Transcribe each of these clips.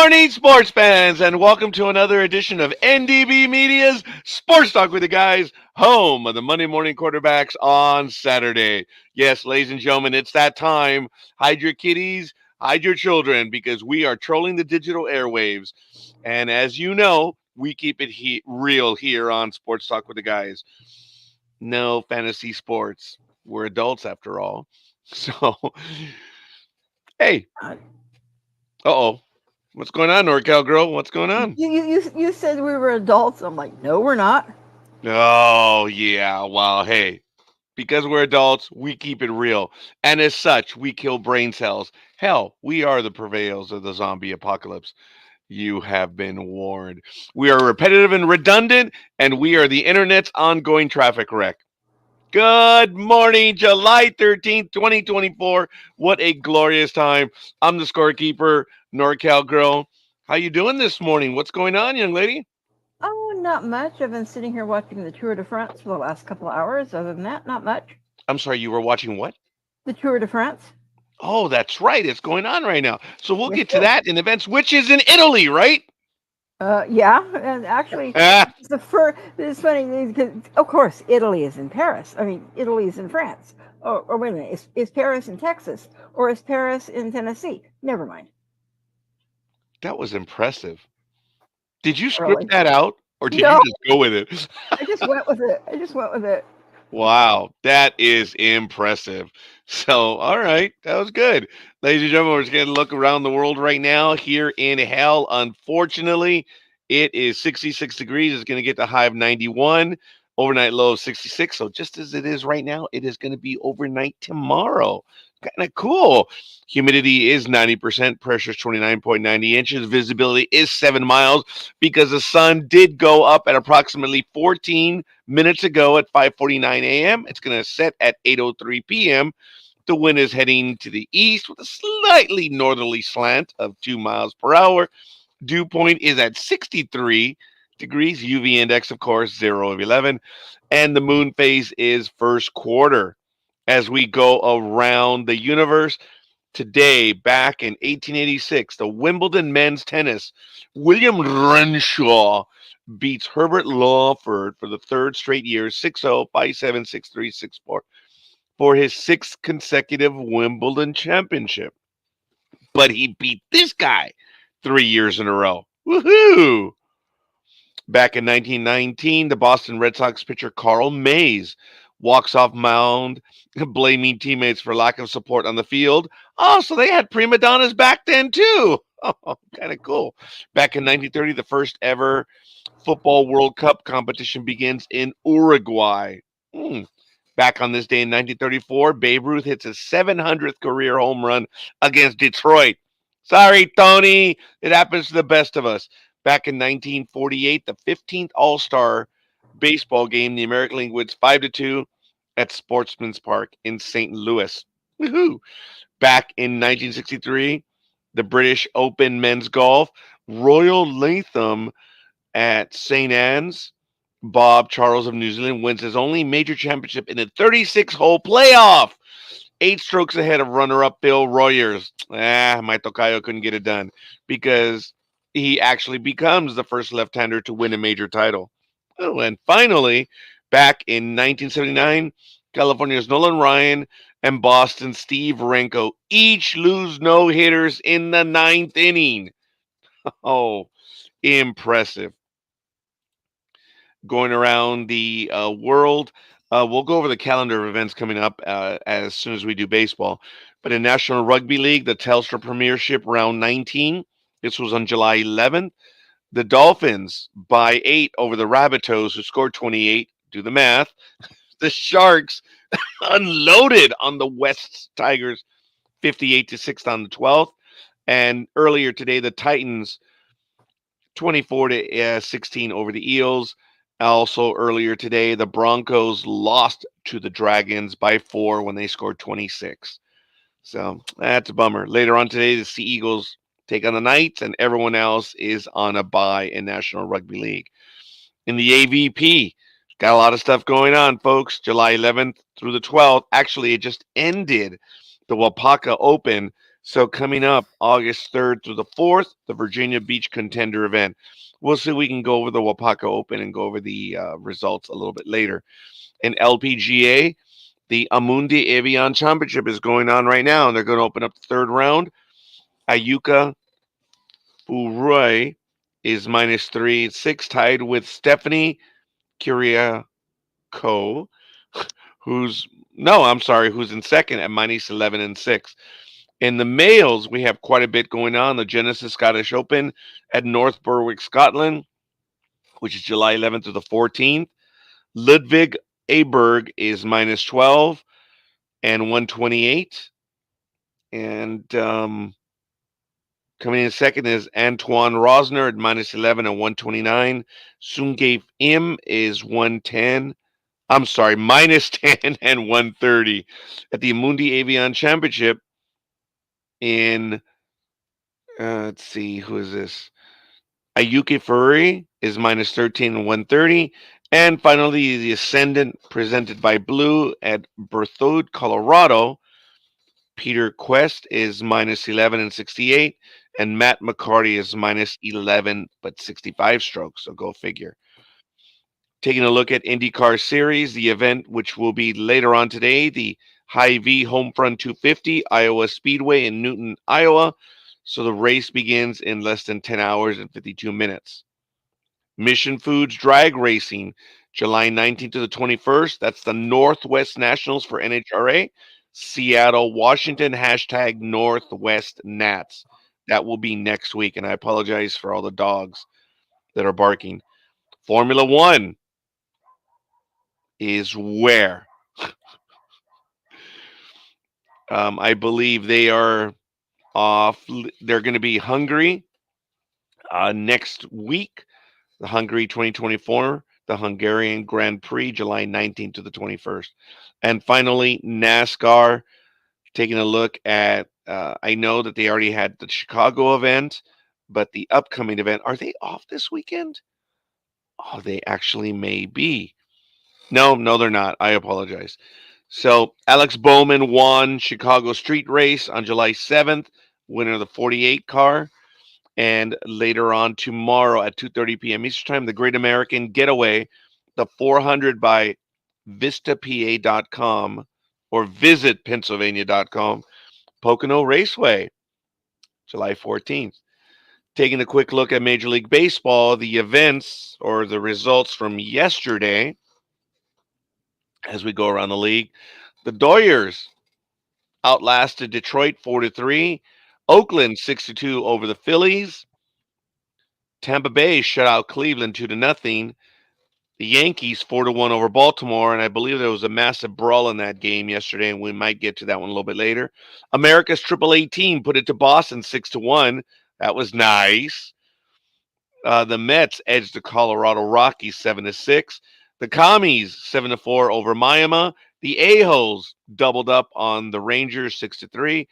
morning, sports fans, and welcome to another edition of NDB Media's Sports Talk with the Guys, home of the Monday morning quarterbacks on Saturday. Yes, ladies and gentlemen, it's that time. Hide your kitties, hide your children, because we are trolling the digital airwaves. And as you know, we keep it real here on Sports Talk with the Guys. No fantasy sports. We're adults after all. So, hey, uh-oh. What's going on, NorCal girl? What's going on? You said we were adults. I'm like, no, we're not. Oh, yeah. Well, hey, because we're adults, we keep it real. And as such, we kill brain cells. Hell, we are the purveyors of the zombie apocalypse. You have been warned. We are repetitive and redundant, and we are the internet's ongoing traffic wreck. Good morning, July 13th, 2024. What a glorious time. I'm the scorekeeper, NorCal girl. How you doing this morning? What's going on, young lady? Oh, not much. I've been sitting here watching the Tour de France for the last couple of hours. Other than that, not much. I'm sorry, you were watching what? The Tour de France. Oh, that's right. It's going on right now. So we'll Yes, get to sir. that in events, which is in Italy, right? Yeah, and actually, Ah, it's the first. It's funny because, of course, Italy is in Paris. I mean, Italy is in France. Or wait a minute, is Paris in Texas or is Paris in Tennessee? Never mind. that was impressive. Did you script Really? that out or did you No, just go with it? I just went with it. I just went with it. Wow, that is impressive. So, all right, that was good. Ladies and gentlemen, we're just going to look around the world right now here in hell. Unfortunately, it is 66 degrees. It's going to get the high of 91, overnight low of 66. So, just as it is right now, it is going to be overnight tomorrow. Kind of cool. Humidity is 90%, pressure is 29.90 inches, visibility is 7 miles because the sun did go up at approximately 14 minutes ago at 5:49 a.m. It's going to set at 8:03 p.m. The wind is heading to the east with a slightly northerly slant of 2 miles per hour. Dew point is at 63 degrees. UV index, of course, 0 of 11. And the moon phase is first quarter. As we go around the universe, today, back in 1886, the Wimbledon men's tennis, William Renshaw beats Herbert Lawford for the third straight year, 6-0, 5-7, 6-3, 6-4, for his sixth consecutive Wimbledon championship. But he beat this guy 3 years in a row. Woohoo! Back in 1919, the Boston Red Sox pitcher Carl Mays walks off mound, blaming teammates for lack of support on the field. Oh, so they had prima donnas back then too. Oh, kind of cool. Back in 1930, the first ever Football World Cup competition begins in Uruguay. Hmm. Back on this day in 1934, Babe Ruth hits his 700th career home run against Detroit. Sorry, Tony. It happens to the best of us. Back in 1948, the 15th All-Star baseball game, the American League wins 5-2 at Sportsman's Park in St. Louis. Woohoo! Back in 1963, the British Open men's golf, Royal Latham at St. Anne's. Bob Charles of New Zealand wins his only major championship in a 36-hole playoff. 8 strokes ahead of runner-up Bill Royers. My Tocayo couldn't get it done because he actually becomes the first left-hander to win a major title. Oh, and finally, back in 1979, California's Nolan Ryan and Boston's Steve Renko each lose no-hitters in the ninth inning. Oh, impressive. Going around the world. We'll go over the calendar of events coming up as soon as we do baseball. But in National Rugby League, the Telstra Premiership Round 19, this was on July 11th. The Dolphins by 8 over the Rabbitohs, who scored 28. Do the math. The Sharks unloaded on the West Tigers, 58-6 on the 12th. And earlier today, the Titans 24-16 over the Eels. Also earlier today, the Broncos lost to the Dragons by 4 when they scored 26. So that's a bummer. Later on today, the Sea Eagles take on the Knights, and everyone else is on a bye in National Rugby League. In the AVP, got a lot of stuff going on, folks. July 11th through the 12th. Actually, it just ended. The Wapaka Open So coming up August 3rd through the 4th, the Virginia Beach Contender event. We'll see if we can go over the Wapaka Open and go over the results a little bit later. In LPGA, the Amundi Avion Championship is going on right now, and they're going to open up the third round. Ayuka Furoy is -3 6, tied with Stephanie Kiriakou, who's no, I'm sorry, who's in second at -11 6. In the males, we have quite a bit going on. The Genesis Scottish Open at North Berwick, Scotland, which is July 11th to the 14th. Ludwig Aberg is -12 and 128. And coming in second is Antoine Rosner at -11 and 129. Sungave Im is 110. I'm sorry, -10 and 130. At the Mundi Avion Championship in, let's see, who is this? Ayuki Furry is -13 and 130. And finally, the Ascendant presented by Blue at Berthoud, Colorado. Peter Quest is -11 and 68. And Matt McCarty is -11 but 65 strokes. So go figure. Taking a look at IndyCar Series, the event which will be later on today, the Hy-Vee Homefront 250 Iowa Speedway in Newton, Iowa. So the race begins in less than 10 hours and 52 minutes. Mission Foods Drag Racing, July 19th to the 21st. That's the Northwest Nationals for NHRA. Seattle, Washington, hashtag Northwest Nats. That will be next week, and I apologize for all the dogs that are barking. Formula One is where? I believe they are off. They're going to be Hungary next week. The Hungary 2024, the Hungarian Grand Prix, July 19th to the 21st. And finally, NASCAR, taking a look at, I know that they already had the Chicago event, but the upcoming event, are they off this weekend? Oh, they actually may be. No, they're not. I apologize. So Alex Bowman won Chicago Street Race on July 7th, winner of the 48 car. And later on tomorrow at 2:30 p.m. Eastern Time, the Great American Getaway, the 400 by VistaPA.com or visit Pennsylvania.com, Pocono Raceway, July 14th. Taking a quick look at Major League Baseball, the events or the results from yesterday as we go around the league. The Dodgers outlasted Detroit 4-3. Oakland 6-2 over the Phillies. Tampa Bay shut out Cleveland 2-0. The Yankees 4-1 over Baltimore, and I believe there was a massive brawl in that game yesterday, and we might get to that one a little bit later. America's AAA team put it to Boston 6-1. That was nice. The Mets edged the Colorado Rockies 7-6. The Commies 7-4 over Miami. The A-holes doubled up on the Rangers 6-3.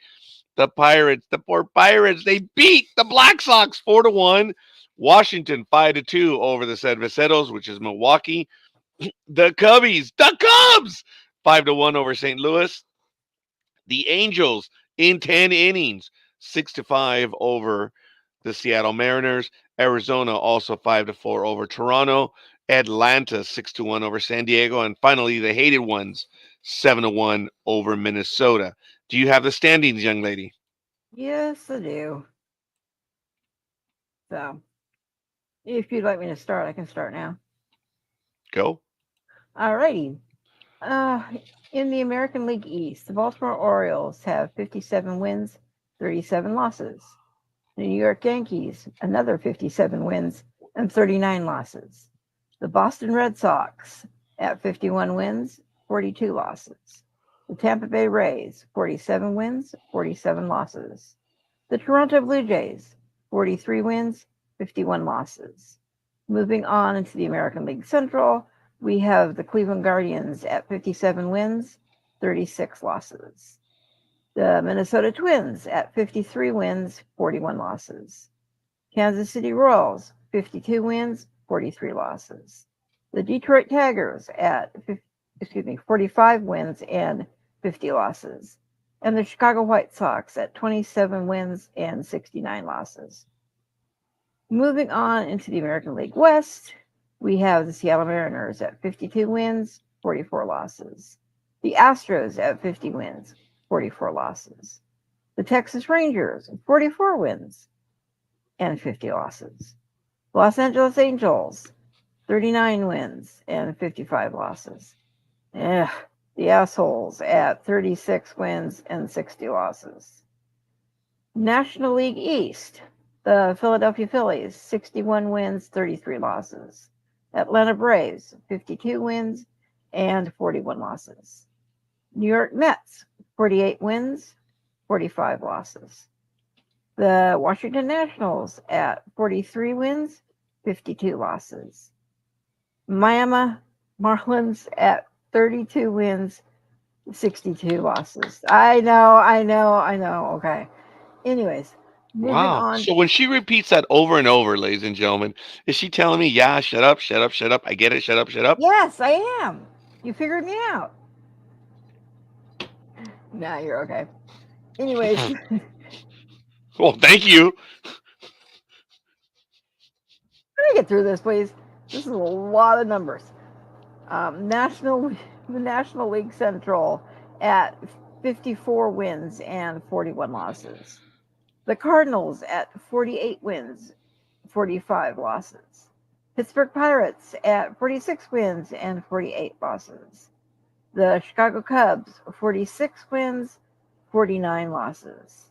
The Pirates, the poor Pirates, they beat the Black Sox 4-1. Washington 5-2 over the San Viceros, which is Milwaukee. The Cubs 5-1 over St. Louis. The Angels in 10 innings 6-5 over the Seattle Mariners. Arizona also 5-4 over Toronto. Atlanta 6-1 over San Diego, and finally the hated ones 7-1 over Minnesota. Do you have the standings, young lady? Yes, I do. So, if you'd like me to start, I can start now. Go. All righty. Uh, in the American League East, the Baltimore Orioles have 57 wins, 37 losses. The New York Yankees, another 57 wins and 39 losses. The Boston Red Sox at 51 wins, 42 losses. The Tampa Bay Rays, 47 wins, 47 losses. The Toronto Blue Jays, 43 wins, 51 losses. Moving on into the American League Central, we have the Cleveland Guardians at 57 wins, 36 losses. The Minnesota Twins at 53 wins, 41 losses. Kansas City Royals, 52 wins, 43 losses. The Detroit Tigers at 45 wins and 50 losses. and the Chicago White Sox at 27 wins and 69 losses. Moving on into the American League West, we have the Seattle Mariners at 52 wins, 44 losses. The Astros at 50 wins, 44 losses. The Texas Rangers, 44 wins and 50 losses. Los Angeles Angels, 39 wins and 55 losses. Ugh, the assholes at 36 wins and 60 losses. National League East, the Philadelphia Phillies, 61 wins, 33 losses. Atlanta Braves, 52 wins and 41 losses. New York Mets, 48 wins, 45 losses. The Washington Nationals at 43 wins, 52 losses. Miami Marlins at 32 wins, 62 losses. I know. Okay. Anyways, moving Wow. on. So when she repeats that over and over, ladies and gentlemen, is she telling me, yeah, shut up, shut up, shut up? I get it, shut up, shut up. Yes, I am. You figured me out. Nah, you're okay. Anyways, Well, thank you. let me get through this, please. This is a lot of numbers. The National League Central at 54 wins and 41 losses. The Cardinals at 48 wins, 45 losses. Pittsburgh Pirates at 46 wins and 48 losses. The Chicago Cubs, 46 wins, 49 losses.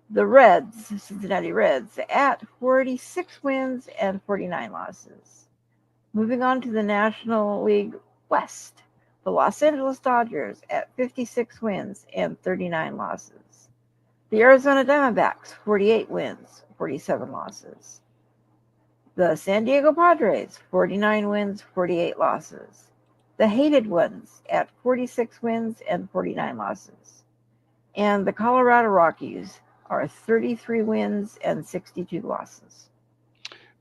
The Reds, Cincinnati Reds, at 46 wins and 49 losses. Moving on to the National League West, the Los Angeles Dodgers at 56 wins and 39 losses. The Arizona Diamondbacks, 48 wins, 47 losses. The San Diego Padres, 49 wins, 48 losses. The Hated Ones at 46 wins and 49 losses. And the Colorado Rockies are 33 wins and 62 losses.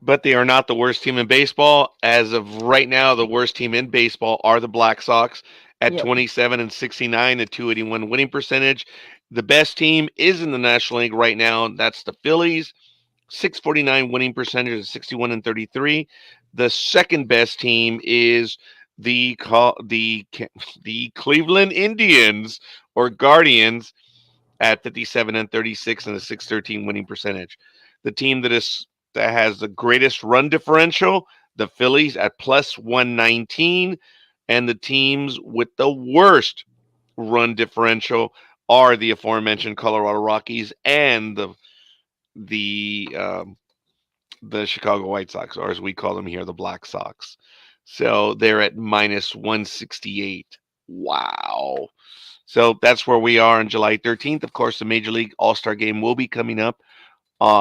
But they are not the worst team in baseball. As of right now, the worst team in baseball are the Black Sox at Yep. 27 and 69, a 281 winning percentage. The best team is in the National League right now. That's the Phillies, 649 winning percentage, 61 and 33. The second best team is the Cleveland Indians or Guardians at 57 and 36 and a 613 winning percentage. The team that has the greatest run differential, the Phillies at plus 119, and the teams with the worst run differential are the aforementioned Colorado Rockies and the the Chicago White Sox, or as we call them here, the Black Sox. So they're at minus 168. Wow. So that's where we are on July 13th. Of course, the Major League All Star game will be coming up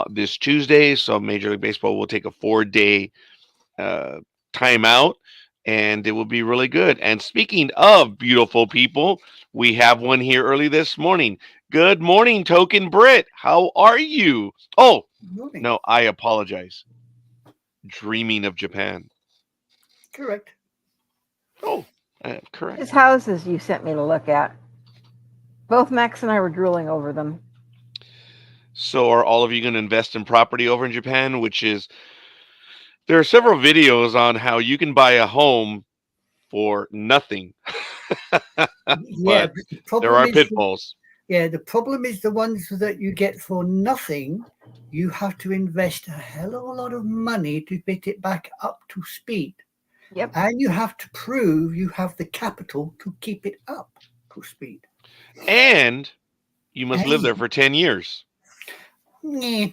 this Tuesday. So Major League Baseball will take a 4 day uh, timeout, and it will be really good. And speaking of beautiful people, we have one here early this morning. Good morning, Token Brit. How are you? Oh, Morning. no, I apologize. Dreaming of Japan. Correct. Oh, correct. His houses you sent me to look at. Both Max and I were drooling over them. So, are all of you going to invest in property over in Japan? Which is, there are several videos on how you can buy a home for nothing, Yeah, but but the there problem are is, pitfalls. the problem is the ones that you get for nothing. You have to invest a hell of a lot of money to get it back up to speed, Yep. and you have to prove you have the capital to keep it up to speed. And you must live there And for 10 years. nah,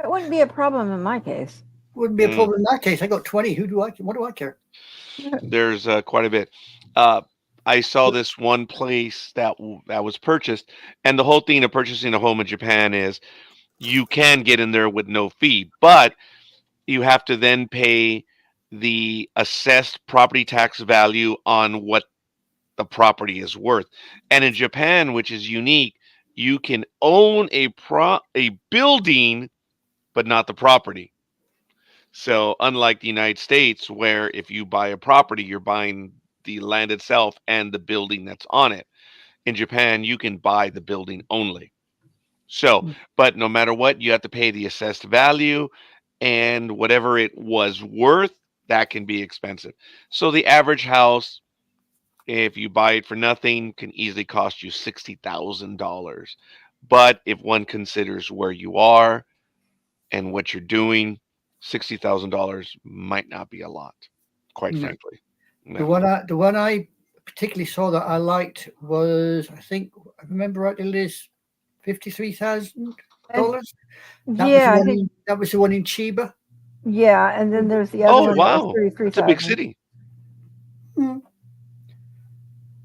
It wouldn't be a problem in my case. wouldn't be a Mm, problem in that case. I got 20. Who do I? What do I care? there's quite a bit. Uh, I saw this one place that was purchased, and the whole thing of purchasing a home in Japan is you can get in there with no fee, but you have to then pay the assessed property tax value on what the property is worth. And in Japan, which is unique, you can own a building but not the property. So unlike the United States where if you buy a property you're buying the land itself and the building that's on it. In Japan, you can buy the building only. So, Mm. but no matter what, you have to pay the assessed value, and whatever it was worth, that can be expensive. So the average house, if you buy it for nothing, can easily cost you $60,000. But if one considers where you are and what you're doing, $60,000 might not be a lot, quite No. frankly. The No. one I particularly saw that I liked was, I think I remember rightly, Liz, And $53,000. yeah, I think That was the one in Chiba. yeah, and then there's the other Oh, one that was wow. 33,000. That's a big city. Mm.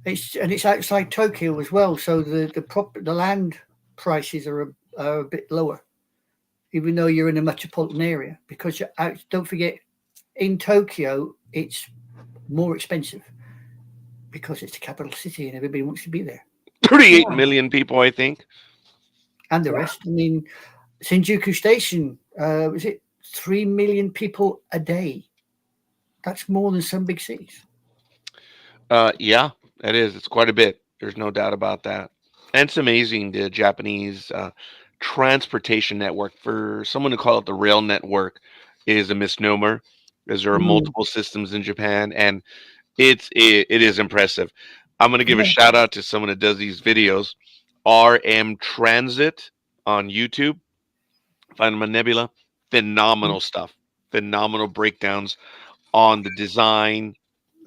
It's outside Tokyo as well, so the land prices are a bit lower, even though you're in a metropolitan area. Because you're out, don't forget, in Tokyo it's more expensive because it's the capital city and everybody wants to be there. 38 Yeah, million people, I think. And the yeah. rest, I mean, Shinjuku Station, was it 3 million people a day? That's more than some big cities. Yeah, it is. It's quite a bit. There's no doubt about that. And it's amazing the Japanese transportation network. For someone to call it the rail network is a misnomer, as there are Mm. multiple systems in Japan, and it is impressive. I'm going to give a Yeah. shout out to someone that does these videos, RM Transit on YouTube. Find them on Nebula. Mm. Phenomenal stuff. Phenomenal breakdowns on the design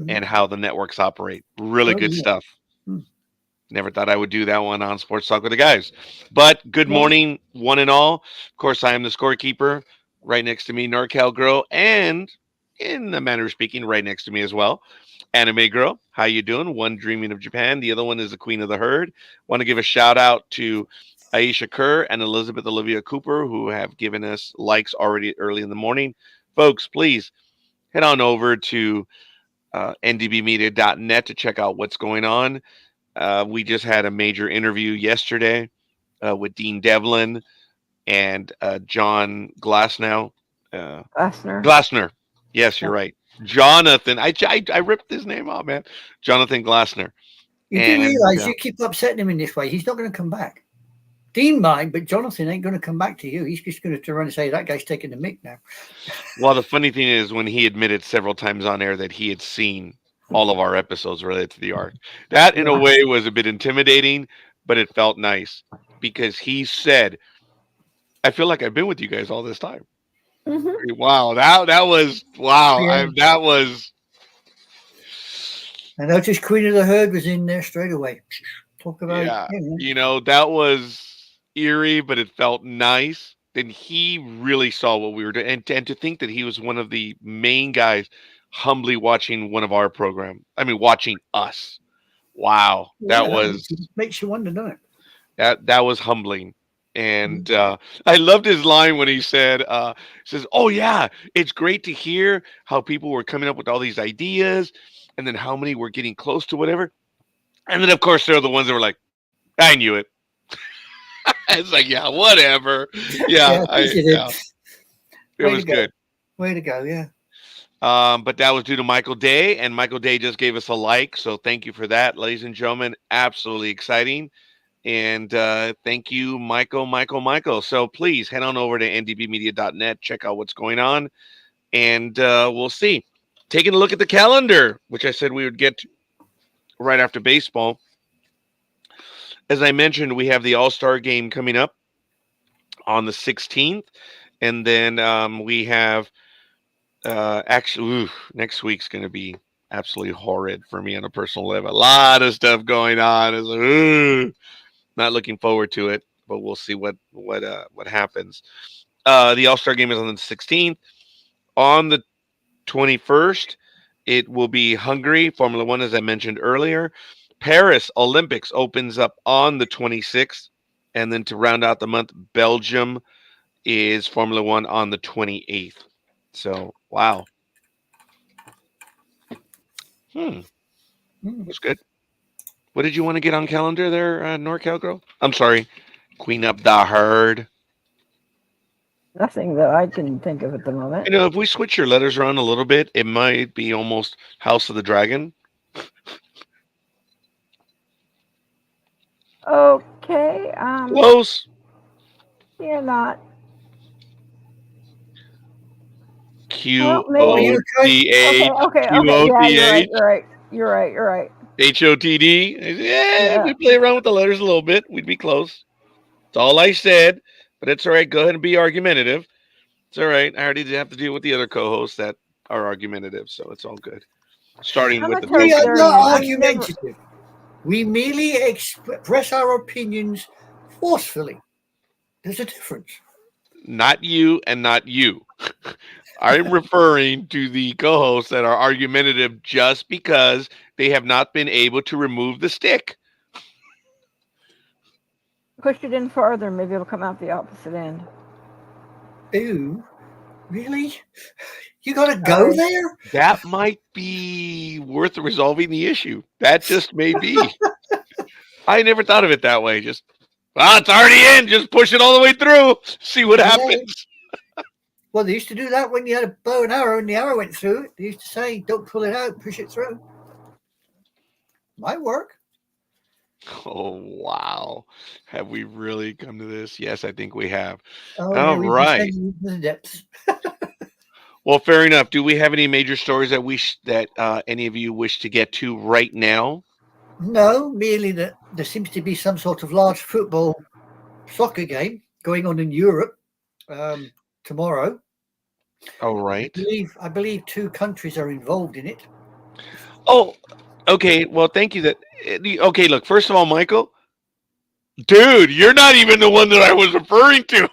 Mm. and how the networks operate. Really Oh, good yeah. stuff. Mm. Never thought I would do that one on Sports Talk with the guys. But good Well, morning, one and all. Of course, I am the scorekeeper. Right next to me, NorCal Girl, and in the manner of speaking, right next to me as well, Anime Girl. How you doing? One dreaming of Japan. The other one is the queen of the herd. Want to give a shout out to Aisha Kerr and Elizabeth Olivia Cooper, who have given us likes already early in the morning. Folks, please head on over to ndbmedia.net to check out what's going on. We just had a major interview yesterday with Dean Devlin and John Glassnow. Uh, Glassner. Glassner. Yes, yeah. you're right. Jonathan. I ripped his name out, man. Jonathan Glassner. You do And realize you keep upsetting him in this way. He's not going to come back. Dean might, but Jonathan ain't going to come back to you. He's just going to turn around and say, that guy's taking the mic now. well, the funny thing is, when he admitted several times on air that he had seen all of our episodes related to the arc, that in a Yeah. way was a bit intimidating, but it felt nice because he said, I feel like I've been with you guys all this time. Hmm. Wow, that was wow. Yeah. That was I noticed Queen of the Herd was in there straight away. Talk about, yeah. That was eerie, but it felt nice. Then he really saw what we were doing, and to think that he was one of the main guys, humbly watching one of our program. I mean, watching us. Wow, yeah, that makes you wonder, doesn't it? that was humbling. Mm. And I loved his line when he says, "Oh yeah, it's great to hear how people were coming up with all these ideas, and then how many were getting close to whatever." And then of course there are the ones that were like, "I knew it." It's like, yeah, whatever. Yeah, Yeah, of course you did. yeah, it Way to was go. good. Way to go, yeah. But that was due to Michael Day, and Michael Day just gave us a like, so thank you for that, ladies and gentlemen. Absolutely exciting. And thank you, Michael. So please head on over to ndbmedia.net, check out what's going on, and we'll see. Taking a look at the calendar, which I said we would get to right after baseball. As I mentioned, we have the All Star game coming up on the 16th, and then we have next week's going to be absolutely horrid for me on a personal level. A lot of stuff going on. It's like, not looking forward to it, but we'll see what happens. The All Star game is on the 16th. On the 21st, it will be Hungary Formula One, as I mentioned earlier. Paris Olympics opens up on the 26th, and then to round out the month, Belgium is Formula One on the 28th. So wow, Mm. that's good. What did you want to get on calendar there, NorCal girl? I'm sorry, Queen of the Herd. Nothing that I can think of at the moment. If we switch your letters around a little bit, it might be almost House of the Dragon. Okay. Close. You're not. Well, Q What are maybe. O you trying? T Okay. H Okay. Q Okay. O Yeah, T you're right. H You're right. You're right. You're right. HOTD. Yeah, Yeah. we play around with the letters a little bit. We'd be close. That's all I said. But it's all right. Go ahead and be argumentative. It's all right. I already have to deal with the other co-hosts that are argumentative, so it's all good. Starting I'm with a the We are token. Tokarian. not I'm never. argumentative. We merely express our opinions forcefully. There's a difference. Not you and not you. I'm referring to the co-hosts that are argumentative just because they have not been able to remove the stick. Push it in farther, maybe it'll come out the opposite end. Ooh, really? You got to go Sorry. there? That might be worth resolving the issue. That just may be. I never thought of it that way. Just, well, it's already in. Just push it all the way through. See what Yeah. happens. Well, they used to do that when you had a bow and arrow and the arrow went through it. They used to say, don't pull it out, push it through. Might work. Oh, wow. Have we really come to this? Yes, I think we have. Oh, yeah, All we've been right. sending into the depths. Well, fair enough. Do we have any major stories that any of you wish to get to right now? No, merely that there seems to be some sort of large football soccer game going on in Europe tomorrow. All right. I believe two countries are involved in it. Oh, okay. Well, thank you. Okay? Look. First of all, Michael, dude, you're not even the one that I was referring to.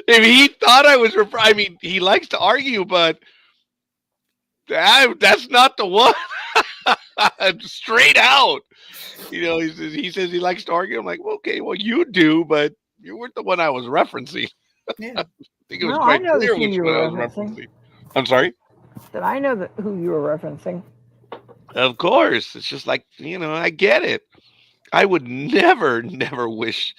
If he thought I was I mean, he likes to argue, but that's not the one. Straight out. He says he likes to argue. I'm like, well, okay, well, you do, but you weren't the one I was referencing. Yeah. I think it was No, I quite know clear who which you one I were was referencing. referencing. I'm sorry. That I know who you were referencing. Of course, it's just like I get it. I would never, never wish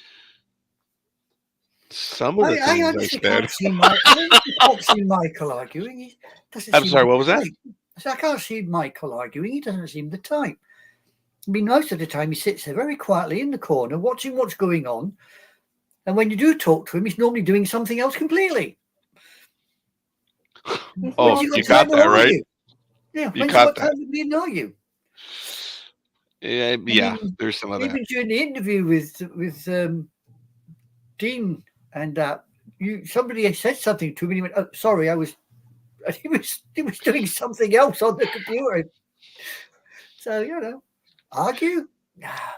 some of the I things I honestly said. can't see Michael arguing. He doesn't I'm seem sorry. the What was that? type. I can't see Michael arguing. He doesn't seem the type. I mean, most of the time he sits there very quietly in the corner watching what's going on. And when you do talk to him, he's normally doing something else completely. He's When's Oh, he got you time got to that right. argue? Yeah, You when's he caught got that. time to be and argue? Yeah, I yeah. mean, There's some of that. even during the interview with Dean and somebody had said something to him and he went, "Oh, sorry, I was." And he was doing something else on the computer. So argue.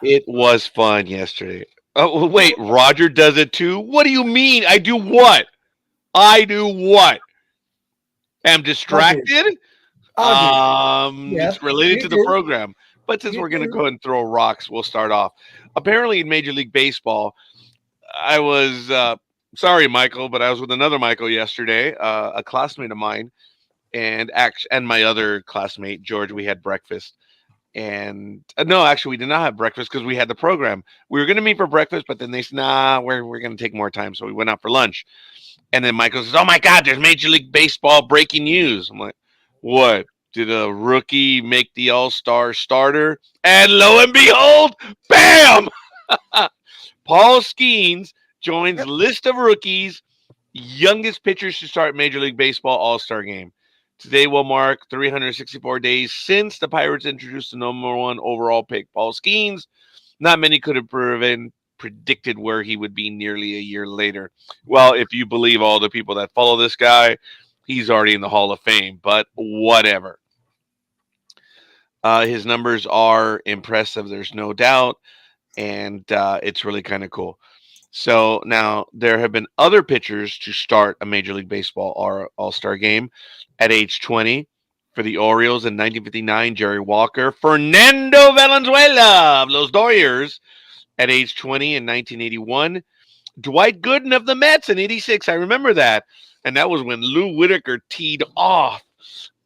It was fun yesterday. Oh Yeah, wait, Roger does it too. What do you mean? I do what? I do what? Am argue, distracted? argue. Yeah, It's related you to the do, program. But since you we're gonna do. go ahead and throw rocks, we'll start off. Apparently, in Major League Baseball, I was sorry, Michael, but I was with another Michael yesterday, a classmate of mine, and my other classmate George. We had breakfast, and no, actually, we did not have breakfast because we had the program. We were going to meet for breakfast, but then they said, "Nah, we're going to take more time," so we went out for lunch. And then Michael says, "Oh my God, there's Major League Baseball breaking news." I'm like, "What? Did a rookie make the All Star starter?" And lo and behold, bam! Paul Skeens joins Yep. list of rookies, youngest pitchers to start Major League Baseball All Star game. Today will mark 364 days since the Pirates introduced the number one overall pick, Paul Skeens. Not many could have predicted where he would be nearly a year later. Well, if you believe all the people that follow this guy, he's already in the Hall of Fame, but whatever. His numbers are impressive, there's no doubt, and it's really kind of cool. So now there have been other pitchers to start a Major League Baseball All Star game at age 20. For the Orioles in 1959, Jerry Walker, Fernando Valenzuela of Los Dodgers at age 20 in 1981, Dwight Gooden of the Mets in 86. I remember that. And that was when Lou Whitaker teed off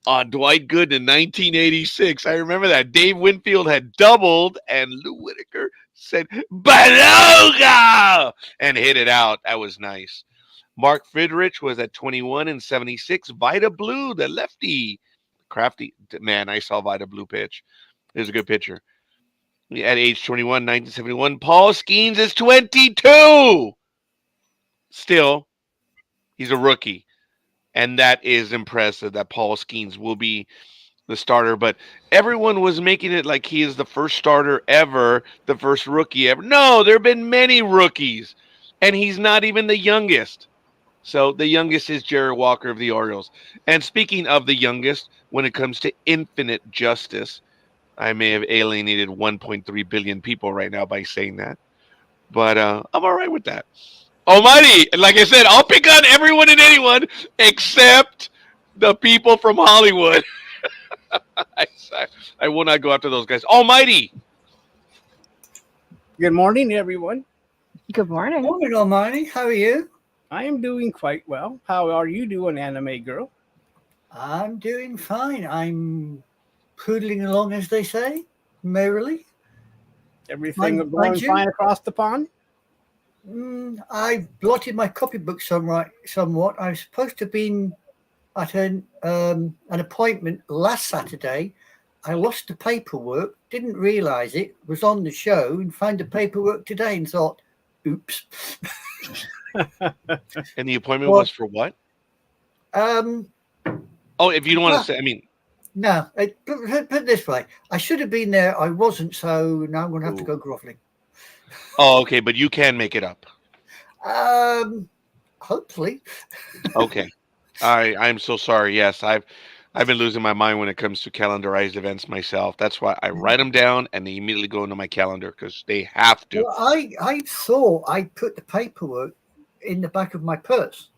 on Dwight Gooden in 1986. I remember that. Dave Winfield had doubled, and Lou Whitaker said, Beluga! And hit it out. That was nice. Mark Friedrich was at 21 and 76. Vida Blue, the lefty. Crafty. Man, I saw Vida Blue pitch. He was a good pitcher. at age 21, 1971. Paul Skeens is 22. Still, he's a rookie. And that is impressive that Paul Skeens will be the starter. But everyone was making it like he is the first starter ever, the first rookie ever. No, there have been many rookies. And he's not even the youngest. So the youngest is Jerry Walker of the Orioles. And speaking of the youngest, when it comes to infinite justice, I may have alienated 1.3 billion people right now by saying that. But I'm all right with that. Almighty, like I said, I'll pick on everyone and anyone except the people from Hollywood. I, I will not go after those guys. Almighty. Good morning, everyone. Good morning. Morning, Almighty. How are you? I am doing quite well. How are you doing, anime girl? I'm doing fine. I'm poodling along, as they say, merrily. Everything Mind going you? fine across the pond? I blotted my copybook somewhat. I was supposed to have been at an appointment last Saturday. I lost the paperwork, didn't realise it, was on the show, and found the paperwork today and thought, oops. And the appointment Well, was for what? Um, Oh, if you don't want well, to say, I mean, no, put it this way. I should have been there. I wasn't, so now I'm going to have to Ooh. go groveling. oh, okay, but you can make it up. Hopefully. Okay. I'm so sorry. Yes, I've been losing my mind when it comes to calendarized events myself. That's why I write them down and they immediately go into my calendar because they have to. Well, I thought I put the paperwork in the back of my purse.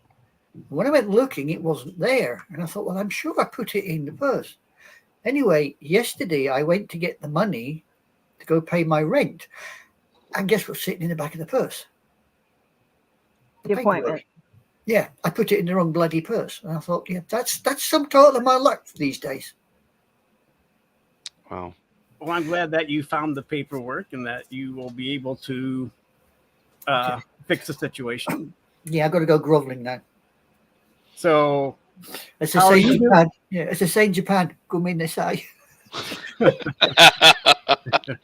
When I went looking, it wasn't there. And I thought, well, I'm sure I put it in the purse. Anyway, yesterday I went to get the money to go pay my rent. And guess what's sitting in the back of the purse? The appointment. Yeah, I put it in the wrong bloody purse. And I thought, yeah, that's some total of my luck these days. Wow. Well, I'm glad that you found the paperwork and that you will be able to fix the situation. Yeah, I've got to go groveling now. So, As they How are say in you doing? Japan. Yeah, as they say in Japan, come in, they say.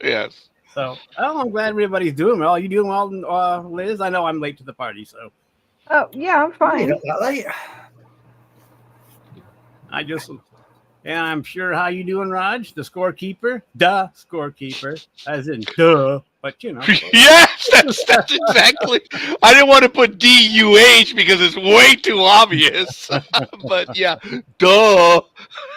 Yes. oh, I'm glad everybody's doing well. You doing well, Liz? I know I'm late to the party, so Oh, yeah, I'm You're fine. not that late. I just, and I'm sure how you doing, Raj? The scorekeeper? Duh, scorekeeper. As in, duh. But, you know. Yes, that's exactly. I didn't want to put DUH because it's way too obvious. But yeah, duh.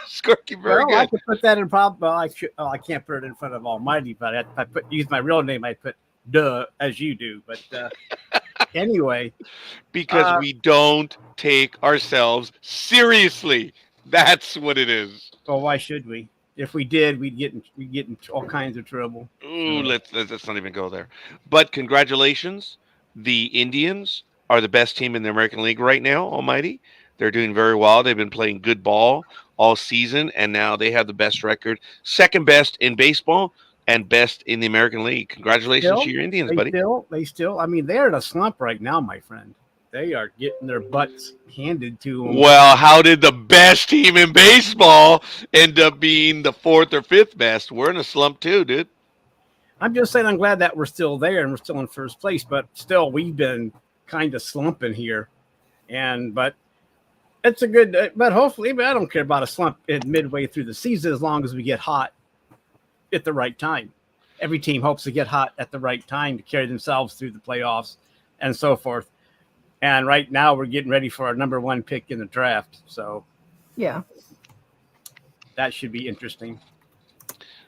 Scorky, very Well, I good. could put that in well, I can't put it in front of Almighty, but if I use my real name, I put duh as you do. But anyway, Because we don't take ourselves seriously. That's what it is. well, why should we? If we did, we'd get in all kinds of trouble. Ooh, let's not even go there. But congratulations, the Indians are the best team in the American League right now. Almighty, they're doing very well. They've been playing good ball all season, and now they have the best record, second best in baseball, and best in the American League. Congratulations Still, to your Indians, they buddy. still. I mean, they're in a slump right now, my friend. They are getting their butts handed to them. Well, how did the best team in baseball end up being the fourth or fifth best? We're in a slump too, dude. I'm just saying, I'm glad that we're still there and we're still in first place, but still, we've been kind of slumping here. But it's a good, but hopefully, but I don't care about a slump midway through the season as long as we get hot at the right time. Every team hopes to get hot at the right time to carry themselves through the playoffs and so forth. And right now, we're getting ready for our number one pick in the draft. So Yeah. that should be interesting.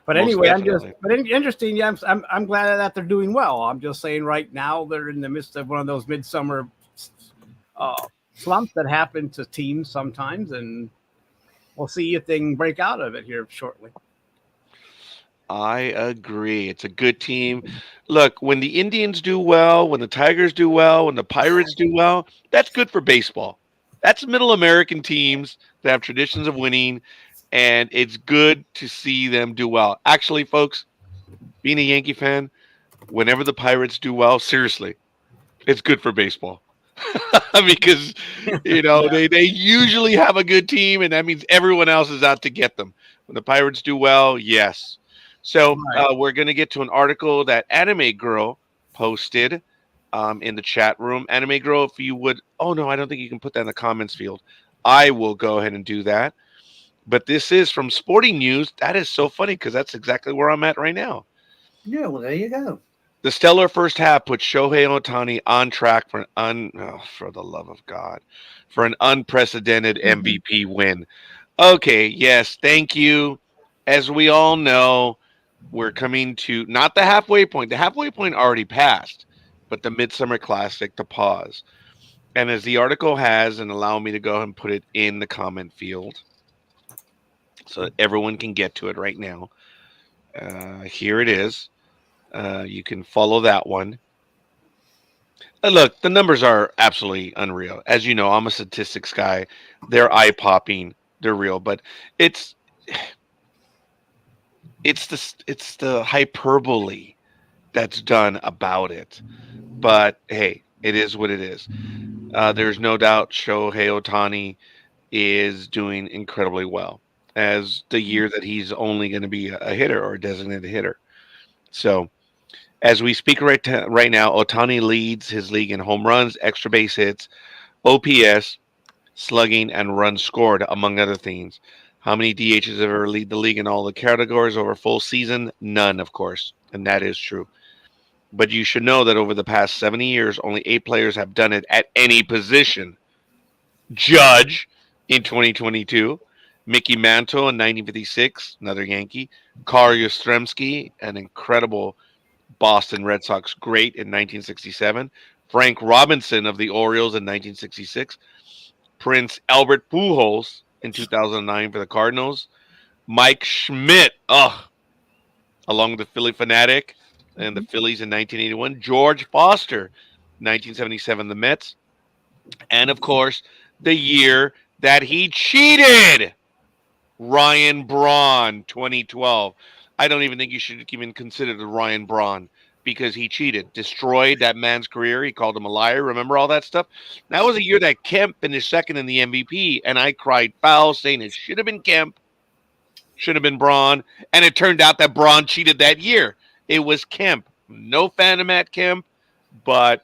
But Most anyway, definitely. interesting. Yeah, I'm glad that they're doing well. I'm just saying right now they're in the midst of one of those midsummer slumps that happen to teams sometimes, and we'll see if they can break out of it here shortly. I agree. It's a good team. Look, when the Indians do well, when the Tigers do well, when the Pirates do well, that's good for baseball. That's middle American teams that have traditions of winning, and it's good to see them do well. Actually, folks, being a Yankee fan, whenever the Pirates do well, seriously, it's good for baseball. Because Yeah. they usually have a good team, and that means everyone else is out to get them. When the Pirates do well, yes. So Right. we're going to get to an article that Anime Girl posted in the chat room. Anime Girl, if you would. Oh, no, I don't think you can put that in the comments field. I will go ahead and do that. But this is from Sporting News. That is so funny because that's exactly where I'm at right now. Yeah, well, there you go. The stellar first half put Shohei Ohtani on track for for the love of God, for an unprecedented MVP win. Okay, yes, thank you. As we all know, we're coming to not the halfway point. The halfway point already passed, but the Midsummer Classic, the pause. And as the article has, and allow me to go ahead and put it in the comment field so that everyone can get to it right now. Here it is. You can follow that one. Look, the numbers are absolutely unreal. As you know, I'm a statistics guy. They're eye popping. They're real, but it's it's the hyperbole that's done about it. But hey, it is what it is. There's no doubt Shohei Ohtani is doing incredibly well as the year that he's only going to be a hitter or a designated hitter. So as we speak right now, Otani leads his league in home runs, extra base hits, OPS, slugging, and runs scored, among other things. How many DHs ever lead the league in all the categories over a full season? None, of course, and that is true. But you should know that over the past 70 years, only 8 players have done it at any position. Judge in 2022, Mickey Mantle in 1956, another Yankee, Carl Yastrzemski, an incredible Boston Red Sox great in 1967, Frank Robinson of the Orioles in 1966, Prince Albert Pujols in 2009 for the Cardinals, Mike Schmidt, along with the Philly Fanatic and the Phillies in 1981, George Foster, 1977, the Mets, and of course, the year that he cheated, Ryan Braun, 2012. I don't even think you should even consider the Ryan Braun because he cheated, destroyed that man's career. He called him a liar. Remember all that stuff? That was a year that Kemp finished second in the MVP, and I cried foul, saying it should have been Kemp, should have been Braun, and it turned out that Braun cheated that year. It was Kemp. No fan of Matt Kemp, but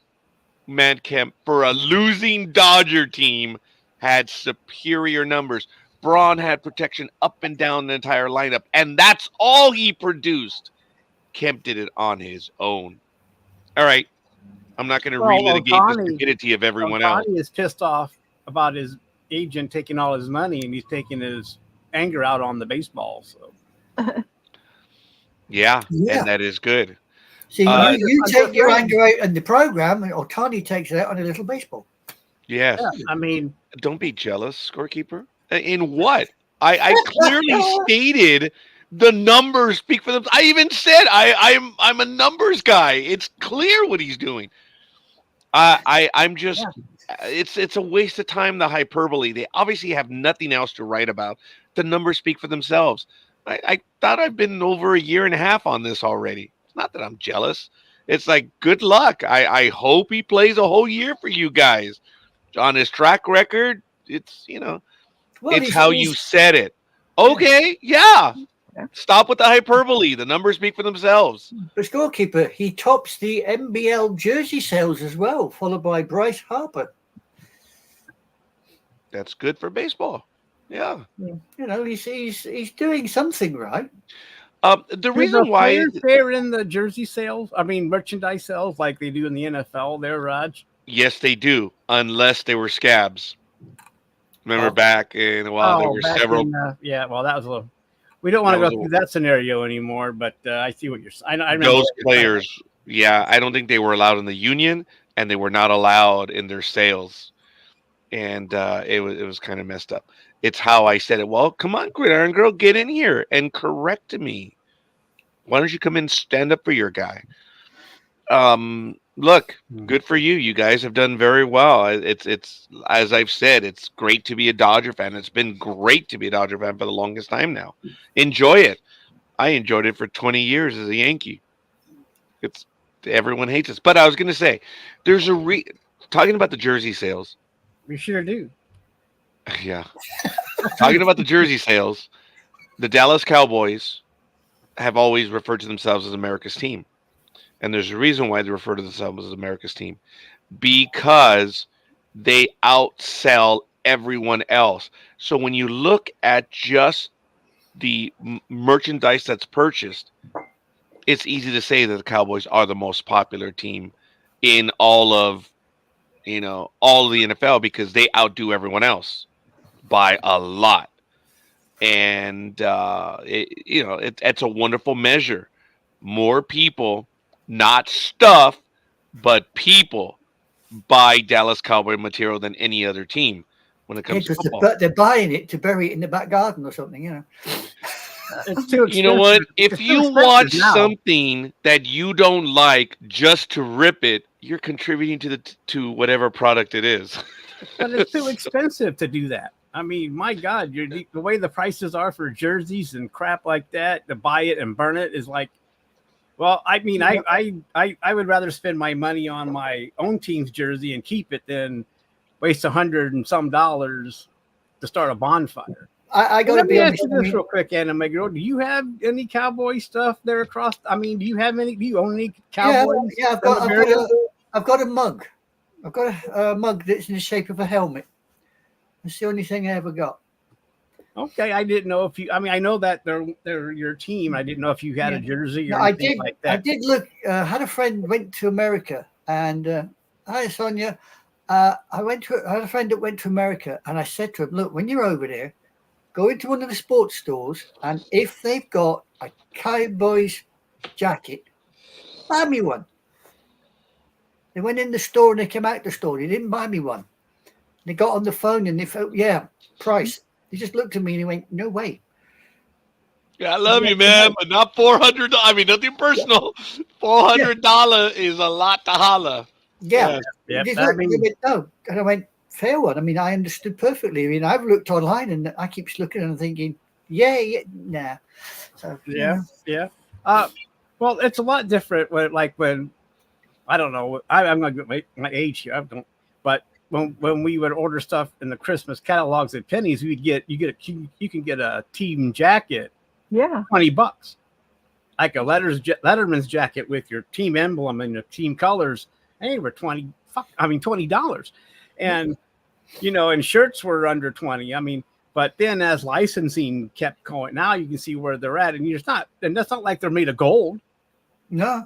Matt Kemp, for a losing Dodger team, had superior numbers. Braun had protection up and down the entire lineup, and that's all he produced. Kemp did it on his own. All right. I'm not going to Well, relitigate the Ohtani, stupidity of everyone else. Ohtani is pissed off about his agent taking all his money, and he's taking his anger out on the baseball. So Yeah, Yeah. and that is good. See, Uh, you take your anger out in the program, and Otani takes it out on a little baseball. Yes. yeah, I mean, Don't be jealous, scorekeeper. In what? I clearly stated the numbers speak for them. I even said I'm a numbers guy. It's clear what he's doing. I'm just it's a waste of time, the hyperbole. They obviously have nothing else to write about. The numbers speak for themselves. I thought I've been over a year and a half on this already. It's not that I'm jealous. It's like good luck. I hope he plays a whole year for you guys. On his track record, it's Well, it's how you said it. Okay, yeah. Stop with the hyperbole. The numbers speak for themselves. the scorekeeper, he tops the NBL jersey sales as well, followed by Bryce Harper. That's good for baseball. Yeah. He's doing something right. The do reason the why players share in the jersey sales, I mean merchandise sales, like they do in the NFL, there, Raj. yes, they do, unless they were scabs. Remember back in a while there were several. Well, that was a little. We don't want to go through that scenario anymore, but I see what you're saying. I remember Those players. Yeah, I don't think they were allowed in the union, and they were not allowed in their sales, and it was kind of messed up. It's how I said it. Well, come on, Gridiron Girl, get in here and correct me. Why don't you come in and stand up for your guy? Look, good for you. You guys have done very well. It's as I've said, it's great to be a Dodger fan. It's been great to be a Dodger fan for the longest time now. Enjoy it. I enjoyed it for 20 years as a Yankee. It's everyone hates us, but I was going to say, there's talking about the jersey sales. We sure do. Yeah, talking about the jersey sales, the Dallas Cowboys have always referred to themselves as America's team. And there's a reason why they refer to themselves as America's team, because they outsell everyone else. So when you look at just the merchandise that's purchased, it's easy to say that the Cowboys are the most popular team in all of the NFL, because they outdo everyone else by a lot. And it's a wonderful measure. More people, not stuff, but people buy Dallas Cowboy material than any other team when it Yeah, comes to because football. they're buying it to bury it in the back garden or something, you know. It's too expensive. You know what? If It's too you expensive watch now. something that you don't like just to rip it, you're contributing to whatever product it is. But it's too expensive to do that. I mean, my God, the way the prices are for jerseys and crap like that, to buy it and burn it is like, well, I mean, I would rather spend my money on my own team's jersey and keep it than waste $100 and some dollars to start a bonfire. I got to Let be me honest. ask you this real quick, Anime Girl. Do you have any cowboy stuff there across? I mean, do you own any cowboys? Yeah, I've got a mug. I've got a mug that's in the shape of a helmet. That's the only thing I ever got. Okay, I didn't know if you. I mean, I know that they're your team. I didn't know if you had a jersey or anything like that. I did look. Had a friend went to America, and hi Sonia. I had a friend that went to America, and I said to him, "Look, when you're over there, go into one of the sports stores, and if they've got a Cowboys jacket, buy me one." They went in the store and they came out the store. They didn't buy me one. They got on the phone and they felt, price. He just looked at me and he went, "No way." Yeah, I love you, man, but not $400. I mean, nothing personal. $400 is a lot to holla. Yeah. Yeah. They went, no. And I went, fair one. I mean, I understood perfectly. I mean, I've looked online and I keep looking and thinking, nah. So yeah. Well, it's a lot different when I don't know. I'm not going to my age here. I don't. But when we would order stuff in the Christmas catalogs at Penny's, you can get a team jacket. Yeah. $20, like a Letterman's jacket with your team emblem and your team colors. They were $20. And and shirts were under 20. I mean, but then as licensing kept going, now you can see where they're at, and that's not like they're made of gold. No,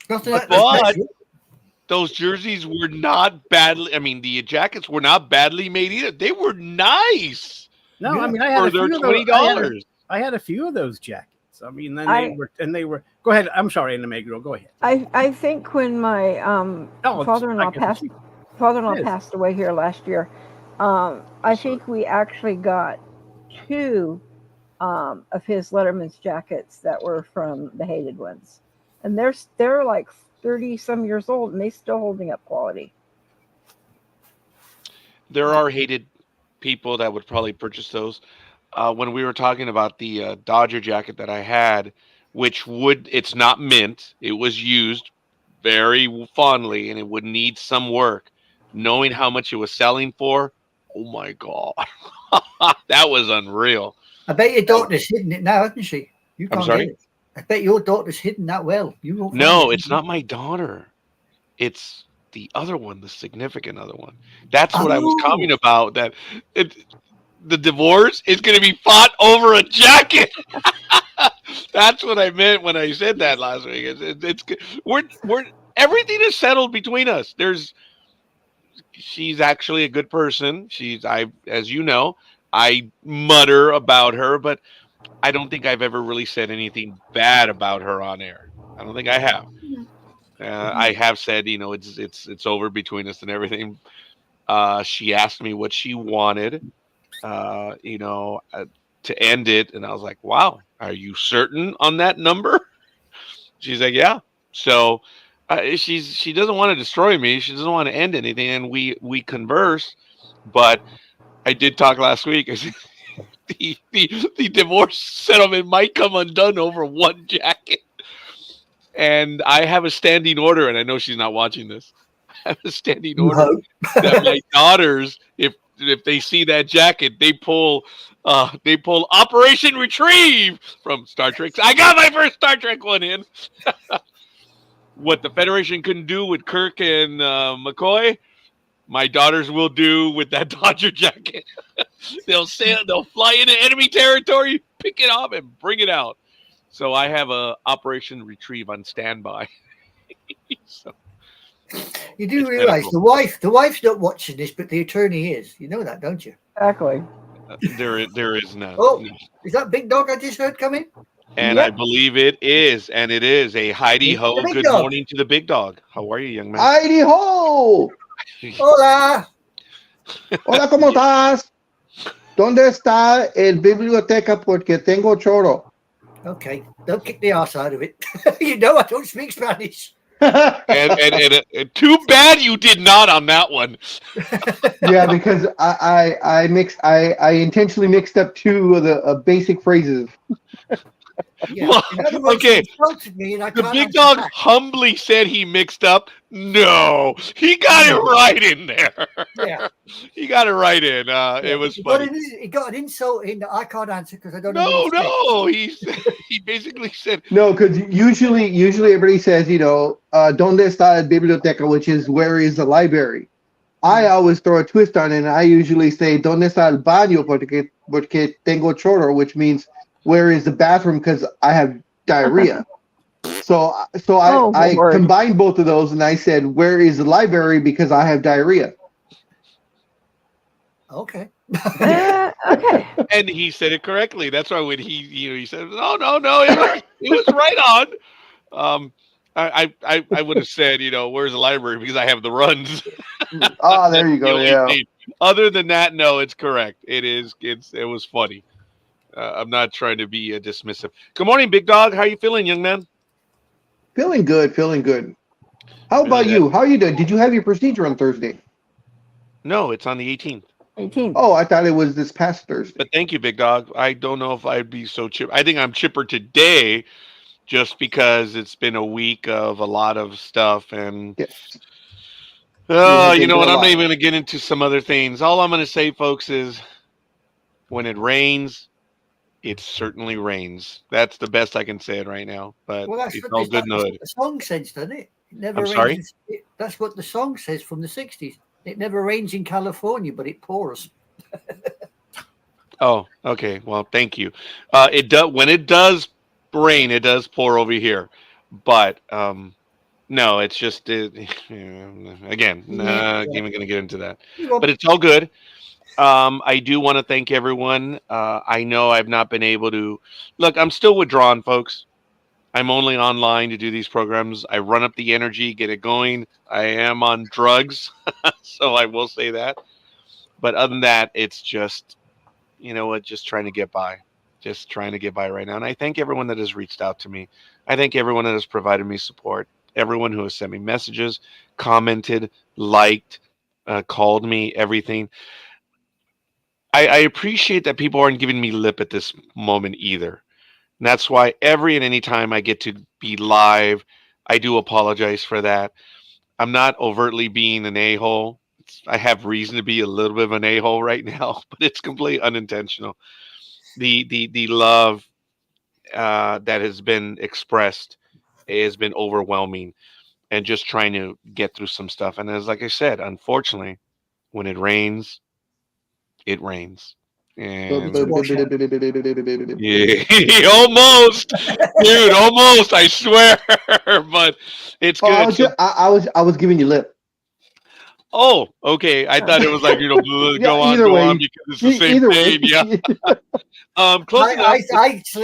nothing. But those jerseys were not badly. I mean, the jackets were not badly made either. They were nice. No, I mean, I had for a their few $20. I had a few of those jackets. I mean, they were. Go ahead. I'm sorry, Anime Girl. Go ahead. I think when my father-in-law passed away here last year, I think we actually got 2 of his Letterman's jackets that were from the hated ones, and they're like 30 some years old and they still holding up quality. There are hated people that would probably purchase those. When we were talking about the Dodger jacket that I had, it's not mint. It was used very fondly and it would need some work. Knowing how much it was selling for, oh my God. That was unreal. I bet your daughter's hidden it now, hasn't she? You can't I'm sorry? get it. I bet your daughter's hidden that well. You won't. No, it's not my daughter. It's the other one, the significant other one. That's what I was talking about. That the divorce is going to be fought over a jacket. That's what I meant when I said that last week. We're everything is settled between us. She's actually a good person. As you know, I mutter about her, but I don't think I've ever really said anything bad about her on air. I don't think I have. I have said, it's over between us and everything. She asked me what she wanted, to end it, and I was like, "Wow, are you certain on that number?" She's like, "Yeah." So she doesn't want to destroy me. She doesn't want to end anything, and we converse. But I did talk last week. I said, the divorce settlement might come undone over one jacket. And I have a standing order, and I know she's not watching this. I have a standing order that my daughters, if if they see that jacket, they pull Operation Retrieve from Star Trek. I got my first Star Trek one in. What the Federation couldn't do with Kirk and McCoy, my daughters will do with that Dodger jacket. They'll fly into enemy territory, pick it up, and bring it out. So I have a Operation Retrieve on standby. So, You do it's realize cool. the wife's not watching this, but the attorney is. You know that, don't you? Exactly. There is none. Oh, No. is that Big Dog I just heard come in? And Yep. I believe it is, and it is a Heidi It's ho. the big Good dog. morning to the big dog. How are you, young man? ¡Heidi ho! Hola. Hola, ¿cómo estás? ¿Dónde está el biblioteca porque tengo choro? Okay, don't kick the arse out of it. You know I don't speak Spanish. and too bad you did not on that one. Yeah, because I intentionally mixed up two of the basic phrases. Yeah. Well, In other words, okay. you insulted me and I The can't big answer dog back. humbly said he mixed up. No, he got it right in there. Yeah. He got it right in. It was funny. He got an insult in that I can't answer because I don't know No, what he's saying. he basically said, No, because usually everybody says, ¿Dónde está el biblioteca, which is where is the library? I always throw a twist on it, and I usually say, ¿Dónde está el baño porque tengo choro, which means where is the bathroom because I have diarrhea. So I Lord. combined both of those, and I said, where is the library because I have diarrhea. Okay. Okay. and he said it correctly. That's why when he said, no, it was right on. I would have said, where's the library because I have the runs. Ah, there you go. The only Yeah. thing. Other than that, no, it's correct. It was funny. I'm not trying to be dismissive. Good morning, big dog. How you feeling, young man? Feeling good. How about you? How are you doing? Did you have your procedure on Thursday? No, it's on the 18th. 18. Oh, I thought it was this past Thursday. But thank you, big dog. I don't know if I'd be so chipper. I think I'm chipper today just because it's been a week of a lot of stuff. And, Yes. you know what? a I'm not lot. even going to get into some other things. All I'm going to say, folks, is when it rains, it certainly rains. That's the best I can say it right now. But Well, it's all good in the that's hood. what the song says, doesn't it? It never I'm rains. sorry? That's what the song says from the 60s. It never rains in California, but it pours. Oh, okay. Well, thank you. It does when it does rain, it does pour over here, but no, it's just again, not even going to get into that. But it's all good. I do want to thank everyone. I know I've not been able to look. I'm still withdrawn, folks. I'm only online to do these programs. I run up the energy, get it going. I am on drugs, so I will say that. But other than that, it's just, just trying to get by. Just trying to get by right now. And I thank everyone that has reached out to me. I thank everyone that has provided me support. Everyone who has sent me messages, commented, liked, called me, everything. I appreciate that people aren't giving me lip at this moment either. And that's why every and any time I get to be live, I do apologize for that. I'm not overtly being an a-hole. I have reason to be a little bit of an a-hole right now, but it's completely unintentional. The love that has been expressed has been overwhelming, and just trying to get through some stuff. And as like I said, unfortunately, when it rains, it rains. And yeah, almost, dude, almost. I swear, but it's Oh, good. I was giving you lip. Oh, okay. I thought it was like go on because it's the same thing. Yeah. Close enough.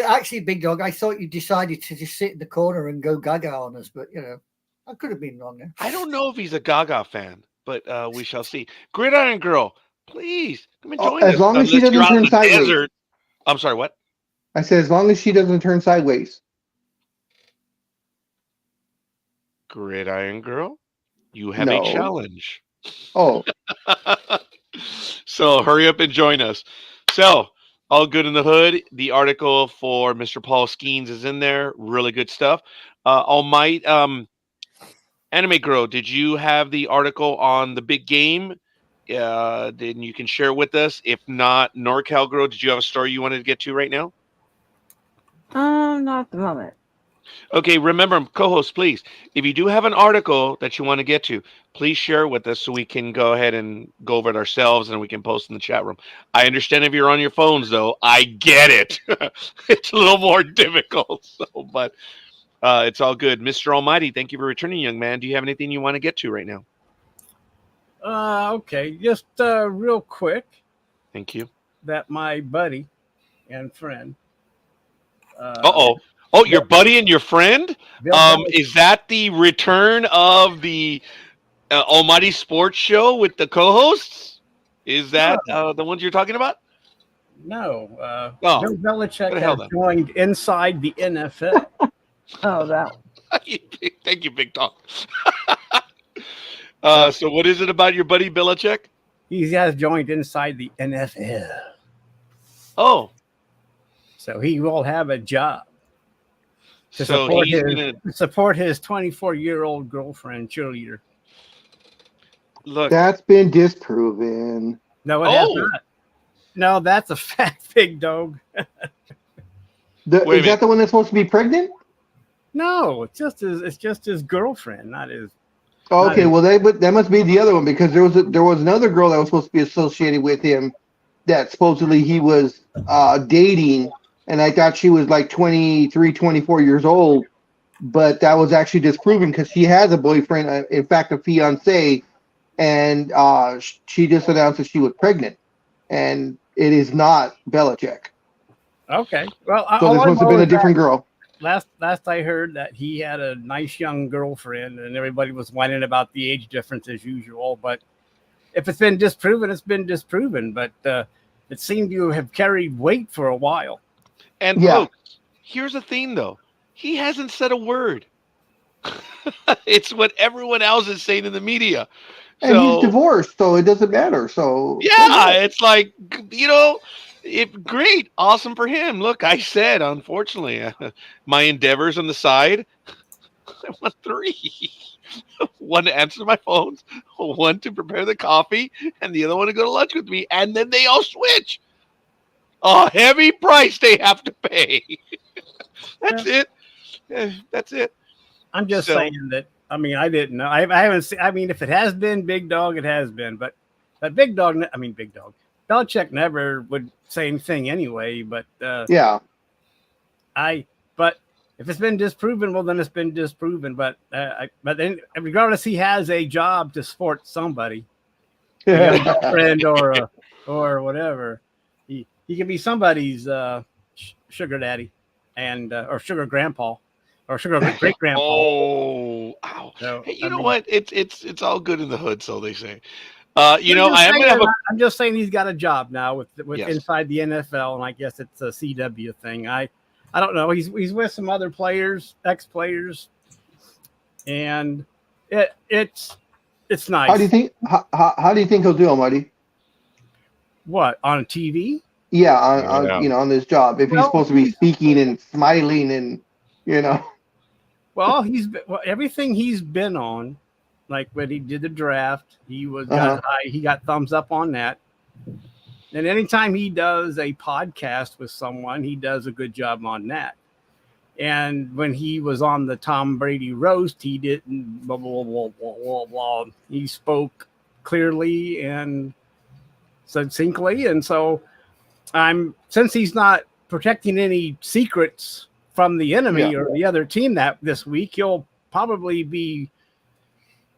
Actually, Big Dog, I thought you decided to just sit in the corner and go gaga on us, but I could have been wrong there. I don't know if he's a Gaga fan, but we shall see. Gridiron Girl, please come and join us. As long as she Unless you're doesn't out in turn the sideways. desert. I'm sorry, what? I said as long as she doesn't turn sideways. Gridiron Girl, you have No. a challenge. Oh, So hurry up and join us. So, all good in the hood. The article for Mr. Paul Skeens is in there. Really good stuff. Anime Girl, did you have the article on the big game then you can share with us. If not, NorCal Girl, did you have a story you wanted to get to right now? Not at the moment. Okay, remember, co-host, please, if you do have an article that you want to get to, please share it with us so we can go ahead and go over it ourselves and we can post in the chat room. I understand if you're on your phones, though. I get it. It's a little more difficult, but it's all good. Mr. Almighty, thank you for returning, young man. Do you have anything you want to get to right now? Okay, just real quick, Thank you. that my buddy and friend, Uh-oh. Oh, your buddy and your friend? Bill Belichick, Is that the return of the Almighty Sports Show with the co-hosts? Is that the ones you're talking about? no, Oh, Bill what Belichick the hell has then? joined inside the NFL. Oh, that one. Thank you, Big Talk. So what is it about your buddy Belichick? He has joined inside the NFL, Oh, so he will have a job to so support he's his gonna 24-year-old girlfriend cheerleader. look. That's been disproven. No, it has Oh, not. No, that's a fact, Big Dog. Wait a Is minute. that the one that's supposed to be pregnant? No, it's just his girlfriend, not his. Oh, Not okay, his- well that must be the other one because there was another girl that was supposed to be associated with him that supposedly he was dating, and I thought she was like 23, 24 years old, but that was actually disproven because she has a boyfriend, in fact, a fiance, and she just announced that she was pregnant, and it is not Belichick. Okay, well, So all this I must have know been a is that different girl. last I heard that he had a nice young girlfriend, and everybody was whining about the age difference as usual. But if it's been disproven, it's been disproven. But it seemed to have carried weight for a while. And Yeah. folks, here's the thing though. He hasn't said a word. It's what everyone else is saying in the media. And he's So divorced, so it doesn't matter. So yeah, it's like, great, awesome for him. Look, I said, unfortunately, my endeavors on the side, I want 3. One to answer my phones, one to prepare the coffee, and the other one to go to lunch with me. And then they all switch. A heavy price they have to pay. That's it. That's it. I'm just So- saying that. I mean, I didn't know. I haven't seen. I mean, if it has been Big Dog, it has been. But Big Dog. I mean, Big Dog. Belichick never would say anything anyway. But yeah. But if it's been disproven, well, then it's been disproven. But then, regardless, he has a job to support somebody, a friend or whatever. He can be somebody's sugar daddy, and or sugar grandpa, or sugar great grandpa. Oh, ow. So, Hey, I you know mean, what? It's all good in the hood, so they say. I'm just saying he's got a job now with Yes. inside the NFL, and I guess it's a CW thing. I don't know. He's with some other players, ex-players, and it's nice. How do you think? How do you think he'll do, Almighty? What, on TV? Yeah, Yeah. on this job. If he's Well, supposed to be speaking and smiling and Well, everything he's been on, like when he did the draft, he got thumbs up on that. And anytime he does a podcast with someone, he does a good job on that. And when he was on the Tom Brady roast, he didn't blah blah blah blah blah blah. He spoke clearly and succinctly, and so since he's not protecting any secrets from the enemy or the other team this week, he'll probably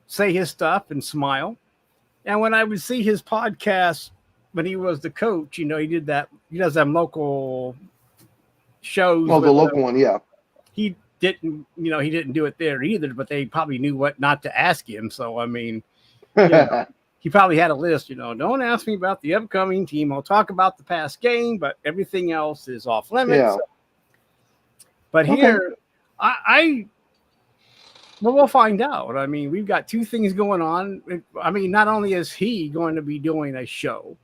say his stuff and smile. And when I would see his podcast when he was the coach, he does them local shows. the local one, yeah. He didn't do it there either, but they probably knew what not to ask him. So, I mean, he probably had a list, don't ask me about the upcoming team. I'll talk about the past game, but everything else is off limits. Yeah. But here, we'll find out. I mean, we've got 2 things going on. I mean, not only is he going to be doing a show,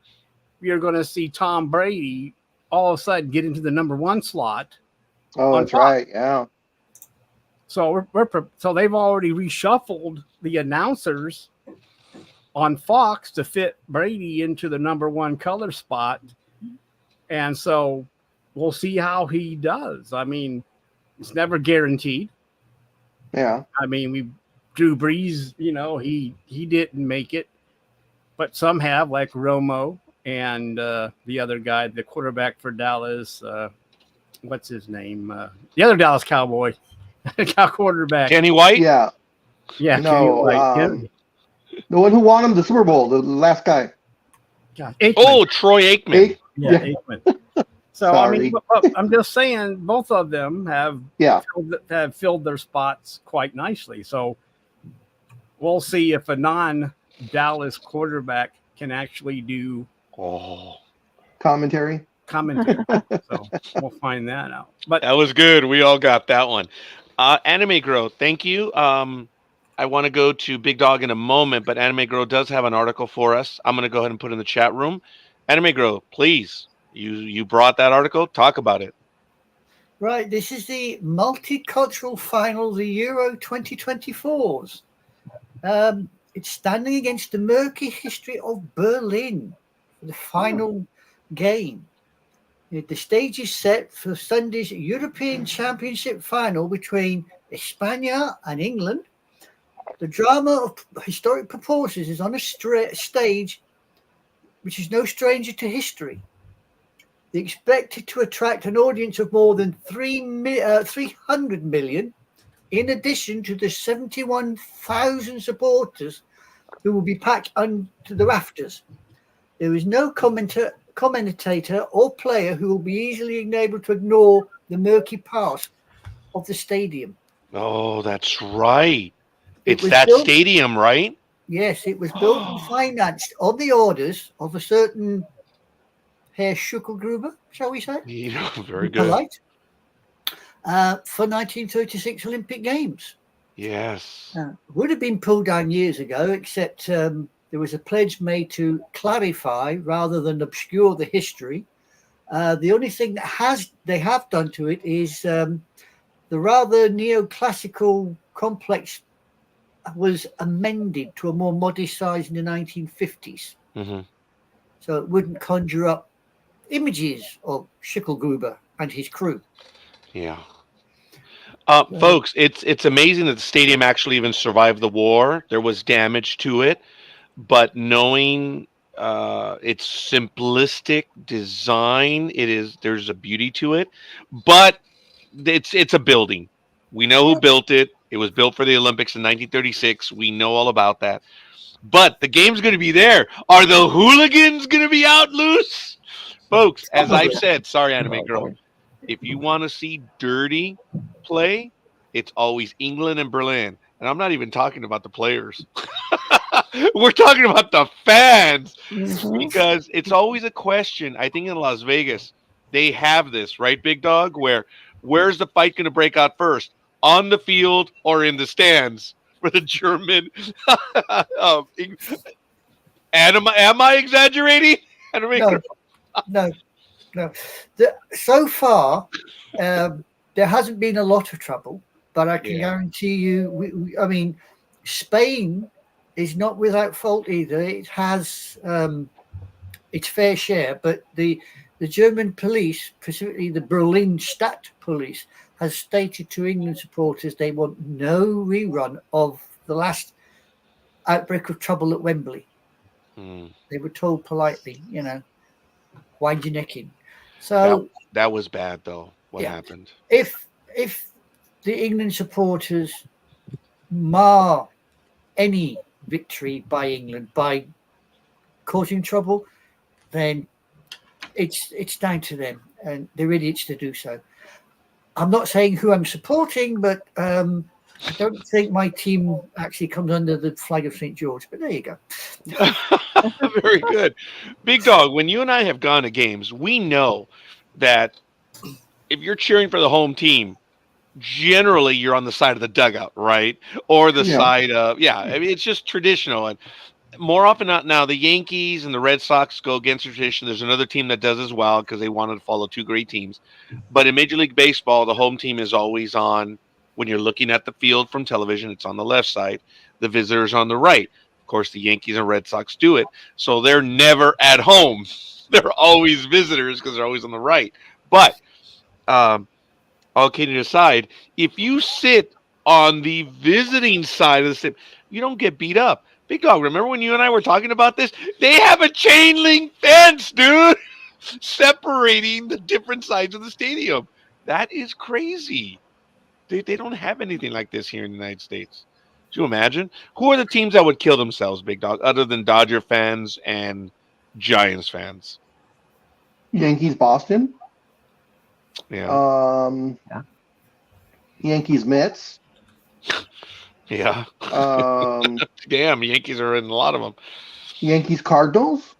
you're going to see Tom Brady all of a sudden get into the number 1 slot. Oh, that's right. Yeah. So so they've already reshuffled the announcers on Fox to fit Brady into the number one color spot. And so we'll see how he does. I mean, it's never guaranteed. Yeah. I mean, Drew Brees, he didn't make it, but some have, like Romo and the other guy, the quarterback for Dallas. What's his name? The other Dallas Cowboy, quarterback. Kenny White? Yeah. Yeah, No, Kenny White. the one who won him the Super Bowl, the last guy. God, Aikman. Oh, Troy Aikman. Yeah, Aikman. So I mean, Sorry. I'm just saying, both of them have filled their spots quite nicely. So we'll see if a non-Dallas quarterback can actually do Commentary. So we'll find that out. But That was good. We all got that one. Anime Grow, thank you. I want to go to Big Dog in a moment, but Anime Grow does have an article for us. I'm going to go ahead and put it in the chat room. Anime Grow, please. You brought that article. Talk about it. Right, this is the multicultural final, the Euro 2024s. It's standing against the murky history of Berlin for the final game. The stage is set for Sunday's European Championship final between España and England. The drama of historic proportions is on a stage which is no stranger to history. They're expected to attract an audience of more than 300 million, in addition to the 71,000 supporters who will be packed onto the rafters. There is no commentator or player who will be easily able to ignore the murky past of the stadium. Oh, that's right. It It's that built, stadium, right? Yes, it was built and financed on the orders of a certain Herr Schuckelgruber, shall we say? Very good. Polite. For 1936 Olympic Games. Yes. Would have been pulled down years ago, except there was a pledge made to clarify rather than obscure the history. The only thing that they have done to it is the rather neoclassical complex was amended to a more modest size in the 1950s. Mm-hmm. So it wouldn't conjure up images of Schickelgruber and his crew. Yeah. Folks, it's amazing that the stadium actually even survived the war. There was damage to it, but knowing its simplistic design, there's a beauty to it. But it's a building. We know who built it. It was built for the Olympics in 1936. We know all about that. But the game's going to be there. Are the hooligans going to be out loose? Folks, as I've said, sorry, Anime Girl, if you want to see dirty play, it's always England and Berlin. And I'm not even talking about the players. We're talking about the fans. Because it's always a question. I think in Las Vegas, they have this, right, Big Dog? Where's the fight going to break out first? On the field or in the stands for the German? Am I exaggerating? No. So far, there hasn't been a lot of trouble, but I can guarantee you, I mean, Spain is not without fault either. It has its fair share, but the German police, specifically the Berlin Stadt Police, has stated to England supporters they want no rerun of the last outbreak of trouble at Wembley. They were told politely, wind your neck in. So that was bad, though. What happened? If the England supporters mar any victory by England by causing trouble, then it's down to them, and they're idiots to do so. I'm not saying who I'm supporting, but I don't think my team actually comes under the flag of St. George, but there you go. Very good. Big Dog, when you and I have gone to games, we know that if you're cheering for the home team, generally you're on the side of the dugout, right? Or the side of, I mean, it's just traditional. And more often than not now, the Yankees and the Red Sox go against tradition. There's another team that does as well because they wanted to follow two great teams. But in Major League Baseball, the home team is always on. When you're looking at the field from television, it's on the left side. The visitors on the right. Of course, the Yankees and Red Sox do it. So they're never at home. They're always visitors because they're always on the right. But um, all kidding aside, if you sit on the visiting side of the stadium, you don't get beat up. Big Dog, remember when you and I were talking about this? They have a chain link fence, dude, separating the different sides of the stadium. That is crazy. They don't have anything like this here in the United States. Do you imagine? Who are the teams that would kill themselves, Big Dog, other than Dodger fans and Giants fans? Yankees, Boston. Yeah. Yeah. Yankees, Mets. Yeah. Um, Damn, Yankees are in a lot of them. Yankees, Cardinals.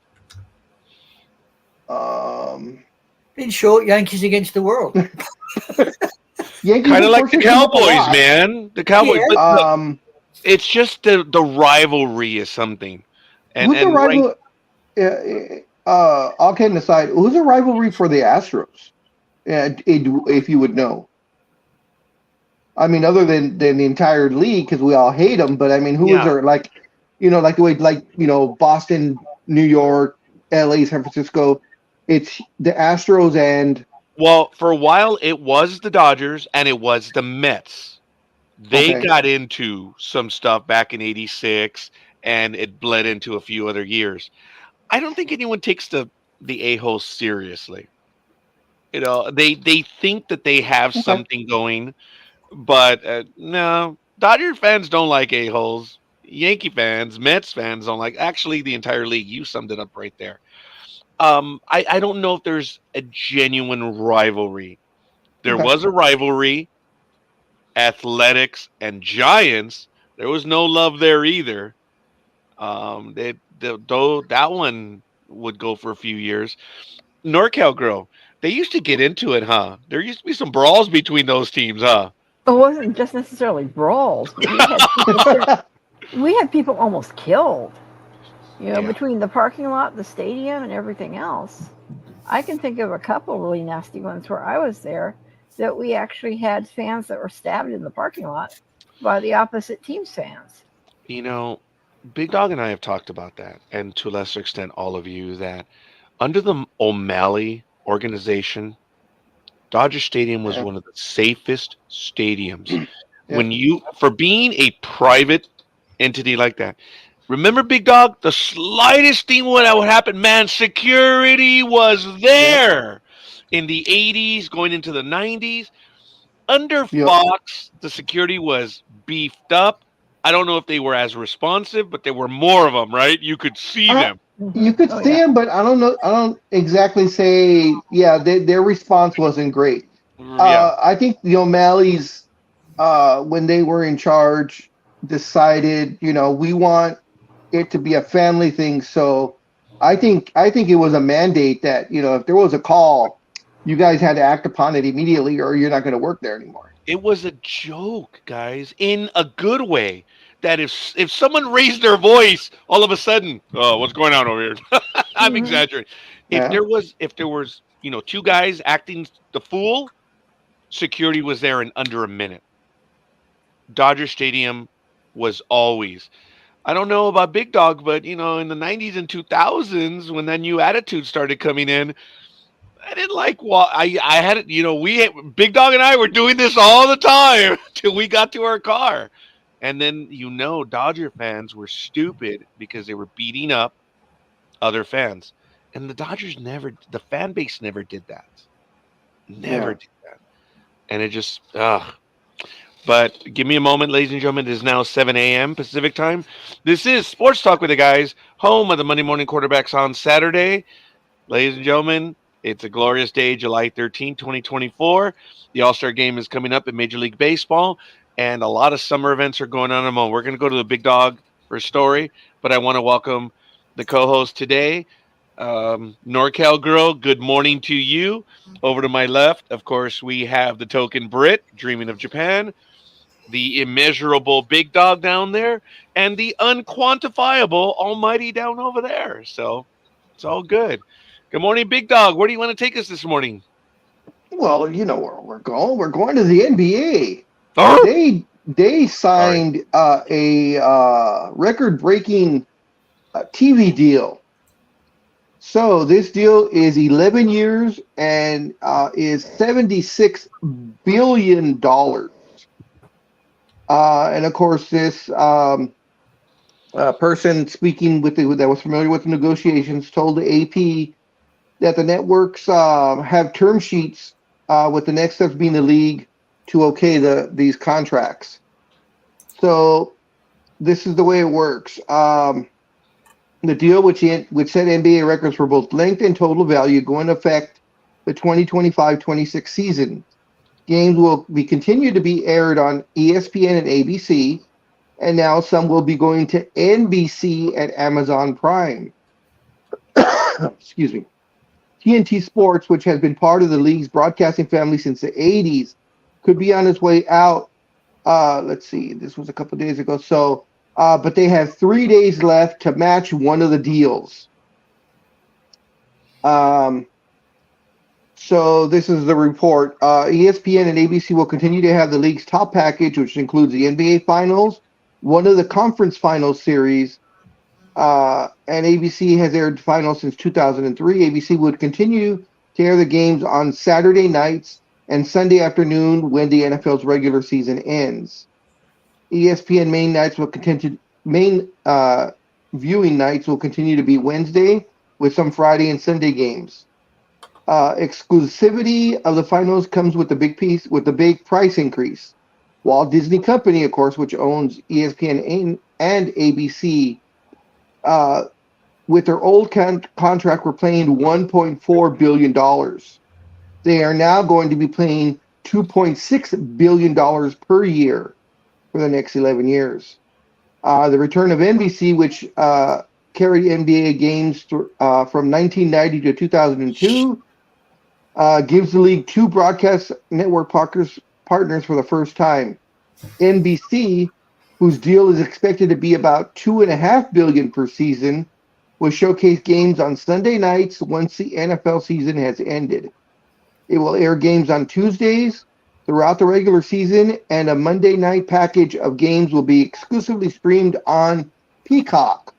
Um, In short, Yankees against the world. Yankees, Kind of like the unfortunately, come up a Cowboys, lot. man. The Cowboys. Yeah. But look, it's just the rivalry is something. Who's the And right, rival? All kidding aside, who's the rivalry for the Astros? If you would know. I mean, other than the entire league, because we all hate them. But I mean, who is yeah. there? Like, like the way, Boston, New York, L.A., San Francisco. It's the Astros and Well, for a while it was the Dodgers and it was the Mets. They okay, got into some stuff back in '86, and it bled into a few other years. I don't think anyone takes the a-holes seriously. They think that they have okay, something going, but no, Dodger fans don't like a-holes. Yankee fans, Mets fans don't like. Actually, the entire league. You summed it up right there. I don't know if there's a genuine rivalry. There okay. was a rivalry, Athletics and Giants. There was no love there either. Though that one would go for a few years. NorCal Girl, they used to get into it, huh? There used to be some brawls between those teams, huh? It wasn't just necessarily brawls, but we had people almost killed. Yeah. Between the parking lot, the stadium, and everything else. I can think of a couple really nasty ones where I was there that we actually had fans that were stabbed in the parking lot by the opposite team's fans. You know, Big Dog and I have talked about that, and to a lesser extent, all of you, that under the O'Malley organization, Dodger Stadium was Yeah, one of the safest stadiums. yeah. For being a private entity like that, remember, Big Dog, the slightest thing that would happen, man, security was Yep, there in the '80s, going into the '90s. Under yep. Fox, the security was beefed up. I don't know if they were as responsive, but there were more of them, right? You could see I, them. you could Oh see yeah. them, but I don't know. I don't exactly say. Yeah, their response wasn't great. Yeah. I think the O'Malley's, when they were in charge, decided, we want it to be a family thing. So I think it was a mandate that, if there was a call, you guys had to act upon it immediately, or you're not going to work there anymore. It was a joke, guys, in a good way. That if someone raised their voice, all of a sudden, oh, what's going on over here? I'm Mhm. exaggerating. Yeah. If there was, two guys acting the fool, security was there in under a minute. Dodger Stadium was always. I don't know about Big Dog, but in the '90s and 2000s, when that new attitude started coming in, I didn't like what I had it. Big Dog and I were doing this all the time till we got to our car, and then Dodger fans were stupid because they were beating up other fans, and the fan base never did that, never Yeah. did that, and it just ugh. But give me a moment, ladies and gentlemen. It is now 7 a.m. Pacific time. This is Sports Talk with the Guys, home of the Monday Morning Quarterbacks on Saturday. Ladies and gentlemen, it's a glorious day, July 13, 2024. The All-Star game is coming up in Major League Baseball, and a lot of summer events are going on in a moment. We're going to go to the Big Dog for a story, but I want to welcome the co-host today, NorCal Girl. Good morning to you. Over to my left, of course, we have the token Brit, dreaming of Japan, the immeasurable Big Dog down there, and the unquantifiable Almighty down over there. So it's all good. Good morning, Big Dog. Where do you want to take us this morning? Well, you know where we're going. We're going to the NBA. Oh, they signed a record-breaking TV deal. So this deal is 11 years and is $76 billion. And of course, this person speaking that was familiar with the negotiations told the AP that the networks have term sheets with the next steps being the league to okay these contracts. So this is the way it works. The deal, which set NBA records for both length and total value, go into effect the 2025-26 season. Games will be continued to be aired on ESPN and ABC, and now some will be going to NBC and Amazon Prime. Excuse me. TNT Sports, which has been part of the league's broadcasting family since the 80s, could be on its way out. Let's see, this was a couple days ago. So, but they have 3 days left to match one of the deals. So this is the report. ESPN and ABC will continue to have the league's top package, which includes the NBA Finals, one of the conference finals series, and ABC has aired finals since 2003. ABC would continue to air the games on Saturday nights and Sunday afternoon when the NFL's regular season ends. ESPN main viewing nights will continue to be Wednesday with some Friday and Sunday games. Exclusivity of the finals comes with the big price increase. Walt Disney Company, of course, which owns ESPN and ABC, with their old contract, were paying $1.4 billion. They are now going to be paying $2.6 billion per year for the next 11 years. The return of NBC, which carried NBA games from 1990 to 2002, gives the league two broadcast network partners for the first time. NBC, whose deal is expected to be about $2.5 billion per season, will showcase games on Sunday nights once the NFL season has ended. It will air games on Tuesdays throughout the regular season, and a Monday night package of games will be exclusively streamed on Peacock.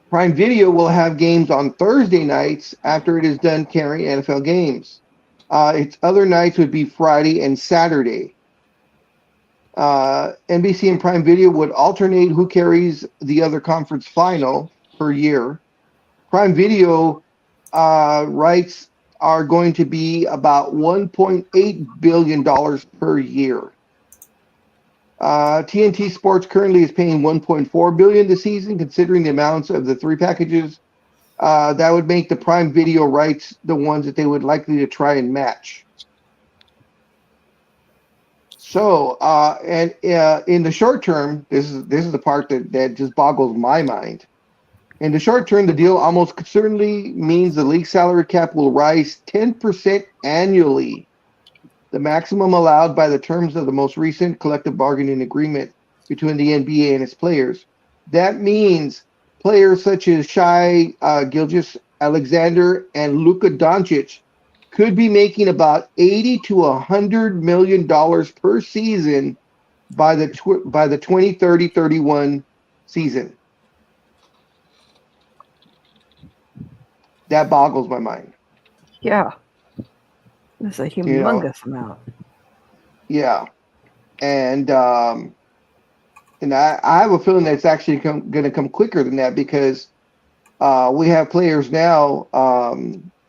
Prime Video will have games on Thursday nights after it is done carrying NFL games. Its other nights would be Friday and Saturday. NBC and Prime Video would alternate who carries the other conference final per year. Prime Video rights are going to be about $1.8 billion per year. TNT Sports currently is paying $1.4 billion this season, considering the amounts of the three packages. That would make the Prime Video rights the ones that they would likely to try and match. So, and in the short term, this is the part that just boggles my mind. In the short term, the deal almost certainly means the league salary cap will rise 10% annually, the maximum allowed by the terms of the most recent collective bargaining agreement between the NBA and its players. That means players such as Shai Gilgeous-Alexander and Luka Doncic could be making about $80 to $100 million per season by the 2030-31 season. That boggles my mind. Yeah. That's a humongous amount. Yeah. And I have a feeling that it's actually going to come quicker than that, because we have players now,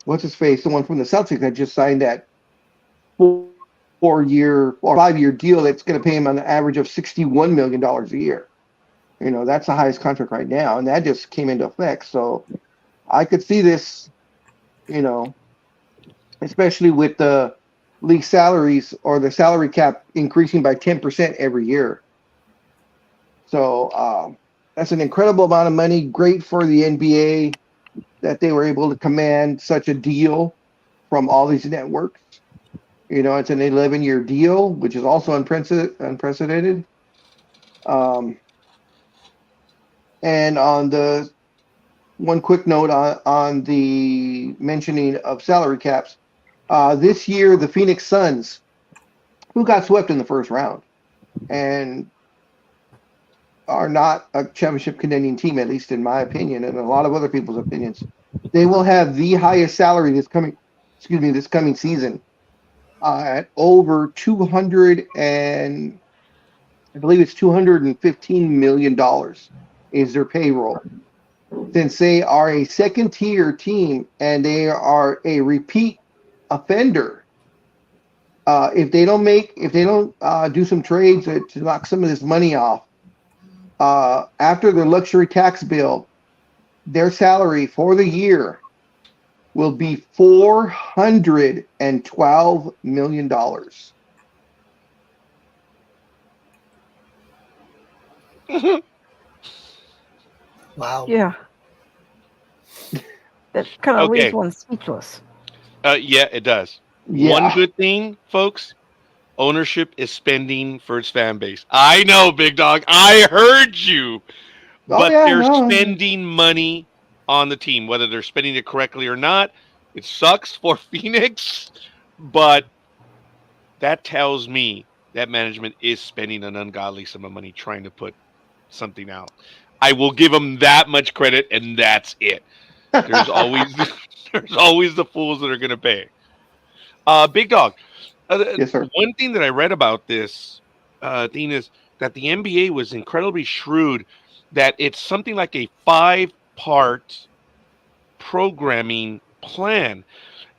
what's his face, the one from the Celtics that just signed that 4-year or 5-year deal that's going to pay him on an average of $61 million a year. You know, that's the highest contract right now, and that just came into effect. So I could see this, you know, especially with the league salaries or the salary cap increasing by 10% every year. So that's an incredible amount of money. Great for the NBA that they were able to command such a deal from all these networks. You know, it's an 11-year deal, which is also unprecedented. And on the one quick note on the mentioning of salary caps, this year the Phoenix Suns, who got swept in the first round and are not a championship contending team, at least in my opinion, and a lot of other people's opinions. They will have the highest salary this coming season at over 200 and I believe it's $215 million is their payroll. Since they are a second tier team and they are a repeat offender, if they don't do some trades to knock some of this money off, after the luxury tax bill, their salary for the year will be $412 million. Wow. Yeah. That kind of Okay. leaves one speechless. Yeah, it does. Yeah. One good thing, folks, ownership is spending for its fan base. I know, big dog. I heard you. But yeah, they're no. spending money on the team, whether they're spending it correctly or not. It sucks for Phoenix, but that tells me that management is spending an ungodly sum of money trying to put something out. I will give them that much credit, and that's it. There's always there's always the fools that are going to pay. Big dog. Yes, sir. One thing that I read about this thing is that the NBA was incredibly shrewd. That it's something like a 5-part programming plan,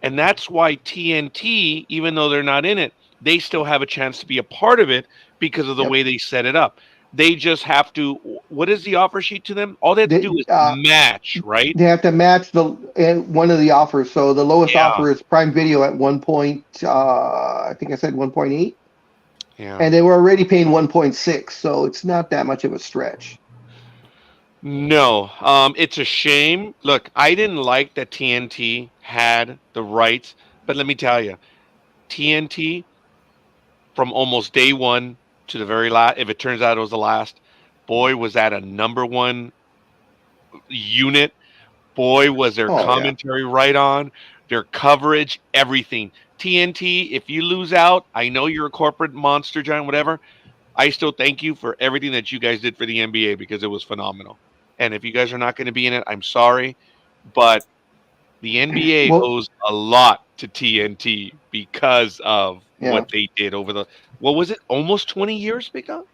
and that's why TNT, even though they're not in it, they still have a chance to be a part of it because of the Yep. way they set it up. They just have to. What is the offer sheet to them? All they have to do is match, right? They have to match one of the offers. So the lowest Yeah. offer is Prime Video at 1 point. I think I said 1.8, Yeah. and they were already paying 1.6. So it's not that much of a stretch. No, it's a shame. Look, I didn't like that TNT had the rights, but let me tell you, TNT from almost day one to the very last, if it turns out it was the last, boy, was that a number one unit. Boy, was their Oh, yeah. commentary right on, their coverage, everything. TNT, if you lose out, I know you're a corporate monster giant, whatever. I still thank you for everything that you guys did for the NBA because it was phenomenal. And if you guys are not going to be in it, I'm sorry, but the NBA Well, owes a lot to TNT because of Yeah. what they did over the what was it? Almost 20 years, Big Dog?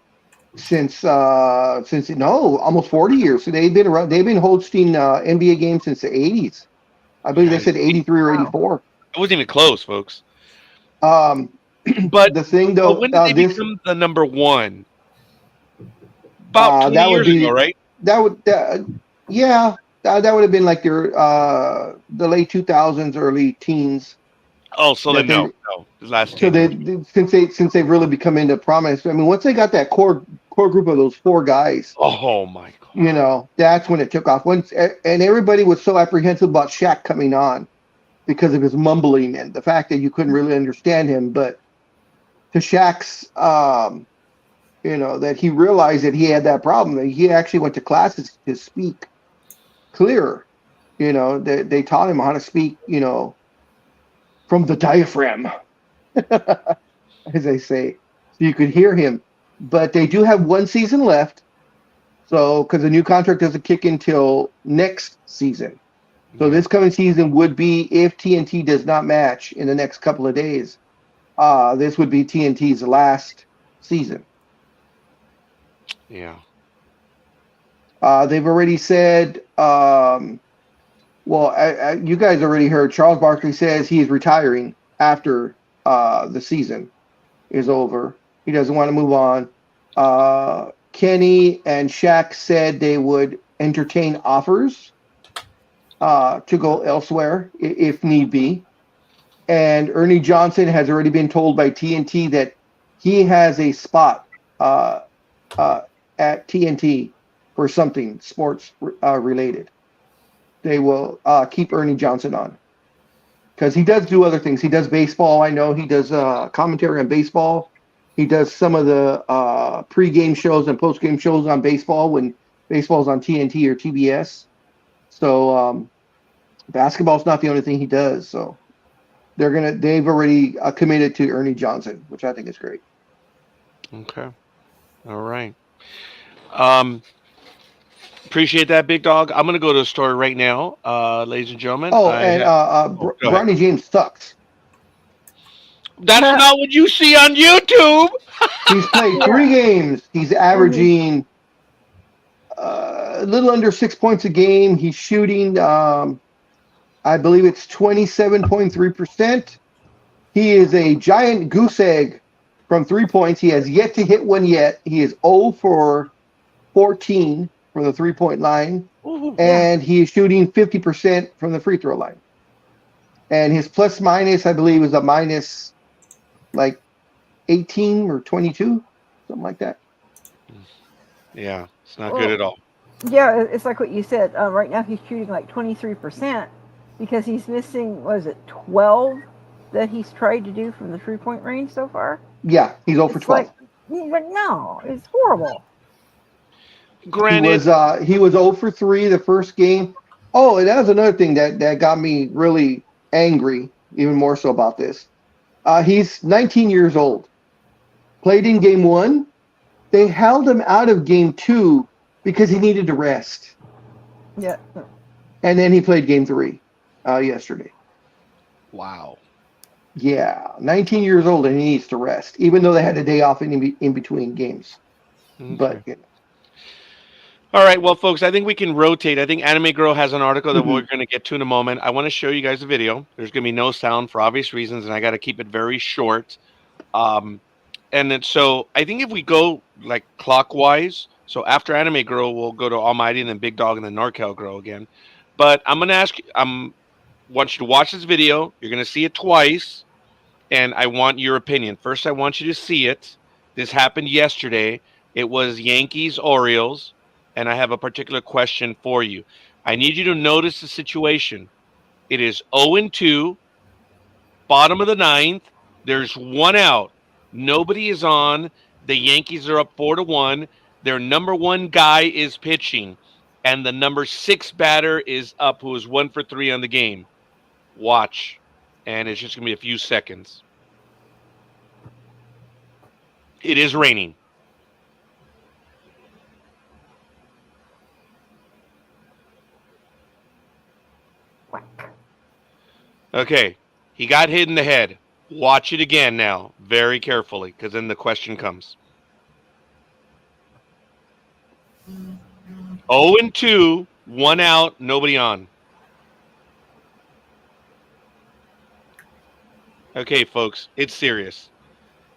since almost 40 years. So they've been around. They've been hosting NBA games since the 80s. I believe they said 83 or 84. It wasn't even close, folks. But But the thing though, when did they become the number one? About 20 that would years be ago, right? that would that would have been like their the late 2000s, early teens. Oh, so that then they- no, the last So 10 years. since they've really become into prominence. I mean, once they got that core group of those 4 guys, Oh my God. that's when it took off. Once and everybody was so apprehensive about Shaq coming on because of his mumbling and the fact that you couldn't really understand him. But to Shaq's, that he realized that he had that problem. That he actually went to classes to speak clearer. They taught him how to speak, from the diaphragm, as they say, so you could hear him. But they do have 1 season left, so because the new contract doesn't kick in till next season. So this coming season would be, if TNT does not match in the next couple of days, this would be TNT's last season. Yeah. They've already said, you guys already heard, Charles Barkley says he is retiring after the season is over. He doesn't want to move on. Kenny and Shaq said they would entertain offers to go elsewhere if need be. And Ernie Johnson has already been told by TNT that he has a spot at TNT for something sports related. They will keep Ernie Johnson on because he does do other things. He does baseball. I know he does commentary on baseball. He does some of the pre-game shows and post-game shows on baseball when baseball's on TNT or TBS. So basketball's not the only thing he does. So they've already committed to Ernie Johnson, which I think is great. Okay. All right. Um, appreciate that, big dog. I'm gonna go to the story right now, ladies and gentlemen. Oh, I and have. Oh, go ahead. Bronny James sucks. That's not what you see on YouTube. He's played Yeah. 3 games. He's averaging a little under 6 points a game. He's shooting, I believe it's 27.3%. He is a giant goose egg from 3 points. He has yet to hit one yet. He is 0 for 14 from the 3-point line, and he is shooting 50% from the free throw line. And his plus minus, I believe, is a minus like 18 or 22, something like that. Yeah, it's not good at all. Yeah, it's like what you said. Right now he's shooting like 23% because he's missing, what is it, 12 that he's tried to do from the 3-point range so far? Yeah, he's 0 for 12. But no, it's horrible. Granted, He was 0 for 3 the first game. Oh, and that was another thing that got me really angry, even more so about this. He's 19 years old. Played in game 1. They held him out of game 2 because he needed to rest. Yeah. And then he played game 3 yesterday. wow. Yeah, 19 years old and he needs to rest, even though they had a day off in between games. Okay. But All right, well, folks, I think we can rotate. I think Anime Girl has an article that we're going to get to in a moment. I want to show you guys a video. There's going to be no sound for obvious reasons, and I got to keep it very short. And then, so I think if we go like clockwise, so after Anime Girl, we'll go to Almighty and then Big Dog and then NorCal Girl again. But I'm going to ask you, want you to watch this video. You're going to see it twice, and I want your opinion. First, I want you to see it. This happened yesterday. It was Yankees Orioles. And I have a particular question for you. I need you to notice the situation. It is 0-2, bottom of the 9th. There's 1 out. Nobody is on. The Yankees are up 4-1. Their number 1 guy is pitching. And the number 6 batter is up, who is 1 for 3 on the game. Watch. And it's just going to be a few seconds. It is raining. Okay, he got hit in the head. Watch it again now, very carefully, because then the question comes. 0-2, 1 out, nobody on. Okay, folks, it's serious.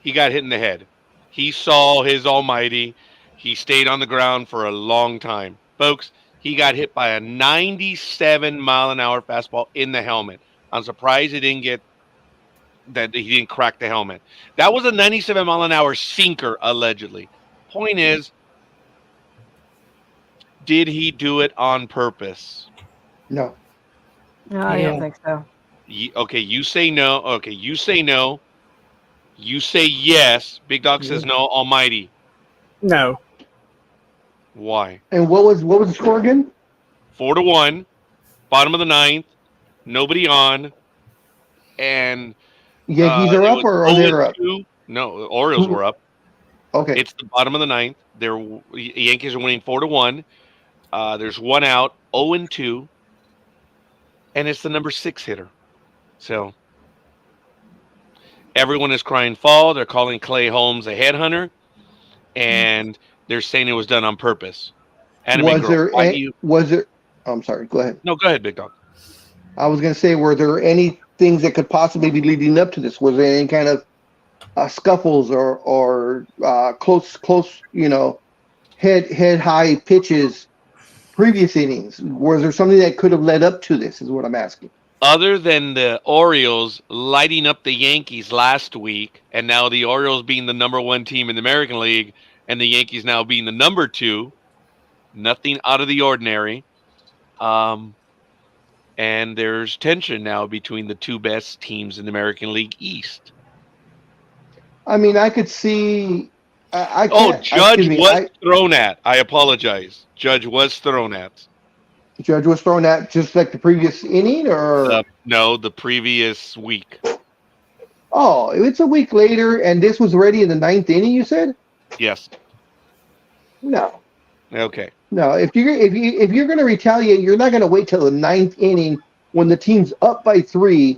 He got hit in the head. He saw his almighty. He stayed on the ground for a long time. Folks, he got hit by a 97-mile-an-hour fastball in the helmet. I'm surprised he didn't crack the helmet. That was a 97-mile-an-hour sinker, allegedly. Point is, did he do it on purpose? no. No, I don't think so. Okay, you say no. Okay, you say no. You say yes. Big Dog says no. Almighty. No. Why? And what was the score again? 4-1, bottom of the 9th. Nobody on, and Yankees are up or they're up? No, the Orioles were up. Okay. It's the bottom of the 9th. The Yankees are winning 4-1. There's 1 out, 0-2, and it's the number 6 hitter. So everyone is crying foul. They're calling Clay Holmes a headhunter, and they're saying it was done on purpose. I'm sorry. Go ahead. No, go ahead, Big Dog. I was going to say, were there any things that could possibly be leading up to this? Was there any kind of scuffles or close, head high pitches previous innings? Was there something that could have led up to this? Is what I'm asking. Other than the Orioles lighting up the Yankees last week, and now the Orioles being the number 1 team in the American League, and the Yankees now being the number 2, nothing out of the ordinary. And there's tension now between the 2 best teams in the American League East. I mean, I could see. Judge was thrown at. I apologize. Judge was thrown at. Judge was thrown at just like the previous inning, or No, the previous week. oh, it's a week later, and this was already in the ninth inning. You said Yes. no, Okay. no. If you're going to retaliate, you're not going to wait till the ninth inning when the team's up by three.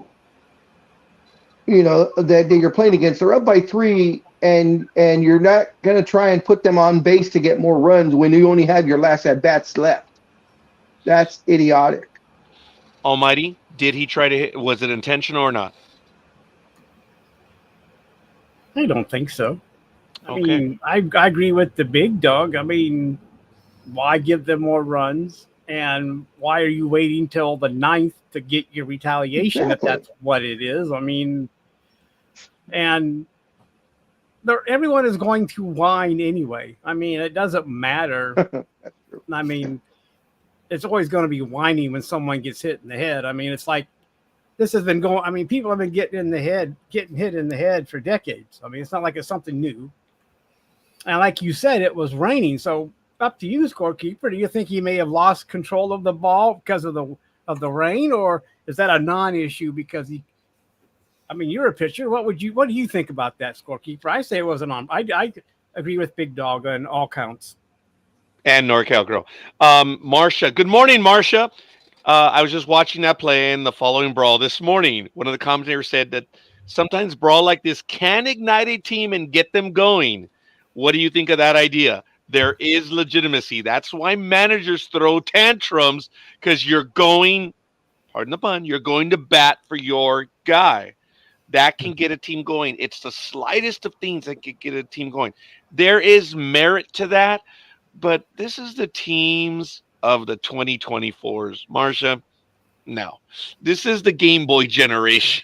You know that you're playing against. They're up by three, and you're not going to try and put them on base to get more runs when you only have your last at bats left. That's idiotic. Almighty, did he try to hit? Was it intentional or not? I don't think so. I Okay. mean, I agree with the big dog. I mean, why give them more runs? And why are you waiting till the ninth to get your retaliation Exactly. if that's what it is? I mean, and everyone is going to whine anyway. I mean, it doesn't matter. I mean, it's always going to be whining when someone gets hit in the head. I mean, it's like this has been going. I mean, people have been getting hit in the head for decades. I mean, it's not like it's something new. And like you said, it was raining. So up to you, scorekeeper. Do you think he may have lost control of the ball because of the rain, or is that a non-issue because he? I mean, you're a pitcher. What do you think about that, scorekeeper? I say it wasn't on. I agree with Big Dog on all counts. And NorCal Girl. Marcia. Good morning, Marcia. I was just watching that play in the following brawl this morning. One of the commentators said that sometimes brawl like this can ignite a team and get them going. What do you think of that idea? There is legitimacy. That's why managers throw tantrums, because you're going, pardon the pun, you're going to bat for your guy. That can get a team going. It's the slightest of things that can get a team going. There is merit to that, but this is the teams of the 2024s. Marcia, no. This is the Game Boy generation.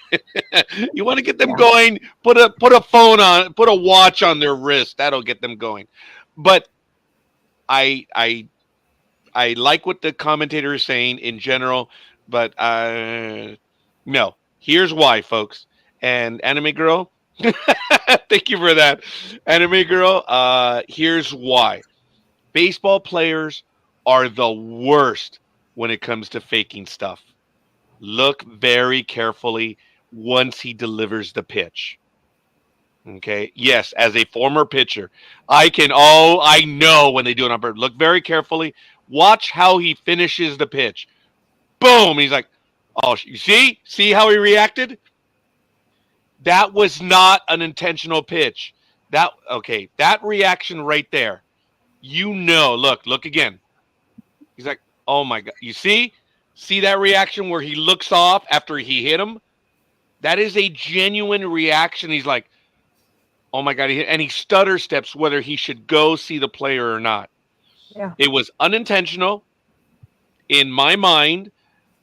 You want to get them going, put a phone on, put a watch on their wrist. That'll get them going. But I like what the commentator is saying in general, but no. Here's why, folks. And Anime Girl, thank you for that. Anime Girl, here's why. Baseball players are the worst when it comes to faking stuff. Look very carefully once he delivers the pitch. Okay. Yes, as a former pitcher, I know when they do it on purpose. Look very carefully. Watch how he finishes the pitch. Boom. He's like, oh, you see how he reacted? That was not an intentional pitch. That reaction right there. Look again. He's like, oh my God. You see that reaction where he looks off after he hit him? That is a genuine reaction. He's like, oh my God. And he stutter steps whether he should go see the player or not. Yeah. It was unintentional. In my mind,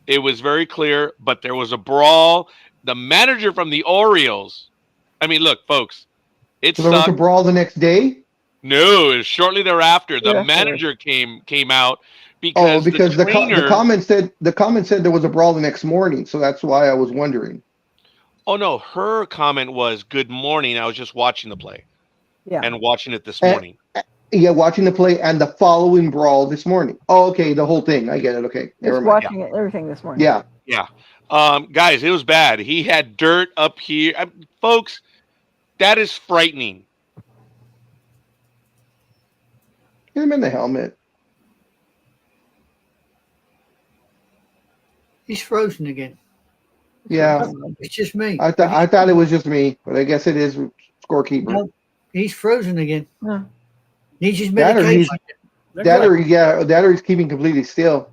it was very clear, but there was a brawl. The manager from the Orioles. I mean, look, folks, it So there was a sucked. brawl the next day. No, it was shortly thereafter. The Yeah. manager came out Oh, because because the the trainer. comment said there was a brawl the next morning, so that's why I was wondering. Oh no, her comment was "Good morning." I was just watching the play Yeah. and watching it this And- morning. Yeah, watching the play and the following brawl this morning. Oh, okay, the whole thing. I get it. Okay, never Just mind. watching it, everything this morning. Yeah, Yeah, guys, it was bad. He had dirt up here, folks. That is frightening. hit him in the helmet. He's frozen again. Yeah, It's just me. I thought it was just me, but I guess it is scorekeeper. No, he's frozen again. No. Needs his That or medication. that or he's keeping completely still.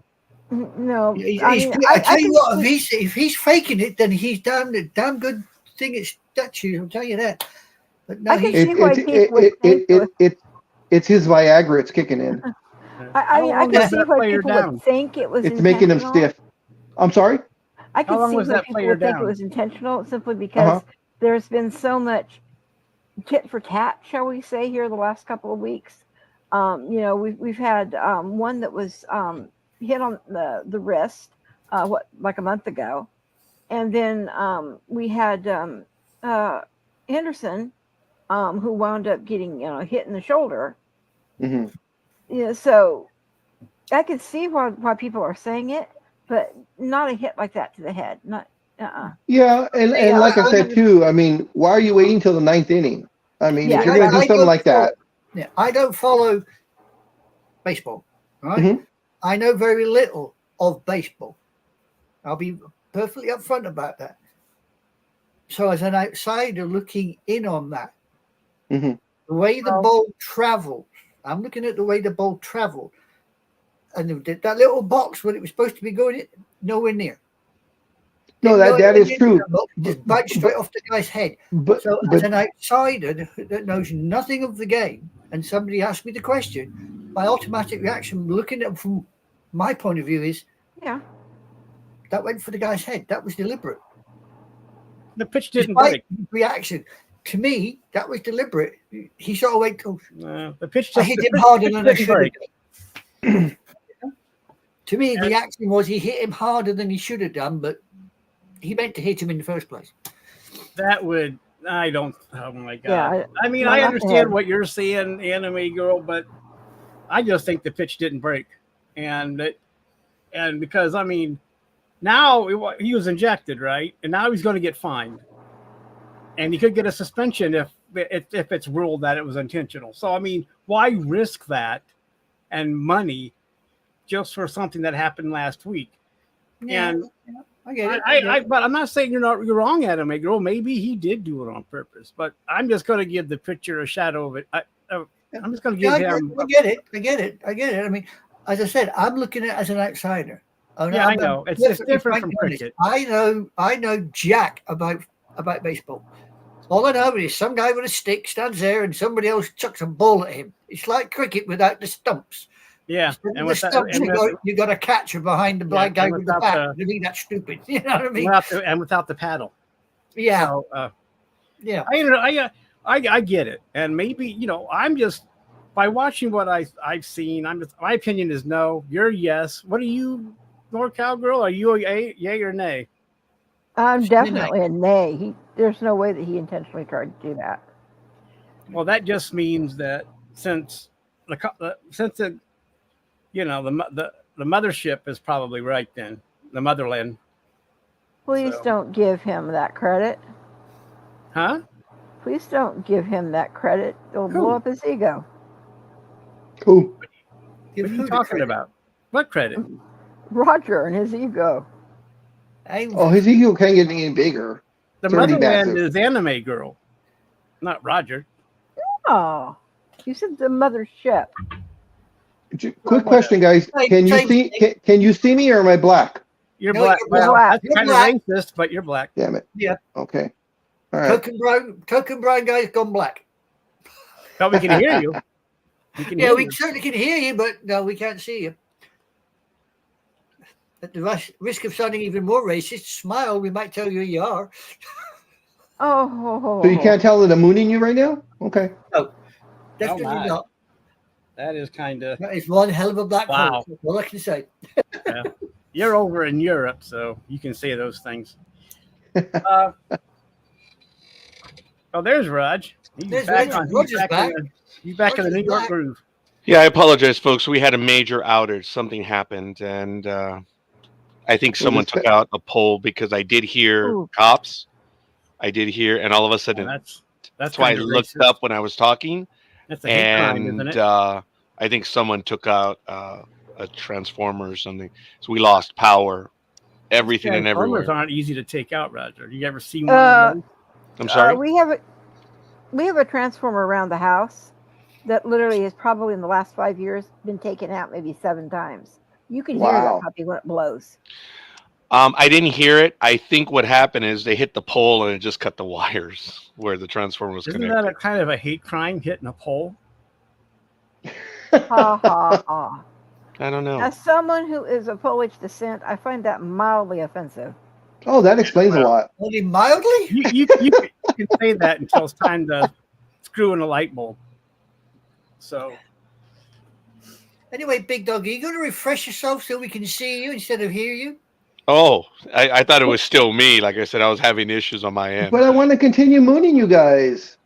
No. I tell you what, can if he's faking it, then he's damn good thing at statues. I'll tell you that. But no, I can he's, see why people would think It's his Viagra. It's kicking in. I mean, I long can was see that why player people down? would think it was It's making him intentional. stiff. I'm sorry. I How can long see was why that people player would think down? it was intentional simply because there's been so much tit for tat, shall we say, here the last couple of weeks. We've had one that was hit on the wrist, like a month ago, and then we had Henderson, who wound up getting hit in the shoulder. Mm-hmm. Yeah, so I can see why people are saying it, but not a hit like that to the head. Not. Yeah, and Yeah, like I I said too, I mean, why are you waiting till the ninth inning? I mean, if Yeah, you're gonna do I something don't like follow, that, yeah, I don't follow baseball, right? Mhm. I know very little of baseball. I'll be perfectly upfront about that. So, as an outsider looking in on that, Mhm. the way the Well- ball travels, I'm looking at the way the ball traveled, and that little box when it was supposed to be going in, nowhere near. No, Didn't go that anywhere is near true. the box, just bounced straight off the guy's head. But So, as but an outsider that knows nothing of the game, and somebody asked me the question, my automatic reaction, looking at it from my point of view, is yeah. that went for the guy's head. That was deliberate. The pitch didn't Despite break. his reaction, to me, that was deliberate. He sort of went, oh, The pitch I just hit the him pitch- harder pitch than I didn't should have break. done. To me, the And- action was he hit him harder than he should have done, but he meant to hit him in the first place. That would I don't. Oh my god. Yeah, I mean, not I the understand head. what you're saying, anime girl, but I just think the pitch didn't break, and because I mean, now he was injected, right, and now he's going to get fined, and he could get a suspension if it's ruled that it was intentional. So I mean, why risk that and money just for something that happened last week? And I get it. but I'm not saying you're wrong, Anime Girl. Maybe he did do it on purpose, but I'm just going to give the picture a shadow of it. I'm just going to give him. I get it. I mean, as I said, I'm looking at it as an outsider. Yeah, I know. It's different from cricket. I know jack about baseball. All I know is some guy with a stick stands there and somebody else chucks a ball at him. It's like cricket without the stumps. Yeah, And with the stumps, you got a catcher behind the blind guy with the bat. I mean, that's stupid. You know what I mean? Without the paddle. Yeah. So, yeah. I get it, and maybe I'm just by watching what I've seen. My opinion is no. You're yes. What are you, NorCal girl? Are you a yay or nay? I'm definitely a nay. There's no way that he intentionally tried to do that. Well, that just means that since the mothership is probably right then, the motherland. Please don't give him that credit. Huh? Please don't give him that credit. It'll blow up his ego. Who? What are you talking about? What credit? Roger and his ego. Oh, his ego can't get any bigger. The It's already motherland massive. is Anime Girl, not Roger. Oh, you said the mothership. Quick question, guys. Can you see me or am I black? You're No, black. you're Well, black. that's You're kind black. of racist, but you're black. Damn it. Yeah. Okay. All right. Token brown guy's gone black. But we can hear you. Yeah, we certainly can hear you, but no, we can't see you. At the risk of sounding even more racist, smile, we might tell you who you are. Oh. So you can't tell that I'm mooning you right now? Okay. No, definitely my. not. That is kind of. That is one hell of a black Wow. hole. That's all I can say. Yeah. You're over in Europe, so you can say those things. Oh, there's Raj. He's back Raj. on. Roger's back. He's back in the Roger's New York back. groove. Yeah, I apologize, folks. We had a major outage. Something happened, and I think someone took out a pole because I did hear Ooh. cops. I did hear, and all of a sudden, That's why I kinda looked racist. up when I was talking, That's a hate crime, isn't and it? I think someone took out a transformer or something. So we lost power, everything and Transformers everywhere. aren't easy to take out, Roger. You ever seen one? Of those? I'm sorry. We have a transformer around the house that literally has probably in the last 5 years been taken out maybe 7 times. You can hear that puppy when it blows. I didn't hear it. I think what happened is they hit the pole and it just cut the wires where the transformer was Isn't connected. that a kind of a hate crime, hitting a pole? Ha ha ha. I don't know. As someone who is of Polish descent, I find that mildly offensive. Oh, that explains a lot. Only mildly? You can say that until it's time to screw in a light bulb. So Anyway, Big Dog, are you going to refresh yourself so we can see you instead of hear you? Oh, I thought it was still me. Like I said, I was having issues on my end. But I want to continue mooning you guys.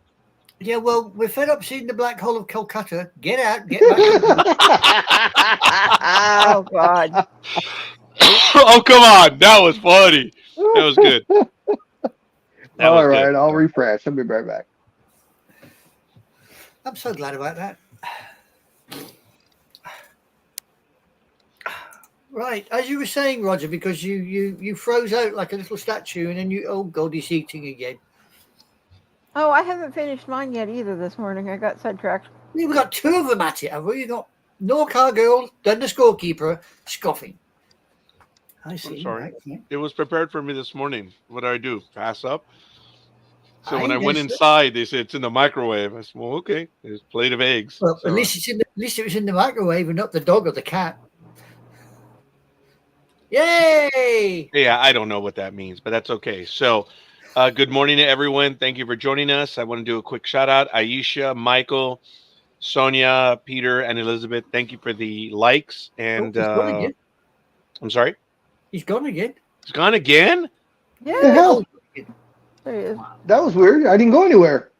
Yeah, well, we're fed up seeing the black hole of Calcutta. Get out, get back. Oh God. Oh, come on. That was funny. That was good. That was All good. right, I'll refresh. I'll be right back. I'm so glad about that. Right, as you were saying, Roger, because you froze out like a little statue, and then oh God, he's eating again. Oh, I haven't finished mine yet either this morning. I got sidetracked. We've got two of them at it, have we? You got No Car Girl, then the scorekeeper, scoffing. I see. I'm sorry. Right, yeah. It was prepared for me this morning. What did I do? Pass up? So when I I went guess so. inside, they said it's in the microwave. I said, well, okay. There's a plate of eggs. Well, So, at least at least it was in the microwave and not the dog or the cat. Yay! yeah, I don't know what that means, but that's okay. So, good morning to everyone. Thank you for joining us. I want to do a quick shout out. Aisha, Michael, Sonia, Peter, and Elizabeth. Thank you for the likes. And He's gone again. I'm sorry, He's gone again. it's gone again. The Yeah. hell? There he is. That was weird. I didn't go anywhere.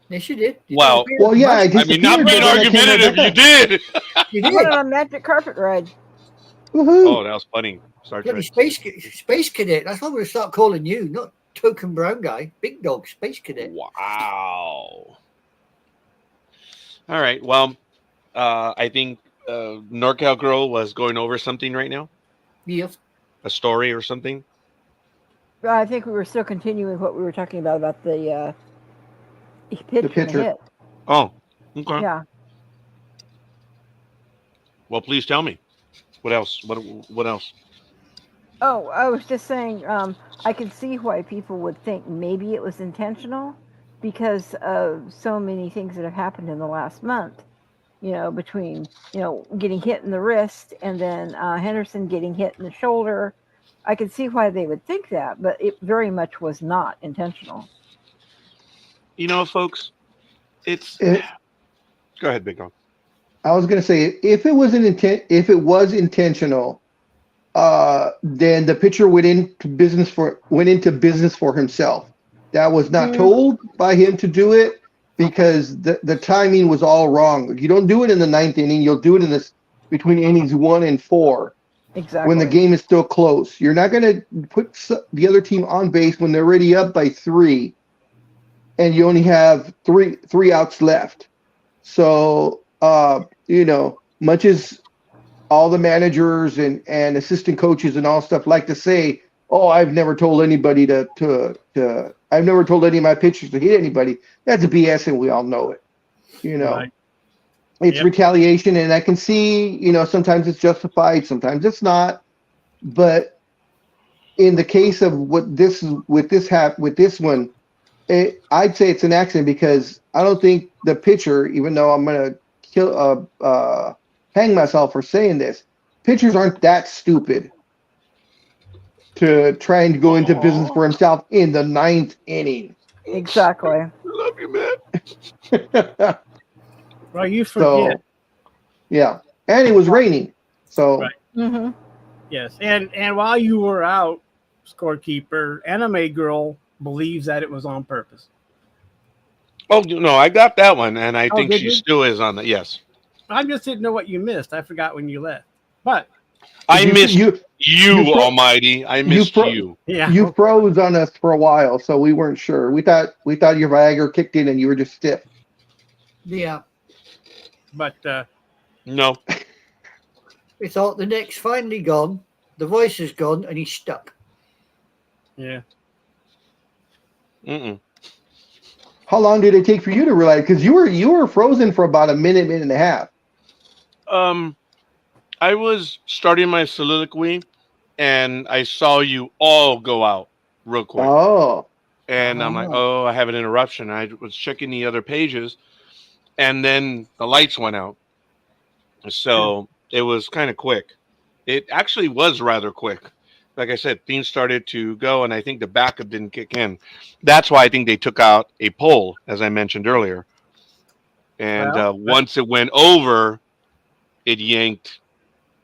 Yes, you did. You Wow. disappeared. Well, yeah, I I disappeared. mean, not being but then I came right argumentative, you back. did. You I did. went on a magic carpet ride. Woohoo. Oh, that was funny. Star Bloody Trek. space cadet. That's what we'll start calling you, not token brown guy. Big dog, space cadet. Wow. All right. Well, I think NorCal Girl was going over something right now, Yes. a story or something. I think we were still continuing what we were talking about the pitch and pitcher. the hit. Oh, okay. Yeah. Well, please tell me. What else? What else? Oh, I was just saying, I could see why people would think maybe it was intentional because of so many things that have happened in the last month. You know, between, getting hit in the wrist and then Henderson getting hit in the shoulder. I could see why they would think that, but it very much was not intentional. You know, folks, it's. It- Go ahead, Big Dog. I was gonna say if it was intentional, then the pitcher went into business for himself. That was not told by him to do it because the timing was all wrong. You don't do it in the ninth inning. You'll do it between innings 1 and 4 Exactly. when the game is still close. You're not gonna put the other team on base when they're already up by 3, and you only have three outs left. So much as all the managers and assistant coaches and all stuff like to say, "Oh, I've never told anybody I've never told any of my pitchers to hit anybody." That's BS, and we all know it. Right. It's retaliation, and I can see, sometimes it's justified, sometimes it's not. But in the case of with this one, I'd say it's an accident because I don't think the pitcher, even though I'm gonna hang myself for saying this, pitchers aren't that stupid to try and go into business for himself in the 9th inning. Exactly. I love you, man. Well, you forget. So, yeah, and it was raining, so Right. Mm-hmm. Yes, and while you were out, scorekeeper, Anime Girl believes that it was on purpose. Oh no, I got that one, and I think did she you? still is on that. Yes, I just didn't know what you missed. I forgot when you left. But I missed you, you fro- Almighty. I missed you. yeah, you froze on us for a while, so we weren't sure. We thought your Viagra kicked in and you were just stiff. Yeah. but No, We thought the neck's finally gone, the voice is gone, and he's stuck. yeah. mm-mm. How long did it take for you to realize? Because you were frozen for about a minute and a half. I was starting my soliloquy, and I saw you all go out real quick. Oh, And I'm like, oh, I have an interruption. I was checking the other pages, and then the lights went out. So it was kind of quick. It actually was rather quick. Like I said, things started to go, and I think the backup didn't kick in. That's why I think they took out a pole, as I mentioned earlier. And once it went over, it yanked.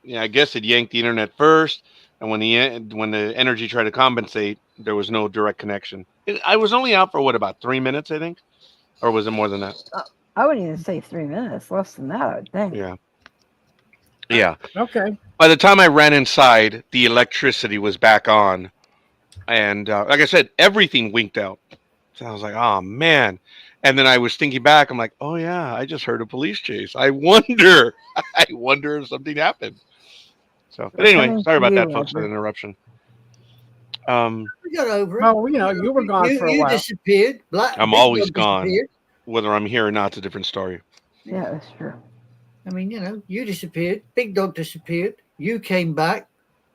Yeah, I guess it yanked the internet first, and when the energy tried to compensate, there was no direct connection. I was only out for about 3 minutes, I think. or was it more than that? I wouldn't even say 3 minutes. Less than that, I would think. Yeah. Yeah. Okay. By the time I ran inside, the electricity was back on, and like I said, everything winked out. So I was like, "Oh man!" And then I was thinking back. I'm like, "Oh yeah, I just heard a police chase. I wonder, I wonder if something happened." So, but We're anyway, coming sorry for about you, that, folks, for the Roger. interruption. We got over it. Well, you were gone for a You while. disappeared. I'm Big always Dog gone. disappeared. Whether I'm here or not, it's a different story. Yeah, that's true. I mean, you disappeared. Big Dog disappeared. You came back.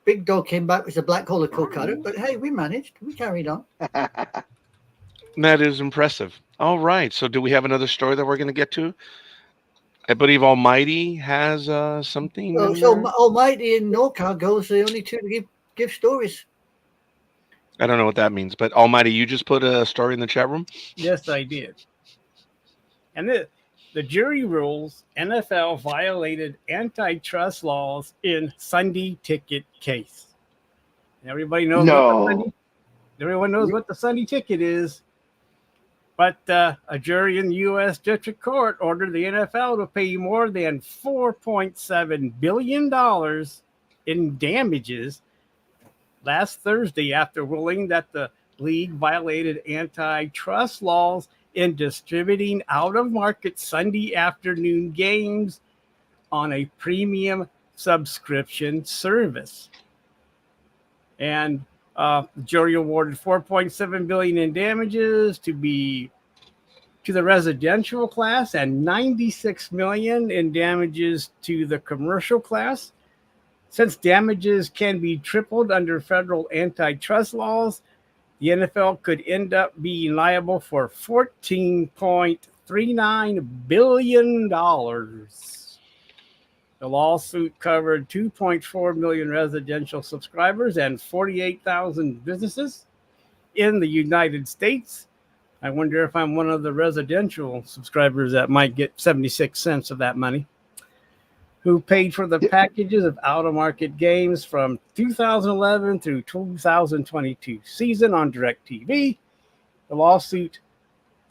Big Dog came back with a black collar cutter. But hey, we managed. We carried on. That is impressive. All right. So, do we have another story that we're going to get to? I believe Almighty has something. So Almighty and NorCal goes the only two to give stories. I don't know what that means, but Almighty, you just put a story in the chat room. Yes, I did. And the jury rules NFL violated antitrust laws in Sunday ticket case. Everybody knows everyone knows what the Sunday ticket is. But a jury in the U.S. District Court ordered the NFL to pay more than $4.7 billion in damages last Thursday after ruling that the league violated antitrust laws in distributing out-of-market Sunday afternoon games on a premium subscription service. And the jury awarded $4.7 billion in damages to the residential class and $96 million in damages to the commercial class. Since damages can be tripled under federal antitrust laws, the NFL could end up being liable for $14.39 billion. The lawsuit covered 2.4 million residential subscribers and 48,000 businesses in the United States. I wonder if I'm one of the residential subscribers that might get 76 cents of that money, who paid for the packages of out-of-market games from 2011 through 2022 season on DirecTV. The lawsuit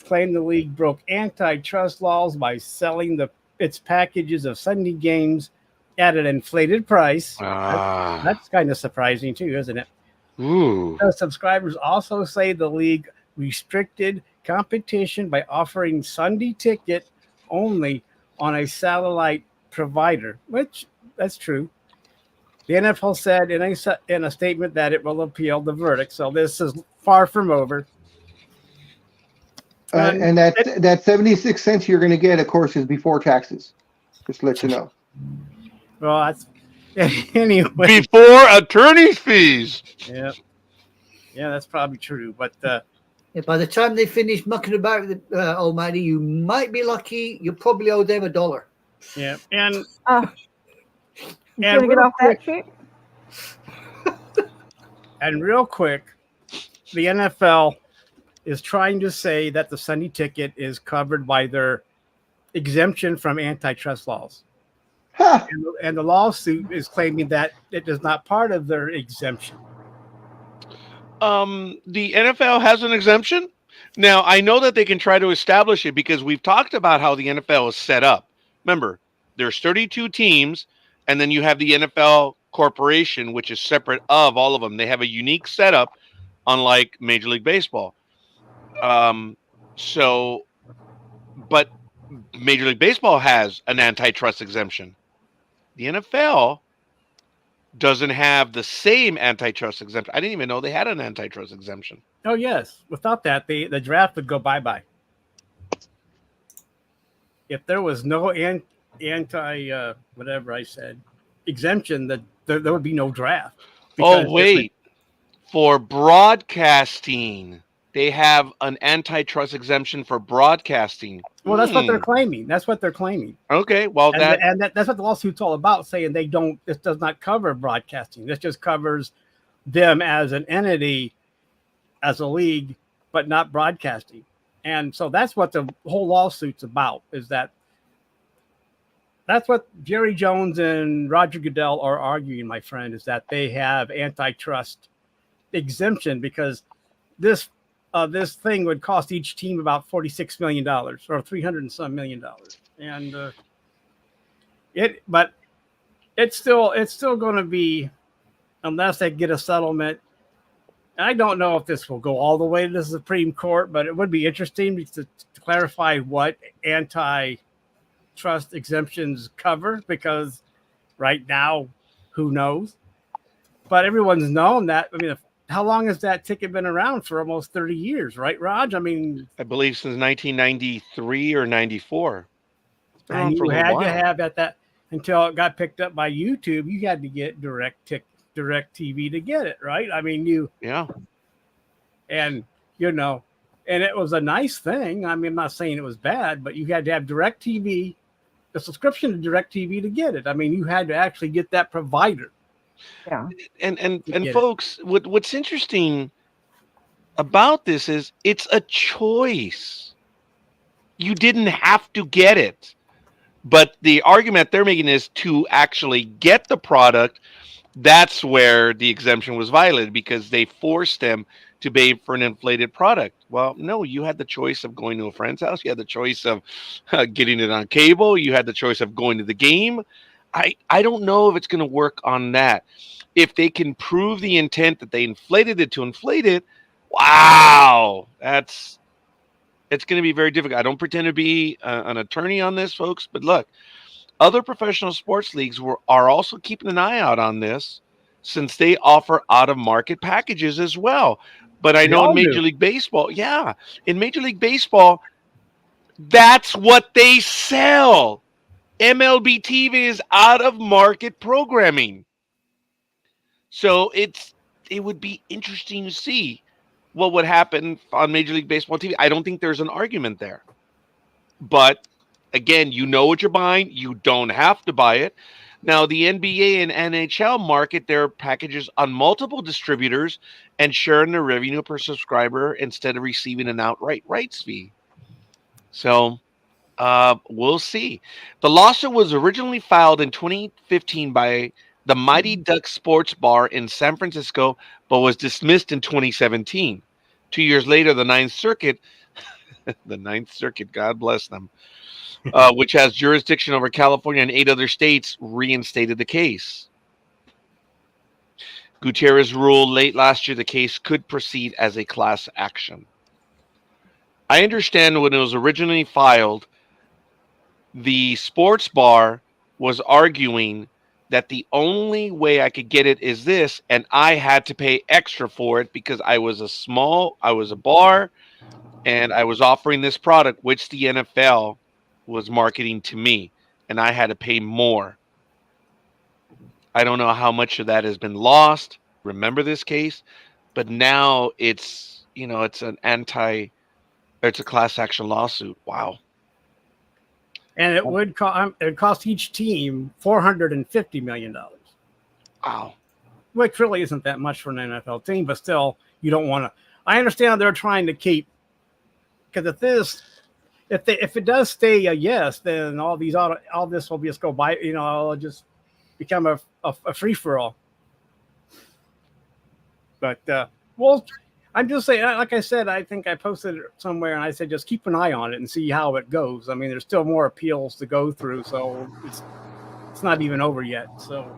claimed the league broke antitrust laws by selling its packages of Sunday games at an inflated price. That's kind of surprising too, isn't it? Ooh. The subscribers also say the league restricted competition by offering Sunday ticket only on a satellite provider, which that's true. The NFL said in a statement that it will appeal the verdict. So this is far from over. And that 76 cents you're going to get, of course, is before taxes. Just to let you know. Well, that's anyway. Before attorney's fees. Yeah, that's probably true. But by the time they finish mucking about with Almighty, you might be lucky. You probably owe them $1. Yeah, and you gonna get off that shit? And real quick, the NFL is trying to say that the Sunday ticket is covered by their exemption from antitrust laws. Huh. And the lawsuit is claiming that it is not part of their exemption. The NFL has an exemption. Now, I know that they can try to establish it because we've talked about how the NFL is set up. Remember, there's 32 teams, and then you have the NFL corporation, which is separate of all of them. They have a unique setup, unlike Major League Baseball. But Major League Baseball has an antitrust exemption. The NFL doesn't have the same antitrust exemption. I didn't even know they had an antitrust exemption. Oh, yes. Without that, the draft would go bye-bye. If there was no whatever I said, exemption, that there would be no draft. Oh, wait. For broadcasting, they have an antitrust exemption for broadcasting. Well, that's what they're claiming. Okay, well, that's what the lawsuit's all about, saying this does not cover broadcasting. This just covers them as an entity, as a league, but not broadcasting. And so that's what the whole lawsuit's about, that's what Jerry Jones and Roger Goodell are arguing, my friend, is that they have antitrust exemption because this this thing would cost each team about $46 million or 300 and some million dollars. And but it's still going to be, unless they get a settlement. I don't know if this will go all the way to the Supreme Court, but it would be interesting to clarify what antitrust exemptions cover, because right now, who knows? But everyone's known that. I mean, how long has that ticket been around? For almost 30 years, right, Raj? I mean, I believe since 1993 or 94. It's been and around for a you little had while. to have that until it got picked up by YouTube. You had to get direct TV to get it, right? I mean, Yeah. and and it was a nice thing. I mean, I'm not saying it was bad, but you had to have direct TV, the subscription to direct TV to get it. I mean, you had to actually get that provider. Yeah. And Get folks, what's interesting about this is it's a choice. You didn't have to get it. But the argument they're making is to actually get the product. That's where the exemption was violated, because they forced them to pay for an inflated product. Well, no, you had the choice of going to a friend's house. You had the choice of getting it on cable. You had the choice of going to the game. I don't know if it's going to work on that. If they can prove the intent that they inflated it to inflate it, wow, it's going to be very difficult. I don't pretend to be an attorney on this, folks, but look, other professional sports leagues are also keeping an eye out on this, since they offer out-of-market packages as well. But I know in Major League Baseball, in Major League Baseball, that's what they sell. MLB TV is out-of-market programming. So it would be interesting to see what would happen on Major League Baseball TV. I don't think there's an argument there. But again, you know what you're buying. You don't have to buy it. Now, the NBA and NHL market their packages on multiple distributors and sharing the revenue per subscriber instead of receiving an outright rights fee. So we'll see. The lawsuit was originally filed in 2015 by the Mighty Duck Sports Bar in San Francisco, but was dismissed in 2017. 2 years later, the Ninth Circuit, God bless them, which has jurisdiction over California and 8 other states, reinstated the case. Gutierrez ruled late last year the case could proceed as a class action. I understand when it was originally filed, the sports bar was arguing that the only way I could get it is this, and I had to pay extra for it because I was a bar, and I was offering this product, which the NFL was marketing to me, and I had to pay more. I don't know how much of that has been lost. Remember this case? But now it's a class action lawsuit. Wow. And it would cost each team $450 million. Wow. Which really isn't that much for an NFL team, but still, you don't want to. I understand they're trying to keep, because if it does stay a yes, then all this will just go by. It'll just become a free for all. But I'm just saying, like I said, I think I posted it somewhere, and I said just keep an eye on it and see how it goes. I mean, there's still more appeals to go through, so it's not even over yet. So,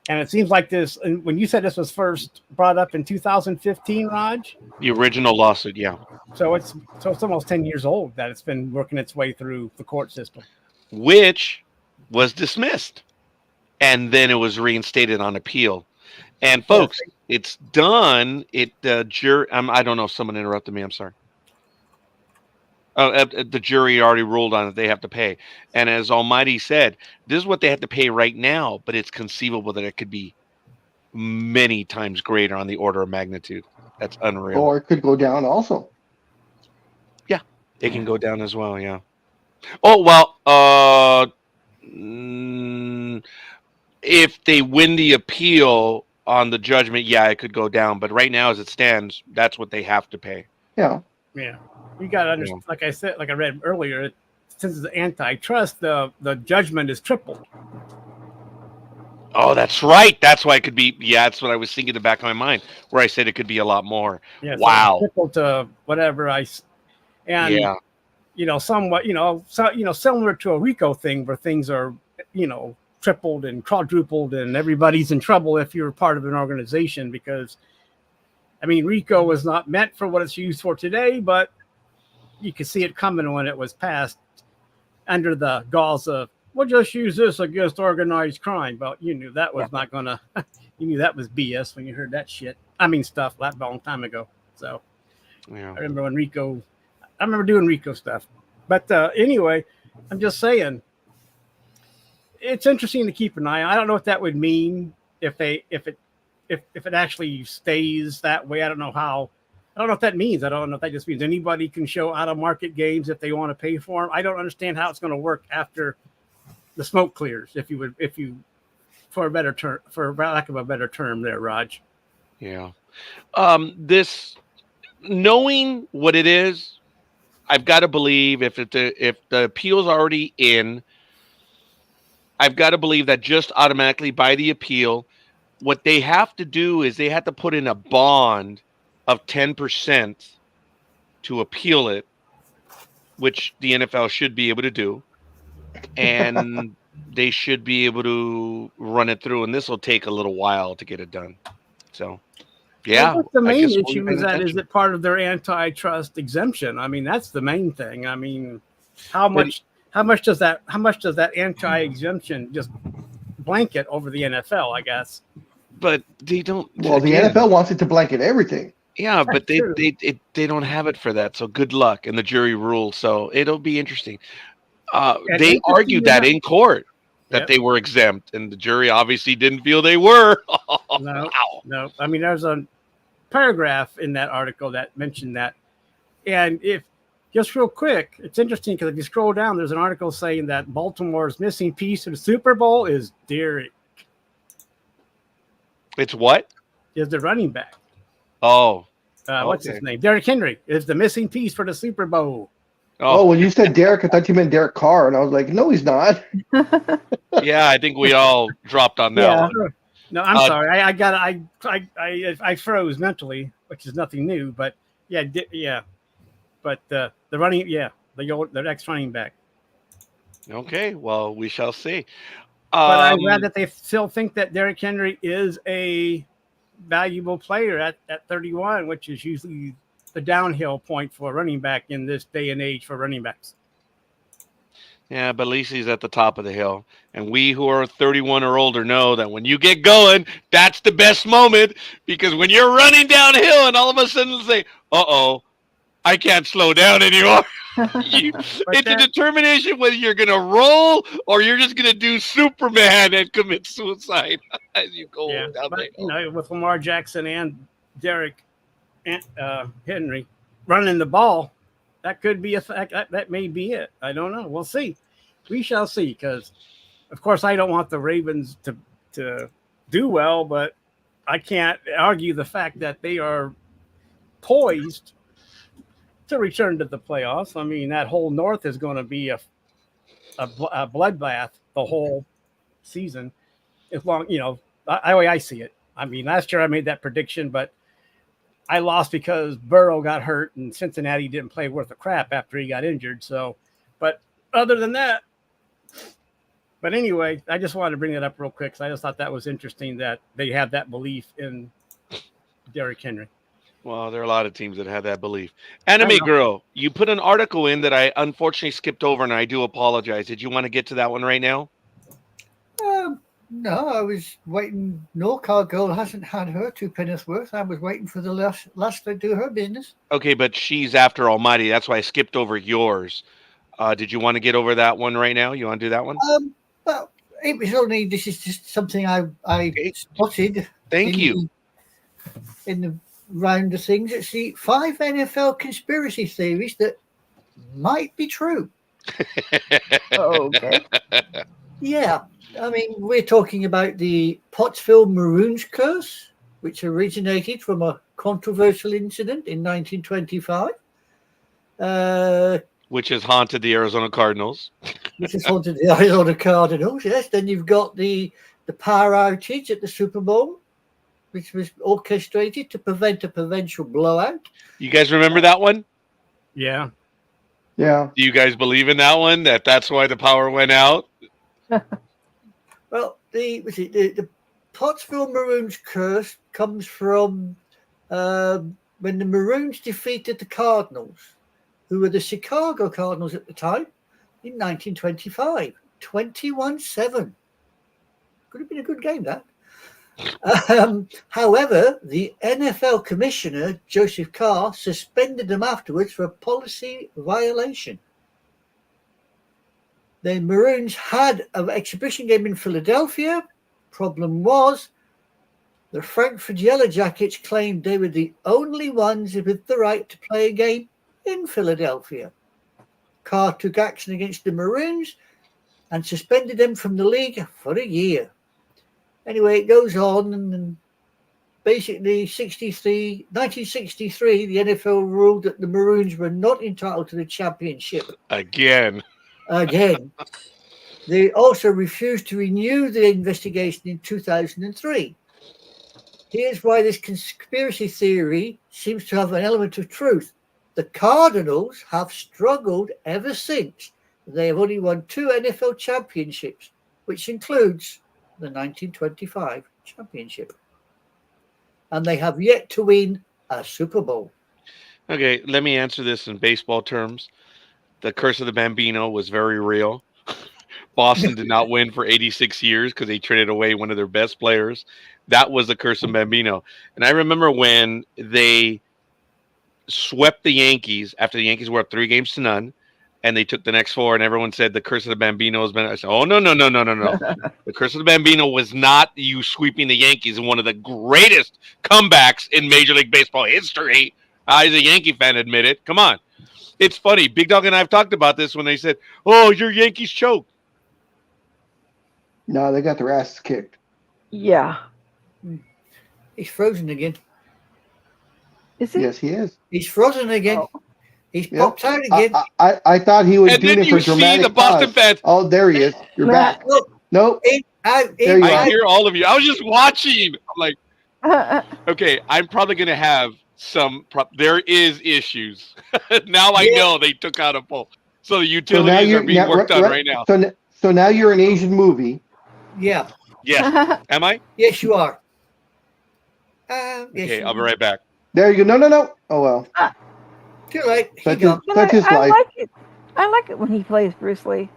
and it seems like this. And when you said this was first brought up in 2015, Raj, the original lawsuit, yeah. So it's almost 10 years old that it's been working its way through the court system, which was dismissed, and then it was reinstated on appeal. And folks, it's done. I don't know if someone interrupted me. I'm sorry. The jury already ruled on it. They have to pay. And as Almighty said, this is what they have to pay right now, but it's conceivable that it could be many times greater on the order of magnitude. That's unreal. Or it could go down also. Yeah, it can go down as well. Yeah. Oh, well, if they win the appeal on the judgment, yeah, it could go down. But right now, as it stands, that's what they have to pay. Yeah. Yeah. You got to understand, like I said, like I read earlier, since it's antitrust, the judgment is tripled. Oh, that's right. That's why it could be. Yeah, that's what I was thinking in the back of my mind, where I said it could be a lot more. Yeah, so Wow. triple to whatever and Yeah. somewhat, similar to a RICO thing where things are, tripled and quadrupled, and everybody's in trouble if you're part of an organization because, I mean, RICO was not meant for what it's used for today, but you could see it coming when it was passed under the gauze of, we'll just use this against organized crime. But you knew that was not going to, you knew that was BS when you heard that shit. I mean, stuff that long time ago. So Yeah. I remember I remember doing RICO stuff. But anyway, I'm just saying, it's interesting to keep an eye on. I don't know what that would mean if it actually stays that way. I don't know how. I don't know what that means. I don't know if that just means anybody can show out of market games if they want to pay for them. I don't understand how it's going to work after the smoke clears. If you, for a better term, for lack of a better term, there, Raj. Yeah. This, knowing what it is, I've got to believe if the appeal's already in, I've got to believe that just automatically by the appeal, what they have to do is they have to put in a bond of 10% to appeal it, which the NFL should be able to do, and they should be able to run it through. And this will take a little while to get it done. So, yeah, Well, the I main guess we'll be issue paying is that attention. is it part of their antitrust exemption? I mean, that's the main thing. I mean, how much does that anti-exemption just blanket over the NFL? I guess. But they don't. Well, the again, NFL wants it to blanket everything. Yeah, but That's true. they don't have it for that. So good luck, and the jury ruled. So it'll be interesting. And They interesting argued that enough- in court that Yep. they were exempt, and the jury obviously didn't feel they were. No, Wow. no. I mean, there's a paragraph in that article that mentioned that. And if just real quick, it's interesting because if you scroll down, there's an article saying that Baltimore's missing piece of the Super Bowl is Derek, It's what? is the running back. Oh, What's Okay. his name? Derrick Henry is the missing piece for the Super Bowl. Oh, when you said Derek, I thought you meant Derek Carr, and I was like, no, he's not. yeah. I think we all dropped on that Yeah. one. No, I'm sorry. I froze mentally, which is nothing new. But yeah. But the running, the next running back. Okay, well, we shall see. But I'm glad that they still think that Derrick Henry is a valuable player at 31, which is usually the downhill point for a running back in this day and age for running backs. Yeah, but at least he's at the top of the hill. And we who are 31 or older know that when you get going, that's the best moment. Because when you're running downhill and all of a sudden say, uh-oh, I can't slow down anymore. It's a determination whether you're going to roll or you're just going to do Superman and commit suicide as you go down the hill. With Lamar Jackson and Derrick Henry running the ball, that could be that may be it. I don't know. We'll see. We shall see. Because, of course, I don't want the Ravens to do well, but I can't argue the fact that they are poised to return to the playoffs. I mean, that whole North is going to be a bloodbath the whole season. As long, I see it. I mean, last year I made that prediction, but I lost because Burrow got hurt and Cincinnati didn't play worth a crap after he got injured. So, but other than that, but anyway, I just wanted to bring that up real quick because I just thought that was interesting that they have that belief in Derrick Henry. Well, there are a lot of teams that have that belief. Anime Girl, you put an article in that I unfortunately skipped over, and I do apologize. Did you want to get to that one right now? No, I was waiting. No car girl hasn't had her 2 pennies worth. I was waiting for the last to do her business. Okay, but she's after Almighty. That's why I skipped over yours. Did you want to get over that one right now? You want to do that one? Well, it was only. This is just something I spotted. Thank you. In the round of things, it's the 5 NFL conspiracy theories that might be true. Okay. Yeah. I mean, we're talking about the Pottsville Maroons curse, which originated from a controversial incident in 1925. Which has haunted the Arizona Cardinals. Which has haunted the Arizona Cardinals, yes. Then you've got the the power outage at the Super Bowl, which was orchestrated to prevent a provincial blowout. You guys remember that one? Yeah. Yeah. Do you guys believe in that one? That's why the power went out? Well, the Pottsville Maroons curse comes from when the Maroons defeated the Cardinals, who were the Chicago Cardinals at the time, in 1925, 21-7. Could have been a good game, that. However, the NFL commissioner, Joseph Carr, suspended them afterwards for a policy violation. The Maroons had an exhibition game in Philadelphia. Problem was, the Frankfurt Yellow Jackets claimed they were the only ones with the right to play a game in Philadelphia. Carr took action against the Maroons and suspended them from the league for a year. Anyway, it goes on, and basically 1963, the NFL ruled that the Maroons were not entitled to the championship. Again. They also refused to renew the investigation in 2003. Here's why this conspiracy theory seems to have an element of truth. The Cardinals have struggled ever since. They have only won 2 NFL championships, which includes the 1925 championship. And they have yet to win a Super Bowl. Okay, let me answer this in baseball terms. The curse of the Bambino was very real. Boston did not win for 86 years because they traded away one of their best players. That was the curse of Bambino. And I remember when they swept the Yankees after the Yankees were up 3-0, and they took the next 4, and everyone said the curse of the Bambino has been. I said, oh, no. The curse of the Bambino was not you sweeping the Yankees in one of the greatest comebacks in Major League Baseball history. I, as a Yankee fan, admit it. Come on. It's funny. Big Dog and I have talked about this when they said, oh, your Yankees choked. No, they got their asses kicked. Yeah. He's frozen again. Is it? Yes, he is. He's frozen again. Oh. He's popped out again. I thought he was And doing then it for you see dramatic the Boston pause. fans. Oh, there he is. You're back. Look, Nope. in, out, There in, you I are. hear all of you. I was just watching. I'm like, okay, I'm probably going to have some. There is issues. Now I know they took out a poll. So the utilities are being worked on right now. So now you're an Asian movie. Yeah. Yes. Am I? Yes, you are. Okay, I'll be right back. There you go. No. Oh, well. Too late. He Such gone. is, such is I life. like it. I like it when he plays Bruce Lee.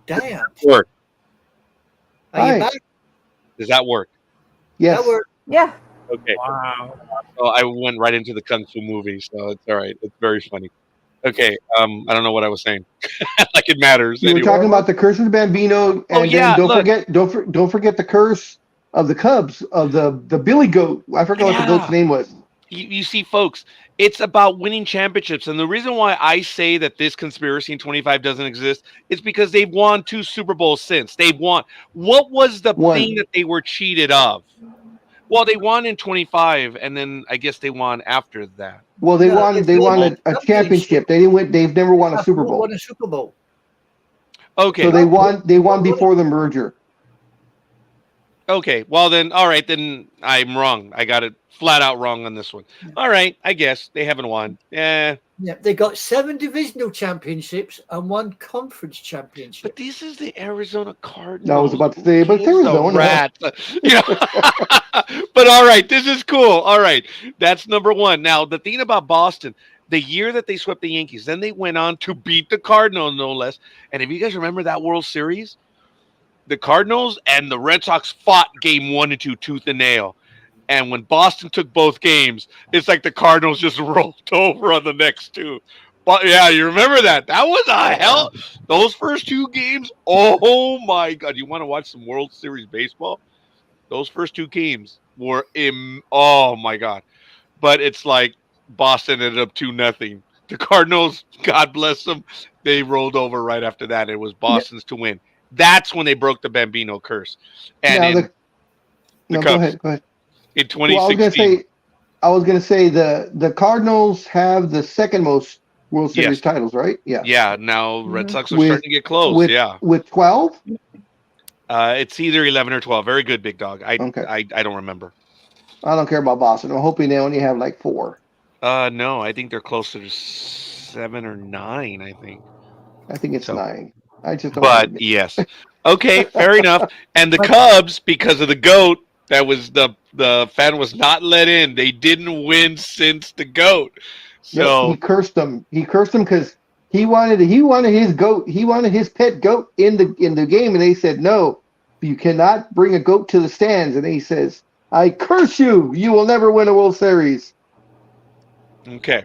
Damn. Work. Are you Hi. back? Does that work? Yes. That worked. Yeah. Okay. Wow. So I went right into the Kung Fu movie, so it's all right. It's very funny. Okay. I don't know what I was saying. Like it matters. You were Anyway. talking about the curse of the Bambino, and Oh, yeah, then look. don't forget the curse of the Cubs of the Billy Goat. I forgot what the goat's name was. You see, folks, it's about winning championships. And the reason why I say that this conspiracy in 25 doesn't exist is because they've won 2 Super Bowls since. They've won. What was the thing that they were cheated of? Well, they won in 25, and then I guess they won after that. Well, they won a championship. They've never won a Super Bowl. Won a Super Bowl. Okay. So they won before the merger. Okay. Well, then, all right. Then I'm wrong. I got it flat out wrong on this one. All right. I guess they haven't won. Yeah. Yeah, they got 7 divisional championships and 1 conference championship. But this is the Arizona Cardinals. I was about to say, but it's Who's the Arizona. Rat? You know? But all right, this is cool. All right, that's number 1. Now, the thing about Boston, the year that they swept the Yankees, then they went on to beat the Cardinals, no less. And if you guys remember that World Series, the Cardinals and the Red Sox fought game 1 and 2 tooth and nail. And when Boston took both games, it's like the Cardinals just rolled over on the next 2. But yeah, you remember that? That was a hell. Those first 2 games. Oh my God! You want to watch some World Series baseball? Those first 2 games were oh my God! But it's like Boston ended up 2-0. The Cardinals, God bless them, they rolled over right after that. It was Boston's to win. That's when they broke the Bambino curse. And Go ahead. In 2016, I was gonna say the Cardinals have the second most World Series Yes. titles, right? Yeah. Yeah. Now Red Mhm. Sox are With starting to get close. with Yeah. with 12. It's either 11 or 12. Very good, big dog. Okay. I don't remember. I don't care about Boston. I'm hoping they only have like 4. No, I think they're closer to 7 or 9. I think I think it's so. 9. I just don't want But to. yes, okay, fair enough. And the But- Cubs, because of the goat, that was the fan was not let in. They didn't win since the goat. Yep, he So cursed them. He cursed them because he wanted his goat. He wanted his pet goat in the game, and they said no. You cannot bring a goat to the stands. And he says, "I curse you. You will never win a World Series." okay,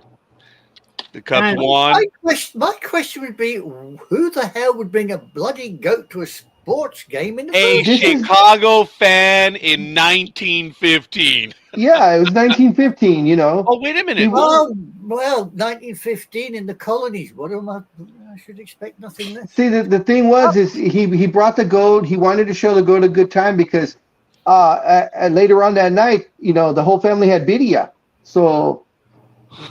the Cubs And won. My question would be, who the hell would bring a bloody goat to a sports game in the A first This place? is Chicago fan in 1915. yeah. It was 1915. You know, Oh, wait a minute. He- Well, 1915 in the colonies. What am I should expect nothing less. see the thing was is he brought the goat. He wanted to show the goat a good time because later on that night, you know, the whole family had bidia. So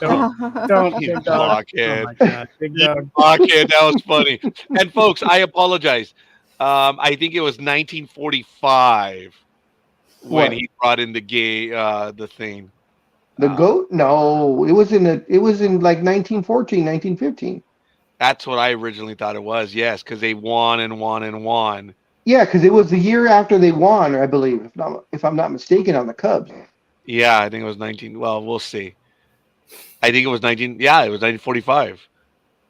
don't You big dog. Oh blockhead. my god, big You dog. blockhead. That was funny. And folks, I apologize. I think it was 1945 when what? he brought in the thing. The goat? No, it was in like 1914, 1915. That's what I originally thought it was. Yes, because they won and won and won. Yeah, because it was the year after they won, I believe, if I'm not mistaken, on the Cubs. Yeah, I think it was 19. Well, we'll see. I think it was 19. Yeah, it was 1945.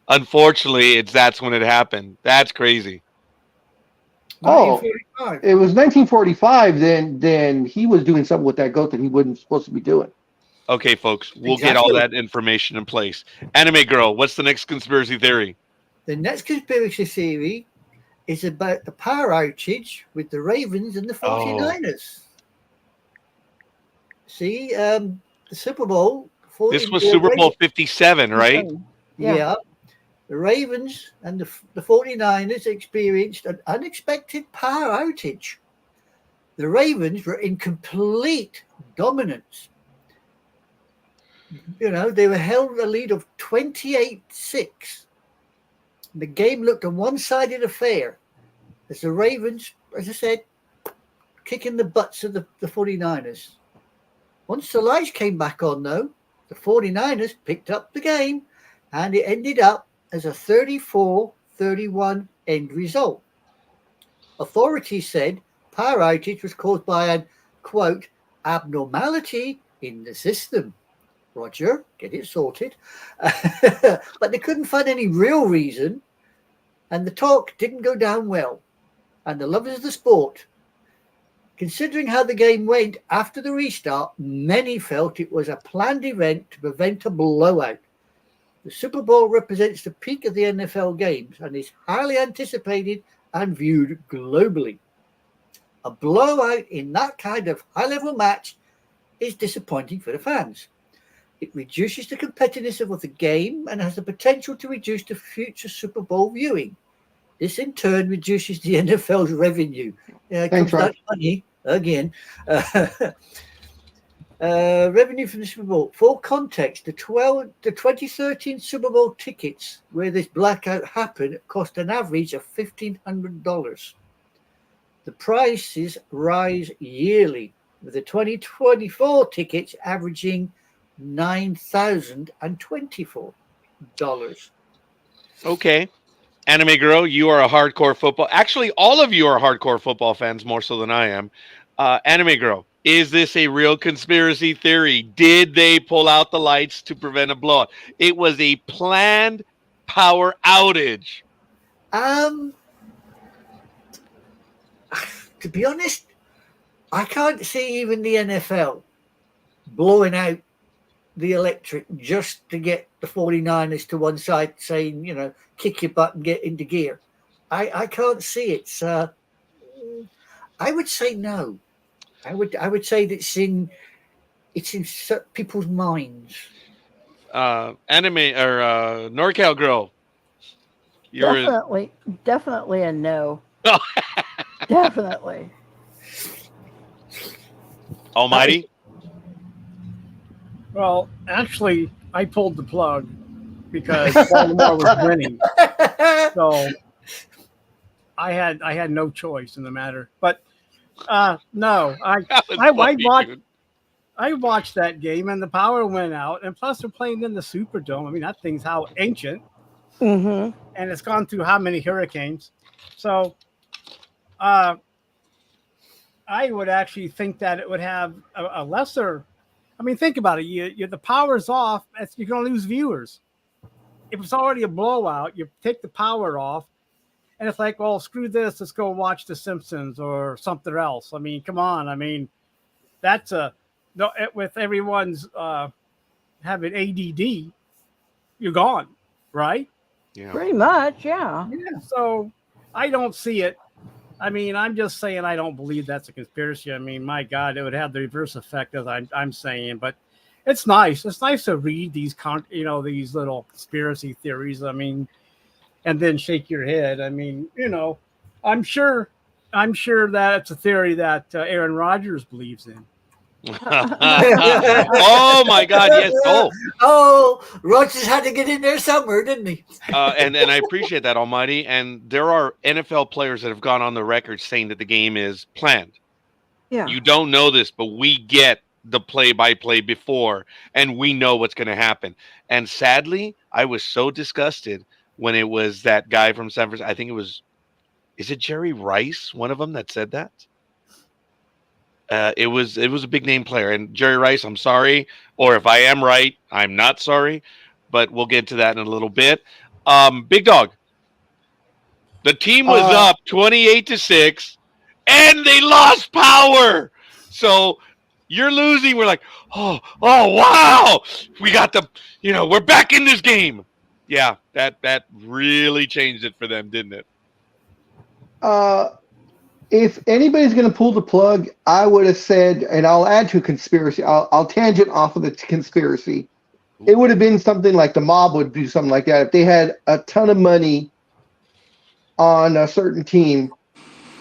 Unfortunately, that's when it happened. That's crazy. Oh, 1945. it was 1945. Then he was doing something with that goat that he wasn't supposed to be doing. Okay, folks, we'll get all that information in place. Anime Girl, what's the next conspiracy theory? The next conspiracy theory is about the power outage with the Ravens and the 49ers. See, the Super Bowl. This was Super Bowl 57, right? Yeah. The Ravens and the 49ers experienced an unexpected power outage. The Ravens were in complete dominance. You know, they were held a lead of 28-6. The game looked a one-sided affair as the Ravens, as I said, kicking the butts of the 49ers. Once the lights came back on, though, the 49ers picked up the game and it ended up as a 34-31 end result. Authorities said power outage was caused by an, quote, abnormality in the system. Roger, get it sorted. But they couldn't find any real reason, and the talk didn't go down well. And the lovers of the sport, considering how the game went after the restart, many felt it was a planned event to prevent a blowout. The Super Bowl represents the peak of the NFL games and is highly anticipated and viewed globally. A blowout in that kind of high-level match is disappointing for the fans. It reduces the competitiveness of the game and has the potential to reduce the future Super Bowl viewing. This in turn reduces the NFL's revenue. It comes down to money again. Revenue from the Super Bowl. For context, the 2013 Super Bowl tickets where this blackout happened cost an average of $1,500. The prices rise yearly, with the 2024 tickets averaging $9,024. Okay. Anime Girl, you are a hardcore football. Actually, all of you are hardcore football fans, more so than I am. Anime Girl, is this a real conspiracy theory? Did they pull out the lights to prevent a blowout? It was a planned power outage. To be honest, I can't see even the NFL blowing out the electric just to get the 49ers to one side saying, you know, kick your butt and get into gear. I can't see it. So I would say no. I would say that it's in people's minds. Anime or NorCal Girl. Definitely a no. Definitely. Almighty. Well, actually, I pulled the plug because Baltimore was winning. So I had no choice in the matter. But no, That was I funny, watched dude. I watched that game and the power went out, and plus they're playing in the Superdome. I mean, that thing's how ancient, Mm-hmm. and it's gone through how many hurricanes. So uh, I would actually think that it would have a lesser. I mean, think about it. The power's off. You're going to lose viewers. If it's already a blowout, you take the power off, and it's like, well, screw this. Let's go watch The Simpsons or something else. I mean, come on. I mean, that's with everyone's having ADD, you're gone, right? Yeah. Pretty much, yeah. Yeah. So I don't see it. I mean, I'm just saying I don't believe that's a conspiracy. I mean, my God, it would have the reverse effect, as I'm saying. But it's nice. It's nice to read these these little conspiracy theories. I mean, and then shake your head. I mean, I'm sure that it's a theory that Aaron Rodgers believes in. Oh my God! Yes. Oh, Oh, Rogers had to get in there somewhere, didn't he? and I appreciate that, Almighty. And there are NFL players that have gone on the record saying that the game is planned. Yeah. You don't know this, but we get the play-by-play before, and we know what's going to happen. And sadly, I was so disgusted when it was that guy from San Francisco. I think is it Jerry Rice, one of them, that said that? It was a big name player, and Jerry Rice. I'm sorry, or if I am right, I'm not sorry, but we'll get to that in a little bit. Big Dog, the team was up 28-6, and they lost power. So you're losing. We're like, oh wow, we got we're back in this game. Yeah, that really changed it for them, didn't it? If anybody's going to pull the plug, I would have said, and I'll add to conspiracy. I'll tangent off of the conspiracy. It would have been something like the mob would do something like that if they had a ton of money on a certain team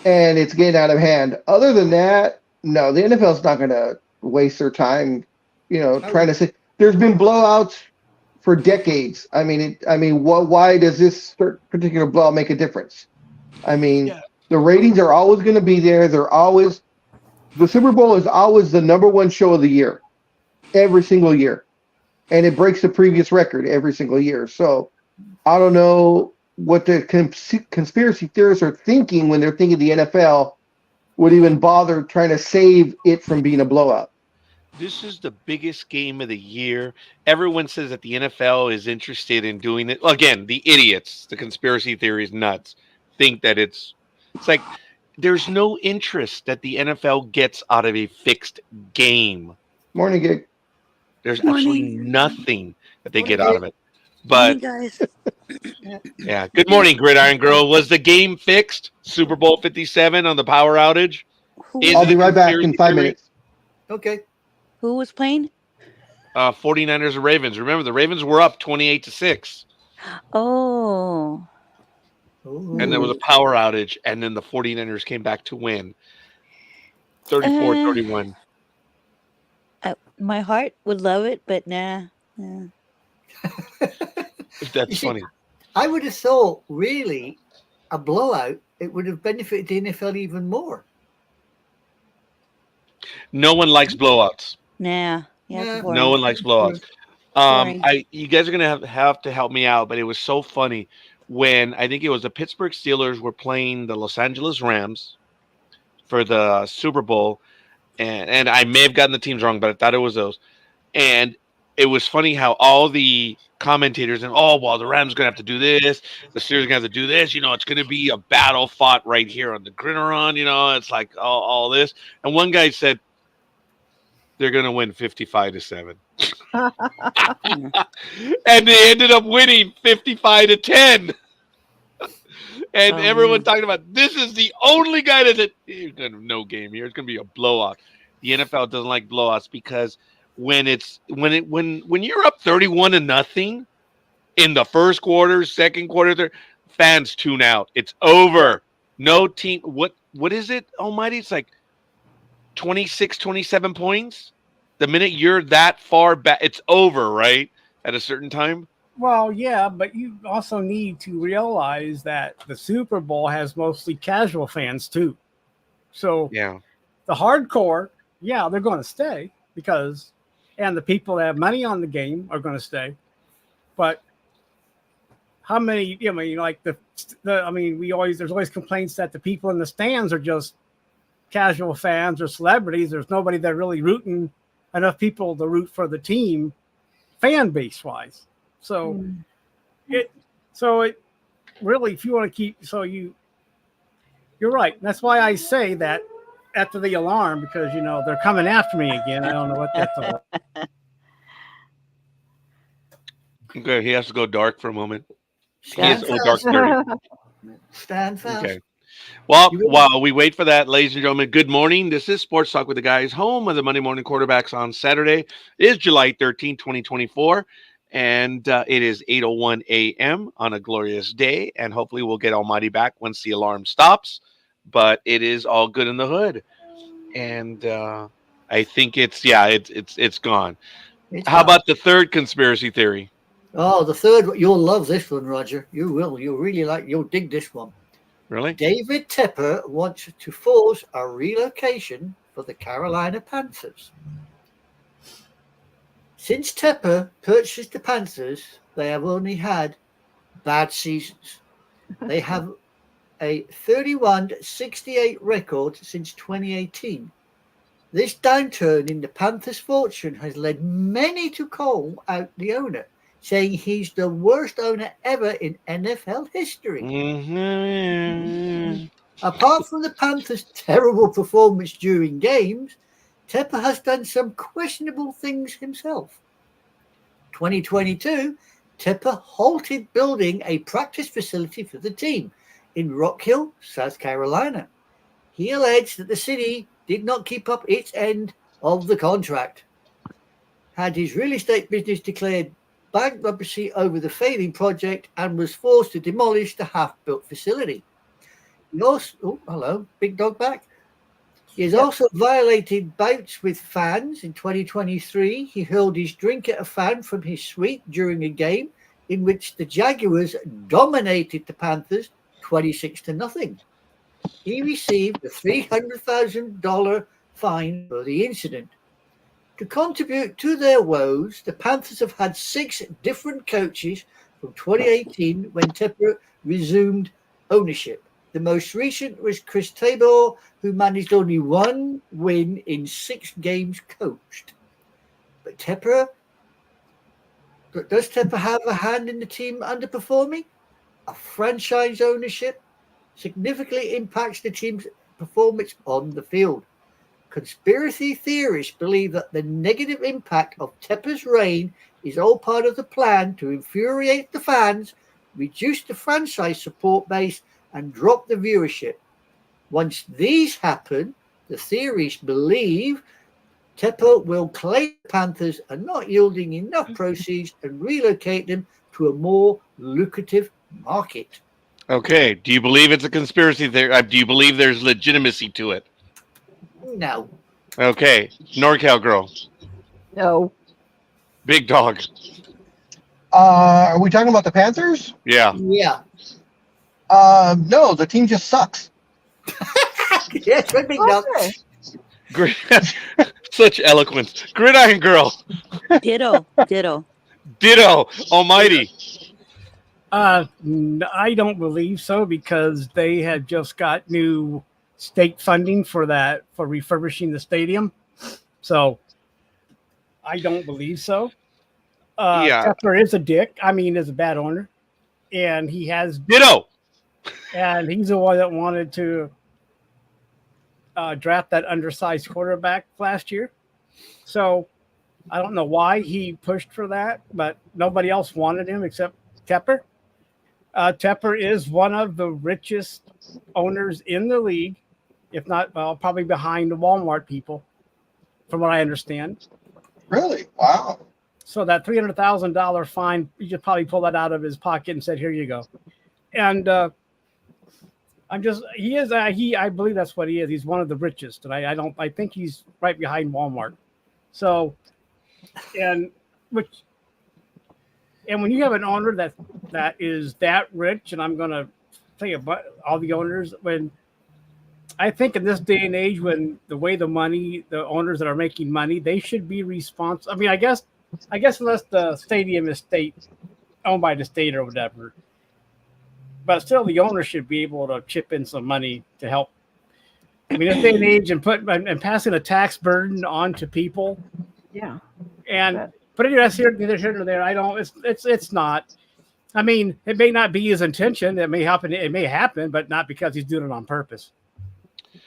and it's getting out of hand. Other than that, no, the NFL's not going to waste their time, trying to say there's been blowouts for decades. I mean, why does this particular blowout make a difference? I mean, Yeah. the ratings are always going to be there. The Super Bowl is always the number one show of the year, every single year. And it breaks the previous record every single year. So I don't know what the conspiracy theorists are thinking when they're thinking the NFL would even bother trying to save it from being a blowout. This is the biggest game of the year. Everyone says that the NFL is interested in doing it. Again, the idiots, the conspiracy theories nuts, think that it's like there's no interest that the NFL gets out of a fixed game. Morning, Gig. There's Morning. absolutely nothing that they Morning, get out of it. But Morning, guys. yeah, good morning, Gridiron Girl. Was the game fixed? Super Bowl 57 on the power outage? Who, Is I'll it be a right back in conspiracy 5 theory? minutes. Okay. who was playing? 49ers and Ravens. Remember, the Ravens were up 28-6. Oh, And there was a power outage, and then the 49ers came back to win 34-31. my heart would love it, but nah. That's You see, funny. I would have thought, really, a blowout, it would have benefited the NFL even more. No one likes blowouts. Nah. Yeah, Yeah. it's boring. No one likes blowouts. Boring. You guys are gonna have to help me out, but it was so funny when I think it was the Pittsburgh Steelers were playing the Los Angeles Rams for the Super Bowl, and I may have gotten the teams wrong, but I thought it was those. And it was funny how all the commentators and the Rams are gonna have to do this, the Steelers are gonna have to do this. It's gonna be a battle fought right here on the Gridiron. It's like all this. And one guy said they're gonna win 55-7. And they ended up winning 55-10. And everyone talking about this is the only guy that said you're gonna have no game here. It's gonna be a blowout. The NFL doesn't like blowouts because when you're up 31-0 in the first quarter, second quarter, third, fans tune out. It's over. No team. What is it, Almighty? It's like 26, 27 points. The minute you're that far back, it's over, right? At a certain time. Well, yeah, but you also need to realize that the Super Bowl has mostly casual fans too. So Yeah. the hardcore, yeah, they're going to stay because, and the people that have money on the game are going to stay. But how many? I mean, like I mean, there's always complaints that the people in the stands are just casual fans or celebrities. There's nobody that really rooting enough people to root for the team, fan base wise. So Mm. it really, if you want to keep, you're right. That's why I say that after the alarm, because they're coming after me again. I don't know what that's all. Okay, he has to go dark for a moment. He is Stand dark fast. 30. Stand fast. Okay. Well, You really- while we wait for that, ladies and gentlemen, good morning. This is Sports Talk with the Guys, home of the Monday Morning Quarterbacks on Saturday. It is July 13th, 2024, and it is 8:01 a.m. on a glorious day, and hopefully we'll get Almighty back once the alarm stops, but it is all good in the hood, and I think it's gone. It's How gone. about the third conspiracy theory? Oh, the third one. You'll love this one, Roger. You will. You'll really you'll dig this one. Really? David Tepper wants to force a relocation for the Carolina Panthers. Since Tepper purchased the Panthers, they have only had bad seasons. They have a 31-68 record since 2018. This downturn in the Panthers' fortune has led many to call out the owner, saying he's the worst owner ever in NFL history. Mm-hmm. Apart from the Panthers' terrible performance during games, Tepper has done some questionable things himself. 2022, Tepper halted building a practice facility for the team in Rock Hill, South Carolina. He alleged that the city did not keep up its end of the contract. Had his real estate business declared bankruptcy over the failing project and was forced to demolish the half-built facility. He also, oh, hello, big dog back. He has also violated bouts with fans. In 2023, he hurled his drink at a fan from his suite during a game in which the Jaguars dominated the Panthers 26-0. He received a $300,000 fine for the incident. To contribute to their woes, the Panthers have had 6 different coaches from 2018 when Tepper resumed ownership. The most recent was Chris Tabor, who managed only 1 win in 6 games coached. But does Tepper have a hand in the team underperforming? A franchise ownership significantly impacts the team's performance on the field. Conspiracy theorists believe that the negative impact of Tepper's reign is all part of the plan to infuriate the fans, reduce the franchise support base, and drop the viewership. Once these happen, the theorists believe Tepper will claim the Panthers are not yielding enough proceeds and relocate them to a more lucrative market. Okay. Do you believe it's a conspiracy theory? Do you believe there's legitimacy to it? No. Okay. NorCal girl. No. Big dog. Are we talking about the Panthers? Yeah. Yeah. No, the team just sucks. Yes, right, big dog. Okay. Great. Such eloquence. Gridiron girl. Ditto. Ditto. Ditto. Almighty. I don't believe so because they had just got new state funding for refurbishing the stadium. So I don't believe so. Yeah. Tepper is a dick. I mean, is a bad owner, and he's Ditto. the one that wanted to draft that undersized quarterback last year. So I don't know why he pushed for that, but nobody else wanted him except Tepper. Tepper is one of the richest owners in the league, if not, probably behind the Walmart people, from what I understand. Really? Wow. So that $300,000 fine, you could probably pull that out of his pocket and said, "Here you go." And I believe that's what he is. He's one of the richest, and I think he's right behind Walmart. So, And when you have an owner that is that rich, and I'm going to say about all the owners, when I think in this day and age, when the way the owners that are making money, they should be responsible. I mean, I guess unless the stadium is owned by the state or whatever, but still the owner should be able to chip in some money to help. I mean, this day and age, and passing a tax burden on to people. Yeah. And putting it here or there, I don't. It's not. I mean, it may not be his intention. It may happen. It may happen, but not because he's doing it on purpose. I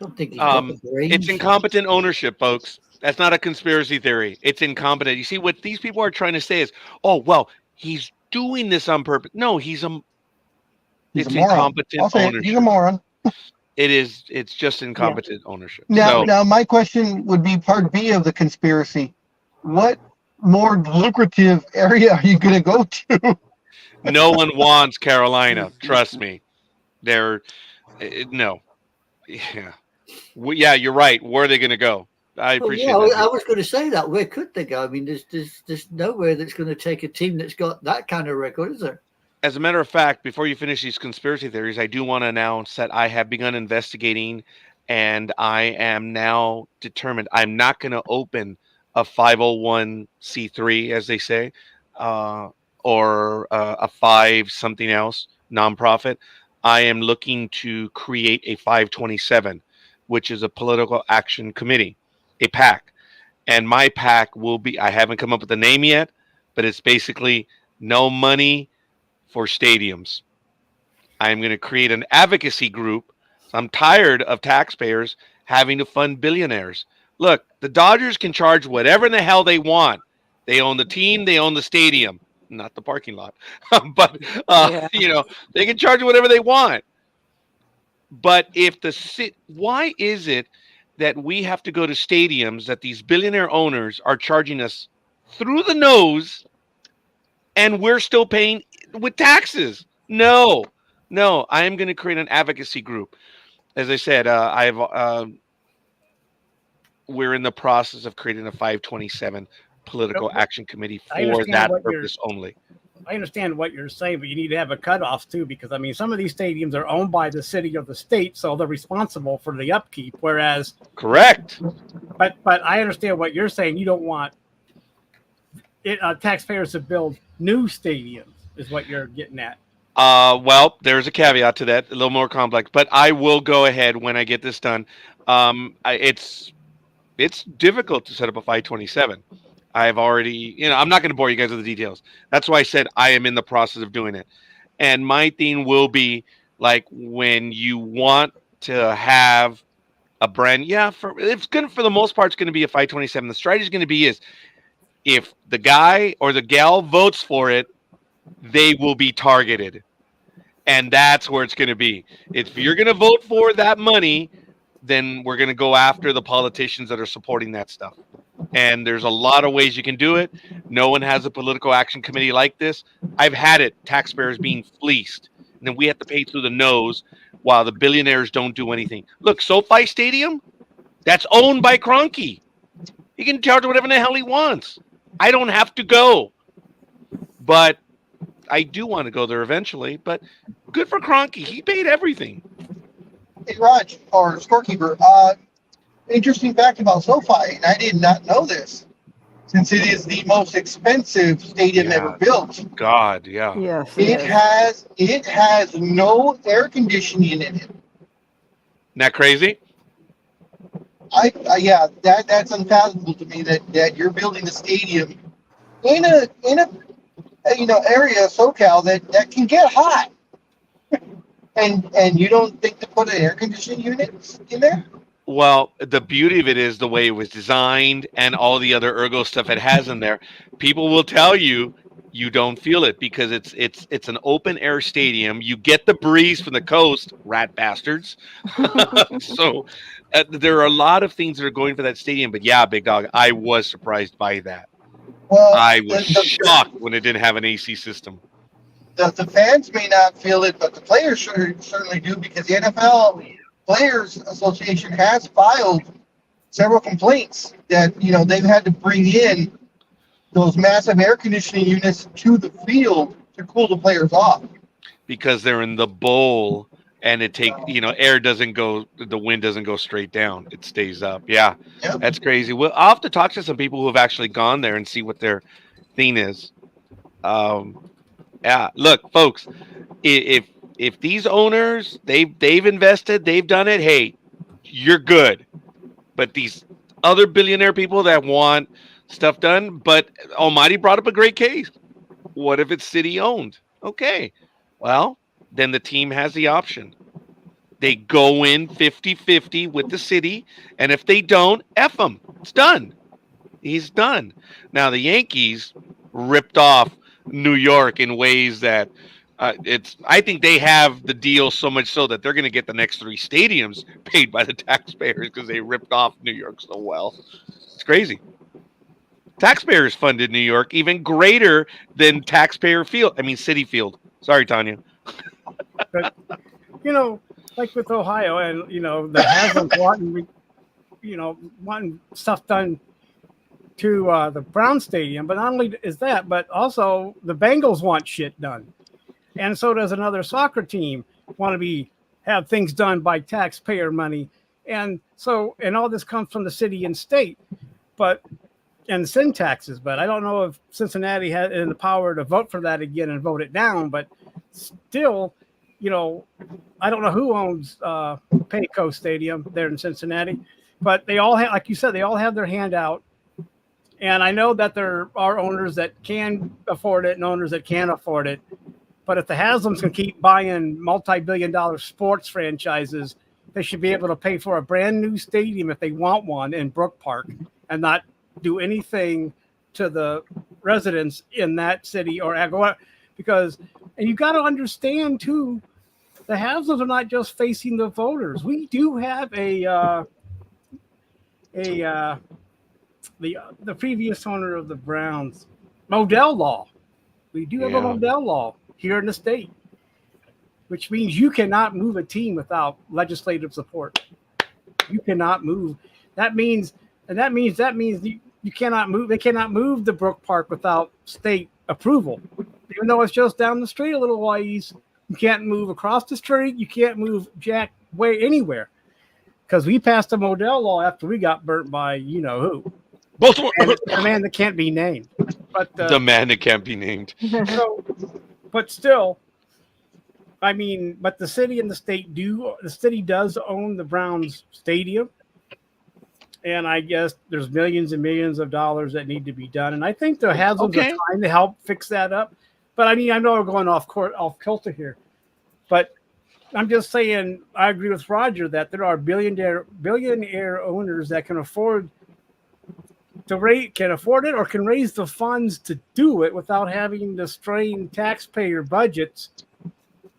don't think he's got the brains. It's incompetent ownership, folks. That's not a conspiracy theory. It's incompetent. You see, what these people are trying to say is, oh, well, he's doing this on purpose. No, it's incompetent ownership. He's a moron. It's just incompetent ownership. Now, my question would be part B of the conspiracy. What more lucrative area are you going to go to? No one wants Carolina. Trust me. No. Yeah. Yeah, you're right. Where are they going to go? I appreciate that. I was going to say that. Where could they go? I mean, there's nowhere that's going to take a team that's got that kind of record, is there? As a matter of fact, before you finish these conspiracy theories, I do want to announce that I have begun investigating, and I am now determined I'm not going to open a 501c3, as they say, or a 5 something else nonprofit. I am looking to create a 527, which is a political action committee, a PAC. And my PAC will be, I haven't come up with a name yet, but it's basically no money for stadiums. I'm going to create an advocacy group. I'm tired of taxpayers having to fund billionaires. Look, the Dodgers can charge whatever in the hell they want. They own the team, they own the stadium, not the parking lot. But they can charge whatever they want. But why is it that we have to go to stadiums that these billionaire owners are charging us through the nose, and we're still paying with taxes? No. I am going to create an advocacy group. As I said, we're in the process of creating a 527 political action committee for that purpose only. I understand what you're saying, but you need to have a cutoff too, because I mean, some of these stadiums are owned by the city or the state, so they're responsible for the upkeep. Whereas, correct. But I understand what you're saying. You don't want taxpayers to build new stadiums, is what you're getting at. Well, there's a caveat to that, a little more complex, but I will go ahead when I get this done. It's difficult to set up a 527. I've already, I'm not going to bore you guys with the details. That's why I said I am in the process of doing it. And my thing will be like when you want to have a brand, it's going to, for the most part, it's going to be a 527. The strategy is going to be is if the guy or the gal votes for it, they will be targeted. And that's where it's going to be. If you're going to vote for that money, then we're going to go after the politicians that are supporting that stuff. And there's a lot of ways you can do it. No one has a political action committee like this. I've had it, taxpayers being fleeced. And then we have to pay through the nose while the billionaires don't do anything. Look, SoFi Stadium, that's owned by Kroenke. He can charge whatever the hell he wants. I don't have to go. But I do want to go there eventually. But good for Kroenke. He paid everything. Hey, Raj, or Scorekeeper, interesting fact about SoFi, and I did not know this, since it is the most expensive stadium ever built. God, yeah. Yes. It has no air conditioning in it. Isn't that crazy? That's unfathomable to me that you're building a stadium in a area of SoCal that can get hot. And you don't think to put an air conditioning unit in there? Well, the beauty of it is the way it was designed and all the other ergo stuff it has in there. People will tell you don't feel it because it's an open air stadium. You get the breeze from the coast, rat bastards. So there are a lot of things that are going for that stadium. But yeah, Big Dog, I was surprised by that. Well, I was shocked when it didn't have an AC system. The fans may not feel it, but the players certainly do, because the NFL Players Association has filed several complaints that they've had to bring in those massive air conditioning units to the field to cool the players off. Because they're in the bowl and the wind doesn't go straight down. It stays up. Yeah, Yep. that's crazy. Well, I'll have to talk to some people who have actually gone there and see what their thing is. Yeah, look, folks, if these owners they've invested, they've done it. Hey, you're good. But these other billionaire people that want stuff done, but Almighty brought up a great case. What if it's city owned? Okay. Well, then the team has the option. They go in 50-50 with the city, and if they don't, F them. It's done. He's done. Now, the Yankees ripped off New York in ways that I think they have the deal so much so that they're going to get the next 3 stadiums paid by the taxpayers because they ripped off New York so well. It's crazy. Taxpayers funded New York even greater than taxpayer field. I mean, City Field. Sorry, Tanya. But like with Ohio, and the Haslam's wanting stuff done to the Brown Stadium. But not only is that, but also the Bengals want shit done, and so does another soccer team want to have things done by taxpayer money, and all this comes from the city and state, and sin taxes. But I don't know if Cincinnati had the power to vote for that again and vote it down. But still, I don't know who owns Payco Stadium there in Cincinnati, but they all have, like you said, they all have their hand out. And I know that there are owners that can afford it and owners that can't afford it. But if the Haslams can keep buying multi-billion-dollar sports franchises, they should be able to pay for a brand new stadium if they want one in Brook Park and not do anything to the residents in that city or Agua. And you got to understand too, the Haslams are not just facing the voters. We do have the previous owner of the Browns, Modell law. We do have a Modell law here in the state, which means you cannot move a team without legislative support. You cannot move. That means you cannot move. They cannot move the Brook Park without state approval, even though it's just down the street a little ways. You can't move across the street. You can't move jack way anywhere because we passed a Modell law after we got burnt by who. And the man that can't be named. But the man that can't be named. But still, I mean, but the city and the state the city does own the Browns Stadium. And I guess there's millions and millions of dollars that need to be done. And I think the Haslams are trying to help fix that up. But I mean, I know we're going off kilter here. But I'm just saying, I agree with Roger that there are billionaire owners that can afford it or can raise the funds to do it without having to strain taxpayer budgets.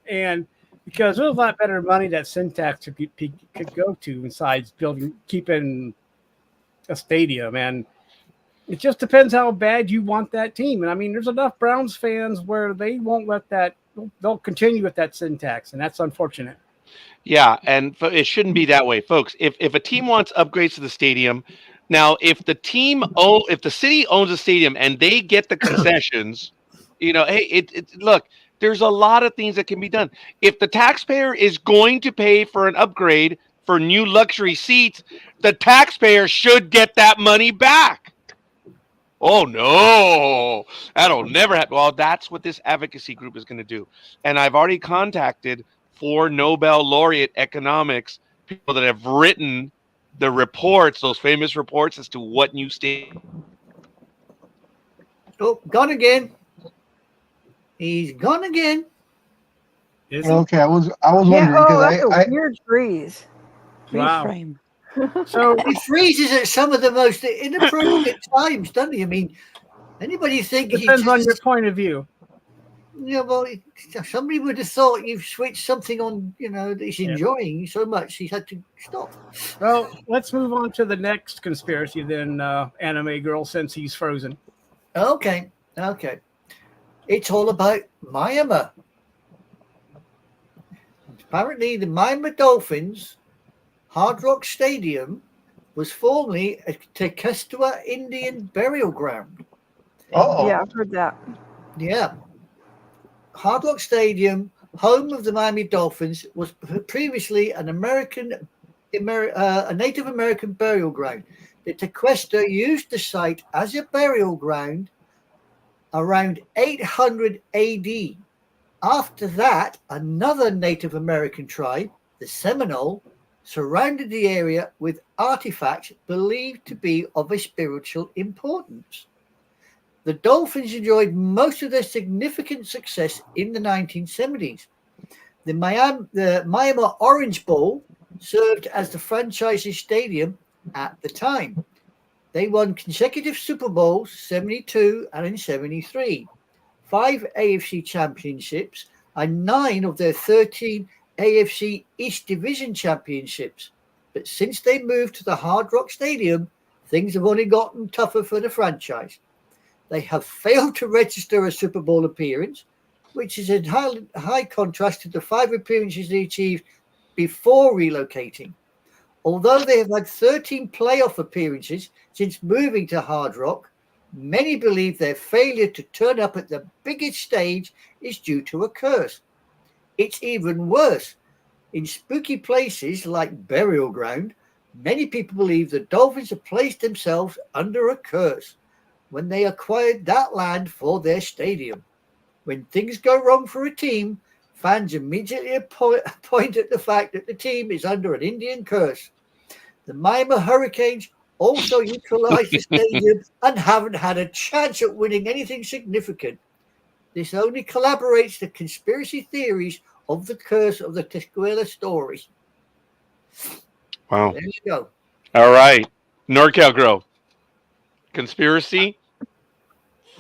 And because there's a lot better money that Syntax could go to besides keeping a stadium. And it just depends how bad you want that team. And I mean, there's enough Browns fans where they won't let that. They'll continue with that Syntax, and that's unfortunate. Yeah, and it shouldn't be that way, folks. If a team wants upgrades to the stadium, now if the city owns a stadium and they get the concessions, hey, look, there's a lot of things that can be done. If the taxpayer is going to pay for an upgrade for new luxury seats, the taxpayer should get that money back. Oh, no, that'll never happen. Well, that's what this advocacy group is going to do. And I've already contacted 4 Nobel laureate economics people that have written the reports, those famous reports as to what new state. Oh, gone again. He's gone again. Okay, I was wondering because that's a weird freeze. Freeze frame. So He freezes at some of the most inappropriate times, doesn't he? I mean, anybody think it depends on your point of view. Yeah, well, somebody would have thought you've switched something on, that he's enjoying so much he's had to stop. Well, let's move on to the next conspiracy then, Anime Girl, since he's frozen. Okay. It's all about Myanmar. Apparently, the Myanmar Dolphins Hard Rock Stadium was formerly a Tekestua Indian burial ground. Oh, Yeah, I've heard that. Yeah. Hard Rock Stadium, home of the Miami Dolphins, was previously a Native American burial ground. The Tequesta used the site as a burial ground around 800 AD. After that, another Native American tribe, the Seminole, surrounded the area with artifacts believed to be of a spiritual importance. The Dolphins enjoyed most of their significant success in the 1970s. The Miami Orange Bowl served as the franchise's stadium at the time. They won consecutive Super Bowls, 72 and in 73, 5 AFC championships, and 9 of their 13 AFC East Division championships. But since they moved to the Hard Rock Stadium, things have only gotten tougher for the franchise. They have failed to register a Super Bowl appearance, which is in high contrast to the 5 appearances they achieved before relocating. Although they have had 13 playoff appearances since moving to Hard Rock, many believe their failure to turn up at the biggest stage is due to a curse. It's even worse. In spooky places like Burial Ground, many people believe the Dolphins have placed themselves under a curse when they acquired that land for their stadium. When things go wrong for a team, fans immediately point at the fact that the team is under an Indian curse. The Miami Hurricanes also utilized the stadium and haven't had a chance at winning anything significant. This only collaborates the conspiracy theories of the curse of the Tequila story. Wow. There you go. All right. NorCal Grove. Conspiracy,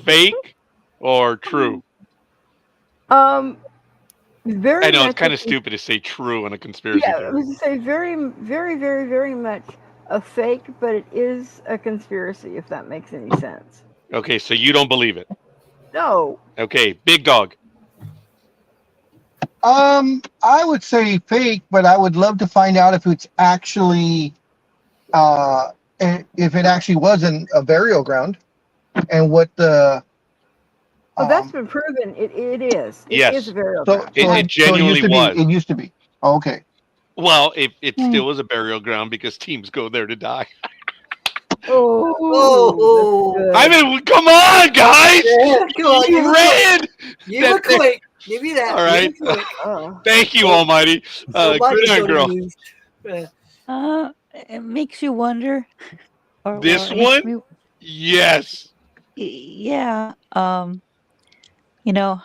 fake, or true? Very I know it's much kind a of stupid to say true on a conspiracy Yeah, I theory. was to say very, very, very, very much a fake, but it is a conspiracy, if that makes any sense. Okay, so you don't believe it. No. Okay, Big Dog. I would say fake, but I would love to find out if it's actually, if it actually wasn't a burial ground, and what the. Oh, that's been proven. It is. It Yes. is a burial So, ground. It so genuinely used to was. Be, it used to be. Oh, okay. Well, it still is a burial ground because teams go there to die. Oh. that's good. I mean, come on, guys! Yeah, come on, You ran! You were quick. Give me that. All right. You were quick. Thank you, Almighty. Nobody's Good on, gonna girl. lose. It makes you wonder. This it makes one? Yes. Yeah. You know,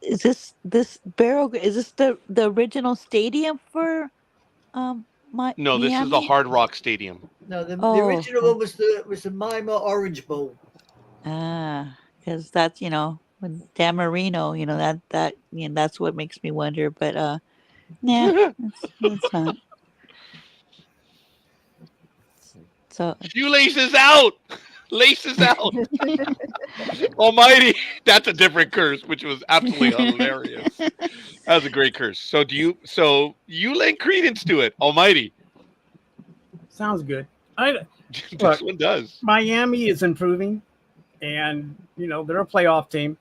is this burial? Is this the original stadium for No, this is the Miami? Hard Rock Stadium. No, the Oh. original one was the Miami Orange Bowl. Because that's with Dan Marino, that that's what makes me wonder. But nah, it's not. So Shoelaces out! Laces out! Almighty! That's a different curse, which was absolutely hilarious. That was a great curse. So you lend credence to it, Almighty. Sounds good. This Look. one does. Miami is improving, and they're a playoff team,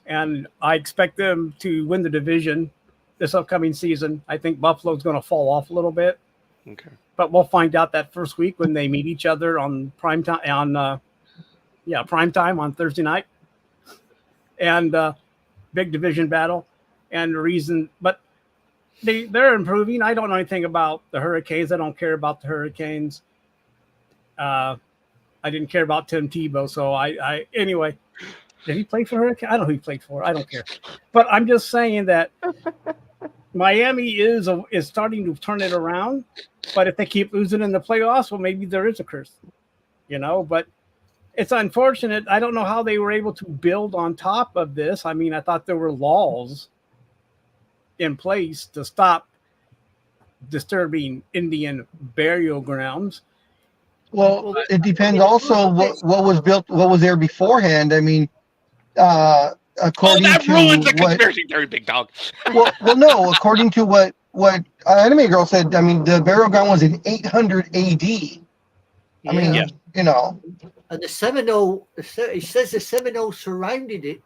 and I expect them to win the division this upcoming season. I think Buffalo's going to fall off a little bit, Okay. but we'll find out that first week when they meet each other on prime time on Thursday night, and big division battle. And the reason, but they're improving. I don't know anything about the Hurricanes. I don't care about the Hurricanes. I didn't care about Tim Tebow, so I anyway. Did he play for Hurricane? I don't know who he played for. I don't care. But I'm just saying that Miami is starting to turn it around. But if they keep losing in the playoffs, well, maybe there is a curse, But it's unfortunate. I don't know how they were able to build on top of this. I mean, I thought there were laws in place to stop disturbing Indian burial grounds. Well, it depends also what was built, what was there beforehand. I mean, according that to ruins the what, conspiracy theory, Big Dog. well, no, according to what Anime Girl said, I mean, the burial ground was in 800 AD. I mean, Yes. you know. And the Seminole, it says the Seminole surrounded it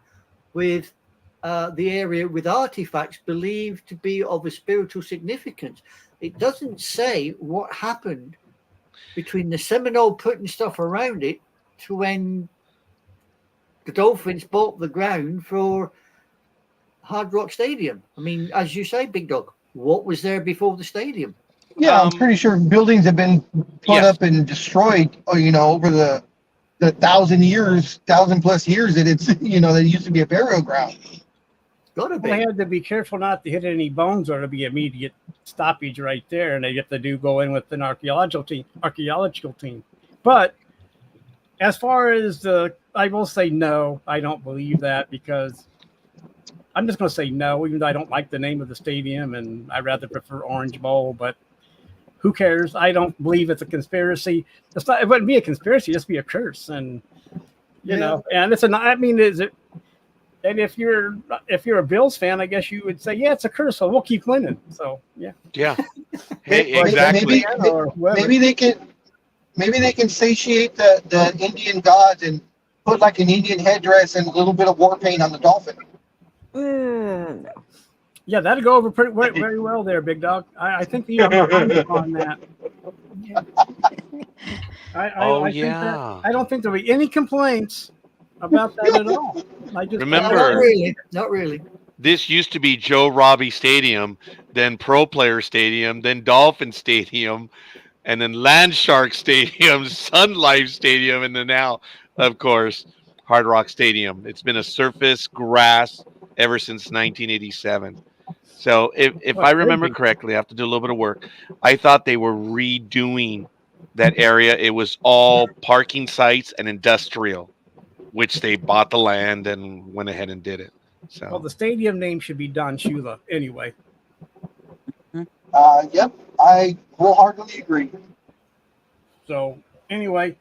with the area with artifacts believed to be of a spiritual significance. It doesn't say what happened between the Seminole putting stuff around it to when the Dolphins bought the ground for Hard Rock Stadium. I mean, as you say, Big Dog, what was there before the stadium? Yeah, I'm pretty sure buildings have been put up and destroyed, you know, over the 1,000 plus years that it's, you know, that it used to be a burial ground. Gotta be. They had to be careful not to hit any bones, or it'll be immediate stoppage right there, and they have to go in with an archaeological team. But as far as I will say no, I don't believe that, because I'm just going to say no, even though I don't like the name of the stadium and I rather prefer Orange Bowl, but who cares? I don't believe it's a conspiracy. It wouldn't be a conspiracy, it'd just be a curse. And, you know, and is it? And if you're a Bills fan, I guess you would say, yeah, it's a curse, so we'll keep winning. So, yeah. Yeah. Hey, exactly. Maybe they can satiate the Indian gods and put like an Indian headdress and a little bit of war paint on the dolphin. No. Yeah, that'd go over very well there, Big Dog. I think you have on that. Yeah. I don't think there'll be any complaints about that at all. Remember, not really. This used to be Joe Robbie Stadium, then Pro Player Stadium, then Dolphin Stadium, and then Land Shark Stadium, Sun Life Stadium, and then now, of course, Hard Rock Stadium. It's been a surface grass ever since 1987. So if I remember correctly, I have to do a little bit of work. I thought they were redoing that area. It was all parking sites and industrial, which they bought the land and went ahead and did it. So, well, the stadium name should be Don Shula anyway. Yep, I wholeheartedly agree. So anyway,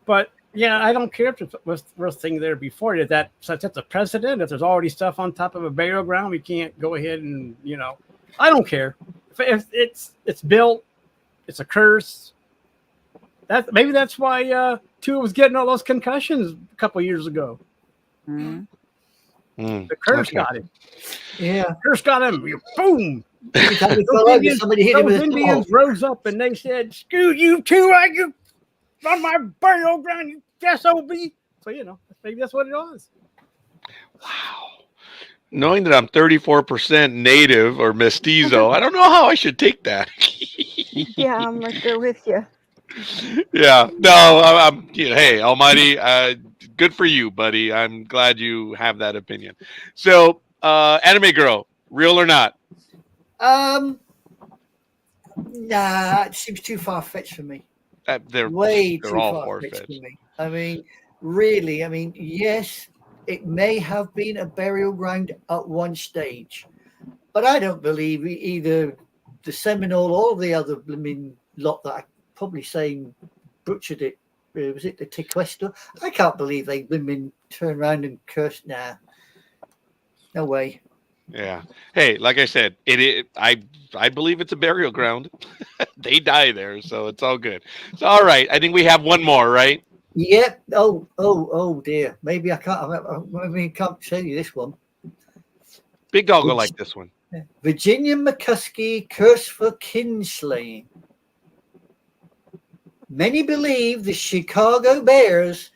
but yeah, I don't care if it was thing there before that. Since it's a precedent, if there's already stuff on top of a burial ground, we can't go ahead and, you know, I don't care if it's built. It's a curse. Maybe that's why Tua was getting all those concussions a couple of years ago. Mm-hmm. The curse got him. Yeah, the curse got him. Boom. Somebody hit him with Indians rose up and they said, "Screw you, Tua! You on my burial ground, you SOB." So you know, maybe that's what it was. Wow. Knowing that I'm 34% native or mestizo, I don't know how I should take that. Yeah, I'm right there with you. Yeah, no, I'm. Hey, Almighty, good for you, buddy. I'm glad you have that opinion. So, Anime Girl, real or not? Nah, it seems too far fetched for me. They're Way they're too all far fetched far-fetched. for me. I mean, really. I mean, yes, it may have been a burial ground at one stage, but I don't believe either the Seminole or the other lot that I probably saying butchered it. Was it the Tequesta? I can't believe they turn around and curse. Nah, no way. Yeah. Hey, like I said, I believe it's a burial ground. They die there, so it's all good. So, all right. I think we have one more, right? Yep. Oh dear. Maybe I can't. I can't tell you this one. Big Dog will like this one. Virginia McCuskey curse for kinslaying. Many believe the Chicago Bears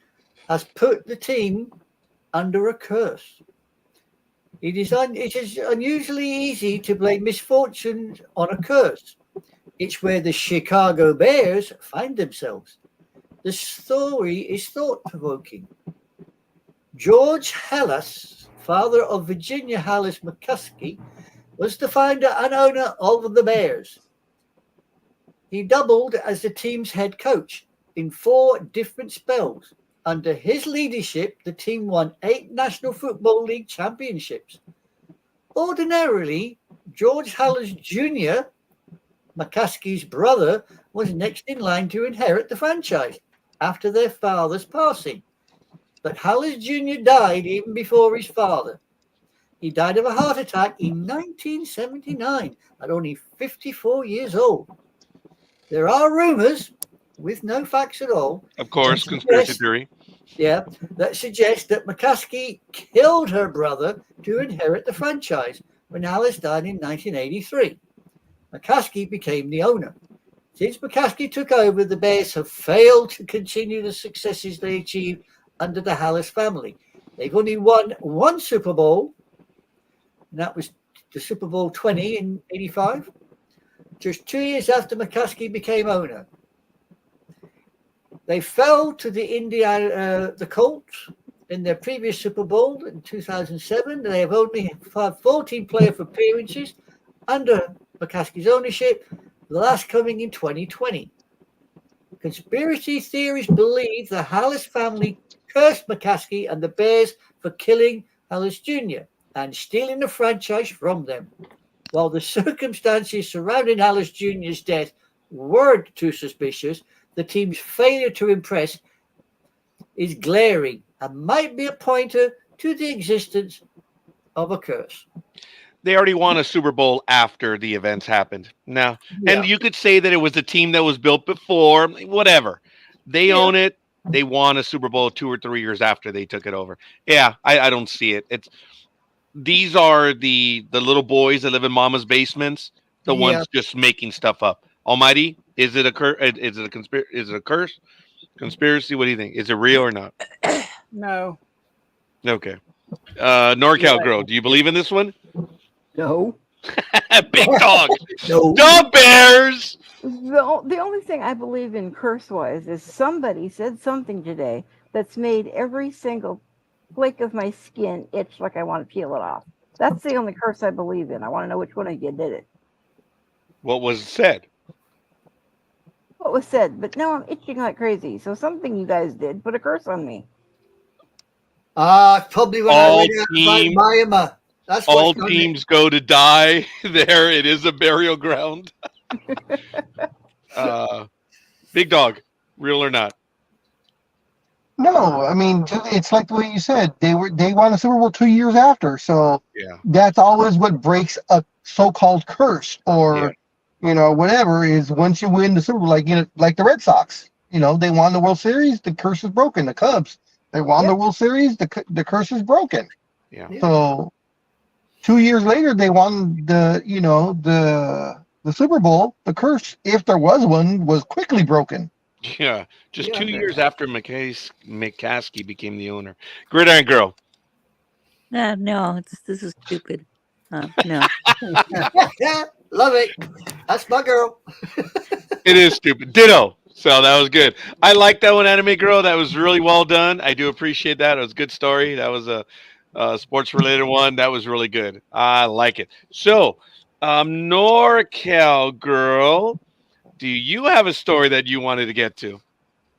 has put the team under a curse. It is unusually easy to blame misfortune on a curse. It's where the Chicago Bears find themselves. The story is thought-provoking. George Hallas, father of Virginia Hallas McCuskey, was the founder and owner of the Bears. He doubled as the team's head coach in 4 different spells. Under his leadership, the team won 8 National Football League championships. Ordinarily, George Hallas Jr., McCuskey's brother, was next in line to inherit the franchise after their father's passing. But Hallas Jr. died even before his father. He died of a heart attack in 1979 at only 54 years old. There are rumors with no facts at all. Of course, that conspiracy suggests- theory. Yeah, that suggests that McCaskey killed her brother to inherit the franchise when Alice died in 1983. McCaskey became the owner. Since McCaskey took over, the Bears have failed to continue the successes they achieved under the Hallis family. They've only won one Super Bowl, and that was the Super Bowl 20 in 85, just 2 years after McCaskey became owner. They fell to the Colts in their previous Super Bowl in 2007. They have only had 14 playoff appearances under McCaskey's ownership, the last coming in 2020. Conspiracy theorists believe the Hallis family cursed McCaskey and the Bears for killing Hallis Jr. and stealing the franchise from them. While the circumstances surrounding Hallis Jr.'s death weren't too suspicious, the team's failure to impress is glaring and might be a pointer to the existence of a curse. They already won a Super Bowl after the events happened. Now, and you could say that it was a team that was built before, whatever. They own it. They won a Super Bowl 2 or 3 years after they took it over. Yeah, I don't see it. These are the little boys that live in mama's basements, the ones just making stuff up. Almighty, is it a is it a curse? Conspiracy? What do you think? Is it real or not? No. Okay. NorCal Girl, do you believe in this one? No. Big dog. No. The Bears. The only thing I believe in curse-wise is somebody said something today that's made every single flake of my skin itch like I want to peel it off. That's the only curse I believe in. I want to know which one of you did it. What was said? What was said, but now I'm itching like crazy. So something you guys did put a curse on me. Probably when All I went out by Myanmar. That's all teams go to die. There, it is a burial ground. Big dog, real or not? No, I mean it's like the way you said. They won a Super Bowl 2 years after, so Yeah. that's always what breaks a so-called curse, or whatever, is once you win the Super Bowl, like the Red Sox. They won the World Series, the curse is broken. The Cubs, they won the World Series, the curse is broken. Yeah. So 2 years later, they won the Super Bowl. The curse, if there was one, was quickly broken. Yeah, just 2 years after McCaskey became the owner. Gridiron Girl. No, this is stupid. No. Love it. That's my girl. It is stupid. Ditto. So that was good. I like that one, Anime Girl. That was really well done. I do appreciate that. It was a good story. That was a sports-related one. That was really good. I like it. So, NorCal Girl, do you have a story that you wanted to get to?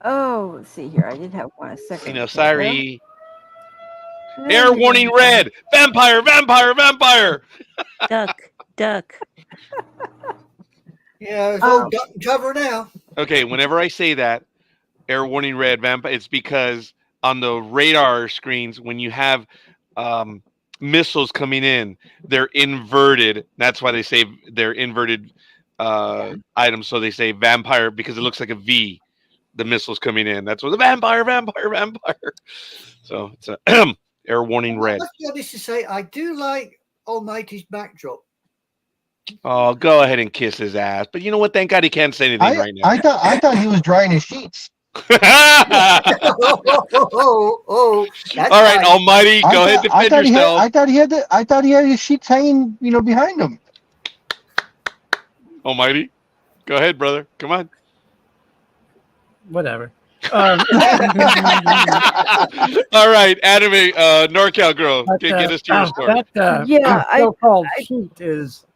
Oh, let's see here. I did have one a second. Sorry. Air warning red. Vampire, vampire, vampire. Duck. Yeah, it's all duck and cover now. Okay, whenever I say that, air warning red, vampire, it's because on the radar screens, when you have missiles coming in, they're inverted. That's why they say they're inverted items. So they say vampire because it looks like a V. The missiles coming in. That's what the vampire. So it's a air warning red. Let's be honest to say, I do like Almighty's backdrop. Oh, go ahead and kiss his ass. But you know what? Thank God he can't say anything right now. I thought he was drying his sheets. All right, Nice. Almighty, go ahead, defend yourself. I thought he had his sheets hanging, behind him. Almighty, go ahead, brother. Come on. Whatever. All right, Anime, NorCal Girl, get us to your story. So-called sheet is.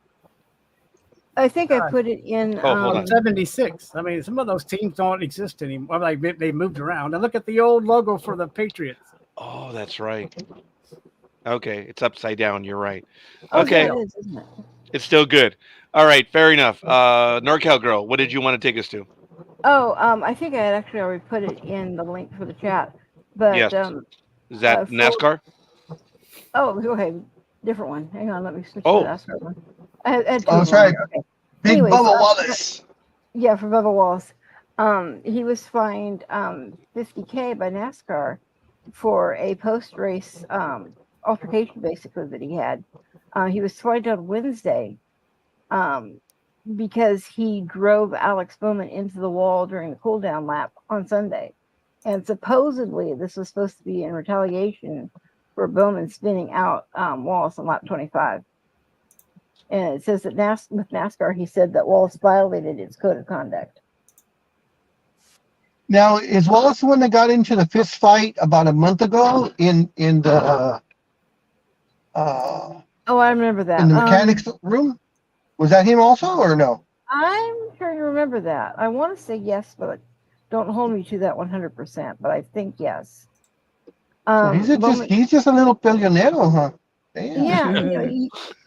I think I put it in. Hold on. 76. I mean, some of those teams don't exist anymore. Like they moved around. And look at the old logo for the Patriots. Oh, that's right. Okay, it's upside down. You're right. Oh, Okay, yeah, it is, isn't it? it's still good. All right, fair enough. NorCal Girl, what did you want to take us to? Oh, I think I had actually already put it in the link for the chat. But Yes. Is that NASCAR? Oh, okay, different one. Hang on, let me switch Oh. to the NASCAR one. I had two Oh, of that's them. right. Okay. Big Anyways, Bubba Wallace. Yeah, for Bubba Wallace. He was fined $50K by NASCAR for a post race altercation, basically, that he had. He was fined on Wednesday um, because he drove Alex Bowman into the wall during the cool down lap on Sunday. And supposedly, this was supposed to be in retaliation for Bowman spinning out Wallace on lap 25. And it says that with NASCAR, he said that Wallace violated its code of conduct. Now, is Wallace the one that got into the fist fight about a month ago in the Oh, I remember that. mechanics room? Was that him also, or no? I'm trying to remember that. I want to say yes, but don't hold me to that 100%. But I think yes. So he's just a little billionaire, huh? Damn. Yeah,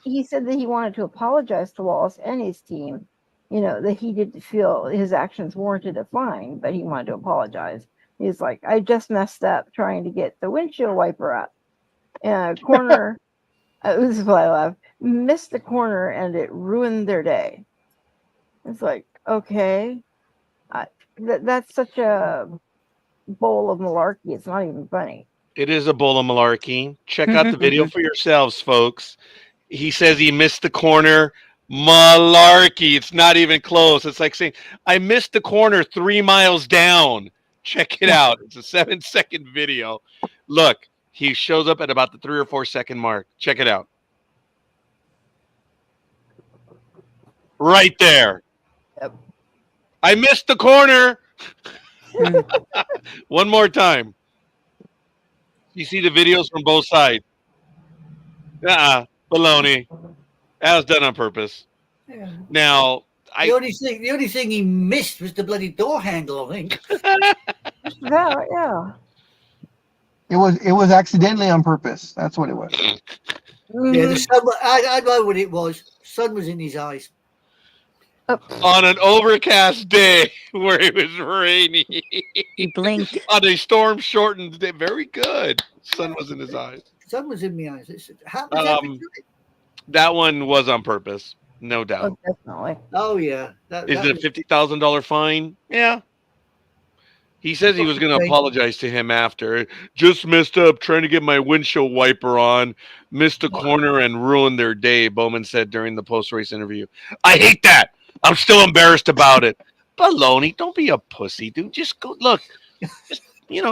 he said that he wanted to apologize to Wallace and his team. That he didn't feel his actions warranted a fine, but he wanted to apologize. He's like, I just messed up trying to get the windshield wiper up. And a corner, this is what I love, missed the corner and it ruined their day. It's like, okay, that's such a bowl of malarkey. It's not even funny. It is a bowl of malarkey. Check out the video for yourselves, folks. He says he missed the corner. Malarkey. It's not even close. It's like saying, I missed the corner 3 miles down. Check it out. It's a 7-second video. Look, he shows up at about the 3 or 4 second mark. Check it out. Right there. Yep. I missed the corner. One more time. You see the videos from both sides. Baloney. That was done on purpose. Yeah. Now, The only thing he missed was the bloody door handle, I think. Yeah. It was accidentally on purpose. That's what it was. Yeah, the sun. I know what it was. Sun was in his eyes. On an overcast day where it was rainy. He blinked. On a storm shortened day. Very good. Sun was in his eyes. Sun was in my eyes. It happens every time. That one was on purpose. No doubt. Oh, definitely. Oh, yeah. Is it a $50,000 fine? Yeah. He says he was going to apologize to him after. Just messed up trying to get my windshield wiper on. Missed a corner and ruined their day, Bowman said during the post-race interview. I hate that. I'm still embarrassed about it. Baloney, don't be a pussy, dude. Just go look. Just,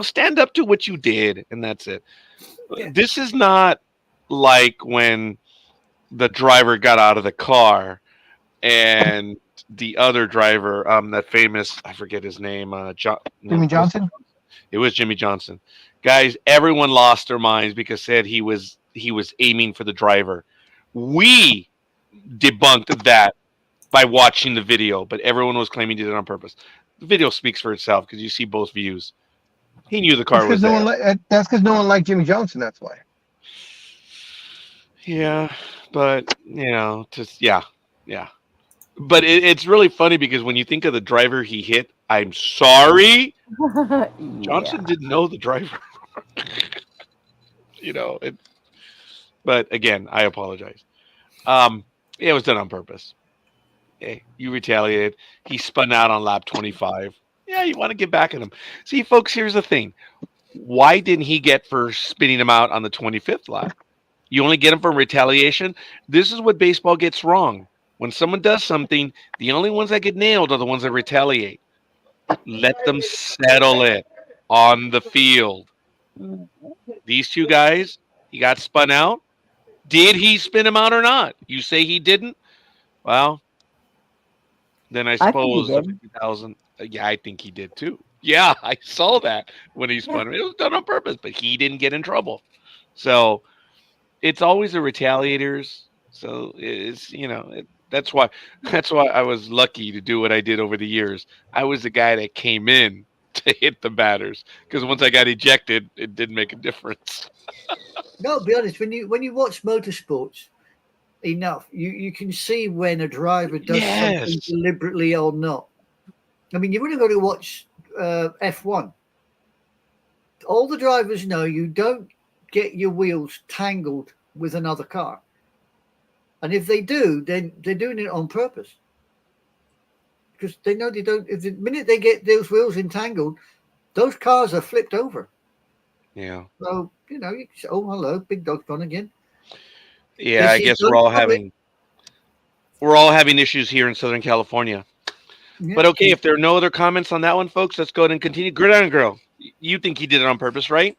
stand up to what you did, and that's it. Yeah. This is not like when the driver got out of the car and the other driver, that famous, I forget his name, Jimmy Johnson. It was Jimmy Johnson. Guys, everyone lost their minds because said he was aiming for the driver. We debunked that by watching the video, but everyone was claiming he did it on purpose. The video speaks for itself because you see both views. He knew the car was there. That's because no one liked Jimmy Johnson. That's why. Yeah, but yeah. But it's really funny because when you think of the driver he hit, I'm sorry, Johnson didn't know the driver. But again, I apologize. It was done on purpose. Okay, you retaliated. He spun out on lap 25. Yeah, you want to get back at him. See, folks, here's the thing. Why didn't he get for spinning him out on the 25th lap? You only get him for retaliation. This is what baseball gets wrong. When someone does something, the only ones that get nailed are the ones that retaliate. Let them settle it on the field. These two guys, he got spun out. Did he spin him out or not? You say he didn't? Well, then I suppose the 50,000. Yeah, I think he did too. Yeah, I saw that when he spun him. It was done on purpose, but he didn't get in trouble. So it's always the retaliators. So it's that's why I was lucky to do what I did over the years. I was the guy that came in to hit the batters because once I got ejected, it didn't make a difference. No, be honest. When you watch motorsports enough, you can see when a driver does something deliberately or not. I mean, you've only got to watch F1. All the drivers know you don't get your wheels tangled with another car. And if they do, then they're doing it on purpose. because they know they don't. If the minute they get those wheels entangled, those cars are flipped over. Yeah. So oh hello, big dog's gone again. Yeah, I guess we're all having issues here in Southern California. Yeah. But okay, if there are no other comments on that one, folks, let's go ahead and continue. Gridiron Girl, you think he did it on purpose, right?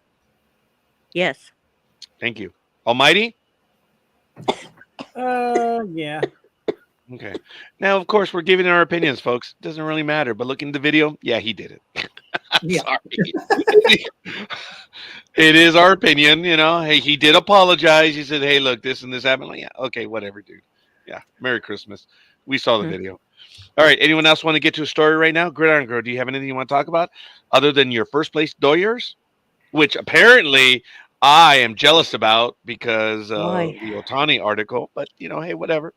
Yes. Thank you. Almighty? Yeah. Okay. Now, of course, we're giving our opinions, folks. Doesn't really matter. But looking at the video, yeah, he did it. Yeah. Sorry. It is our opinion, Hey, he did apologize. He said, hey, look, this and this happened. Like, yeah, okay, whatever, dude. Yeah. Merry Christmas. We saw the video. All right. Anyone else want to get to a story right now? Gridiron Girl, do you have anything you want to talk about other than your first place Doyers? Which apparently I am jealous about because of Why? the Otani article. But, hey, whatever.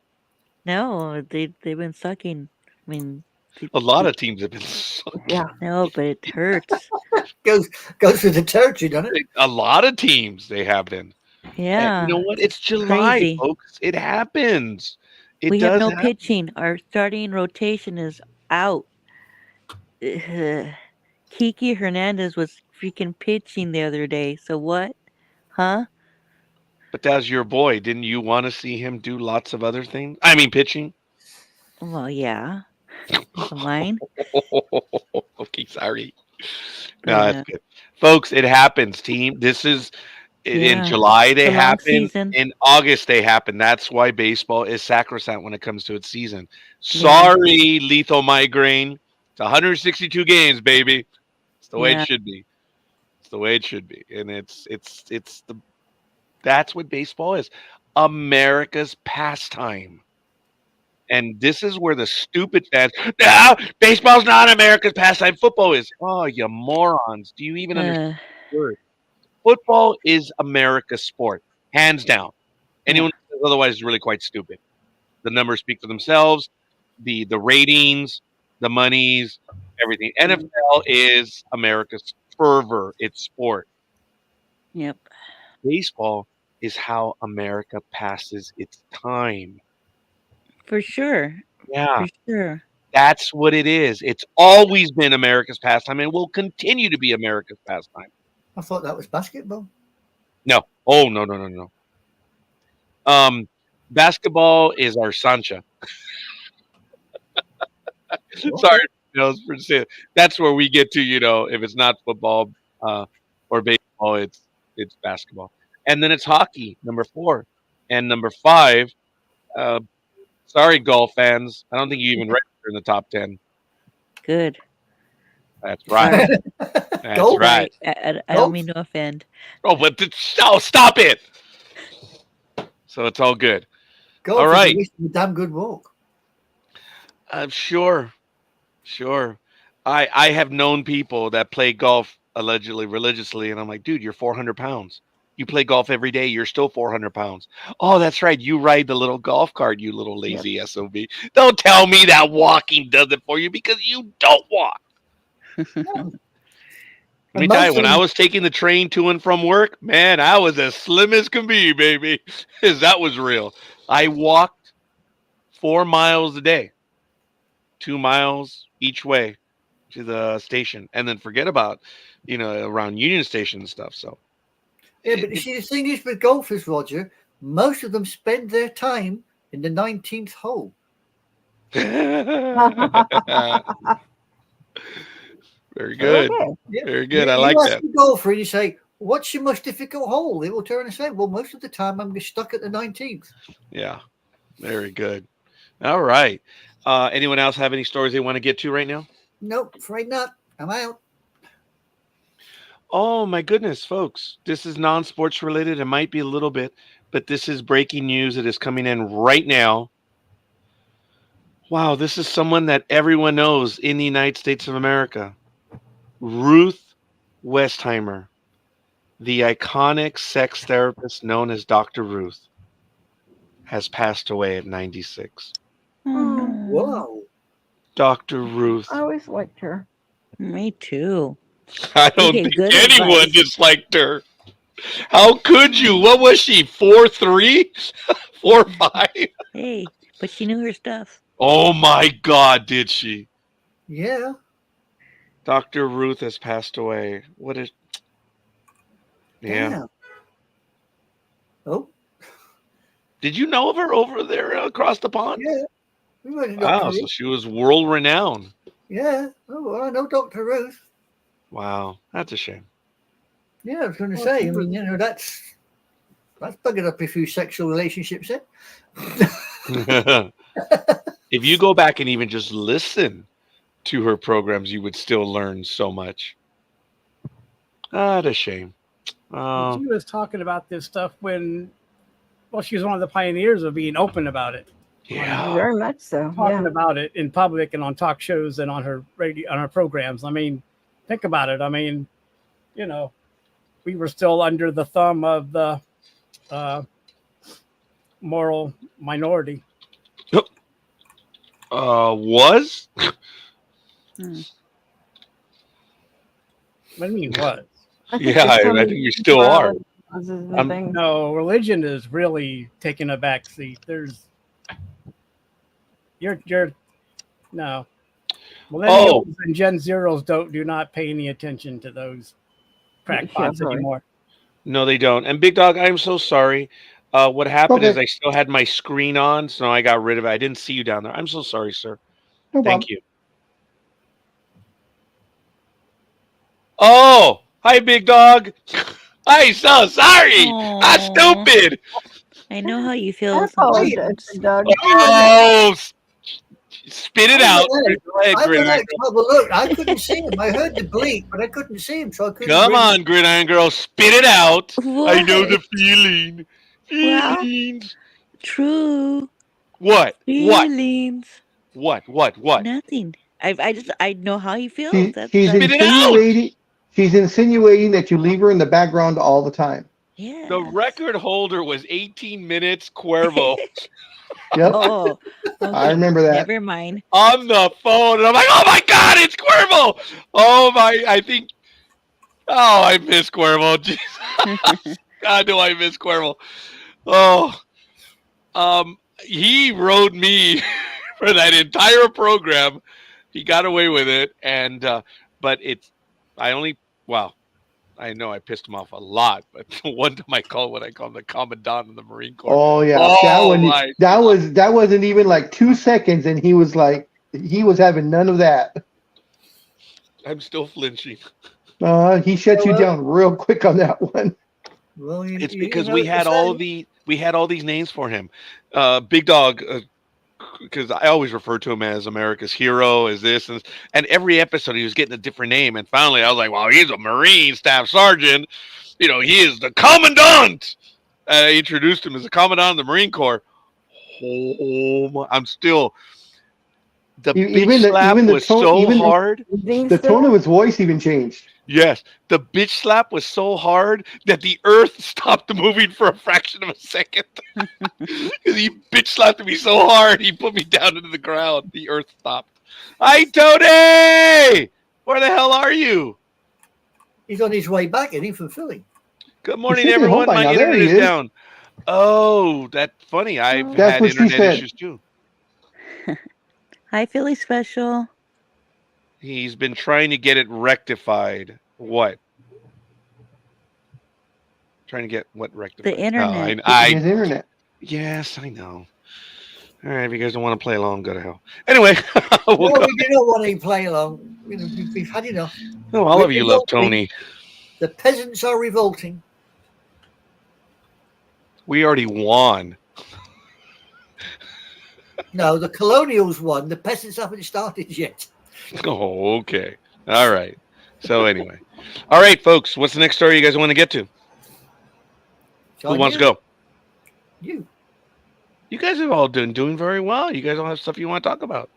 No, they've been sucking. I mean, A lot of teams have been sucking. Yeah. no, but it hurts. Goes with the territory, doesn't it? A lot of teams they have been. Yeah. And you know what? It's July, Crazy. folks. It happens. It We does have no happen. pitching. Our starting rotation is out. Kiki Hernandez was freaking pitching the other day. So what? Huh? But that's your boy. Didn't you want to see him do lots of other things? I mean, pitching. Well, yeah. Mine. Okay, sorry. No, that's good. Folks, it happens, team. This is in Yeah. July they It's a long happen. season. In August they happen. That's why baseball is sacrosanct when it comes to its season. Sorry, lethal migraine. It's 162 games, baby. It's the way Yeah. it should be. It's the way it should be. And that's what baseball is. America's pastime. And this is where the stupid fans, no, baseball's not America's pastime. Football is. Oh, you morons. Do you even understand the word? Football is America's sport, hands down. Anyone who says otherwise is really quite stupid. The numbers speak for themselves, the ratings, the monies, everything. NFL is America's fervor, it's sport. Yep. Baseball is how America passes its time. For sure. Yeah. For sure. That's what it is. It's always been America's pastime and will continue to be America's pastime. I thought that was basketball. No. Oh, no. Basketball is our Sancha. Sorry, for saying that's where we get to, if it's not football or baseball, it's basketball. And then it's hockey, number 4. And number 5, sorry, golf fans. I don't think you even register in the top 10. Good. That's right. That's Golf? right. I Golf? don't mean to offend. Oh, but stop it. So it's all good. Golf All right. is a damn good walk. Sure. I have known people that play golf allegedly religiously, and I'm like, dude, you're 400 pounds. You play golf every day. You're still 400 pounds. Oh, that's right. You ride the little golf cart, you little lazy SOB. Don't tell me that walking does it for you because you don't walk. Let me tell you, when I was taking the train to and from work, man, I was as slim as can be, baby. That was real. I walked 4 miles a day, 2 miles each way to the station, and then forget about, around Union Station and stuff. So, yeah, but you see, the thing is with golfers, Roger, most of them spend their time in the 19th hole. Very good. Okay. Yeah. Very good. I You like ask that. a golfer and you say, what's your most difficult hole? They will turn and say, well, most of the time I'm stuck at the 19th. Yeah. Very good. All right. Anyone else have any stories they want to get to right now? Nope, afraid not. I'm out. Oh, my goodness, folks. This is non-sports related. It might be a little bit, but this is breaking news that is coming in right now. Wow, this is someone that everyone knows in the United States of America. Ruth Westheimer, the iconic sex therapist known as Dr. Ruth, has passed away at 96. Whoa. Dr. Ruth. I always liked her. Me too. I don't gave think good anyone advice. disliked her. How could you? What was she? 4'3"? 4'5"? Hey, but she knew her stuff. Oh my God, did she? Yeah. Dr. Ruth has passed away. What is? Yeah. Damn. Oh, Did you know of her over there across the pond? yeah. We went to Wow. Dr. So Ruth. she was world renowned. Yeah. Oh, well, I know Dr. Ruth. Wow. That's a shame. Yeah, I was going to Well, say. she I mean, was- that's bugging up a few sexual relationships there. If you go back and even just listen to her programs, you would still learn so much. What a shame. She was talking about this stuff when, well, she was one of the pioneers of being open about it, Yeah. Very much so. talking Yeah. about it in public and on talk shows and on her radio, on her programs. I mean, think about it. I mean, you know, we were still under the thumb of the moral minority. Was? Hmm. What do you mean, what? think Yeah, there's so I many think we still are. morality causes and I'm- things. No, religion is really taking a back seat. There's, you're, no. Millennials and Gen Zeros do not pay any attention to those crackpots Yeah, right. anymore. No, they don't. And Big Dog, I'm so sorry. What happened is Okay. I still had my screen on, so I got rid of it. I didn't see you down there. I'm so sorry, sir. No Thank problem. you. Oh, hi, Big Dog. I'm so sorry. I'm Aw. stupid. I know how you feel I sometimes. apologize, Doug. Oh, spit it out. I Go ahead, went out Gridiron to have a look. I couldn't see him. I heard the bleep, but I couldn't see him, so I couldn't. Come really- on, Gridiron Girl. Spit it out. I know the What? feeling. Well- Feelings. True What? What? feelings. What? Nothing. I know how you feel. She's That's Spit it out. insinuating. She's insinuating that you leave her in the background all the time. yeah. The record holder was 18 minutes, Cuervo, Yep, Oh, I okay. remember that. Never mind. on the phone. And I'm like, oh my God, it's Cuervo. Oh my, I miss Cuervo. Jesus. God, do I miss Cuervo. Oh, he rode me for that entire program. He got away with it. But I know I pissed him off a lot, but the one time I called what I call him the Commandant of the Marine Corps. Oh yeah, Oh, my that wasn't even like 2 seconds, and he was having none of that. I'm still flinching. He shut you down real quick on that one. Well, It's you because know we what had to all say. these names for him. Big Dog, because I always refer to him as America's hero, as this and every episode he was getting a different name. And finally, I was like, "Well, he's a Marine Staff Sergeant. You know, he is the Commandant." And I introduced him as the Commandant of the Marine Corps. I'm still. The bitch slap was so hard. The tone of his voice even changed. Yes, the bitch slap was so hard that the earth stopped moving for a fraction of a second. Because he bitch slapped me so hard, he put me down into the ground. The earth stopped. Hi, Tony! Where the hell are you? He's on his way back, and he's from Philly. Good morning, should be home everyone. by My now. There internet he is is. down. Oh, that's funny. I've That's had what she internet said. issues too. Hi, Philly Special. He's been trying to get it rectified. What? Trying to get what rectified? The internet. His internet. Yes, I know. All right, if you guys don't want to play along, go to hell. Anyway, we'll No, go. we do not want to play along. We've had enough. Oh, all of you love revolting. Tony. The peasants are revolting. We already won. No, the colonials won. The peasants haven't started yet. Oh, okay. All right. So anyway. All right, folks. What's the next story you guys want to get to? Who wants to go? You. You guys have all been doing very well. You guys all have stuff you want to talk about.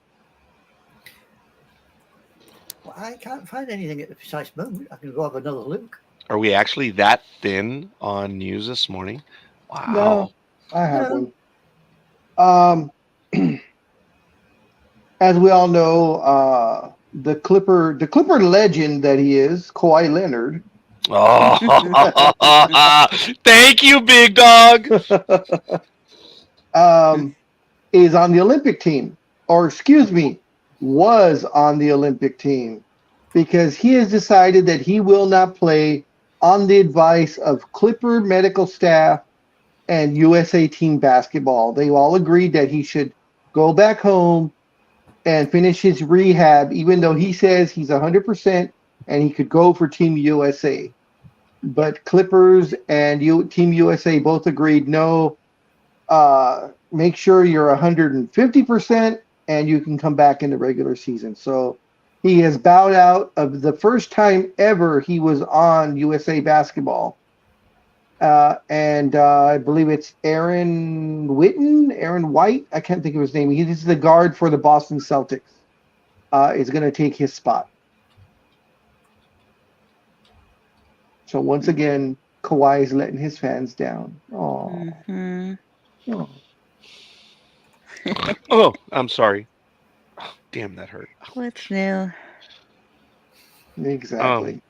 Well, I can't find anything at the precise moment. I can go have another look. Are we actually that thin on news this morning? Wow. No, I have No. one. As we all know, the Clipper legend that he is, Kawhi Leonard, Oh, thank you, big dog. is on the Olympic team, or excuse me, was on the Olympic team because he has decided that he will not play on the advice of Clipper medical staff and USA team basketball. They all agreed that he should go back home and finish his rehab, even though he says he's 100% and he could go for Team USA. But Clippers and Team USA both agreed, no, make sure you're 150% and you can come back in the regular season. So he has bowed out of the first time ever he was on USA basketball. And I believe it's Aaron White. I can't think of his name. He's the guard for the Boston Celtics. Is going to take his spot. So once again, Kawhi is letting his fans down. Oh. Mm-hmm. Oh. Oh, I'm sorry. Oh, damn, that hurt. What's new? Exactly.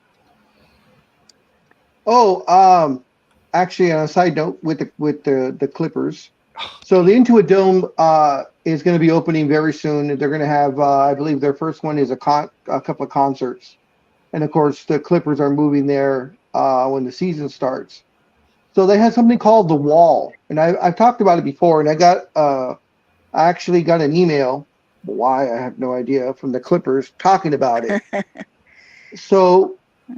Actually, on a side note, with the Clippers, so the Into a Dome is going to be opening very soon. They're going to have, I believe, their first one is a couple of concerts, and of course, the Clippers are moving there when the season starts. So they have something called the Wall, and I've talked about it before, and I actually got an email. Why I have no idea, from the Clippers talking about it. So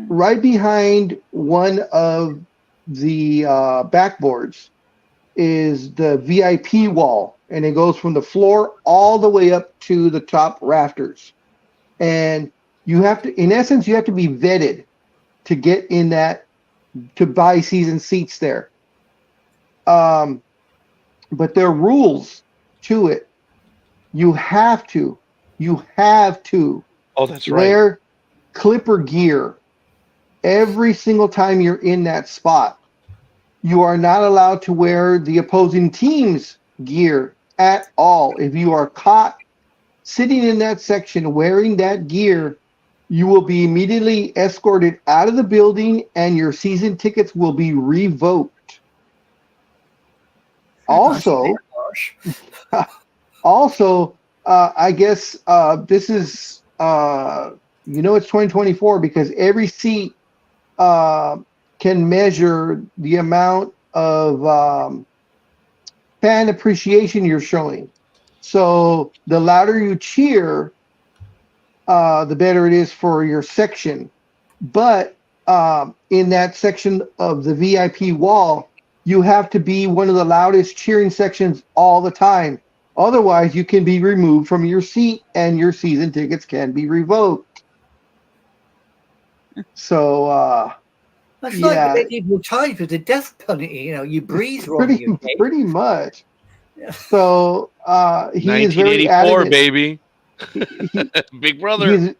right behind one of the backboards is the VIP wall, and it goes from the floor all the way up to the top rafters. And you have to, in essence, you have to be vetted to get in that, to buy season seats there. But there are rules to it. You have to Oh, that's right. wear Clipper gear every single time you're in that spot. You are not allowed to wear the opposing team's gear at all. If you are caught sitting in that section wearing that gear, you will be immediately escorted out of the building and your season tickets will be revoked. Also, I guess this is, it's 2024 because every seat can measure the amount of fan appreciation you're showing. So the louder you cheer, the better it is for your section. But in that section of the VIP wall, you have to be one of the loudest cheering sections all the time. Otherwise, you can be removed from your seat and your season tickets can be revoked. So, that's like medieval times with the death penalty. You breathe wrong. Pretty much. Yeah. So he is very 1984, adamant, baby. Big brother.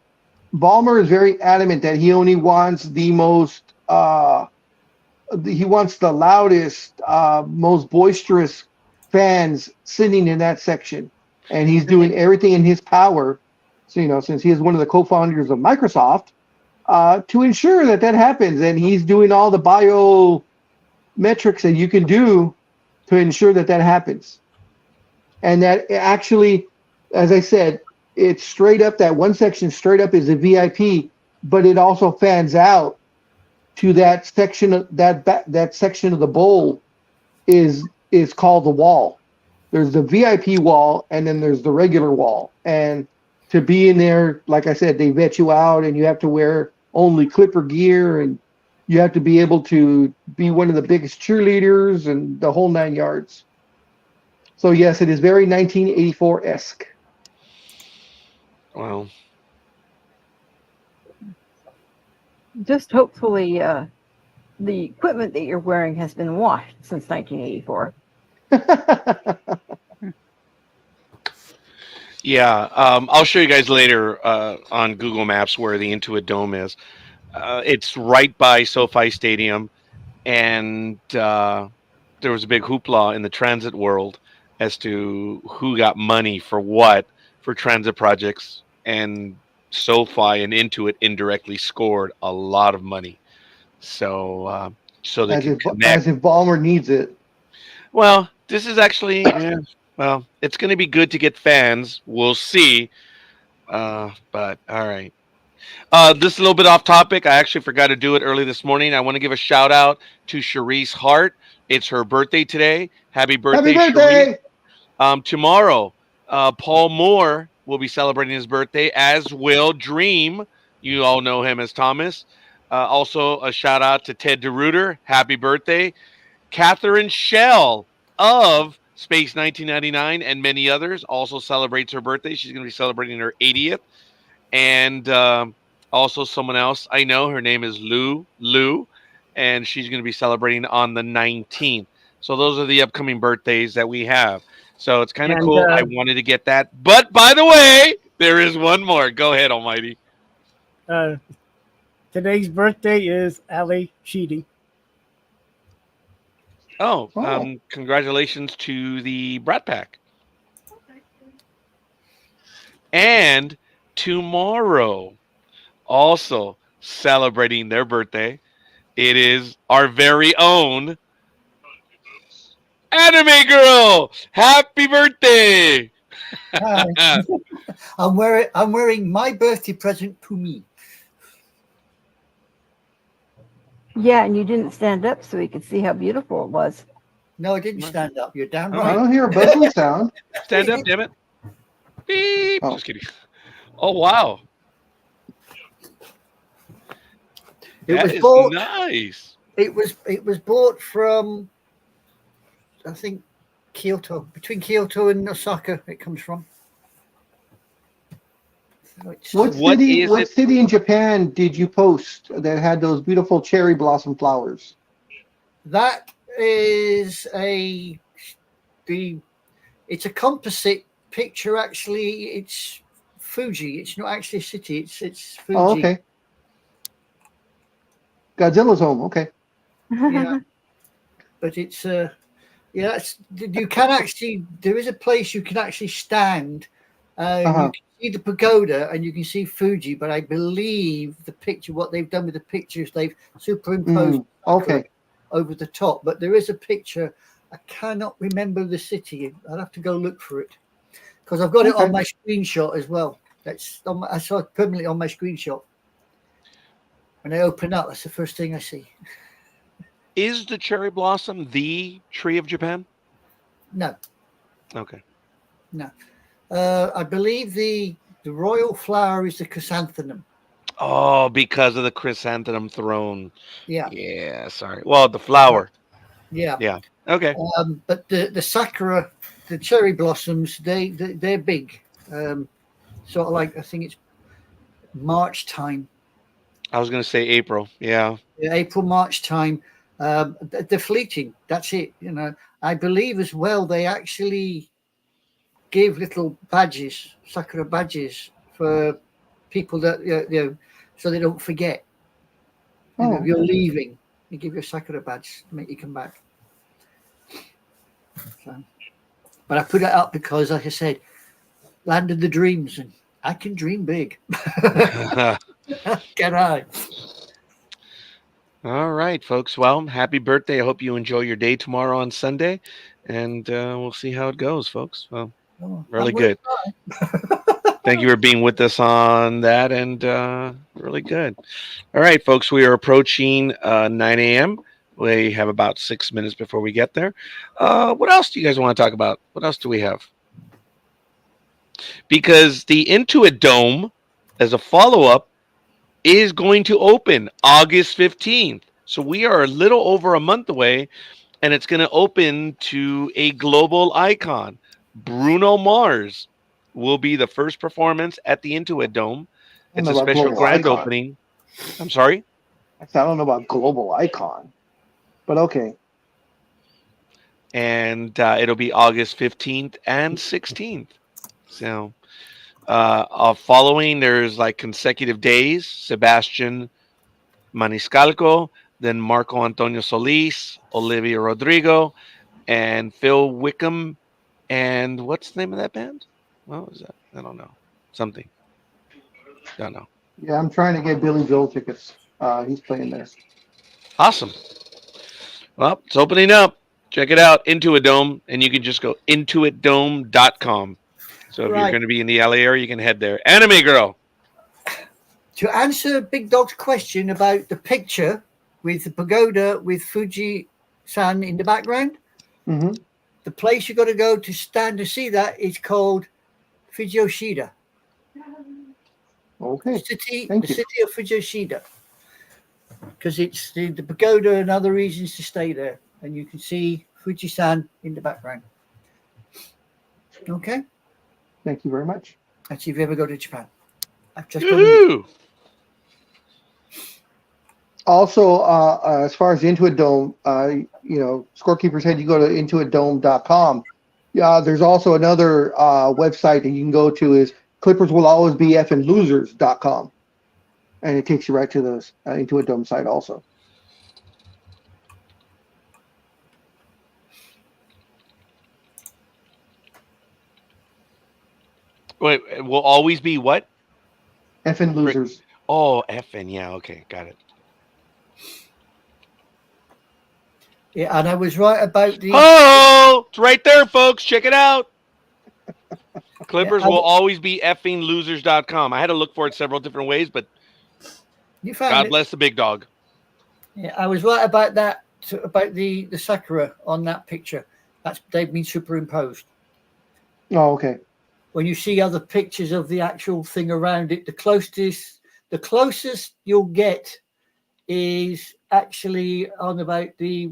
Ballmer is very adamant that he only wants the most. He wants the loudest, most boisterous fans sitting in that section, and he's doing everything in his power. So since he is one of the co-founders of Microsoft, to ensure that happens, and he's doing all the biometrics that you can do to ensure that happens. And that actually, as I said, it's straight up, that one section straight up is a VIP, but it also fans out to that section of that section of the bowl is called the wall. There's the VIP wall and then there's the regular wall. And to be in there, like I said, they vet you out and you have to wear only Clipper gear and you have to be able to be one of the biggest cheerleaders and the whole 9 yards. So yes, it is very 1984-esque. Wow. Just hopefully the equipment that you're wearing has been washed since 1984. Yeah, I'll show you guys later on Google Maps where the Intuit Dome is. It's right by SoFi Stadium, and there was a big hoopla in the transit world as to who got money for what for transit projects, and SoFi and Intuit indirectly scored a lot of money. So they as can if connect. Ballmer needs it. Well, this is actually, it's going to be good to get fans. We'll see. But all right. This is a little bit off topic. I actually forgot to do it early this morning. I want to give a shout out to Cherise Hart. It's her birthday today. Happy Happy birthday, Cherise. birthday! Tomorrow, Paul Moore will be celebrating his birthday, as will Dream. You all know him as Thomas. Also, a shout out to Ted DeRuiter. Happy birthday. Catherine Shell of Space 1999 and many others also celebrates her birthday. She's going to be celebrating her 80th. And also someone else I know, her name is Lou, and she's going to be celebrating on the 19th. So those are the upcoming birthdays that we have. So it's kind of And cool. I wanted to get that. But by the way, there is one more. Go ahead, Almighty. Today's birthday is Ali Sheedy. Oh, Oh. congratulations to the Brat Pack. And tomorrow, also celebrating their birthday, it is our very own Anime Girl. Happy birthday! Hi. I'm wearing my birthday present to me. Yeah, and you didn't stand up so we could see how beautiful it was. No, I didn't stand up. You're damn Oh, I right. don't hear a buzzing sound. Stand up, damn it. Beep. Oh. Just kidding. Oh, wow. It That was is bought. nice. It was bought from, I think, Kyoto. Between Kyoto and Osaka, it comes from. So it's- What is What it? city in Japan did you post that had those beautiful cherry blossom flowers? That is it's a composite picture. Actually, it's Fuji. It's not actually a city. It's Fuji. Oh, okay. Godzilla's home. Okay. Yeah, but it's you can actually, there is a place you can actually stand. You can see the pagoda and you can see Fuji, but I believe the picture, what they've done with the pictures, they've superimposed Okay. over the top. But there is a picture. I cannot remember the city. I'll have to go look for it because I've got it on my screenshot as well. I saw it permanently on my screenshot. When I open up, that's the first thing I see. Is the cherry blossom the tree of Japan? No. Okay. No. I believe the royal flower is the chrysanthemum. Oh, because of the chrysanthemum throne. Yeah. Yeah, sorry. Well, the flower. Yeah. Yeah. Okay. But the sakura, the cherry blossoms, they're big. Sort of like, I think it's March time. I was going to say April. Yeah. April, March time. They're fleeting. That's it. You know, I believe as well they actually give little badges, sakura badges, for people that so they don't forget. You know, if you're leaving, you give you a sakura badge to make you come back. So, but I put it up because, like I said, land of the dreams, and I can dream big. Can I? All right, folks. Well, happy birthday. I hope you enjoy your day tomorrow on Sunday, and we'll see how it goes, folks. Well, really good. Thank you for being with us on that, and really good. All right, folks. We are approaching 9 a.m. We have about 6 minutes before we get there. What else do you guys want to talk about? What else do we have? Because the Intuit Dome, as a follow-up, is going to open August 15th. So we are a little over a month away, and it's going to open to a global icon. Bruno Mars will be the first performance at the Intuit Dome. It's a special grand opening. I'm sorry? I don't know about global icon, but okay. And it'll be August 15th and 16th. So following, there's like consecutive days. Sebastian Maniscalco, then Marco Antonio Solis, Olivia Rodrigo, and Phil Wickham. And what's the name of that band? What was that? I don't know. Something. Don't know. Yeah, I'm trying to get Billy Joel tickets. He's playing there. Awesome. Well, it's opening up. Check it out, Intuit Dome, and you can just go intuitdome.com. So if you're Right. going to be in the LA area, you can head there. Anime Girl. To answer Big Dog's question about the picture with the pagoda with Fuji-san in the background, Mhm. the place you got to go to stand to see that is called Fujiyoshida. Okay. The Thank you. city of Fujiyoshida. Because it's the pagoda and other reasons to stay there. And you can see Fuji-san in the background. Okay? Thank you very much. That's if you ever go to Japan. I've just gone. Woohoo! Also, as far as Intuit Dome, Scorekeeper said you go to intuitdome.com. Yeah, there's also another website that you can go to is Clippers will always be effing losers.com. And it takes you right to the Intuit Dome site also. Wait, it will always be what? Effing losers. Oh, FN. Yeah, okay, got it. Yeah, and I was right about the. Oh, it's right there, folks. Check it out. Clippers Yeah, will always be effing losers.com. I had to look for it several different ways, but You found God it. bless the big dog. Yeah, I was right about that. About the sakura on that picture. They've been superimposed. Oh, okay. When you see other pictures of the actual thing around it, the closest you'll get is actually on about the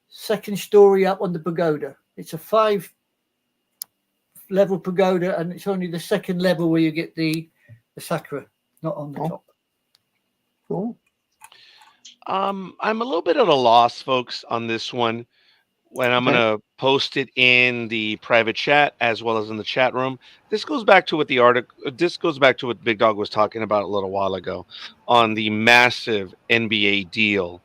second story up on the pagoda. It's a 5-level pagoda, and it's only the second level where you get the sakura, not on the top. Cool. I'm a little bit at a loss, folks, on this one. When I'm Okay. going to post it in the private chat as well as in the chat room. This goes back to what This goes back to what Big Dog was talking about a little while ago on the massive NBA deal,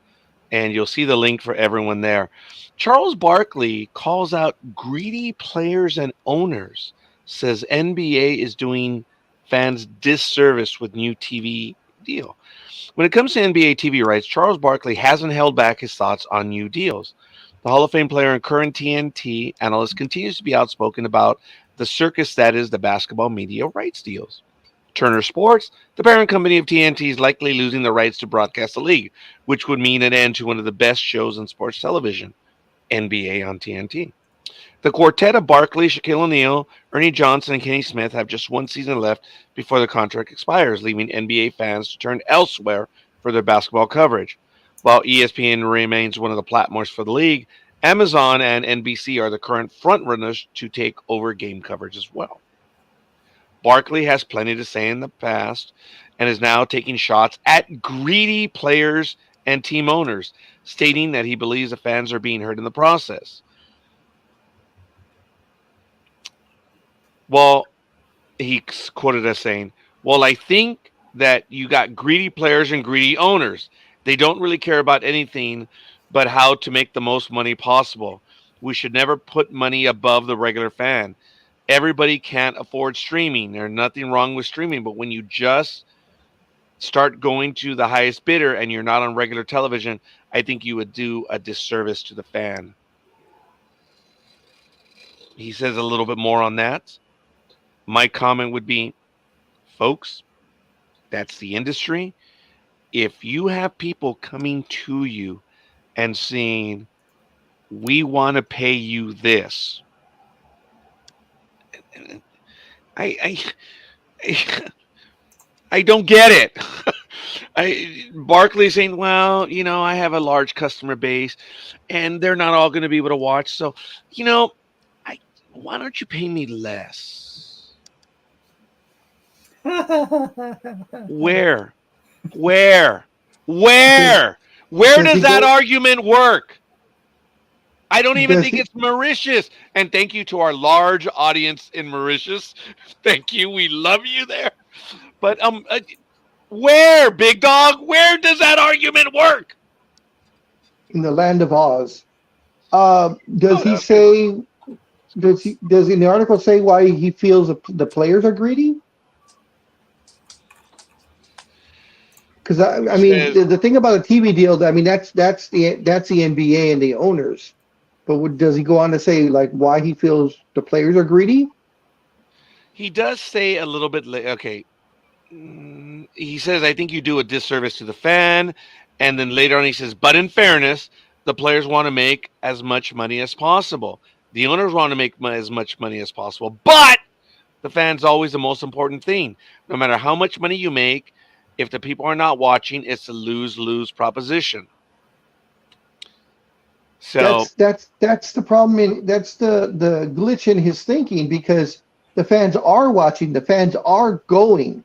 and you'll see the link for everyone there. Charles Barkley calls out greedy players and owners. Says NBA is doing fans disservice with new TV deal. When it comes to NBA TV rights, Charles Barkley hasn't held back his thoughts on new deals. The Hall of Fame player and current TNT analyst continues to be outspoken about the circus that is the basketball media rights deals. Turner Sports, the parent company of TNT, is likely losing the rights to broadcast the league, which would mean an end to one of the best shows in sports television, NBA on TNT. The quartet of Barkley, Shaquille O'Neal, Ernie Johnson, and Kenny Smith have just one season left before the contract expires, leaving NBA fans to turn elsewhere for their basketball coverage. While ESPN remains one of the platforms for the league, Amazon and NBC are the current frontrunners to take over game coverage as well. Barkley has plenty to say in the past and is now taking shots at greedy players and team owners, stating that he believes the fans are being hurt in the process. Well, he's quoted as saying, well, I think that you got greedy players and greedy owners. They don't really care about anything but how to make the most money possible. We should never put money above the regular fan. Everybody can't afford streaming. There's nothing wrong with streaming, but when you just start going to the highest bidder and you're not on regular television, I think you would do a disservice to the fan. He says a little bit more on that. My comment would be, folks, that's the industry. If you have people coming to you and saying, we want to pay you this, I I don't get it. Barkley saying, well, I have a large customer base and they're not all going to be able to watch. So, why don't you pay me less? Where? Where does that argument work? I don't even think it's Mauritius. And thank you to our large audience in Mauritius. Thank you. We love you there. But where, Big Dog? Where does that argument work? In the land of Oz. Does he say? Does in the article say why he feels the players are greedy? Because I mean, the thing about a TV deal, I mean, that's the NBA and the owners. But does he go on to say like why he feels the players are greedy? He does say a little bit. Okay, he says, I think you do a disservice to the fan. And then later on, he says, but in fairness, the players want to make as much money as possible. The owners want to make as much money as possible. But the fan's always the most important thing. No matter how much money you make, if the people are not watching, it's a lose-lose proposition. So That's the problem. That's the glitch in his thinking, because the fans are watching, the fans are going.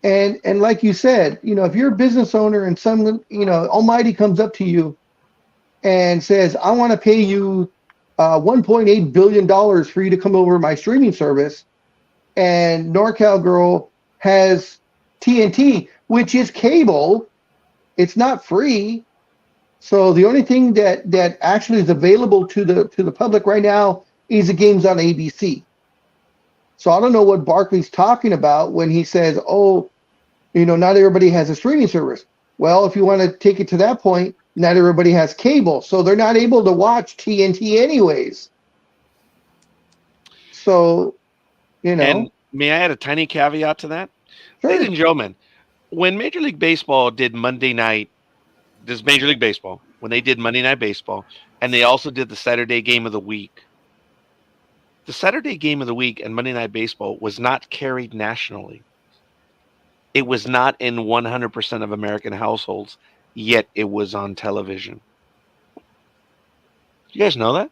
And like you said, if you're a business owner and someone, Almighty comes up to you and says, I want to pay you $1.8 billion for you to come over my streaming service, and NorCal Girl has TNT, which is cable, it's not free. So the only thing that actually is available to the public right now is the games on ABC. So I don't know what Barkley's talking about when he says, oh, not everybody has a streaming service. Well, if you want to take it to that point, not everybody has cable. So they're not able to watch TNT anyways. So, And may I add a tiny caveat to that? Sure. Ladies and gentlemen, when Major League Baseball did Monday night, when they did Monday Night Baseball, and they also did the Saturday Game of the Week, the Saturday Game of the Week and Monday Night Baseball was not carried nationally. It was not in 100% of American households, yet it was on television. You guys know that?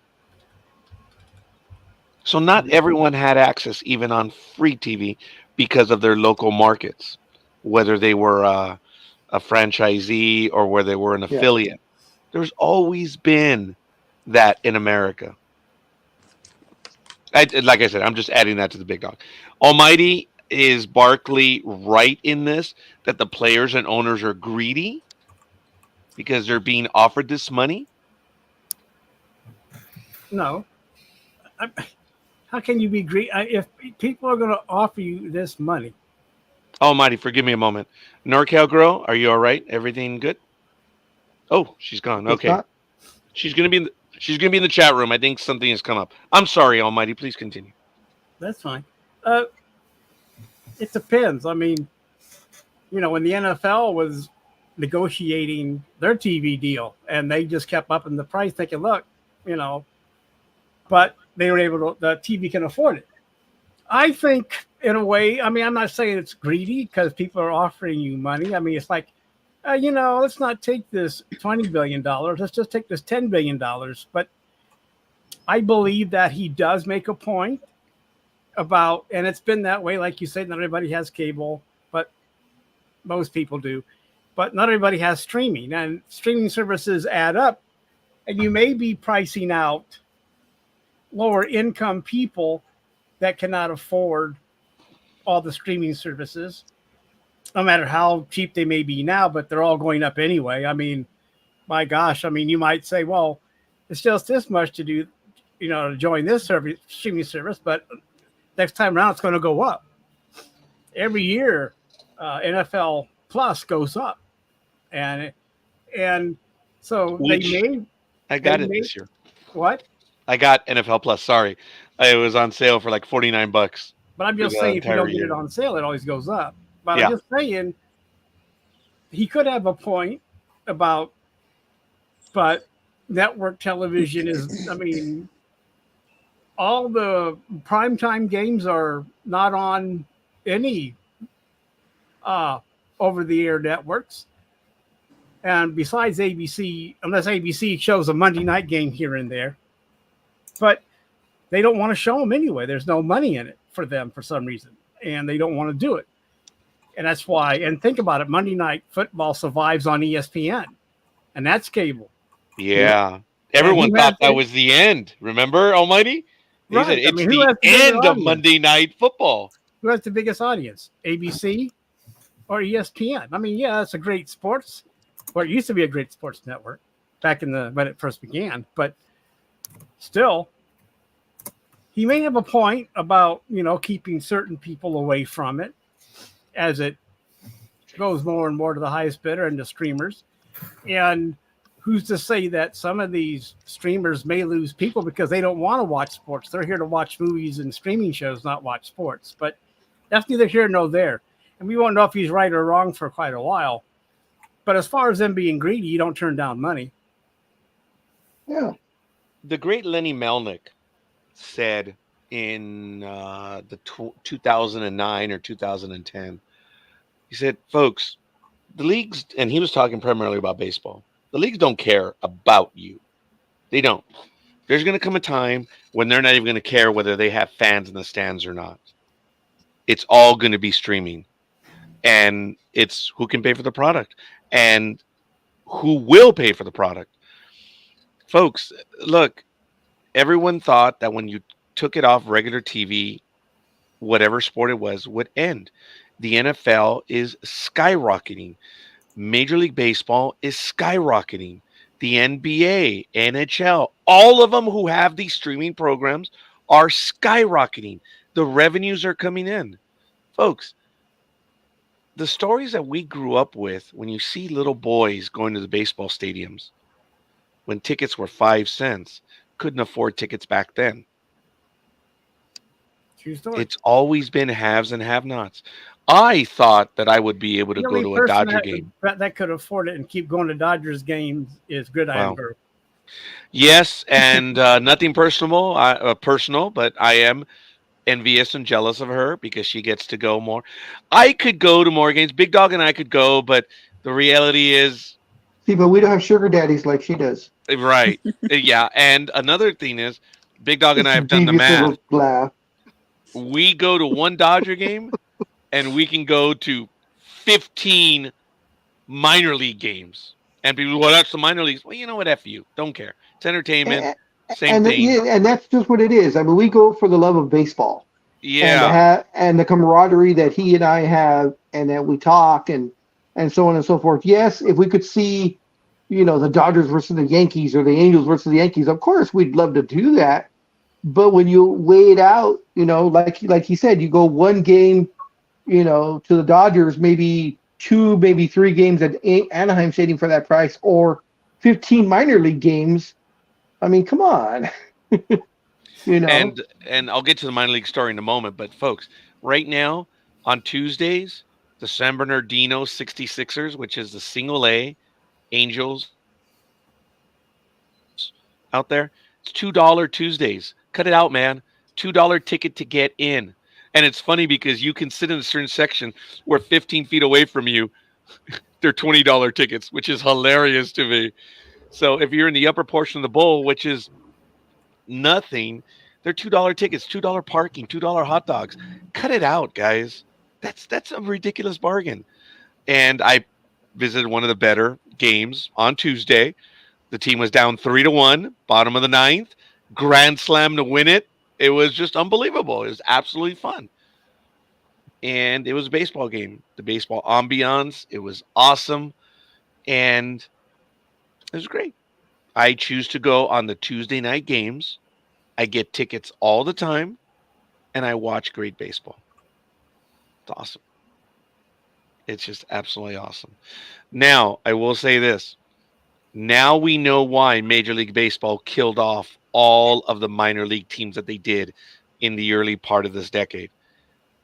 So not everyone had access, even on free TV, because of their local markets, whether they were a franchisee or whether they were an affiliate. There's always been that in America. Like I said, I'm just adding that to the big dog. Almighty, is Barkley right in this, that the players and owners are greedy because they're being offered this money? No. How can you be greedy if people are going to offer you this money? Almighty, forgive me a moment. NorCal Girl, are you all right? Everything good? Oh, she's gone. Okay. She's gonna be in the chat room. I think something has come up. I'm sorry, Almighty. Please continue. That's fine. It depends. I mean, when the NFL was negotiating their TV deal and they just kept upping the price, thinking, look, but they were able to, the TV can afford it. I think in a way, I mean, I'm not saying it's greedy because people are offering you money. I mean, it's like, let's not take this $20 billion. Let's just take this $10 billion. But I believe that he does make a point about, and it's been that way, like you said, not everybody has cable, but most people do. But not everybody has streaming, and streaming services add up, and you may be pricing out lower income people that cannot afford all the streaming services, no matter how cheap they may be now, but they're all going up anyway. I mean, my gosh, I mean, you might say, well, it's just this much to do, to join this streaming service, but next time around, it's going to go up. Every year, NFL Plus goes up, and so I got it this year. What? I got NFL Plus. Sorry, it was on sale for like $49. But I'm just saying, if you don't get it on sale, it always goes up. But I'm just saying, he could have a point about, but network television is, I mean, all the primetime games are not on any over-the-air networks. And besides ABC, unless ABC shows a Monday night game here and there, but they don't want to show them anyway. There's no money in it for them for some reason, and they don't want to do it. And that's why, and think about it, Monday Night Football survives on ESPN, and that's cable. Yeah. Everyone thought that was the end. Remember, Almighty? He said it's the end of Monday Night Football. Who has the biggest audience, ABC or ESPN? I mean, yeah, it's a great sports, or it used to be a great sports network back when it first began, but still, he may have a point about, keeping certain people away from it as it goes more and more to the highest bidder and the streamers. And who's to say that some of these streamers may lose people because they don't want to watch sports? They're here to watch movies and streaming shows, not watch sports. But that's neither here nor there. And we won't know if he's right or wrong for quite a while. But as far as them being greedy, you don't turn down money. Yeah. The great Lenny Melnick said in 2009 or 2010, he said, folks, the leagues, and he was talking primarily about baseball, the leagues don't care about you. They don't. There's going to come a time when they're not even going to care whether they have fans in the stands or not. It's all going to be streaming. And it's who can pay for the product and who will pay for the product. Folks, look, everyone thought that when you took it off regular TV, whatever sport it was would end. The NFL is skyrocketing. Major League Baseball is skyrocketing. The NBA, NHL, all of them who have these streaming programs are skyrocketing. The revenues are coming in. Folks, the stories that we grew up with when you see little boys going to the baseball stadiums when tickets were 5 cents, couldn't afford tickets back then. True story. It's always been haves and have-nots. I thought that I would be able to The go only to a person Dodger game. that could afford it and keep going to Dodgers games is Good Wow. Amber. Yes, and nothing personal, but I am envious and jealous of her because she gets to go more. I could go to more games. Big Dog and I could go, but the reality is, See, but we don't have sugar daddies like she does. right? Yeah, and another thing is, Big Dog and I have done the Devious math. little laugh. We go to one Dodger game, and we can go to 15 minor league games. And people, well, that's the minor leagues. Well, you know what? F you. Don't care. It's entertainment. And, Same thing. yeah, and that's just what it is. I mean, we go for the love of baseball. Yeah. And the camaraderie that he and I have, and that we talk and so on and so forth. Yes, if we could see, the Dodgers versus the Yankees or the Angels versus the Yankees, of course we'd love to do that. But when you weigh it out, like he said, you go one game, to the Dodgers, maybe two, maybe three games at Anaheim Stadium for that price, or 15 minor league games. I mean, come on. And I'll get to the minor league story in a moment, but folks, right now on Tuesdays, the San Bernardino 66ers, which is the single A Angels out there, it's $2 Tuesdays. Cut it out, man. $2 ticket to get in. And it's funny because you can sit in a certain section where 15 feet away from you, they're $20 tickets, which is hilarious to me. So if you're in the upper portion of the bowl, which is nothing, they're $2 tickets, $2 parking, $2 hot dogs. Cut it out, guys. That's a ridiculous bargain. And I visited one of the better games on Tuesday. The team was down 3-1, bottom of the ninth, grand slam to win it. It was just unbelievable. It was absolutely fun. And it was a baseball game. The baseball ambiance, it was awesome. And it was great. I choose to go on the Tuesday night games. I get tickets all the time, and I watch great baseball. It's awesome. It's just absolutely awesome. Now, I will say this. Now we know why Major League Baseball killed off all of the minor league teams that they did in the early part of this decade.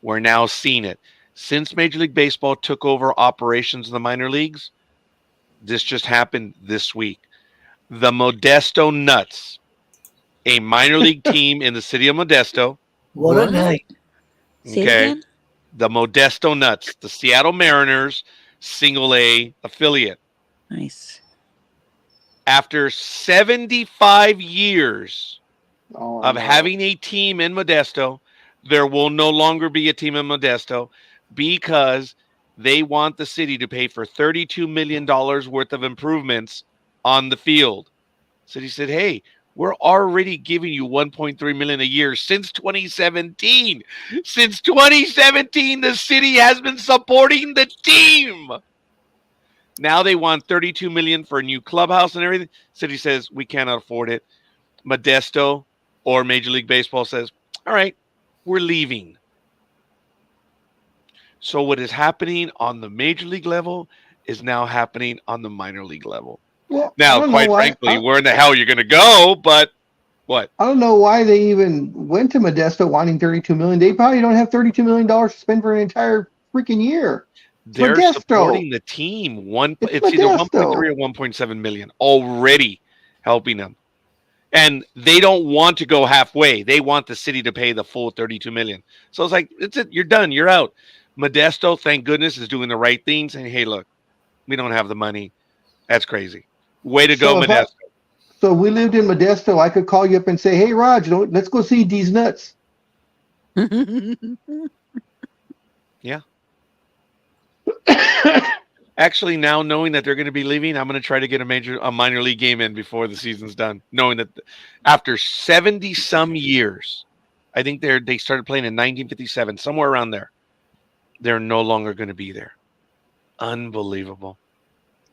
We're now seeing it. Since Major League Baseball took over operations in the minor leagues, this just happened this week. The Modesto Nuts, a minor league team in the city of Modesto. What a night. Say it Okay. again? The Modesto Nuts, the Seattle Mariners single A affiliate. Nice. After 75 years Oh, of no. having a team in Modesto, there will no longer be a team in Modesto because they want the city to pay for $32 million worth of improvements on the field. City said, hey, we're already giving you $1.3 million a year since 2017. Since 2017, the city has been supporting the team. Now they want $32 million for a new clubhouse and everything. City says we cannot afford it. Modesto or Major League Baseball says, all right, we're leaving. So what is happening on the major league level is now happening on the minor league level. Well, I Now, don't know quite why. frankly, where in the hell you're going to go? But what? I don't know why they even went to Modesto wanting 32 million. They probably don't have 32 million dollars to spend for an entire freaking year. It's They're Modesto. supporting the team. It's It's either 1.3 Modesto. or 1.7 million already helping them. And they don't want to go halfway. They want the city to pay the full 32 million. So it's like, it's it. You're done. You're out. Modesto, thank goodness, is doing the right thing, saying, hey, look, we don't have the money. That's crazy. Way to go, So if I, Modesto. so we lived in Modesto, I could call you up and say, "Hey, Raj, let's go see these nuts." Actually, now knowing that they're going to be leaving, I'm going to try to get a minor league game in before the season's done. Knowing that after 70 some years, I think they started playing in 1957, somewhere around there. They're no longer going to be there. Unbelievable.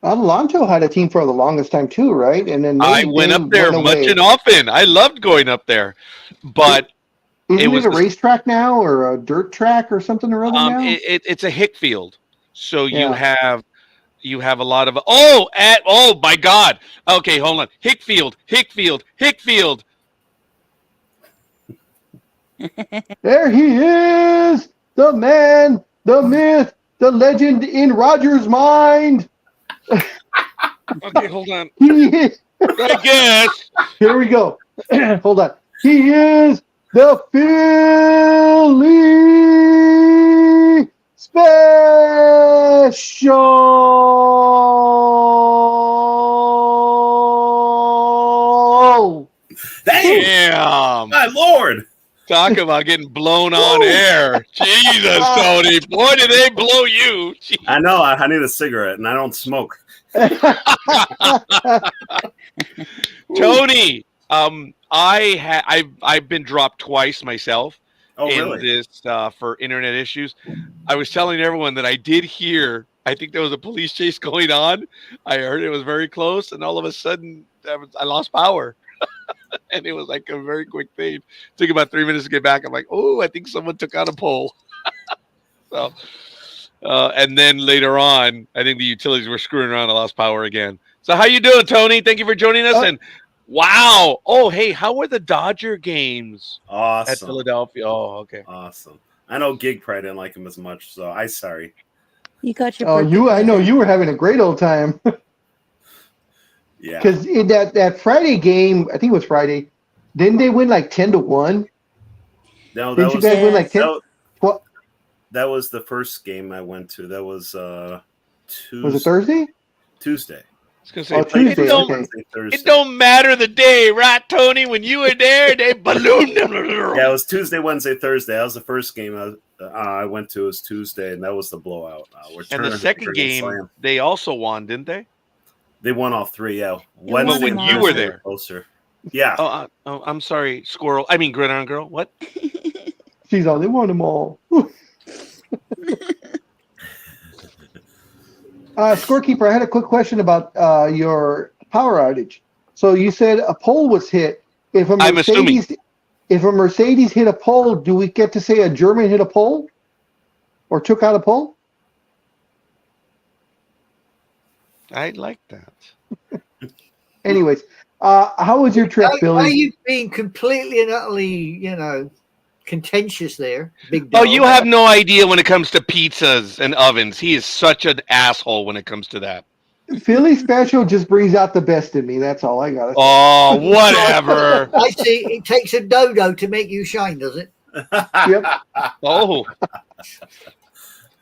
Adelanto had a team for the longest time too, right? And then I went up there much and often. I loved going up there, but isn't was it a racetrack now or a dirt track or something or other now? it's a hick field. So Yeah. you have a lot of my God. Okay, hold on. Hickfield. There he is, the man, the myth, the legend in Roger's mind. Okay, hold on. He is, I guess. here we go. Hold on. He is the Philly Special. Damn! Damn. My lord! Talk about getting blown on air. Jesus, Tony. Boy, did they blow you. Jeez. I know. I need a cigarette, and I don't smoke. Tony, I've been dropped twice myself in this for internet issues. I was telling everyone that I did hear. I think there was a police chase going on. I heard it was very close, and all of a sudden, I lost power. And it was like a very quick thing. It took about 3 minutes to get back. I'm like, oh, I think someone took out a pole. So, and then later on, I think the utilities were screwing around. I lost power again. So how you doing, Tony? Thank you for joining us. And wow. Oh, hey, how were the Dodger games Awesome. at Philadelphia? Oh, okay. Awesome. I know Gig probably didn't like him as much, so I'm sorry. You got your. I know you were having a great old time. Yeah. Because in that Friday game, I think it was Friday, didn't they win like 10-1? No, Didn't you guys win like 10? That was the first game I went to. That was Tuesday. Was it Thursday? Tuesday. I was gonna say, Tuesday. It don't matter the day, right, Tony? When you were there, they ballooned them. Yeah, it was Tuesday, Wednesday, Thursday. That was the first game I went to. It was Tuesday, and that was the blowout. And the second game, they also won, didn't they? They won all three, yeah. Wednesday, when you were there. Closer. Yeah. Oh, I'm sorry, Squirrel. I mean, Gridiron Girl. What? She's all, they won them all. Scorekeeper, I had a quick question about your power outage. So you said a pole was hit. If a Mercedes hit a pole, do we get to say a German hit a pole or took out a pole? I like that. Anyways, how was your trip, Billy? Are you being completely and utterly, contentious there? Big Oh, dog? you have no idea when it comes to pizzas and ovens. He is such an asshole when it comes to that. Philly Special just brings out the best in me. That's all I got to say. Oh, whatever. I see. It takes a dodo to make you shine, does it? Yep. Oh.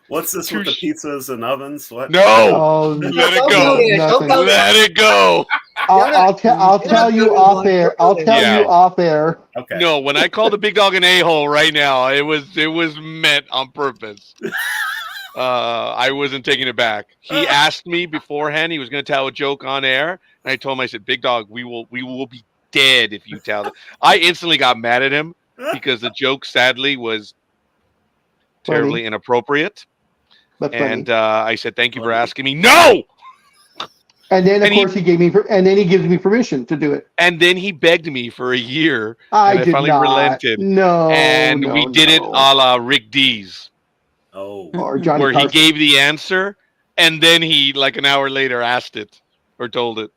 What's this with the pizzas and ovens? What? No. Oh, Let it go. nothing. Let it go. I'll tell you off air. I'll tell you off air. Okay. No, when I call the big dog an a-hole right now, it was meant on purpose. I wasn't taking it back. He asked me beforehand. He was going to tell a joke on air, and I told him, I said, "Big dog, we will be dead if you tell." I instantly got mad at him because the joke, sadly, was terribly inappropriate. And I said, "Thank you for asking me." No. And then, of course, he gave me, and then he gives me permission to do it. And then he begged me for a year. I finally relented. No, and we did it a la Rick Dees. Oh, or Johnny where Carson. he gave the answer, and then he, like an hour later, asked it or told it.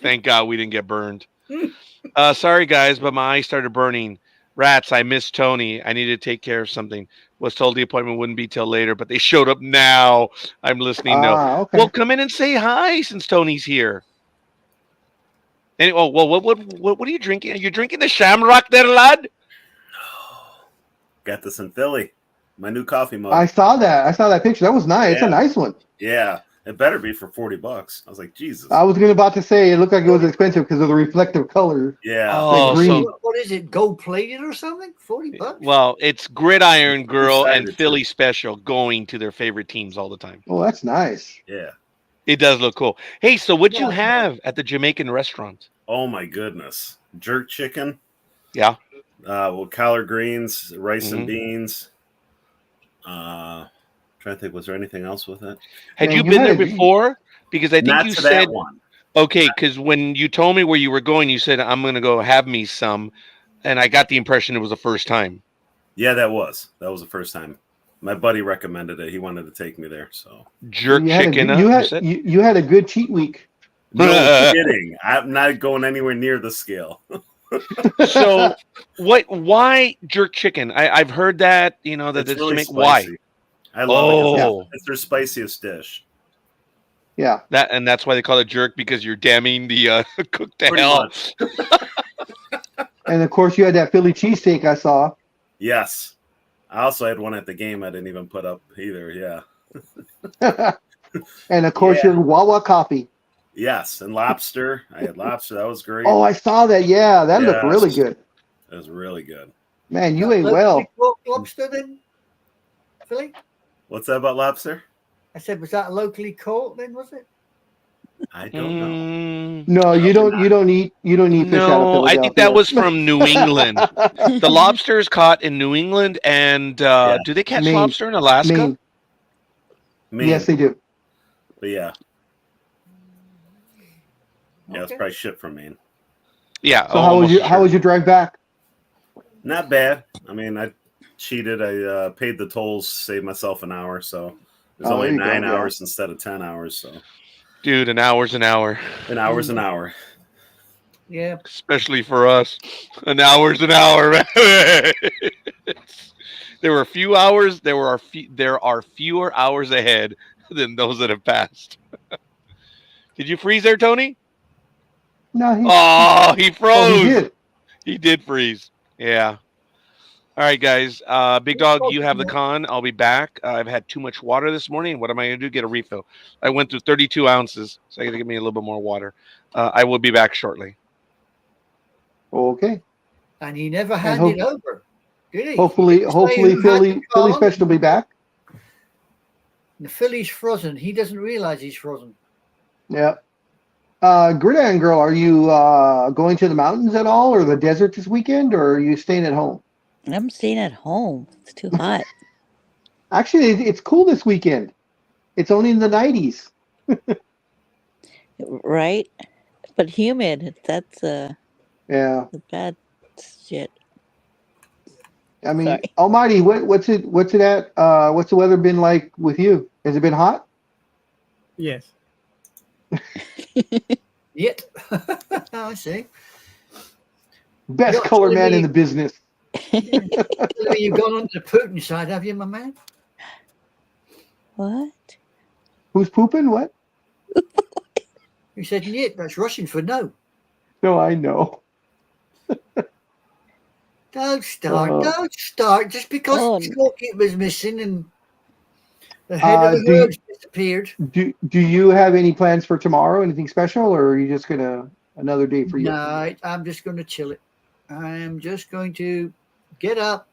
Thank God we didn't get burned. Sorry, guys, but my eyes started burning. Rats, I missed Tony. I needed to take care of something. Was told the appointment wouldn't be till later, but they showed up now. I'm listening. No. Okay. Well, come in and say hi since Tony's here. And, what are you drinking? Are you drinking the Shamrock there, lad? Got this in Philly. My new coffee mug. I saw that. I saw that picture. That was nice. It's a Yeah. nice one. Yeah, it better be for $40. I was like, Jesus. I was about to say it looked like it was expensive because of the reflective color. Yeah. Oh, green. so What is it? Gold plated or something? $40. well, it's Gridiron Girl and Excited Philly to. Special going to their favorite teams all the time. Oh, that's nice. Yeah. It does look cool. Hey, so what'd you Yeah. have at the Jamaican restaurant? Oh my goodness. Jerk chicken. Yeah. Well, collard greens, rice Mhm. and beans. Trying to think, was there anything else with it? Had Man, you you been had there a- before? Because I think Not you to said that one. okay. Because when you told me where you were going, you said I'm going to go have me some, and I got the impression it was the first time. Yeah, that was the first time. My buddy recommended it. He wanted to take me there. So Jerk you had chicken. a, you, you had, said? you had a good cheat week. no kidding. I'm not going anywhere near the scale. So what? Why jerk chicken? I've heard that that It's it's really Jamaican. Why? spicy. I love it. 'Cause Oh, it's their spiciest dish. Yeah. that's why they call it jerk because you're damning the cook to Pretty hell. much. And of course, you had that Philly cheesesteak I saw. Yes. I also had one at the game I didn't even put up either. Yeah. And of course, Yeah. your Wawa coffee. Yes. And lobster. I had lobster. That was great. Oh, I saw that. Yeah, that looked Yes. really good. It was really good. Man, you ate well. Lobster then, Philly? What's that about lobster? I said, was that locally caught then, was it? I don't know. No, you don't. You don't eat. You don't eat fish out of No, I Philadelphia. think that was from New England. The lobster is caught in New England, and Yeah. do they catch Maine. lobster in Alaska? Maine. Maine. Yes, they do. But yeah. Yeah, it's Okay. probably shit from Maine. Yeah. So how was almost how was your drive back? Not bad. I mean, I cheated. I paid the tolls, saved myself an hour. So there's Oh, only there you go, 9 yeah. hours instead of 10 hours. So Dude, an hour's an hour, an hour's an hour. Yeah. especially for us. An hour's an hour. Man. There were a few hours. There are fewer hours ahead than those that have passed. Did you freeze there, Tony? No, he. Oh, he froze. Oh, he did. He did freeze. Yeah. All right, guys. Big Dog, you have the con. I'll be back. I've had too much water this morning. What am I going to do? Get a refill. I went through 32 ounces, so I got to give me a little bit more water. I will be back shortly. Okay. And he never handed over, did he? Hopefully, Just hopefully, saying, had the Philly con. Special will be back. The Philly's frozen. He doesn't realize he's frozen. Yeah. Gridiron Girl, are you going to the mountains at all, or the desert this weekend, or are you staying at home? I'm staying at home. It's too hot. Actually, it's cool this weekend. It's only in the 90s. Right? But humid. That's Yeah. the bad shit. I mean, Sorry. Almighty, what's it at? What's the weather been like with you? Has it been hot? Yes. Yet. I see. Best You're color telling man me- in the business. You've gone on the Putin side, have you, my man? What? Who's pooping? What? You said yet. That's Russian for no. No, I know. Don't start. Oh. Don't start. Just because Oh. Stalkit was missing and the head of the do you- words disappeared. Do you have any plans for tomorrow? Anything special, or are you just gonna another day for you? No, I'm just going to chill it. I am just going to get up,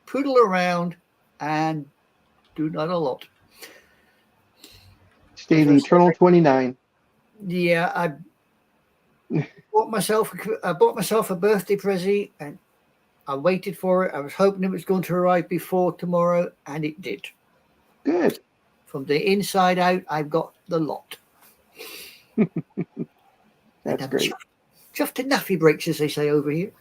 poodle around, and do not a lot. Stay the eternal 29. Yeah, I bought myself a birthday present, and I waited for it. I was hoping it was going to arrive before tomorrow, and it did. Good. From the inside out, I've got the lot. That's I'm great. chuffed to naffy breaks, as they say over here.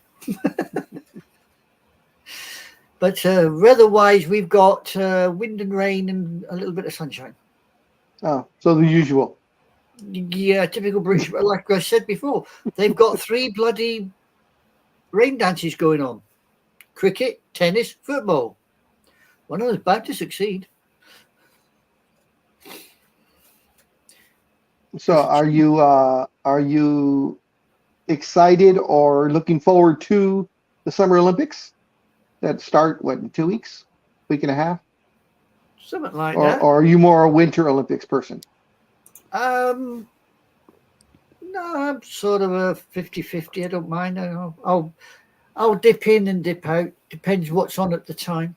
But weather-wise, we've got wind and rain and a little bit of sunshine. Oh, so the usual. Yeah, typical British. Like I said before, they've got 3 bloody rain dances going on: cricket, tennis, football. One of them's bound to succeed. So are you excited or looking forward to the Summer Olympics that start what in 2 weeks, week and a half, Something like or that. are you more a Winter Olympics person? No, I'm sort of a 50-50. I don't mind. I'll dip in and dip out. Depends what's on at the time.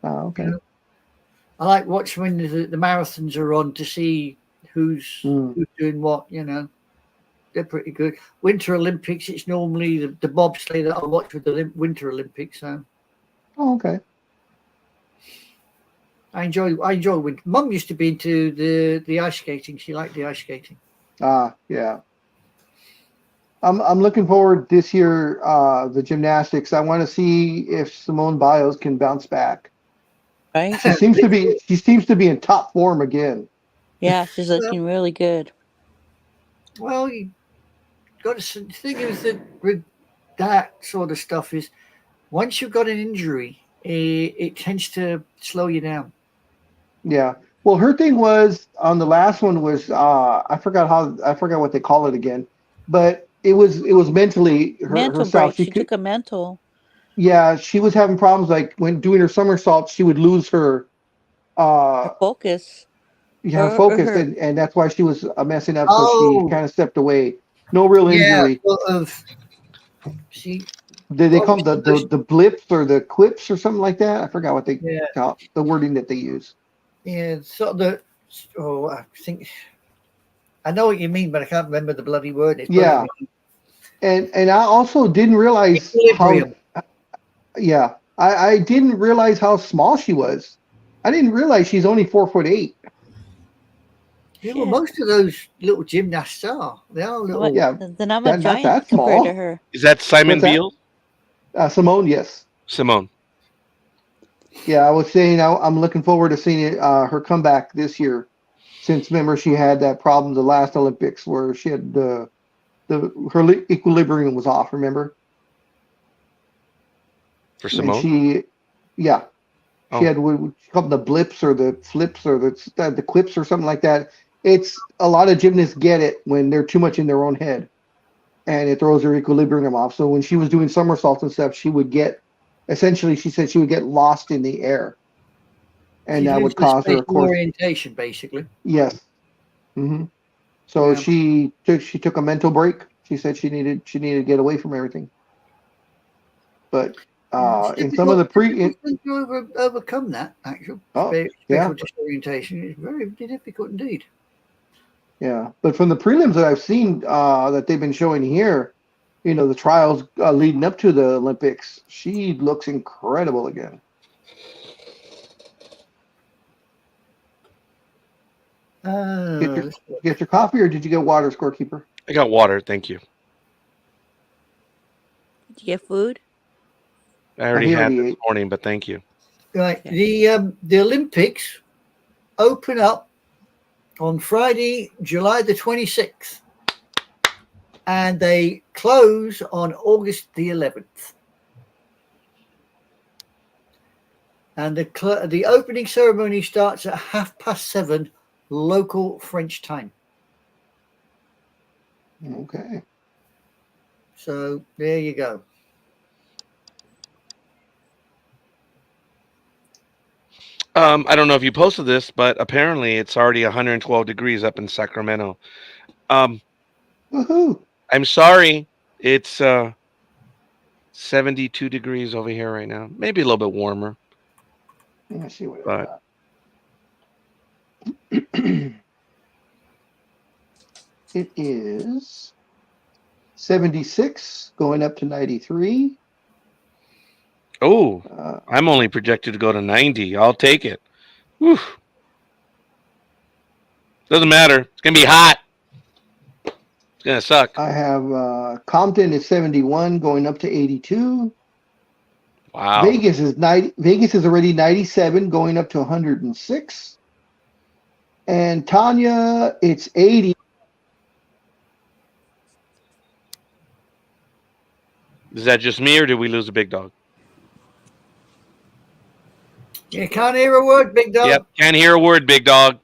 Oh, okay. You know, I like watching when the marathons are on to see who's doing what. They're pretty good. Winter Olympics, it's normally the bobsleigh that I watch with the Winter Olympics. So Oh, okay. I enjoy winter. Mum used to be into the ice skating. She liked the ice skating. Yeah. I'm looking forward this year. The gymnastics. I want to see if Simone Biles can bounce back. Right? She seems to be in top form again. Yeah, she's looking really good. Well, you got to the thing is that with that sort of stuff is once you've got an injury, it tends to slow you down. Yeah. Well, her thing was on the last one was I forgot what they call it again, but it was Mental herself. break. She took a mental. Yeah, she was having problems like when doing her somersaults, she would lose her focus. her focus, and that's why she was messing up. So she Oh, kind of stepped away. No real yeah, injury. sort of. She, They call them the blips or the quips or something like that. I forgot what they yeah, call the wording that they use. yeah, sort of the. Oh, I think I know what you mean, but I can't remember the bloody word. It's Yeah, and I also didn't realize how. Yeah, I didn't realize how small she was. I didn't realize she's only 4'8". Yeah, well, most of those little gymnasts are. They are little. Yeah, then I'm a not giant that compared small. to her. Is that Simon What's that? Beal? Simone, yes. Simone. Yeah, I was saying I'm looking forward to seeing her comeback this year, since remember she had that problem the last Olympics where she had her equilibrium was off. Remember? For And Simone? she Oh. had what she called the blips or the flips or the quips or something like that. It's a lot of gymnasts get it when they're too much in their own head, and it throws her equilibrium off. So when she was doing somersaults and stuff, she would get essentially. She said she would get lost in the air, and that would cause her, of course, orientation, basically. yes. So Yeah. she took a mental break. She said she needed to get away from everything. But in some of the overcome that actual special disorientation is very difficult indeed. Yeah, but from the prelims that I've seen that they've been showing here, the trials leading up to the Olympics, she looks incredible again. Get your coffee, or did you get water, scorekeeper? I got water, thank you. Did you get food? I already had this morning, but thank you. Right, the Olympics open up on Friday, July the 26th, and they close on August the 11th. And the opening ceremony starts at 7:30 local French time. Okay. So there you go. I don't know if you posted this, but apparently it's already 112 degrees up in Sacramento. Woohoo! I'm sorry, it's 72 degrees over here right now. Maybe a little bit warmer. Let's see what But it is 76 going up to 93. Oh, I'm only projected to go to 90. I'll take it. Whew. Doesn't matter. It's going to be hot. It's going to suck. I have Compton is 71 going up to 82. Wow. Vegas is already 97 going up to 106. And Tanya, it's 80 Is that just me, or did we lose a big dog? You can't hear a word, big dog. Yep, can't hear a word, big dog.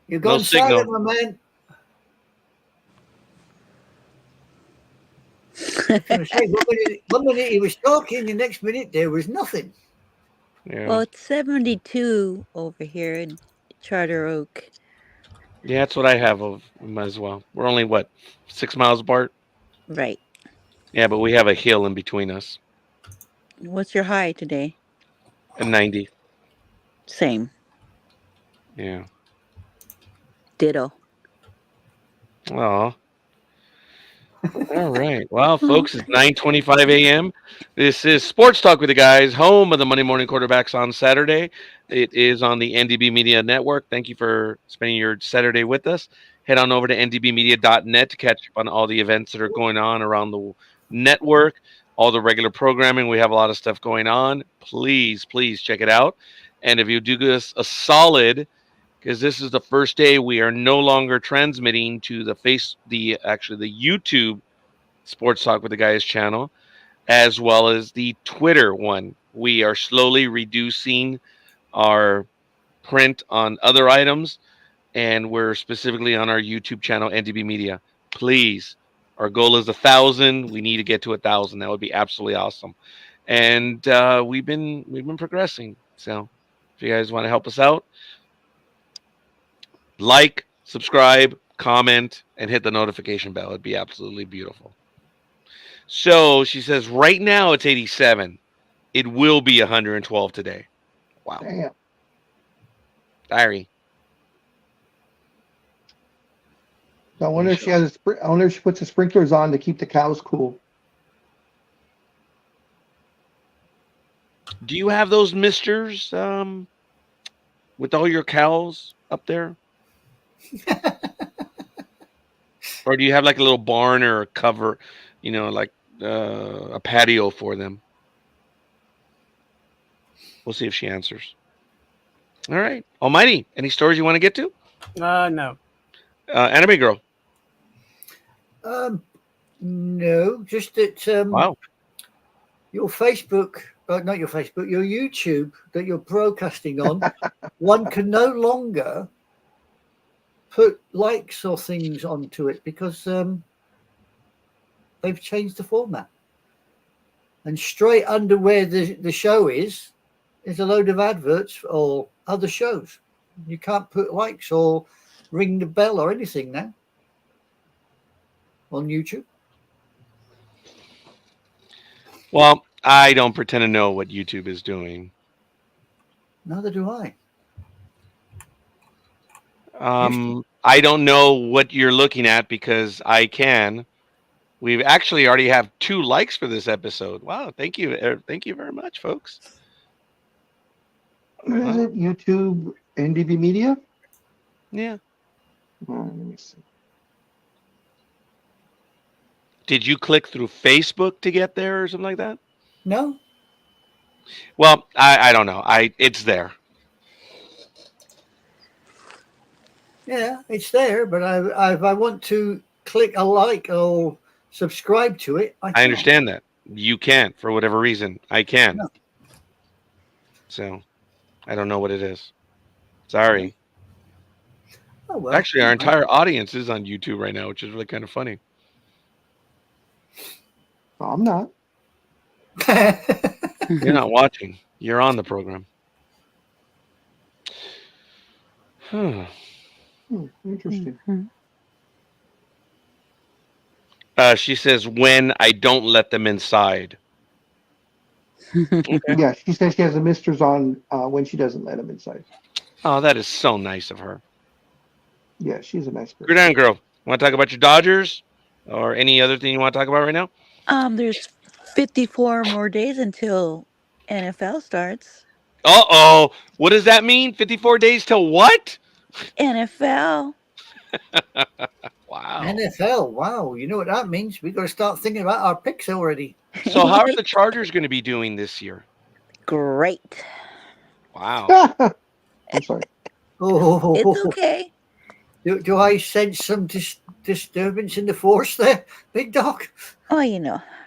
You've No gone silent, signal. my man. I was going to say, one minute he was talking, the next minute there was nothing. Yeah, Well, it's 72 over here in Charter Oak. yeah, that's what I have of them as well. We're only what 6 miles apart. Right. Yeah, but we have a hill in between us. What's your high today? A 90. Same. Yeah. Ditto. Aw. All right. Well, folks, it's 9:25 a.m. This is Sports Talk with the Guys, home of the Monday Morning Quarterbacks on Saturday. It is on the NDB Media Network. Thank you for spending your Saturday with us. Head on over to ndbmedia.net to catch up on all the events that are going on around the network, all the regular programming. We have a lot of stuff going on. Please, please check it out. And if you do us a solid, because this is the first day we are no longer transmitting to the YouTube Sports Talk with the Guys channel, as well as the Twitter one. We are slowly reducing our print on other items, and we're specifically on our YouTube channel, NDB Media. Please, our goal is 1,000. We need to get to 1,000. That would be absolutely awesome. And we've been progressing. So if you guys want to help us out, like, subscribe, comment, and hit the notification bell. It'd be absolutely beautiful. So she says right now it's 87. It will be 112 today. Wow. Damn. Diary. I wonder if I wonder if she puts the sprinklers on to keep the cows cool. Do you have those misters with all your cows up there? Or do you have like a little barn or a cover, like a patio for them? We'll see if she answers. All right. Almighty, any stories you want to get to? No. Anime girl. No, just that Wow. your Facebook, not your Facebook, your YouTube that you're broadcasting on, one can no longer put likes or things onto it because they've changed the format. And straight under where the show is a load of adverts or other shows. You can't put likes or ring the bell or anything now on YouTube. Well, I don't pretend to know what YouTube is doing. Neither do I. I don't know what you're looking at because I can. We've actually already have 2 likes for this episode. Wow, thank you. Thank you very much, folks. What is it? YouTube NDB Media? Yeah. Let me see. Did you click through Facebook to get there or something like that? No. Well, I don't know. It's there. Yeah, it's there, but if I want to click a like or subscribe to it, I understand that. You can't for whatever reason. I can. No. So, I don't know what it is. Sorry. Oh, well, Actually, our entire audience is on YouTube right now, which is really kind of funny. Oh, I'm not. You're not watching. You're on the program. Interesting. She says, when I don't let them inside. Okay. Yeah, she says she has the misters on when she doesn't let them inside. Oh, that is so nice of her. Yeah, she's a nice Good girl. on, girl. Want to talk about your Dodgers or any other thing you want to talk about right now? There's 54 more days until NFL starts. Uh-oh. What does that mean? 54 days till what? NFL. Wow. NFL. Wow. You know what that means? We've got to start thinking about our picks already. So how are the Chargers going to be doing this year? Great. Wow. I'm sorry. Oh, It's okay. Do I sense some disturbance in the force there, big dog? Oh,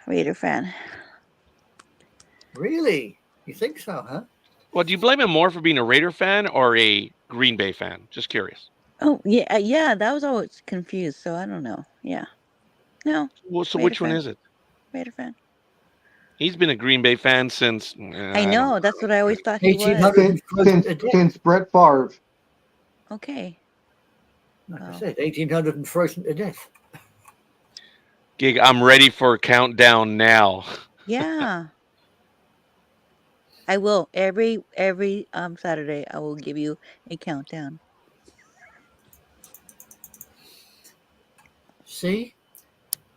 Raider fan. Really? You think so, huh? Well, do you blame him more for being a Raider fan or a Green Bay fan? Just curious. Oh yeah, yeah. That was always confused. So I don't know. Yeah. No. Well, so Raider which one fan. is it? Raider fan. He's been a Green Bay fan since. I I don't know. That's what I always thought he was. 1800 and frozen to death. Since Brett Favre. Okay. Like I Wow. said, 1800 and frozen to death. Gig, I'm ready for a countdown now. Yeah. I will every Saturday. I will give you a countdown. See?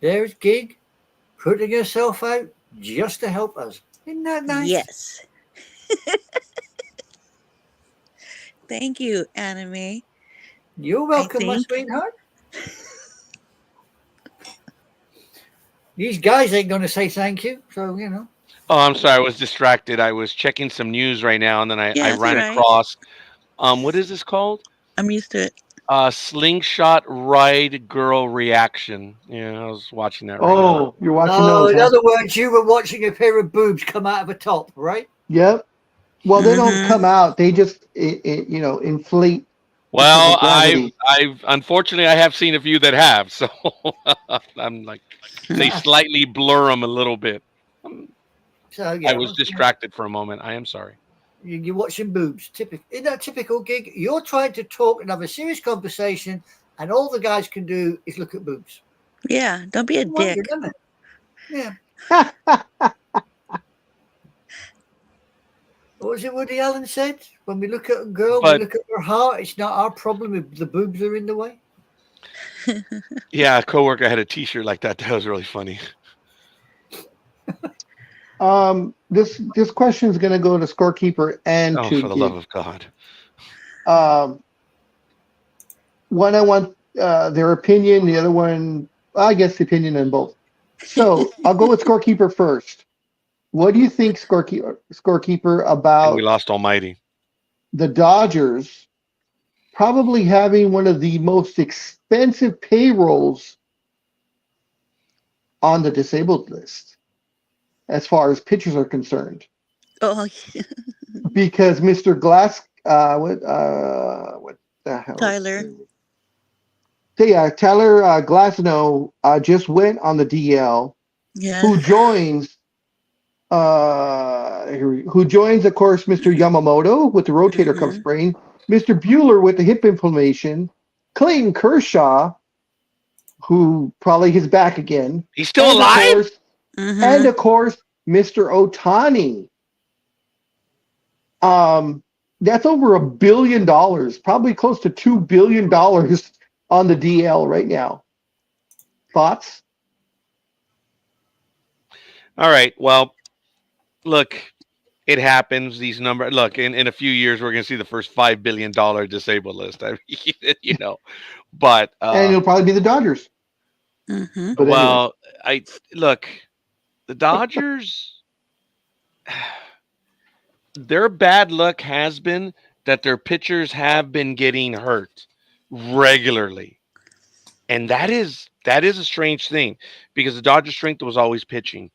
There's Gig putting herself out just to help us. Isn't that nice? Yes. Thank you, Anime. You're welcome, my think. sweetheart. These guys ain't going to say thank you, so, you know. Oh, I'm sorry. I was distracted. I was checking some news right now, and then I Yeah, that's ran all right. across. What is this called? I'm used to it. Slingshot Ride Girl Reaction. Yeah, I was watching that right now. Oh, you're watching Oh, those. in Huh? other words, you were watching a pair of boobs come out of a top, right? Yep. Well, they don't Mhm. come out. They just, inflate. Well, gravity. I've unfortunately I have seen a few that have, so I'm like they slightly blur them a little bit. So, yeah. I was distracted for a moment. I am sorry. You're watching boobs. Typical. Isn't that typical, Gig? You're trying to talk and have a serious conversation, and all the guys can do is look at boobs. Yeah, don't be a No wonder, dick. doesn't it? Yeah. What was it Woody Allen said? When we look at a girl, But- we look at her heart. It's not our problem if the boobs are in the way. Yeah, a coworker had a T-shirt like that. That was really funny. This question is going to go to Scorekeeper and Oh, to for the Gig. love of God! One, I want their opinion. The other one, I guess, the opinion on both. So I'll go with Scorekeeper first. What do you think, Scorekeeper, And we about lost Almighty. the Dodgers probably having one of the most expensive payrolls on the disabled list as far as pitchers are concerned? Oh, Because Mr. Glass, what the hell? Tyler. Yeah, Tyler Glasnow just went on the DL. Yeah. Who joins? Who joins? Of course, Mr. Yamamoto with the rotator cuff Mhm. sprain. Mr. Bueller with the hip inflammation. Clayton Kershaw, who probably is back again. He's still And, alive. Of course, Mhm. and of course, Mr. Otani. That's over $1 billion, probably close to $2 billion on the DL right now. Thoughts? All right. Well, look, it happens. These numbers. Look, in a few years, we're going to see the first $5 billion disabled list. I mean, but And it'll probably be the Dodgers. Mhm. But anyway. well, I look, the Dodgers. Their bad luck has been that their pitchers have been getting hurt regularly, and that is a strange thing because the Dodgers' strength was always pitching,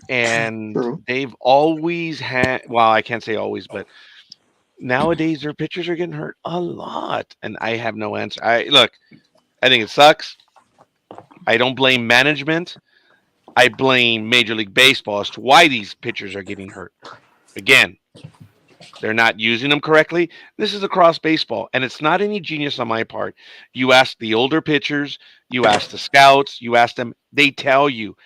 and True. they've always had. Well, I can't say always, but nowadays their pitchers are getting hurt a lot, and I have no answer. I think it sucks. I don't blame management. I blame Major League Baseball as to why these pitchers are getting hurt. Again, they're not using them correctly. This is across baseball, and it's not any genius on my part. You ask the older pitchers, you ask the scouts, you ask them, they tell you.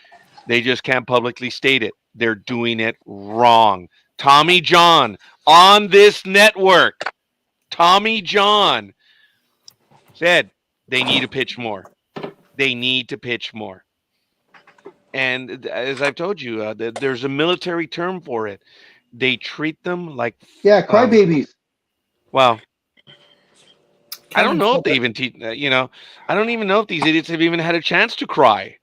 They just can't publicly state it. They're doing it wrong. Tommy John on this network, Tommy John said they need to pitch more. They need to pitch more. And as I've told you, there's a military term for it. They treat them like Yeah, crybabies. well, I don't Cannon know if fodder. they even teach. I don't even know if these idiots have even had a chance to cry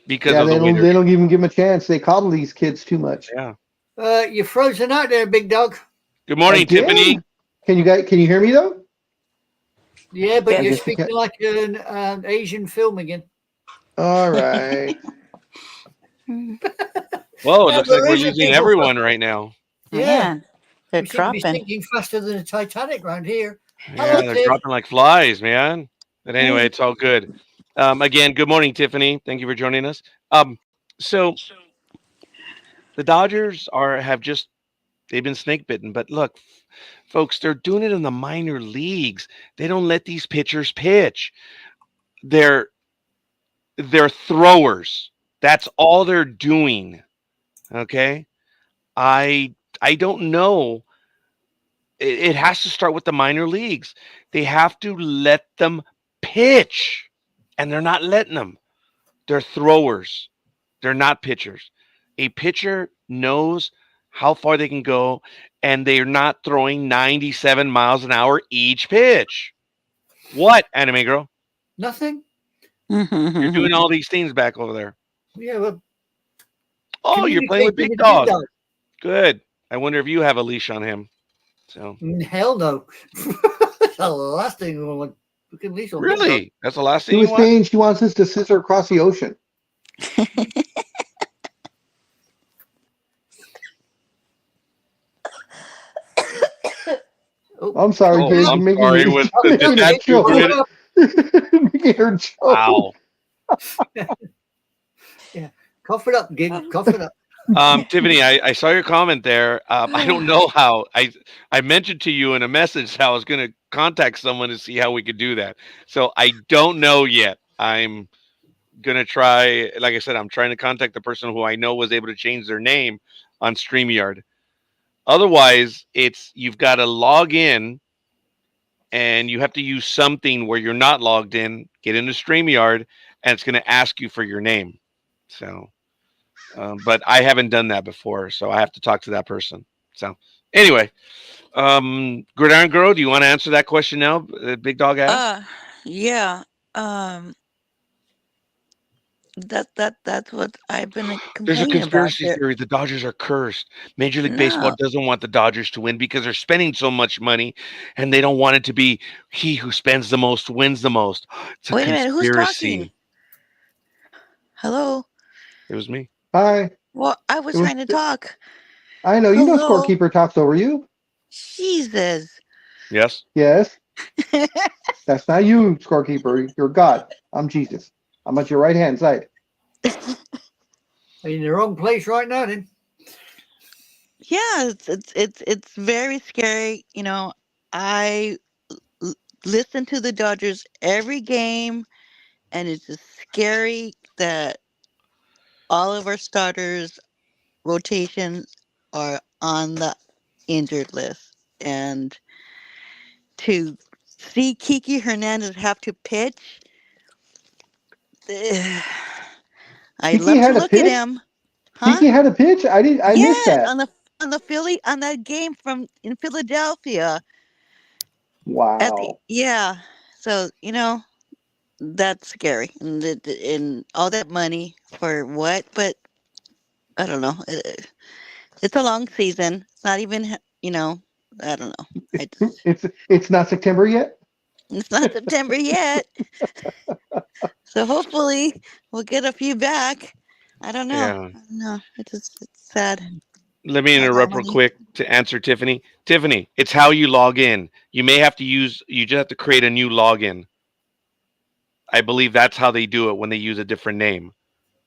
because Yeah, of they the way don't, they're. they don't even give them a chance. They coddle these kids too much. Yeah. You're frozen out there, big dog. Good morning, Again? Tiffany. Can you hear me though? Yeah, but Yeah. you're Yes, you speaking can. like an Asian film again. All right. Whoa, it Yeah, looks like there we're is a losing big everyone right now. Yeah, Man, they're we seem to be dropping. sinking faster than the Titanic round here. Yeah, Hello, they're Tiff. dropping like flies, man. But anyway, Hey. it's all good. Again, good morning, Tiffany. Thank you for joining us. So the Dodgers have just they've been snake bitten, but look, folks, they're doing it in the minor leagues. They don't let these pitchers pitch. They're they're throwers. That's all they're doing. Okay? I don't know. It has to start with the minor leagues. They have to let them pitch. And they're not letting them. They're throwers. They're not pitchers. A pitcher knows how far they can go, and they're not throwing 97 miles an hour each pitch. What, anime girl? Nothing. You're doing all these things back over there. Yeah, well, Oh, you're playing with communicating Big with Big Dog. Dog. Good. I wonder if you have a leash on him. So Hell no. That's the last thing we want. We can leash on Big Dog. really, that's the last She thing you was want. saying she wants us to scissor across the ocean. Oh, I'm sorry, Oh, Jake. I'm You're making sorry. her, Was making did her that choke. good? Making her choke. Wow. cough it up, Gig. Cough it up. Tiffany, I saw your comment there. I don't know how. I mentioned to you in a message how I was going to contact someone to see how we could do that. So I don't know yet. I'm going to try. Like I said, I'm trying to contact the person who I know was able to change their name on StreamYard. Otherwise, it's you've got to log in and you have to use something where you're not logged in. Get into StreamYard, and it's going to ask you for your name. So. But I haven't done that before, so I have to talk to that person. So anyway, Gridiron Girl, do you want to answer that question now? Big Dog asked. Yeah. Um, that's what I've been There's a complaining about. conspiracy theory. The Dodgers are cursed. Major League Baseball No, doesn't want the Dodgers to win because they're spending so much money, and they don't want it to be he who spends the most wins the most. It's a wait a minute. Who's talking? conspiracy. Hello. It was me. Hi. Well, I was It was, trying to talk. I know. You know Hello. Scorekeeper talks over you. Jesus. Yes. Yes. That's not you, Scorekeeper. You're God. I'm Jesus. I'm at your right hand side. Are you in the wrong place right now, then? Yeah, it's very scary. You know, I listen to the Dodgers every game, and it's just scary that all of our starters rotations are on the injured list, and to see Kiki Hernandez have to pitch, I Kiki love to had a look at pitch. him, huh? Kiki had a pitch. I missed Yes, that. on the Philly on that game from in Philadelphia. Wow. Yeah, so you know that's scary, and and all that money for what? But I don't know. It's a long season. It's not even you know. I don't know. I just It's not September yet. it's not September yet, so hopefully we'll get a few back. I don't know. Yeah. I don't know. It's sad. Let me All that interrupt real money. quick to answer Tiffany. Tiffany, it's how you log in. You may have to you just have to create a new login. I believe that's how they do it when they use a different name.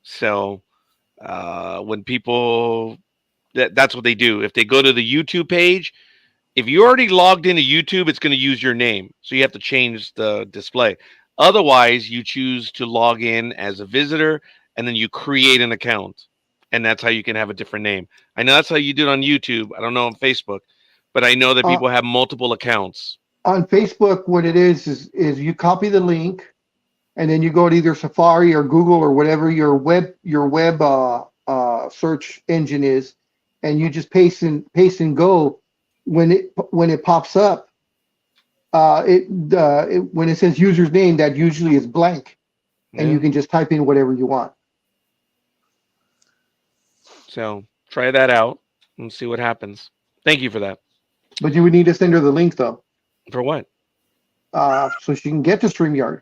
So when people, that's what they do. If they go to the YouTube page, if you already logged into YouTube, it's going to use your name. So you have to change the display. Otherwise, you choose to log in as a visitor and then you create an account. And that's how you can have a different name. I know that's how you do it on YouTube. I don't know on Facebook, but I know that Uh, people have multiple accounts. on Facebook, what it is you copy the link, and then you go to either Safari or Google or whatever your web search engine is, and you just paste and go. When it pops up, when it says user's name, that usually is blank, and you Yeah. can just type in whatever you want. So try that out and see what happens. Thank you for that. But you would need to send her the link though, For what? so she can get to StreamYard.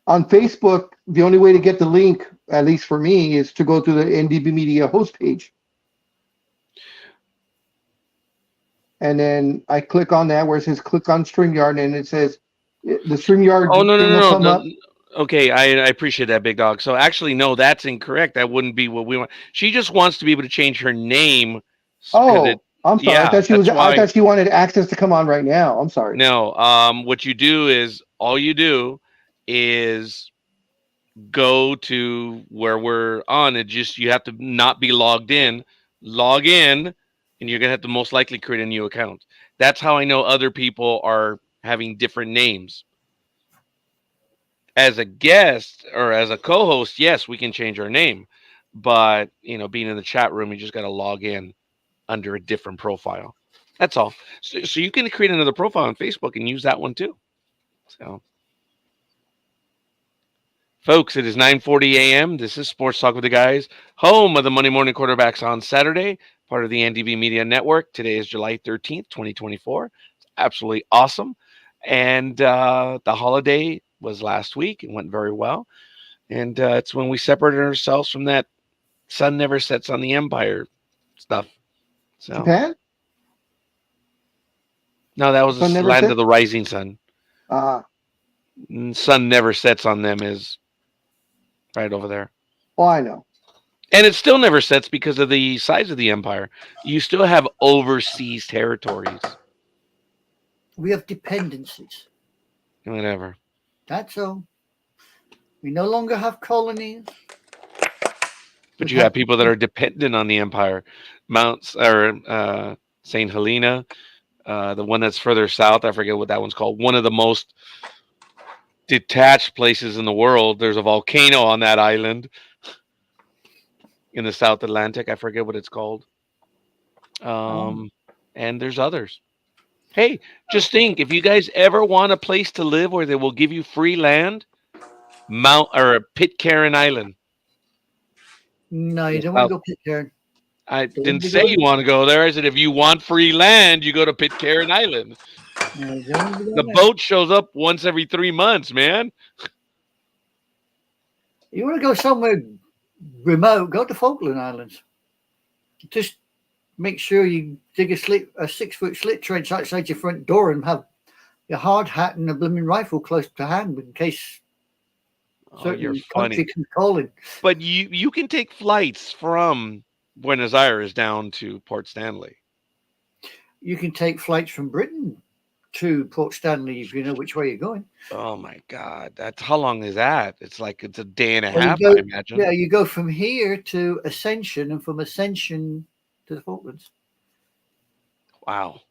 On Facebook, the only way to get the link, at least for me, is to go to the NDB Media host page. And then I click on that where it says click on StreamYard, and it says the StreamYard Oh no thing will come up. Okay, I appreciate that, big dog. So actually, no, that's incorrect. That wouldn't be what we want. She just wants to be able to change her name. Oh, I'm sorry. I Yeah, thought she that's was. I why. thought she wanted access to come on right now. I'm sorry. No, what you do is all you do is go to where we're on. It just you have to not be logged in. Log in, and you're gonna have to most likely create a new account. That's how I know other people are having different names. As a guest or as a co-host, yes, we can change our name, but being in the chat room, you just got to log in under a different profile. That's all. So you can create another profile on Facebook and use that one too. So, folks, it is 9:40 a.m. This is Sports Talk with the Guys, home of the Monday Morning Quarterbacks on Saturday, part of the NDB Media Network. Today is July 13th, 2024. It's absolutely awesome. And the holiday was last week. It went very well. And it's when we separated ourselves from that sun never sets on the empire stuff. So Japan? no, that was Sun the never land sets? of the rising sun. Sun never sets on them is right over there. Oh, I know. And it still never sets because of the size of the empire. You still have overseas territories. We have dependencies. Whatever. That's all. We no longer have colonies. But you have people that are dependent on the empire. Mounts or St. Helena, the one that's further south. I forget what that one's called. One of the most detached places in the world. There's a volcano on that island in the South Atlantic. I forget what it's called. And there's others. Hey, just think, if you guys ever want a place to live where they will give you free land, Pitcairn Island. No, you don't want to go Pitcairn. I didn't say you want to go there. I said if you want free land, you go to Pitcairn Island. No, The boat shows up once every 3 months, man. You want to go somewhere remote, go to Falkland Islands. Just make sure you dig a 6-foot slit trench outside your front door and have your hard hat and a blooming rifle close to hand in case certain country can call in. But you can take flights from Buenos Aires down to Port Stanley. You can take flights from Britain to Port Stanley if you know which way you're going. Oh my God, how long is that? It's a day and a half, I imagine. Yeah, you go from here to Ascension, and from Ascension to the Falklands. Wow,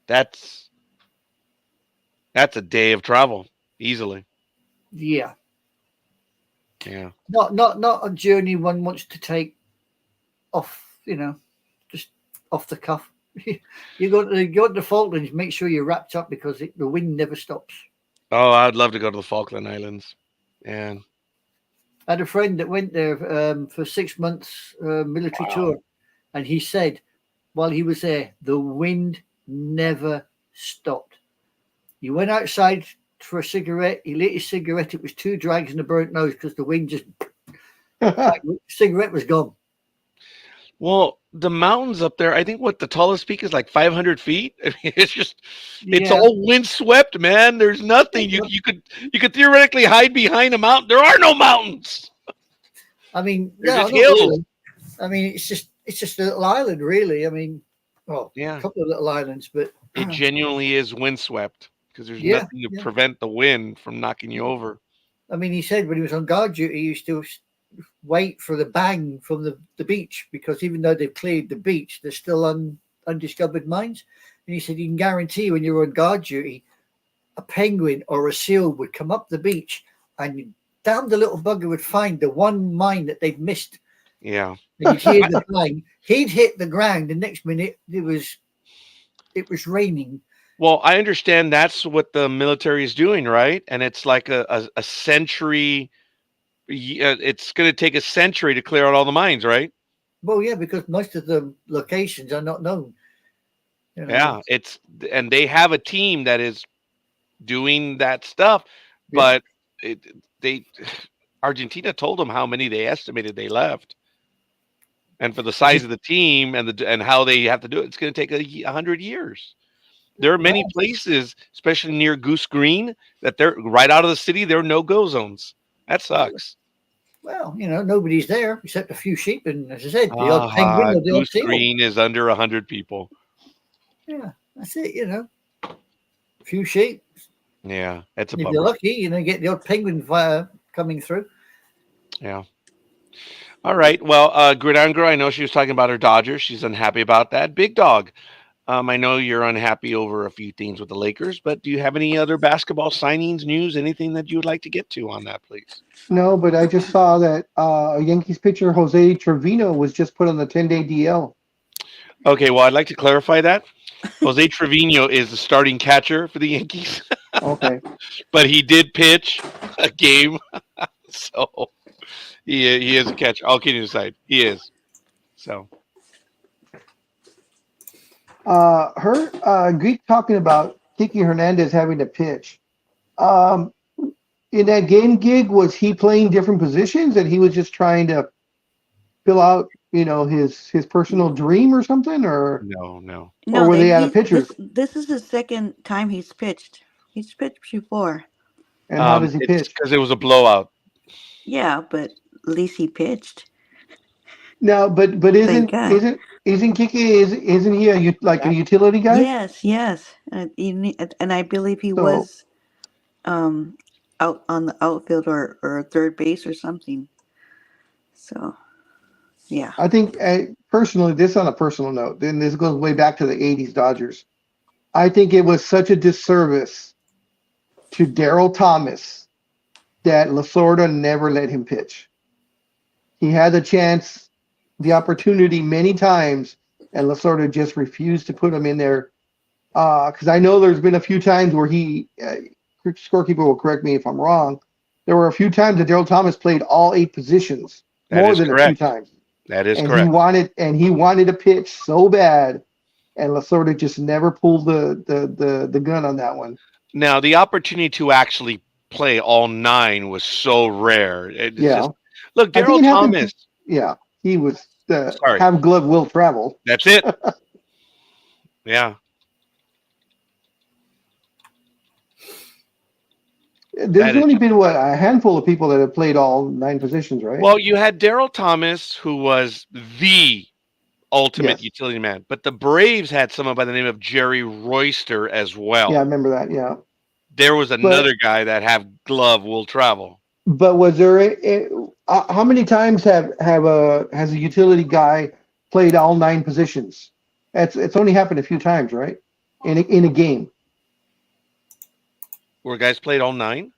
that's a day of travel easily. Yeah. Yeah. Not a journey one wants to take off, just off the cuff. You go to the Falklands, make sure you're wrapped up because the wind never stops. Oh, I'd love to go to the Falkland Islands. And I had a friend that went there for 6 months military tour, and he said while he was there, the wind never stopped. You went outside for a cigarette, he lit his cigarette, it was 2 drags and a burnt nose because the wind just cigarette was gone. Well, the mountains up there, I think the tallest peak is like 500 feet. I mean, it's all windswept, man. There's nothing. You could theoretically hide behind a mountain. There are no mountains. I mean, just hills. Really. I mean, it's just a little island, really. I mean, a couple of little islands, but it genuinely is windswept because there's nothing to prevent the wind from knocking you over. I mean, he said when he was on guard duty, he used to wait for the bang from the beach because even though they've cleared the beach, there's still undiscovered mines. And he said you can guarantee when you're on guard duty, a penguin or a seal would come up the beach and damn the little bugger would find the one mine that they've missed. Yeah. And you'd hear the bang. He'd hit the ground. The next minute it was raining. Well, I understand that's what the military is doing, right? And it's like a century. It's going to take a century to clear out all the mines, right? Well, yeah, because most of the locations are not known. Yeah, and they have a team that is doing that stuff, but they Argentina told them how many they estimated they left, and for the size of the team and how they have to do it, it's going to take 100 years. There are many Well, places, especially near Goose Green, that they're right out of the city. They're no-go zones. That sucks. well, nobody's there except a few sheep, and as I said, the odd penguin or the odd Goose seal. Green is under 100 people. Yeah, that's it. A few sheep. Yeah, that's a If you're bummer. lucky, get the odd penguin coming through. Yeah. All right. Well, Gridiron Girl, I know she was talking about her Dodgers. She's unhappy about that. Big Dog, I know you're unhappy over a few things with the Lakers, but do you have any other basketball signings, news, anything that you would like to get to on that, please? No, but I just saw that Yankees pitcher Jose Trevino was just put on the 10-day DL. Okay, well, I'd like to clarify that. Jose Trevino is the starting catcher for the Yankees, Okay. but he did pitch a game, so he is a catcher. All kidding aside, he is. So Greek talking about Kiki Hernandez having to pitch. Um, in that game gig, was he playing different positions and he was just trying to fill out, his personal dream or something, or no. No, were they out of he pitchers? this is the second time he's pitched. He's pitched before. And how does he It's pitch? because it was a blowout. Yeah, but at least he pitched. No, but Thank God. isn't Kiki isn't he a utility guy? Yes. And I believe he So was out on the outfield or third base or something. So, yeah. I think personally, this on a personal note, then this goes way back to the '80s Dodgers. I think it was such a disservice to Daryl Thomas that Lasorda never let him pitch. He had the chance, the opportunity many times, and Lasorda just refused to put him in there. Because I know there's been a few times where scorekeeper will correct me if I'm wrong. There were a few times that Daryl Thomas played all 8 positions, That more is than a few correct. times. That is And correct. he wanted to pitch so bad, and Lasorda just never pulled the gun on that one. Now, the opportunity to actually play all 9 was so rare. It's Yeah. just look, I think Daryl it happened. Thomas. Yeah, he was Sorry. have glove will travel. That's it. Yeah. There's is- only been a handful of people that have played all 9 positions, right? Well, you had Daryl Thomas, who was the ultimate Yes. utility man, but the Braves had someone by the name of Jerry Royster as well. Yeah, I remember that. Yeah, There was another guy that have glove will travel. but was there how many times has a utility guy played all 9 positions? It's only happened a few times, right? In a game. Where guys played all 9?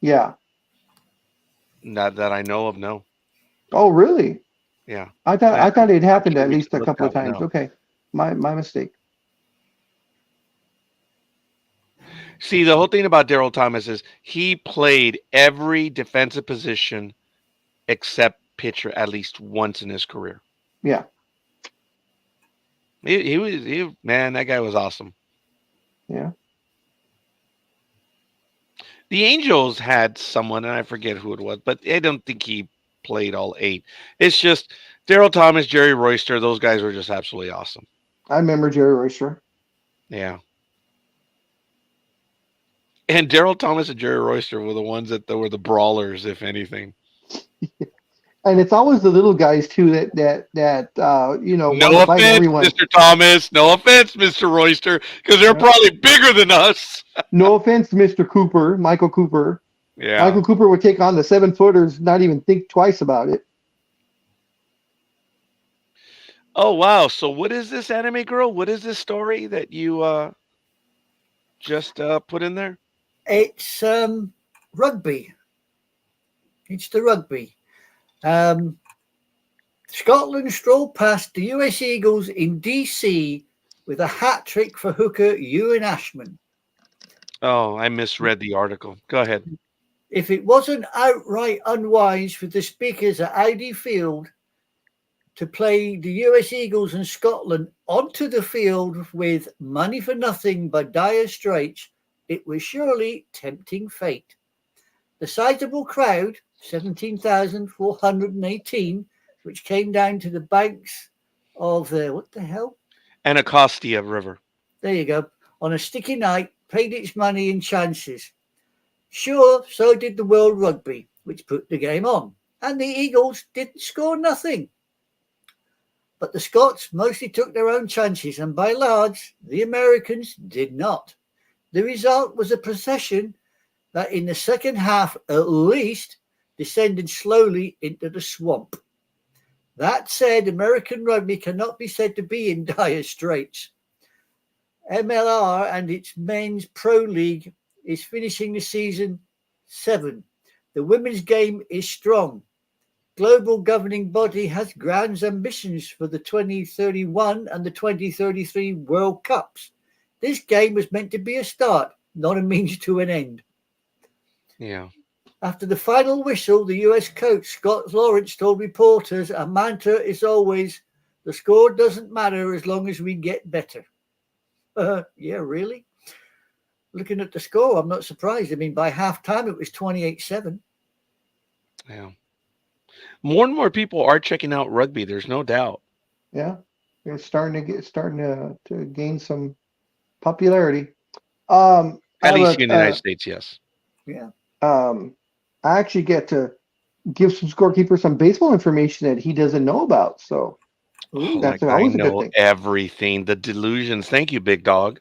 Yeah. Not that I know of, no. Oh, really? Yeah. I thought it happened at We least a looked couple of up, times. no. Okay, my mistake. See, the whole thing about Daryl Thomas is he played every defensive position except pitcher at least once in his career. Yeah. Man, that guy was awesome. Yeah. The Angels had someone, and I forget who it was, but I don't think he played all 8. It's just Daryl Thomas, Jerry Royster, those guys were just absolutely awesome. I remember Jerry Royster. Yeah. And Daryl Thomas and Jerry Royster were the ones that were the brawlers, if anything. And it's always the little guys too that No want to fight offense, everyone. Mr. Thomas. No offense, Mr. Royster, because they're probably bigger than us. No offense, Mr. Cooper, Michael Cooper. Yeah. Michael Cooper would take on the 7-footers, not even think twice about it. Oh, wow. So what is this, anime girl? What is this story that you just put in there? It's rugby. It's the rugby. Scotland strolled past the US Eagles in DC with a hat trick for hooker Ewan Ashman. Oh, I misread the article. Go ahead. If it wasn't outright unwise for the speakers at Audi Field to play the US Eagles and Scotland onto the field with Money for Nothing by Dire Straits, it was surely tempting fate. The sizable crowd, 17,418, which came down to the banks of the, what the hell? Anacostia River. There you go. On a sticky night, paid its money in chances. Sure, so did the World Rugby, which put the game on. And the Eagles didn't score nothing. But the Scots mostly took their own chances, and by large, the Americans did not. The result was a procession that in the second half at least descended slowly into the swamp. That said, American rugby cannot be said to be in dire straits. MLR and its men's pro league is finishing the season 7. The women's game is strong. Global governing body has grand ambitions for the 2031 and the 2033 World Cups. This game was meant to be a start, not a means to an end. Yeah. After the final whistle, the US coach Scott Lawrence told reporters, "Our mantra is always, the score doesn't matter as long as we get better." Yeah, really? Looking at the score, I'm not surprised. I mean, by halftime, it was 28-7. Yeah. More and more people are checking out rugby. There's no doubt. Yeah, it's starting to gain some popularity. I At have least in the United a, States, yes. Yeah. I actually get to give some scorekeeper some baseball information that he doesn't know about. So Ooh. that's I always a good know thing. everything. The delusions. Thank you, big dog.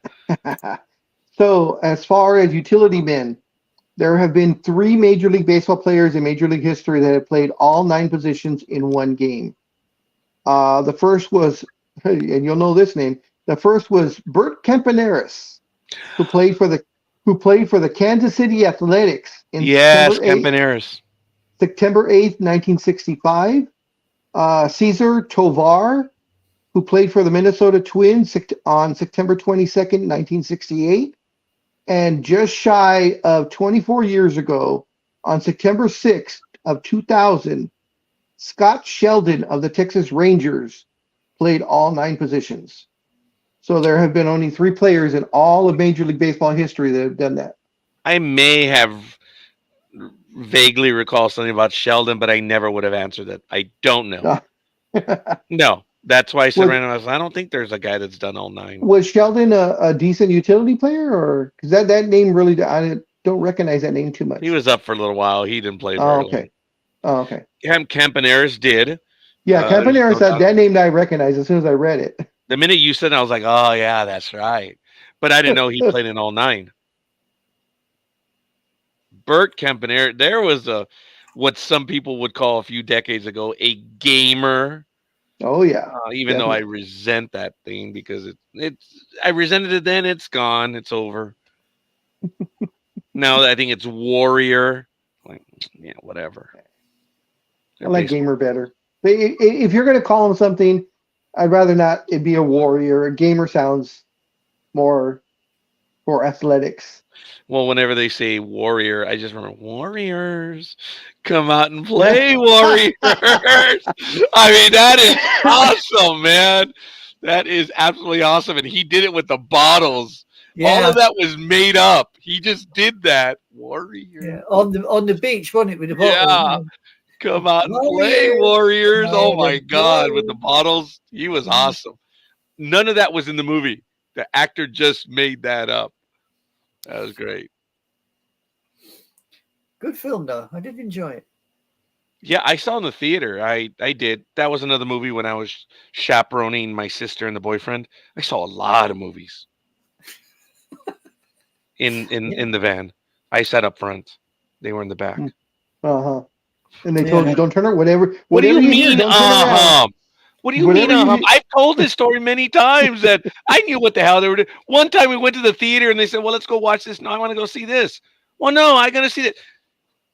So as far as utility men, there have been 3 Major League Baseball players in Major League history that have played all 9 positions in one game. The first was, and you'll know this name. The first was Bert Campaneris, who played for the Kansas City Athletics in Yes, September 8th, Campaneris. September 8th, 1965. Cesar Tovar, who played for the Minnesota Twins on September 22nd, 1968. And just shy of 24 years ago, on September 6th of 2000, Scott Sheldon of the Texas Rangers played all 9 positions. So there have been only 3 players in all of Major League Baseball history that have done that. I may have vaguely recall something about Sheldon, but I never would have answered it. I don't know. No. That's why I said Was- right now, I don't think there's a guy that's done all 9. Was Sheldon a decent utility player, or because that name really, I don't recognize that name too much. He was up for a little while. He didn't play very Oh, long. okay. Oh, okay. Campaneris did. Yeah, There's Campaneris, no doubt. that name I recognized as soon as I read it. The minute you said it, I was like, oh, yeah, that's right. But I didn't know he played in all 9. Bert Campaneris, there was what some people would call a few decades ago a gamer. Oh yeah. Even though I Definitely. resent that thing because I resented it then. It's gone. It's over. Now I think it's warrior. Like, yeah, whatever. I like gamer better. But if you're going to call him something, I'd rather not it be a warrior. A gamer sounds more for athletics. Well, whenever they say warrior, I just remember warriors come out and play warriors. I mean, that is awesome, man. That is absolutely awesome. And he did it with the bottles. Yeah. All of that was made up. He just did that. Warrior. Yeah. On the beach, wasn't it, with the bottle? Yeah. Come out and play warriors. Oh my God. With the bottles. He was awesome. None of that was in the movie. The actor just made that up. That was great. Good film, though. I did enjoy it. Yeah, I saw it in the theater. I did. That was another movie when I was chaperoning my sister and the boyfriend. I saw a lot of movies in the van. I sat up front. They were in the back. Uh-huh. And they told you don't turn around. Whatever What do you hear, mean, don't turn around. What do you mean, I've told this story many times that I knew what the hell they were doing. One time we went to the theater and they said, well, let's go watch this. No, I want to go see this. Well, no, I got to see that.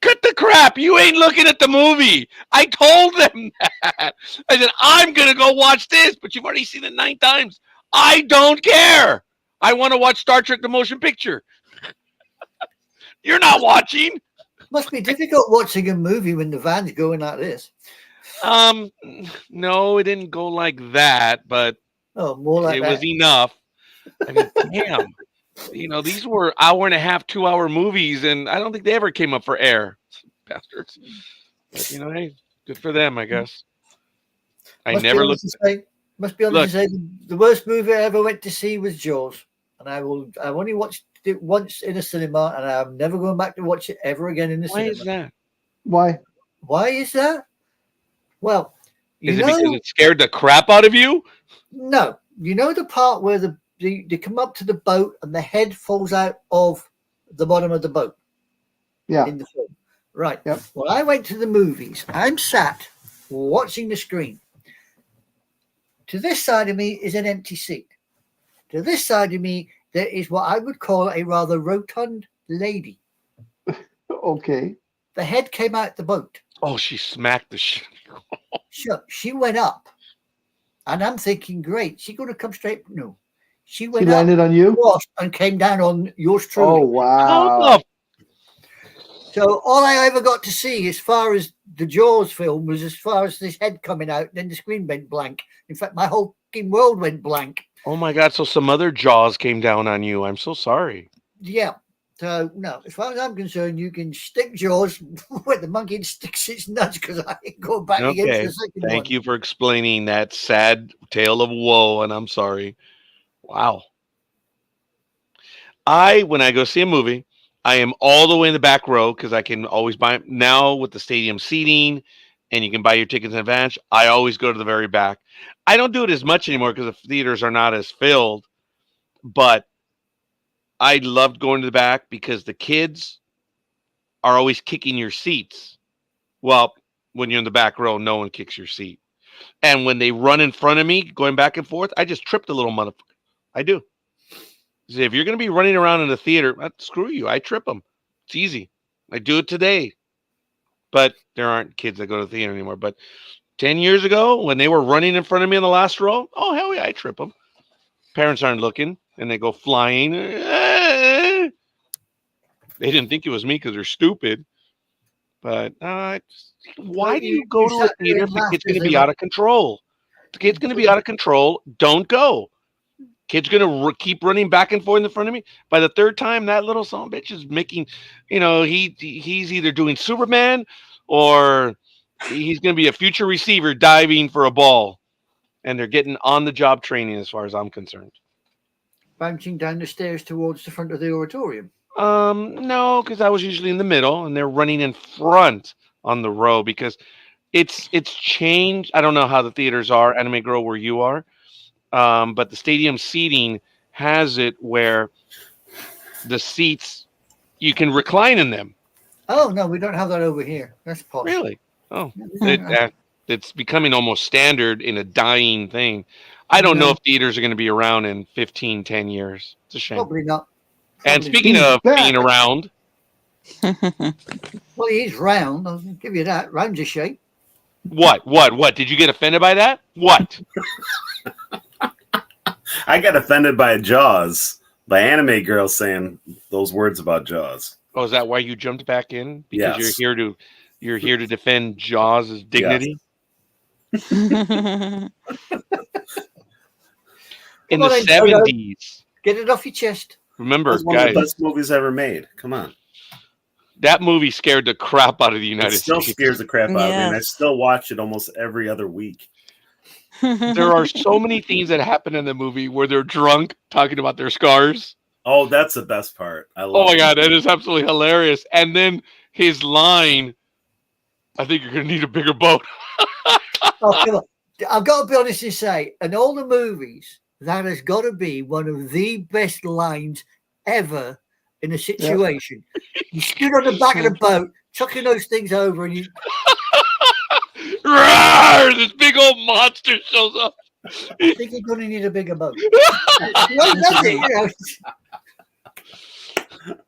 Cut the crap. You ain't looking at the movie. I told them that. I said, I'm going to go watch this, but you've already seen it 9 times. I don't care. I want to watch Star Trek The Motion Picture. You're not watching. Must be difficult watching a movie when the van's going like this. No, it didn't go like that, but more like it that. was enough. I mean, damn. These were hour and a half, 2 hour movies, and I don't think they ever came up for air. Bastards. But hey, good for them, I guess. I Must be never honest looked. to say, must be honest Look. to say, the worst movie I ever went to see was Jaws, and I've only watched it once in a cinema, and I'm never going back to watch it ever again in the Why cinema. is that? Why? Why is that? Well, Is it because it scared the crap out of you? no, you know the part where they come up to the boat and the head falls out of the bottom of the boat. Yeah. In the film, right? Yep. Well, I went to the movies. I'm sat watching the screen. To this side of me is an empty seat. To this side of me, there is what I would call a rather rotund lady. Okay. The head came out the boat. Oh, she smacked the shit. Sure, she went up, and I'm thinking, great, she's going to come straight. No, she She went up, landed on you? crossed, and came down on yours Oh, truly. How wow. the So all I ever got to see, as far as the Jaws film, was as far as this head coming out. Then the screen went blank. In fact, my whole fucking world went blank. Oh my God! So some other jaws came down on you. I'm so sorry. Yeah. So no, as far as I'm concerned, you can stick Jaws where the monkey sticks its nuts, because I ain't going back again for Okay. the second one. Thank you for explaining that sad tale of woe, and I'm sorry. Wow. When I go see a movie, I am all the way in the back row because I can always buy now with the stadium seating, and you can buy your tickets in advance. I always go to the very back. I don't do it as much anymore because the theaters are not as filled, but I loved going to the back because the kids are always kicking your seats. Well, when you're in the back row, no one kicks your seat. And when they run in front of me, going back and forth, I just trip the little motherfucker. I do. See, if you're going to be running around in the theater, screw you. I trip them. It's easy. I do it today. But there aren't kids that go to the theater anymore. But 10 years ago, when they were running in front of me in the last row, oh, hell yeah, I trip them. Parents aren't looking, and they go flying. They didn't think it was me because they're stupid. But why do you go to a sat there theater and if the laughed kid's as going to they be went- out of control? The kid's going to be out of control. Don't go. Kid's going to keep running back and forth in front of me. By the third time, that little son of a bitch is making, he's either doing Superman or he's going to be a future receiver diving for a ball. And they're getting on the job training as far as I'm concerned. Bouncing down the stairs towards the front of the auditorium. No, because I was usually in the middle and they're running in front on the row because it's changed. I don't know how the theaters are, Anime Girl, where you are. But the stadium seating has it where the seats, you can recline in them. Oh no, we don't have that over here. That's posh. Really? Oh, No. it's becoming almost standard in a dying thing. I don't know No. if theaters are going to be around in 15, 10 years. It's a shame. Probably not. And Probably speaking He's of back. being around, Well, he is round. I'll give you that. Round's a shape. what? Did you get offended by that? What? I got offended by Jaws, by Anime Girl saying those words about Jaws. Oh, is that why you jumped back in? Because Yes. you're here to defend Jaws' dignity? Yeah. In Come the on then, Toto. 70s. Get it off your chest. Remember, That's one of the guys, best movies ever made. Come on. that movie scared the crap out of the It United still States. scares the crap out of me, and I Yes. still watch it almost every other week. There are so many things that happen in the movie where they're drunk talking about their scars. Oh, that's the best part. I Oh love my it. God, that is absolutely hilarious. And then his line, I think you're going to need a bigger boat. Oh, come on. I've got to be honest and say, in all the movies, that has got to be one of the best lines ever in a situation. You stood on the back of the boat, chucking those things over, and you. Roar! This big old monster shows up. I think you're going to need a bigger boat. Well, that's it, you know.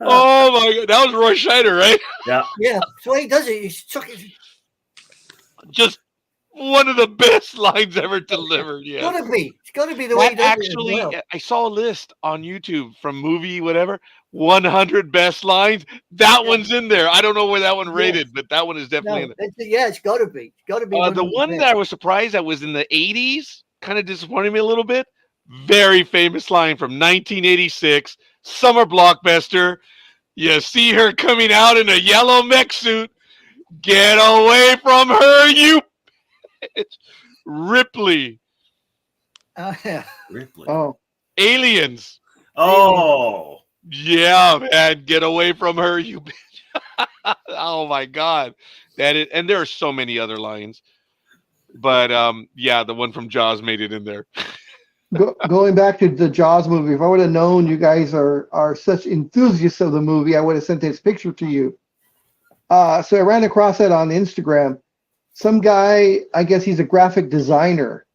Oh my God, that was Roy Scheider, right? Yeah, so he does it. He's chucking. Just one of the best lines ever delivered. It's Yeah. got to be. It's got to be the way he That does actually, it as well. I saw a list on YouTube from movie whatever 100 best lines. That one's in there. I don't know where that one rated, but that one is definitely in No, there. yeah, it's got to be. It's got to be. The one that I was surprised that was in the 80s kind of disappointed me a little bit. Very famous line from 1986, Summer blockbuster. You see her coming out in a yellow mech suit. Get away from her, you Ripley. Yeah. Ripley. Oh, Aliens. Oh, Yeah, man. Get away from her, you bitch. Oh my god. That is, and there are so many other lines. But yeah, the one from Jaws made it in there. going back to the Jaws movie, if I would have known you guys are such enthusiasts of the movie, I would have sent this picture to you. So I ran across that on Instagram. Some guy, I guess he's a graphic designer,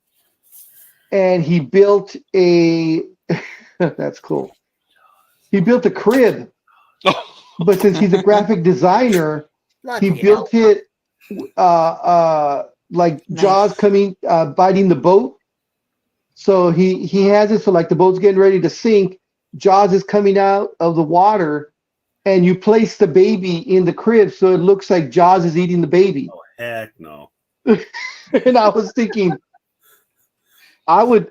and he built a. That's cool. He built a crib, but since he's a graphic designer, he Bloody built hell. it like Nice. Jaws coming biting the boat. So he has it so like the boat's getting ready to sink. Jaws is coming out of the water, and you place the baby in the crib so it looks like Jaws is eating the baby. heck no. And I was thinking, I would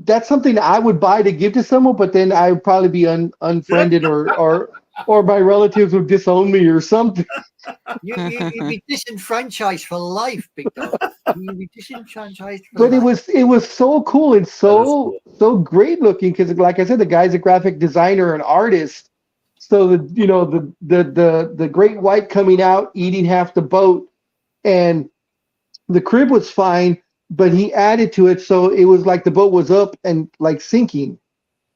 that's something I would buy to give to someone, but then I would probably be unfriended or my relatives would disown me or something. You'd be disenfranchised for life, big dog. You'd be disenfranchised for But life. it was so cool and That is so great looking because like I said, the guy's a graphic designer and artist. So the great white coming out eating half the boat, and the crib was fine, but he added to it so it was like the boat was up and like sinking,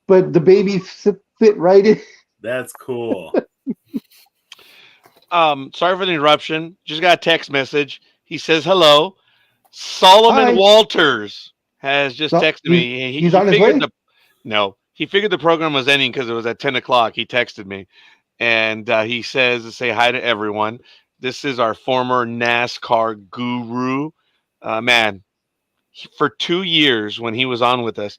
but the baby fit right in. That's cool. Sorry for the interruption. Just got a text message. He says hello. Solomon Hi. Walters has just So, texted me. he's on his figured way? he figured the program was ending because it was at 10 o'clock. He texted me, and he says to say hi to everyone. This is our former NASCAR guru. Man, for 2 years when he was on with us,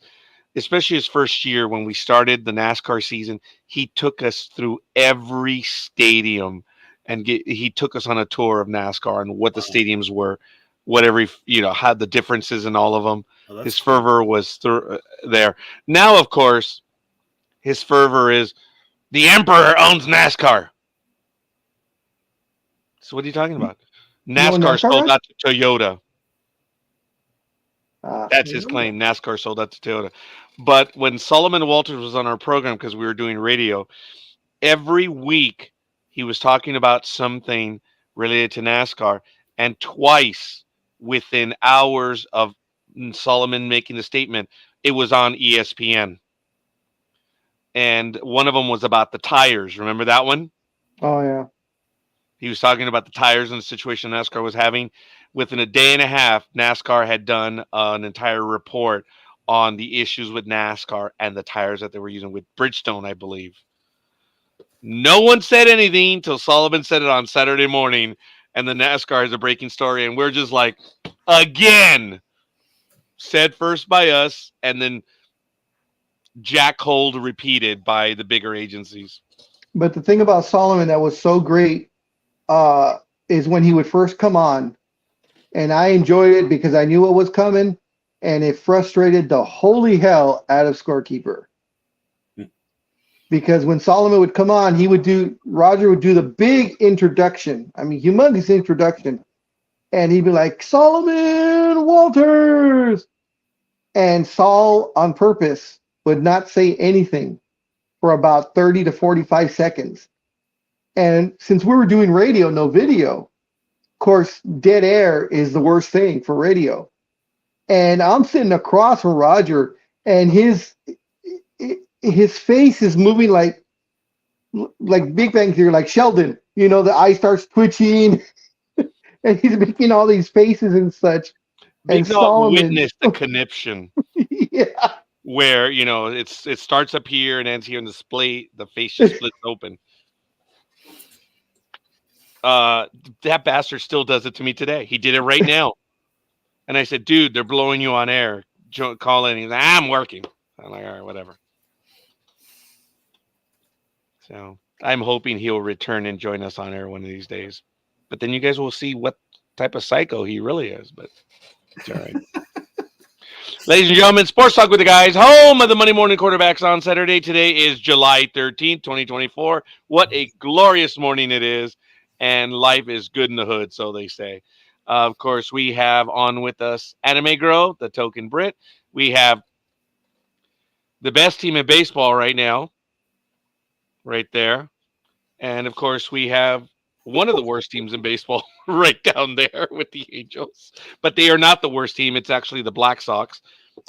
especially his first year when we started the NASCAR season, he took us through every stadium and he took us on a tour of NASCAR and what the stadiums were, what every, how the differences in all of them. Oh, that's His cool. fervor was there. Now, of course, his fervor is the Emperor owns NASCAR. So what are you talking about? You own NASCAR NASCAR, sold Raj? out to Toyota. That's his Yeah. claim. NASCAR sold out to Toyota. But when Solomon Walters was on our program, because we were doing radio, every week he was talking about something related to NASCAR. And twice within hours of Solomon making the statement, it was on ESPN. And one of them was about the tires. Remember that one? Oh yeah. He was talking about the tires and the situation NASCAR was having. Within a day and a half, NASCAR had done an entire report on the issues with NASCAR and the tires that they were using with Bridgestone, I believe. No one said anything until Sullivan said it on Saturday morning, and the NASCAR is a breaking story, and we're just like, again, said first by us, and then Jack Hold repeated by the bigger agencies. But the thing about Solomon that was so great is when he would first come on, and I enjoyed it because I knew what was coming, and it frustrated the holy hell out of Scorekeeper. Because when Solomon would come on, Roger would do the big introduction. I mean, humongous introduction. And he'd be like, Solomon Walters. And Saul, on purpose, would not say anything for about 30 to 45 seconds. And since we were doing radio, no video, of course, dead air is the worst thing for radio. And I'm sitting across from Roger, and his face is moving like Big Bang Theory, like Sheldon. The eye starts twitching, and he's making all these faces and such. Big And Dog Solomon, witnessed the conniption yeah, where it starts up here and ends here, and the face just splits open. That bastard still does it to me today. He did it right now, and I said, "Dude, they're blowing you on air. Call in." He's like, "I'm working." I'm like, "All right, whatever." So I'm hoping he'll return and join us on air one of these days. But then you guys will see what type of psycho he really is. But it's all right. Ladies and gentlemen, Sports Talk with the Guys, home of the Monday Morning Quarterbacks on Saturday. Today is July 13th, 2024. What a glorious morning it is, and life is good in the hood, so they say. Of course, we have on with us Anime Girl, the token Brit. We have the best team in baseball right now, right there. And, of course, we have one of the worst teams in baseball right down there with the Angels. But they are not the worst team. It's actually the Black Sox,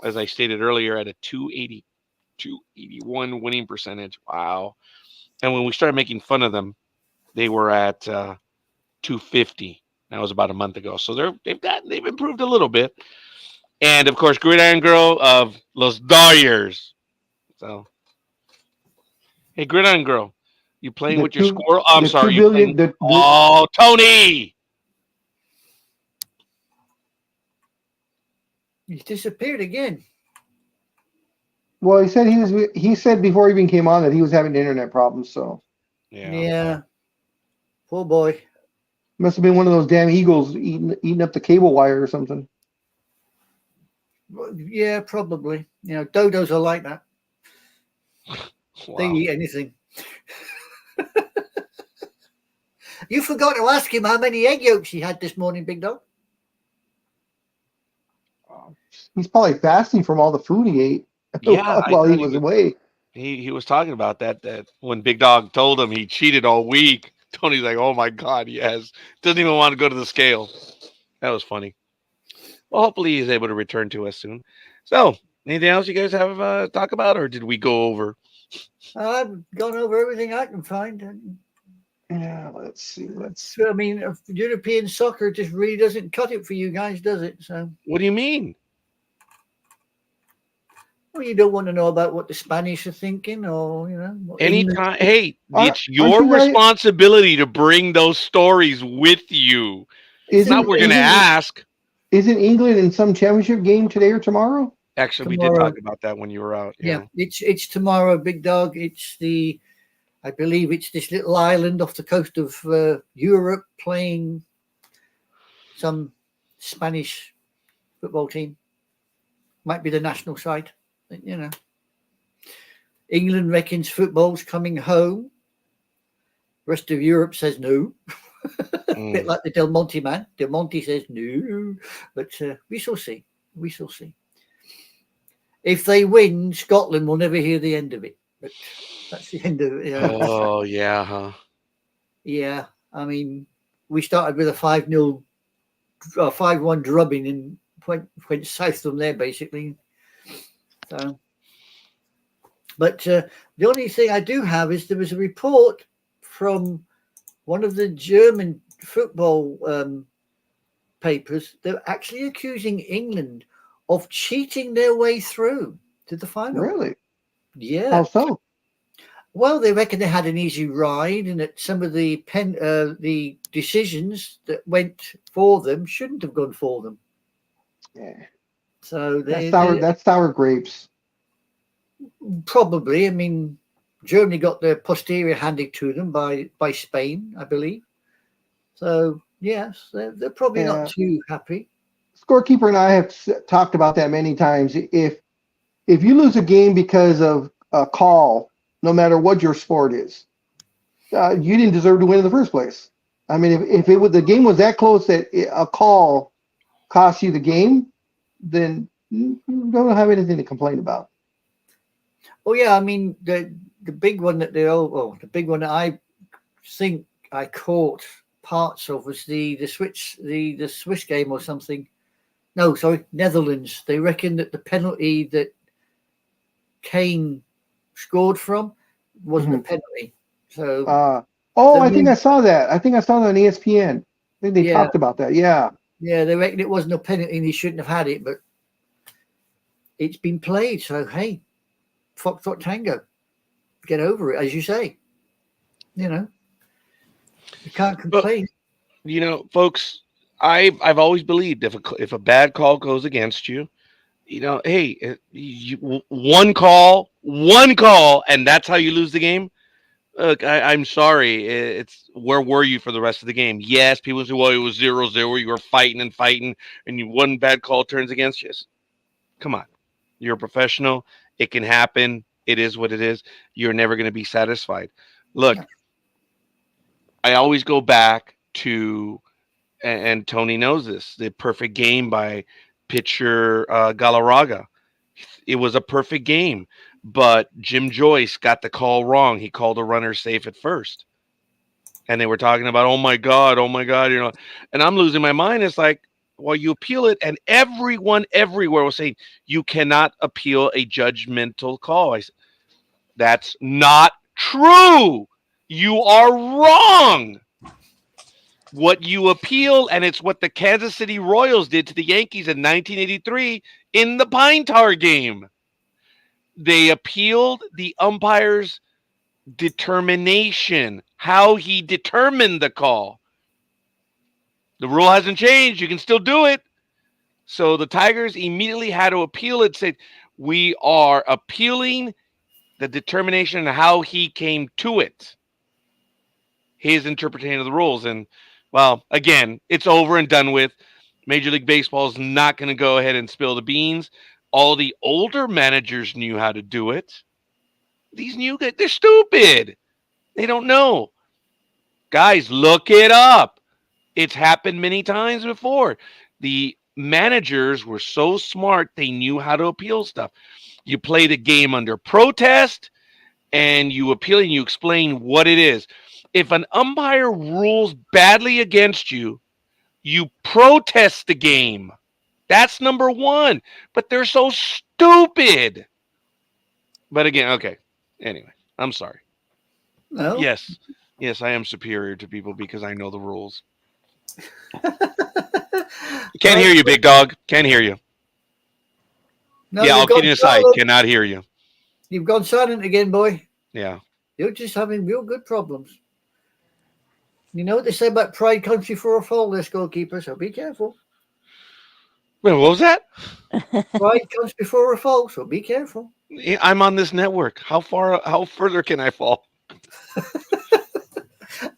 as I stated earlier, at a 281 winning percentage. Wow. And when we started making fun of them, they were at 250. That was about a month ago. So they've improved a little bit. And, of course, Gridiron Girl of Los Dodgers. So, hey, Gridiron Girl, you playing The with your two, squirrel? I'm the sorry. 2 You billion. playing? Oh, Tony! He's disappeared again. Well, he said he said before he even came on that he was having internet problems. So Yeah. Poor boy. must have been one of those damn eagles eating up the cable wire or something. Well, yeah, probably. You know, dodos are like that. They Wow. eat anything. You forgot to ask him how many egg yolks he had this morning, big dog. He's probably fasting from all the food he ate Yeah, while he was away. he was talking about that when Big Dog told him he cheated all week. Tony's like, oh my God, yes. Doesn't even want to go to the scale. That was funny. Well, hopefully he's able to return to us soon. So, anything else you guys have talk about, or did we go over? I've gone over everything I can find. Yeah, let's see. I mean, European soccer just really doesn't cut it for you guys, does it? So, What do you mean? well, you don't want to know about what the Spanish are thinking, or what England- Anytime, hey, Aren't- it's aren't your you guys- responsibility to bring those stories with you. It's not we're going to ask. Isn't England in some championship game today or tomorrow? Actually, we Tomorrow. did talk about that when you were out. Yeah, it's tomorrow, big dog. I believe it's this little island off the coast of Europe playing some Spanish football team. Might be the national side, England reckons football's coming home. Rest of Europe says no. A bit like the Del Monte man. Del Monte says no, but we shall see. We shall see. If they win, Scotland will never hear the end of it. But that's the end of it. Oh, yeah, huh? Yeah, I mean, we started with a 5-0, 5-1 drubbing and went south from there, basically. So, but the only thing I do have is there was a report from one of the German football papers. They're actually accusing England of cheating their way through to the final. Really? Yeah. How so? Well, they reckon they had an easy ride, and that some of the decisions that went for them shouldn't have gone for them. Yeah. So That's sour grapes. Probably. I mean, Germany got their posterior handed to them by Spain, I believe. So yes, they're probably not too happy. Scorekeeper and I have talked about that many times. If you lose a game because of a call, no matter what your sport is, you didn't deserve to win in the first place. I mean, if the game was that close that a call cost you the game, then you don't have anything to complain about. Oh yeah, I mean the big one that the big one that I think I caught parts of was the Swiss game or something. No, sorry, Netherlands. They reckon that the penalty that Kane scored from wasn't a penalty. So I think I saw that. I think I saw that on ESPN. I think they talked about that. Yeah. Yeah, they reckon it wasn't a penalty and he shouldn't have had it, but it's been played. So hey, Foxtrot Tango, get over it, as you say. You can't complain. Well, folks, I've always believed if a bad call goes against you, hey, one call, and that's how you lose the game. Look, I'm sorry. It's where were you for the rest of the game? Yes, people say, well, it was 0-0. You were fighting, and one bad call turns against you. Come on. You're a professional. It can happen. It is what it is. You're never going to be satisfied. Look, Yeah. I always go back to, and Tony knows this, the perfect game by pitcher Galarraga. It was a perfect game, but Jim Joyce got the call wrong. He called a runner safe at first. And they were talking about, oh my God, and I'm losing my mind. It's like, well, you appeal it, and everyone everywhere was saying you cannot appeal a judgmental call. I said, that's not true. You are wrong. What you appeal, and it's what the Kansas City Royals did to the Yankees in 1983 in the Pine Tar game. They appealed the umpire's determination, how he determined the call. The rule hasn't changed. You can still do it. So the Tigers immediately had to appeal it, said, we are appealing the determination and how he came to it. His interpretation of the rules. And, well, again, it's over and done with. Major League Baseball is not going to go ahead and spill the beans. All the older managers knew how to do it. These new guys, they're stupid. They don't know. Guys, look it up. It's happened many times before. The managers were so smart, they knew how to appeal stuff. You play the game under protest, and you appeal and you explain what it is. If an umpire rules badly against you, you protest the game. That's number one. But they're so stupid. But again, okay. Anyway, I'm sorry. No. Yes, I am superior to people because I know the rules. Can't hear you, big dog. Can't hear you. No, Yeah, you've all gone kidding aside, silent. cannot hear you. You've gone silent again, boy. Yeah. You're just having real good problems. You know what they say about pride comes before a fall, this goalkeeper, so be careful. Wait, what was that? Pride comes before a fall, so be careful. I'm on this network. How further can I fall?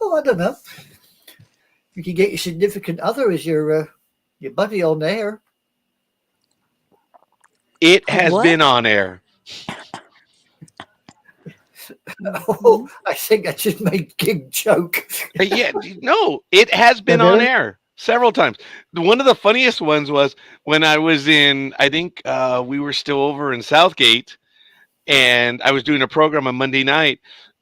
Oh, I don't know. You can get your significant other as your buddy on there. It has What? been on air. Oh, I think I just made gig joke. Yeah, no, it has been on air several times. One of the funniest ones was when I was in, I think we were still over in Southgate, and I was doing a program on Monday night,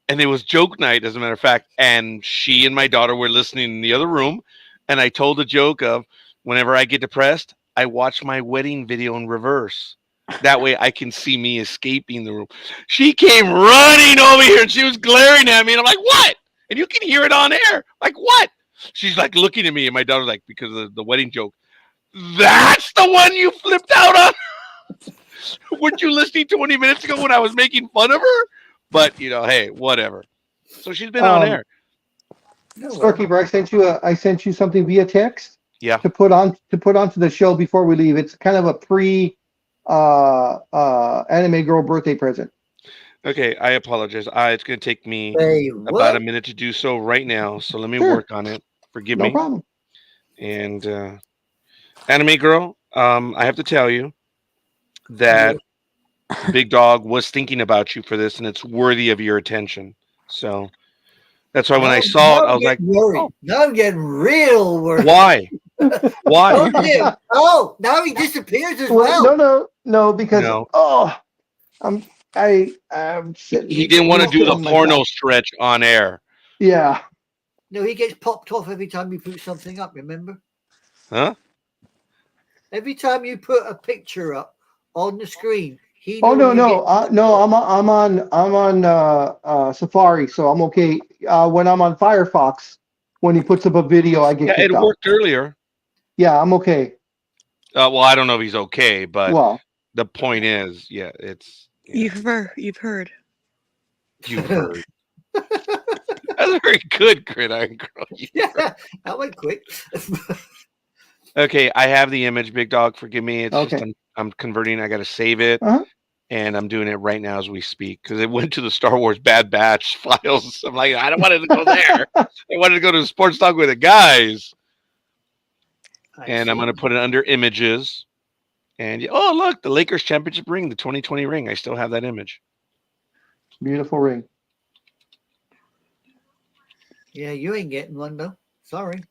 and it was joke night, as a matter of fact, and she and my daughter were listening in the other room, and I told a joke of, whenever I get depressed, I watch my wedding video in reverse. That way I can see me escaping the room. She came running over here and she was glaring at me. And I'm like, what? And you can hear it on air. Like, what? She's like looking at me. And my daughter's like, because of the wedding joke. That's the one you flipped out on? Weren't you listening 20 minutes ago when I was making fun of her? But, hey, whatever. So she's been on air. Scorekeeper, I sent you something via text. Yeah. To put onto the show before we leave. It's kind of a anime girl birthday present. Okay, I apologize. It's going to take me about a minute to do so right now. So let me work on it. Forgive me. No problem. And anime girl, I have to tell you that Big Dog was thinking about you for this, and it's worthy of your attention. So that's why when I saw it, I was like, worried. Now I'm getting real worried. Why? Why? Oh, now he disappears as well. No, because he didn't want to do the porno stretch on air. Yeah. No, he gets popped off every time you put something up, remember? Huh? Every time you put a picture up on the screen, he. Oh no! I'm on Safari, so I'm okay. When I'm on Firefox, when he puts up a video, I get kicked it off. worked earlier. Yeah, I'm okay. Well, I don't know if he's okay, but the point is, it's. You've heard. You've heard. That's very good, Gridiron Girl. Yeah, that went quick. Okay, I have the image, Big Dog. Forgive me. It's okay. just I'm converting. I got to save it, and I'm doing it right now as we speak because it went to the Star Wars Bad Batch files. I'm like, I don't want it to go there. I wanted to go to Sports Talk with the guys. I'm going to put it under images, And oh, look, the Lakers championship ring, the 2020 ring. I still have that image. Beautiful ring. Yeah, you ain't getting one though. Sorry.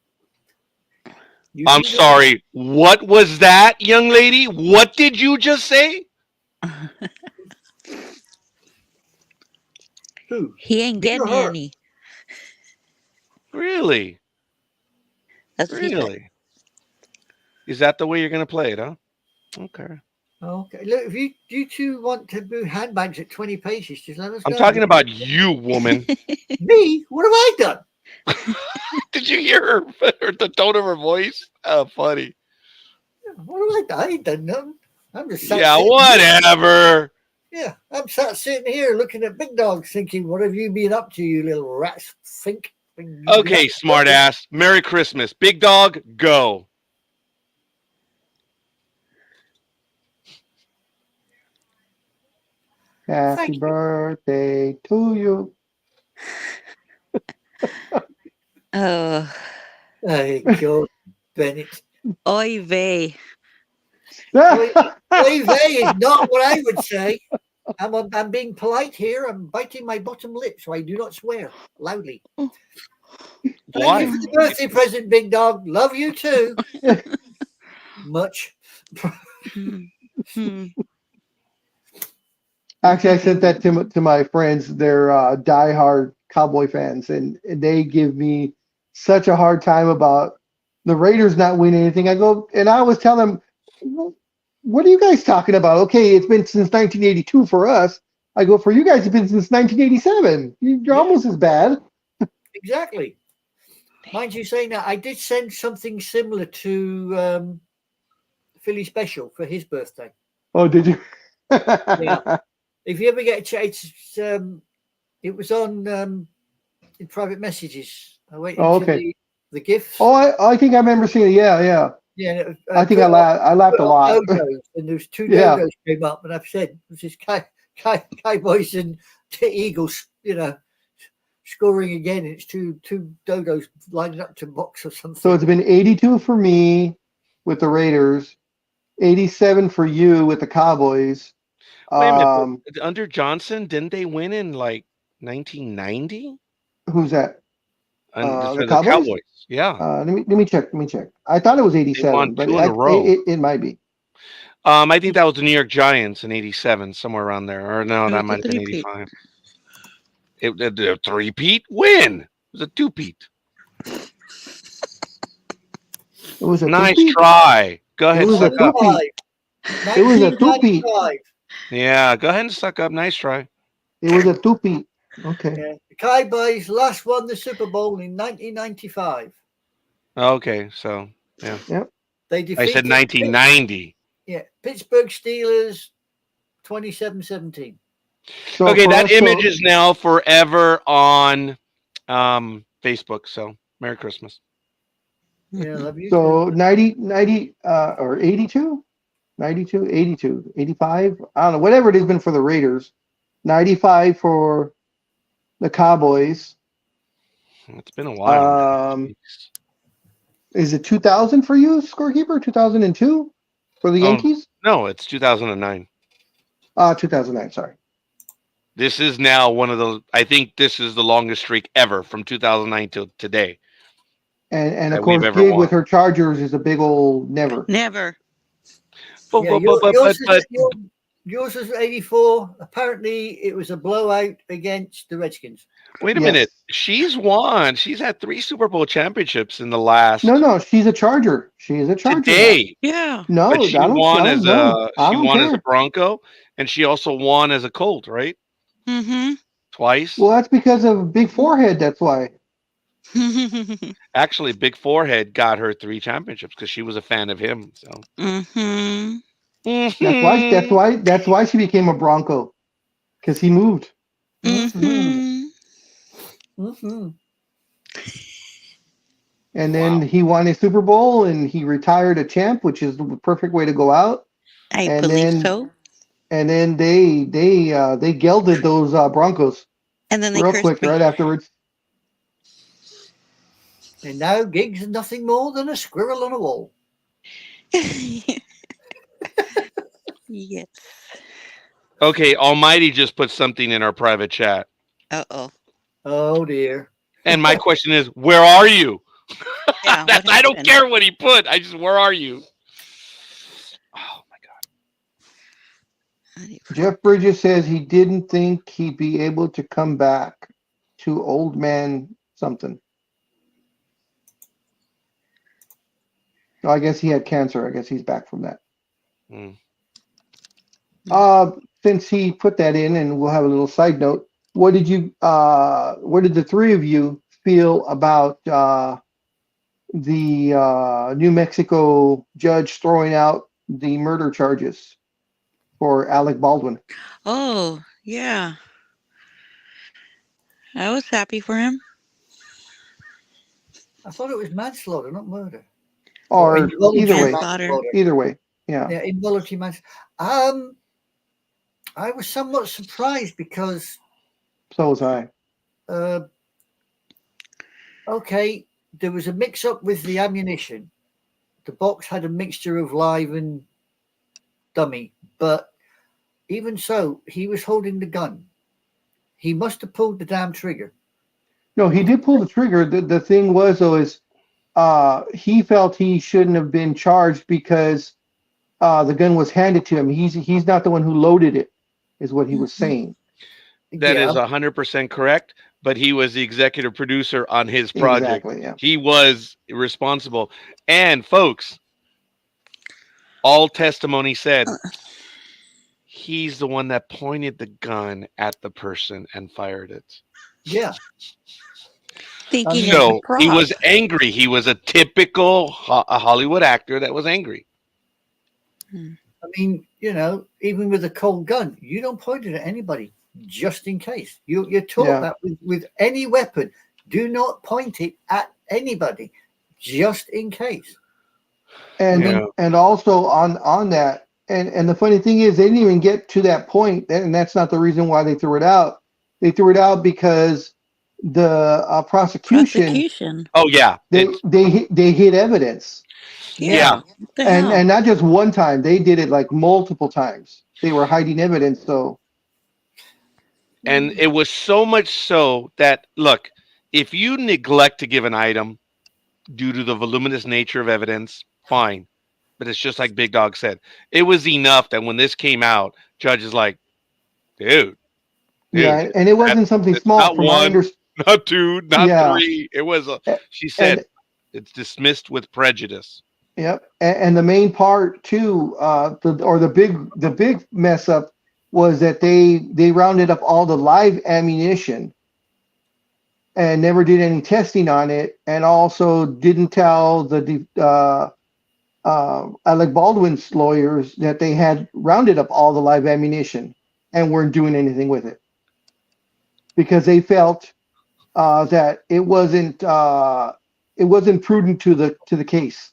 You I'm can get sorry. What was that, young lady? What did you just say? who? He ain't Me or getting her? any. Really? That's what he said. Really? Is that the way you're going to play it, huh? Okay. Okay. Look, if you two want to do handbags at 20 paces, just let us I'm know. talking about you, woman. Me? What have I done? Did you hear her, the tone of her voice? Oh, funny. What have I done? I ain't done nothing. I'm just sat Yeah, sitting here. whatever. Yeah, I'm sat sitting here looking at Big Dog thinking, what have you been up to, you little rats? Think. Okay, smartass. Merry Christmas. Big dog, go. Happy Thank you. birthday to you. Oh, Hey, God, Bennett. oy vey. Oy vey is not what I would say. I'm being polite here. I'm biting my bottom lip so I do not swear loudly. Thank Why? you for the birthday present, Big Dog. Love you too. Much. Hmm. Actually, I sent that to my friends. They're diehard Cowboy fans, and they give me such a hard time about the Raiders not winning anything. I go, and I always tell them, "What are you guys talking about? Okay, it's been since 1982 for us. I go, for you guys, it's been since 1987. You're almost as bad." Exactly. Mind you saying that, I did send something similar to Philly Special for his birthday. Oh, did you? Yeah. If you ever get a chance, it was on in private messages. I went Oh, into okay. the gifts. Oh, I think I remember seeing it. Yeah, yeah. Yeah, I think I laughed a lot. Dodos, and there's two Yeah. dodos came up, and I've said this is Cowboys and the Eagles, scoring again. It's two dodos lining up to box or something. So it's been 82 for me with the Raiders, 87 for you with the Cowboys. Wait a minute. But under Johnson, didn't they win in like 1990? Who's that? For The the Cowboys? Cowboys. Yeah. Let me check. I thought it was They 87, won but 2 in a row. it might be. I think that was the New York Giants in 87, somewhere around there. Or no, It that was might a have been three-peat. 85. A three-peat win. It was a two-peat. It was a Nice two-peat? try. Go ahead It and was a suck up. two-peat. It was a two-peat. 1995. Yeah, go ahead and suck up. Nice try. It was a two-peat. Okay. Yeah. The Cowboys last won the Super Bowl in 1995. Okay, so yeah. Yep. They I defeated said 1990. Pittsburgh Steelers 27-17. So Okay, for that us, image is now forever on Facebook. So Merry Christmas. Yeah, love you so too. 90 or 82? 92, 82, 85. I don't know, whatever it has been for the Raiders. 95 for the Cowboys. It's been a while. Um, is it 2000 for you, scorekeeper? 2002 for the Yankees? No, it's 2009. 2009. Sorry. This is now one of those. I think this is the longest streak ever from 2009 till today. And of that we've course, ever Gig won. with her Chargers is a big old never. Never. But, Yeah, but yours was 84. Apparently, it was a blowout against the Redskins. wait a Yes. minute. She's won. She's had 3 Super Bowl championships in the last No, she's a Charger. She's a Charger. today. Yeah. No, But she I don't, won I as don't know. a I she don't won as a care. Bronco, and she also won as a Colt, right? Mm-hmm. Twice. Well, that's because of big forehead. That's why. Actually, Big Forehead got her 3 championships because she was a fan of him. So Mm-hmm. That's why she became a Bronco, because he moved. Mm-hmm. Mm-hmm. And then he won a Super Bowl, and he retired a champ, which is the perfect way to go out. I And believe then- so. And then they gelded those Broncos And then they real cursed quick me. right afterwards. And now Gig's nothing more than a squirrel on a wall. Yes. Okay, Almighty just put something in our private chat. Uh-oh. Oh dear. And my question is, where are you? Yeah, what I don't happened? care what he put. Where are you? Oh my Jeff Bridges says he didn't think he'd be able to come back to old man something. Oh, I guess he had cancer. I guess he's back from that. God. Since he put that in, and we'll have a little side note. What did the three of you feel about the New Mexico judge throwing out the murder charges for Alec Baldwin? Oh, yeah. I was happy for him. I thought it was manslaughter, not murder. Or involuntary either way, Manslaughter. either way, yeah. Yeah, involuntary manslaughter. I was somewhat surprised because So was I. Okay, there was a mix-up with the ammunition. The box had a mixture of live and dummy, but even so, he was holding the gun. He must have pulled the damn trigger. No, he did pull the trigger. The thing was though is he felt he shouldn't have been charged because the gun was handed to him. He's not the one who loaded it, is what he was saying. That Yeah. is 100% correct. But he was the executive producer on his project. Exactly, yeah. He was responsible. And folks, all testimony said he's the one that pointed the gun at the person and fired it. Yeah. Thinking it's a So prop. he was angry. He was a typical a Hollywood actor that was angry. I mean, even with a cold gun, you don't point it at anybody just in case. You're taught that with any weapon. Do not point it at anybody just in case. And also on that, and the funny thing is they didn't even get to that point, and that's not the reason why they threw it out. They threw it out because the prosecution. Oh yeah, they hid evidence. Yeah. What the hell? And not just one time, they did it like multiple times. They were hiding evidence. So, and it was so much so that, look, if you neglect to give an item due to the voluminous nature of evidence, fine. But it's just like Big Dog said. It was enough that when this came out, judge is like, dude. yeah, and it wasn't something small. Not From one, not two, not three. It was she said it's dismissed with prejudice. Yep, and the main part too, the big mess up was that they rounded up all the live ammunition and never did any testing on it, and also didn't tell the Alec Baldwin's lawyers that they had rounded up all the live ammunition and weren't doing anything with it because they felt that it wasn't prudent to the case.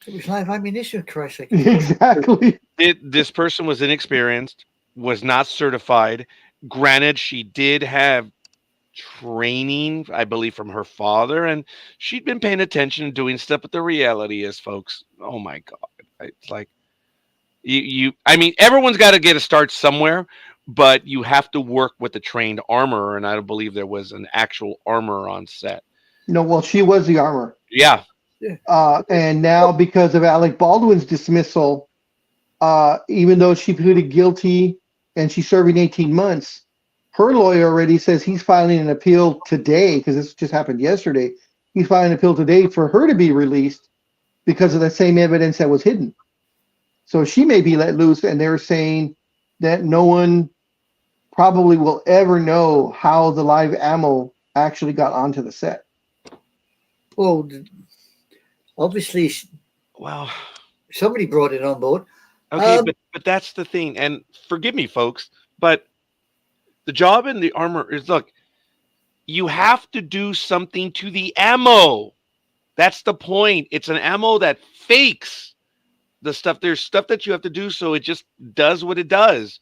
It was live ammunition, Christ. Exactly. This person was inexperienced, was not certified. Granted, she did have training, I believe, from her father, and she'd been paying attention and doing stuff. But the reality is, folks, oh my God, it's like I mean, everyone's got to get a start somewhere, but you have to work with the trained armorer, and I don't believe there was an actual armorer on set. No, well, she was the armorer. Yeah. And now because of Alec Baldwin's dismissal, even though she pleaded guilty and she's serving 18 months, her lawyer already says he's filing an appeal today, because this just happened yesterday. He's filing an appeal today for her to be released because of the same evidence that was hidden. So she may be let loose, and they're saying that no one probably will ever know how the live ammo actually got onto the set. Well, obviously, Well, somebody brought it on board. okay, but that's the thing, and forgive me, folks, but the job in the armor is, look, you have to do something to the ammo. That's the point. It's an ammo that fakes the stuff. There's stuff that you have to do so it just does what it does.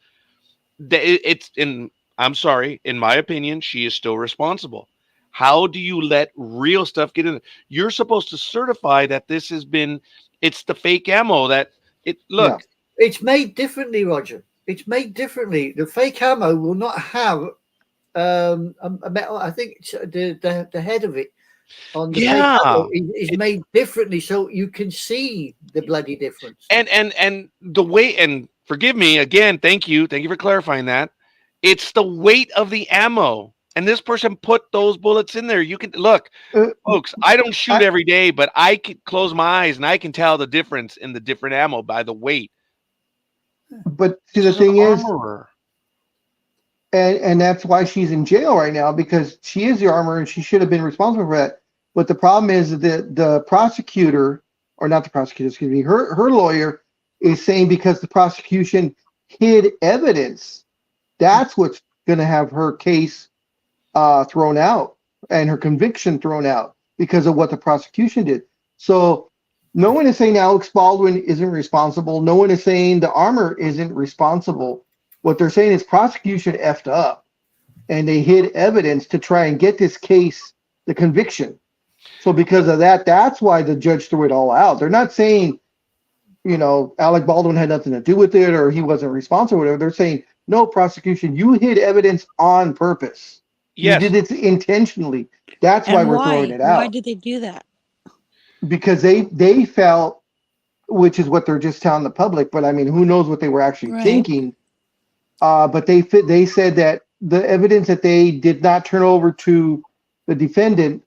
I'm sorry, in my opinion, she is still responsible. How do you let real stuff get in? You're supposed to certify that this has been, it's the fake ammo that look, It's made differently, Roger. It's made differently. The fake ammo will not have a metal. I think it's the head of it on the fake Yeah. ammo is made differently, so you can see the bloody difference. And the weight, and forgive me again, thank you for clarifying that. It's the weight of the ammo. And this person put those bullets in there. You can look, Uh, folks, I don't shoot I, every day, but I can close my eyes and I can tell the difference in the different ammo by the weight. but see, This the is an thing is, armorer. and that's why she's in jail right now, because she is the armor and she should have been responsible for that. But the problem is that the prosecutor, or not the prosecutor, excuse me, her lawyer is saying because the prosecution hid evidence, that's what's going to have her case thrown out and her conviction thrown out because of what the prosecution did. So no one is saying Alex Baldwin isn't responsible. No one is saying the armor isn't responsible. What they're saying is prosecution effed up and they hid evidence to try and get this case, the conviction. So because of that, that's why the judge threw it all out. They're not saying, Alec Baldwin had nothing to do with it or he wasn't responsible or whatever. They're saying, no, prosecution, you hid evidence on purpose. You Yes. did it intentionally. That's why And we're throwing why? it Why out. did they do that? Because they felt, which is what they're just telling the public, but I mean, who knows what they were actually Right. thinking. But they said that the evidence that they did not turn over to the defendant,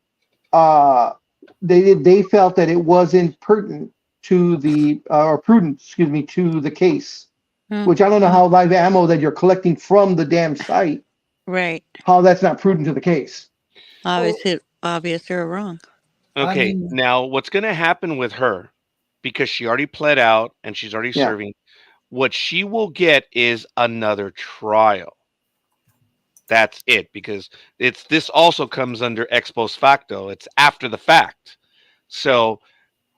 they felt that it wasn't pertinent to the or prudent, excuse me, to the case. Hmm. Which I don't know how live ammo that you're collecting from the damn site, Right. how that's not prudent to the case. Obvious or wrong. I Okay. mean, Now, what's going to happen with her, because she already pled out and she's already Yeah. serving, what she will get is another trial. That's it, because this also comes under ex post facto. It's after the fact. So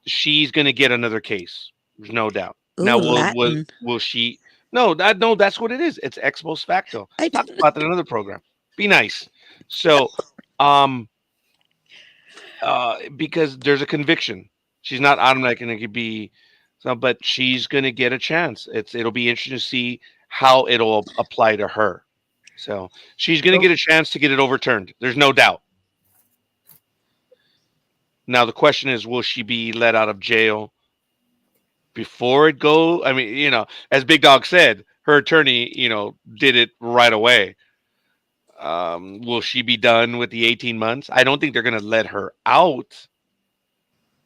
she's going to get another case. There's no doubt. Now, Ooh, Latin. will she? No, that's what it is. It's ex post facto. I Talk didn't. about that in another program. Be nice. So, um, because there's a conviction, she's not automatically going to be. So, but she's going to get a chance. It'll be interesting to see how it'll apply to her. So she's going to get a chance to get it overturned. There's no doubt. Now the question is, will she be let out of jail before it go? I mean, as Big Dog said, her attorney, did it right away. Will she be done with the 18 months? I don't think they're going to let her out.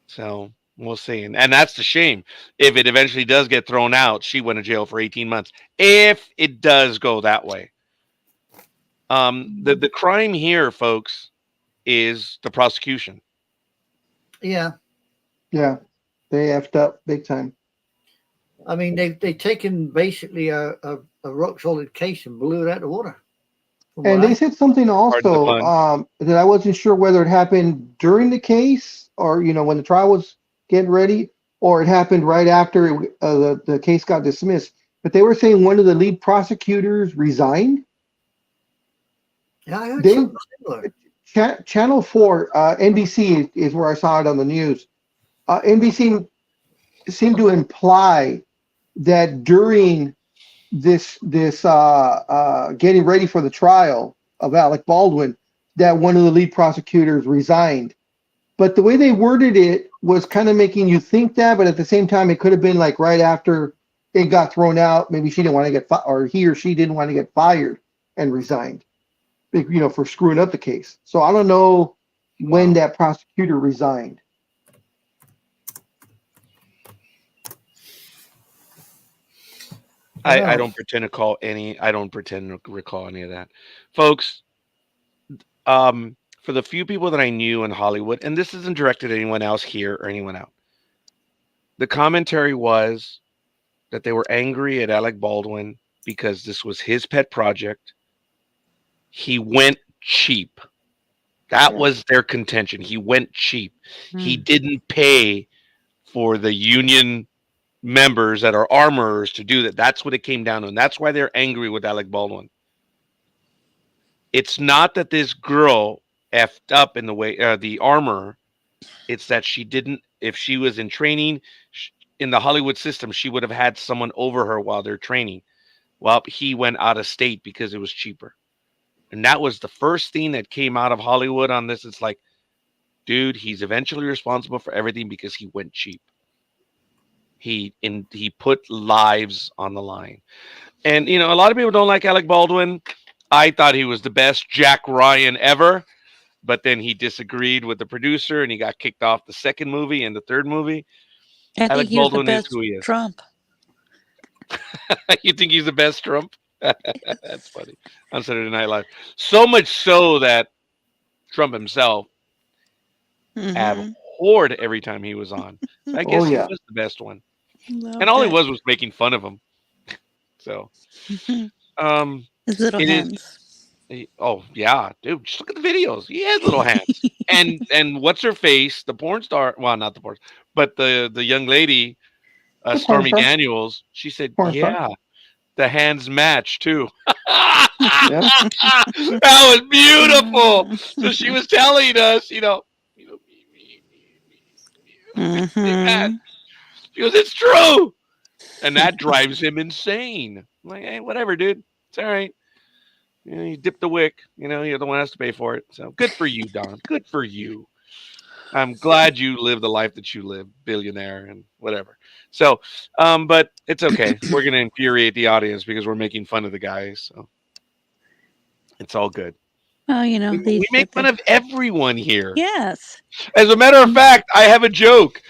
So we'll see. And that's the shame. If it eventually does get thrown out, she went to jail for 18 months. If it does go that way. The crime here, folks, is the prosecution. yeah. Yeah, they effed up big time. I mean, they've taken basically a rock solid case and blew it out of the water. And they said something Pardon the also pun. that I wasn't sure whether it happened during the case or when the trial was getting ready, or it happened right after the case got dismissed. But they were saying one of the lead prosecutors resigned. Yeah, I heard They something similar. Channel 4, NBC is where I saw it on the news. NBC seemed to imply that during this getting ready for the trial of Alec Baldwin, that one of the lead prosecutors resigned. But the way they worded it was kind of making you think that, but at the same time, it could have been like right after it got thrown out. Maybe she didn't want to get or he or she didn't want to get fired and resigned, for screwing up the case. So I don't know when that prosecutor resigned. I don't pretend to recall any of that, folks. For the few people that I knew in Hollywood, and this isn't directed at anyone else here or anyone out, the commentary was that they were angry at Alec Baldwin because this was his pet project. He went cheap. That was their contention. He went cheap. He didn't pay for the union members that are armorers to do that. That's what it came down to. And that's why they're angry with Alec Baldwin. It's not that this girl effed up in the way, the armor. It's that she didn't, if she was in training, in the Hollywood system, she would have had someone over her while they're training. Well, he went out of state because it was cheaper. And that was the first thing that came out of Hollywood on this. It's like, dude, he's eventually responsible for everything because he went cheap. He put lives on the line. And a lot of people don't like Alec Baldwin. I thought he was the best Jack Ryan ever, but then he disagreed with the producer and he got kicked off the second movie and the third movie. I Alec think he was the Baldwin is best who he is. Trump. You think he's the best Trump? That's funny. On Saturday Night Live. So much so that Trump himself Hmm. abhorred every time he was on. So I guess he was the best one. And all he was making fun of him. So, His little it is. hands. Oh yeah, dude! Just look at the videos. He has little hands. and what's her face? The porn star. Well, not the porn, but the young lady, The Stormy porn star. Daniels. She said, Porn star. "Yeah, the hands match too." Yeah. That was beautiful. So she was telling us, they match. Hmm. She goes, "It's true," and that drives him insane. I'm like, hey, whatever, dude. It's all right. You dip the wick. You're the one who has to pay for it. So good for you, Don. Good for you. I'm glad you live the life that you live, billionaire and whatever. So, but it's okay. We're gonna infuriate the audience because we're making fun of the guys. So it's all good. Well, We make fun of everyone here. Yes. As a matter of fact, I have a joke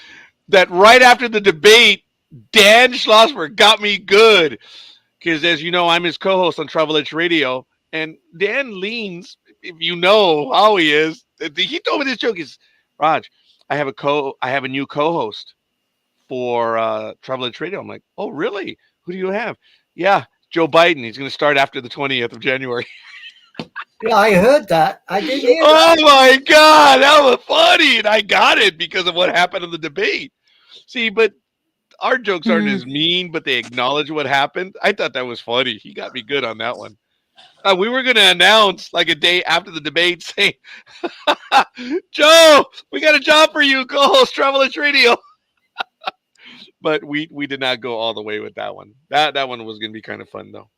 that right after the debate, Dan Schlossberg got me good. Because as you know, I'm his co-host on Travel Edge Radio. And Dan leans, if you know how he is, he told me this joke is, Raj, I have a new co-host for Travel Edge Radio. I'm like, oh, really? Who do you have? Yeah, Joe Biden. He's going to start after the 20th of January. Yeah, I heard that. I did hear Oh that. my God, that was funny. And I got it because of what happened in the debate. See, but our jokes aren't as mean, but they acknowledge what happened. I thought that was funny. He got me good on that one. We were going to announce like a day after the debate saying, Joe, we got a job for you, co-host Travel Edge Radio. But we did not go all the way with that one. That one was going to be kind of fun, though.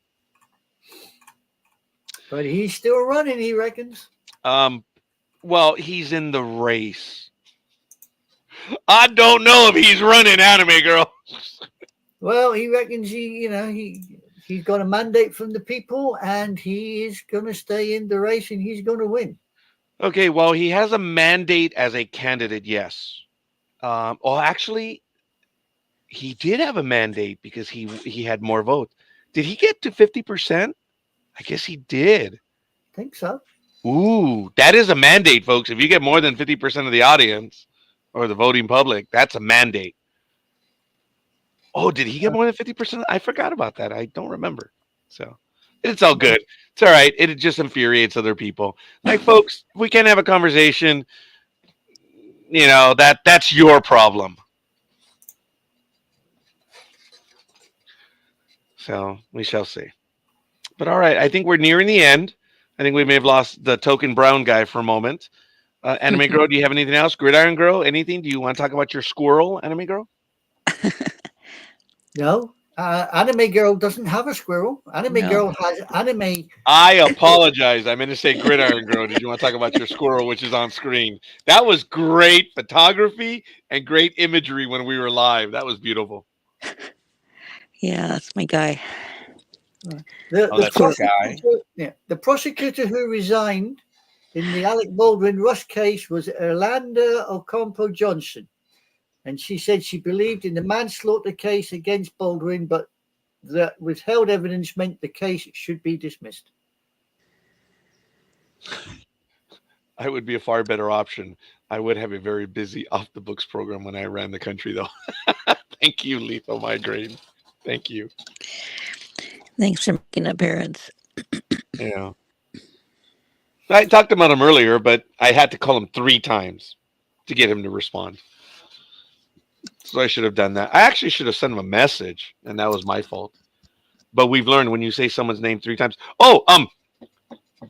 But he's still running, he reckons. Well, he's in the race. I don't know if he's running, Anime Girl. Well, he reckons he's got a mandate from the people and he is going to stay in the race and he's going to win. Okay, well, he has a mandate as a candidate, yes. Actually, he did have a mandate because he had more votes. Did he get to 50%? I guess he did. I think so. Ooh, that is a mandate, folks. If you get more than 50% of the audience or the voting public, that's a mandate. Oh, did he get more than 50%? I forgot about that. I don't remember. So it's all good. It's all right. It just infuriates other people. Like, folks, we can't have a conversation. That's your problem. So we shall see. But all right, I think we're nearing the end. I think we may have lost the token brown guy for a moment. Anime Girl, do you have anything else? Gridiron Girl, anything? Do you want to talk about your squirrel, Anime Girl? No, Anime Girl doesn't have a squirrel. Anime Girl has anime. I apologize. I meant to say Gridiron Girl. Did you want to talk about your squirrel, which is on screen? That was great photography and great imagery when we were live. That was beautiful. Yeah, that's my guy. The prosecutor who resigned in the Alec Baldwin Rush case was Orlando Ocampo Johnson. And she said she believed in the manslaughter case against Baldwin, but that withheld evidence meant the case should be dismissed. I would be a far better option. I would have a very busy off the books program when I ran the country, though. Thank you, Lethal Migraine. Thank you. Thanks for making an appearance. Yeah. I talked about him earlier, but I had to call him 3 times to get him to respond. So I should have done that. I actually should have sent him a message, and that was my fault. But we've learned when you say someone's name 3 times. Oh,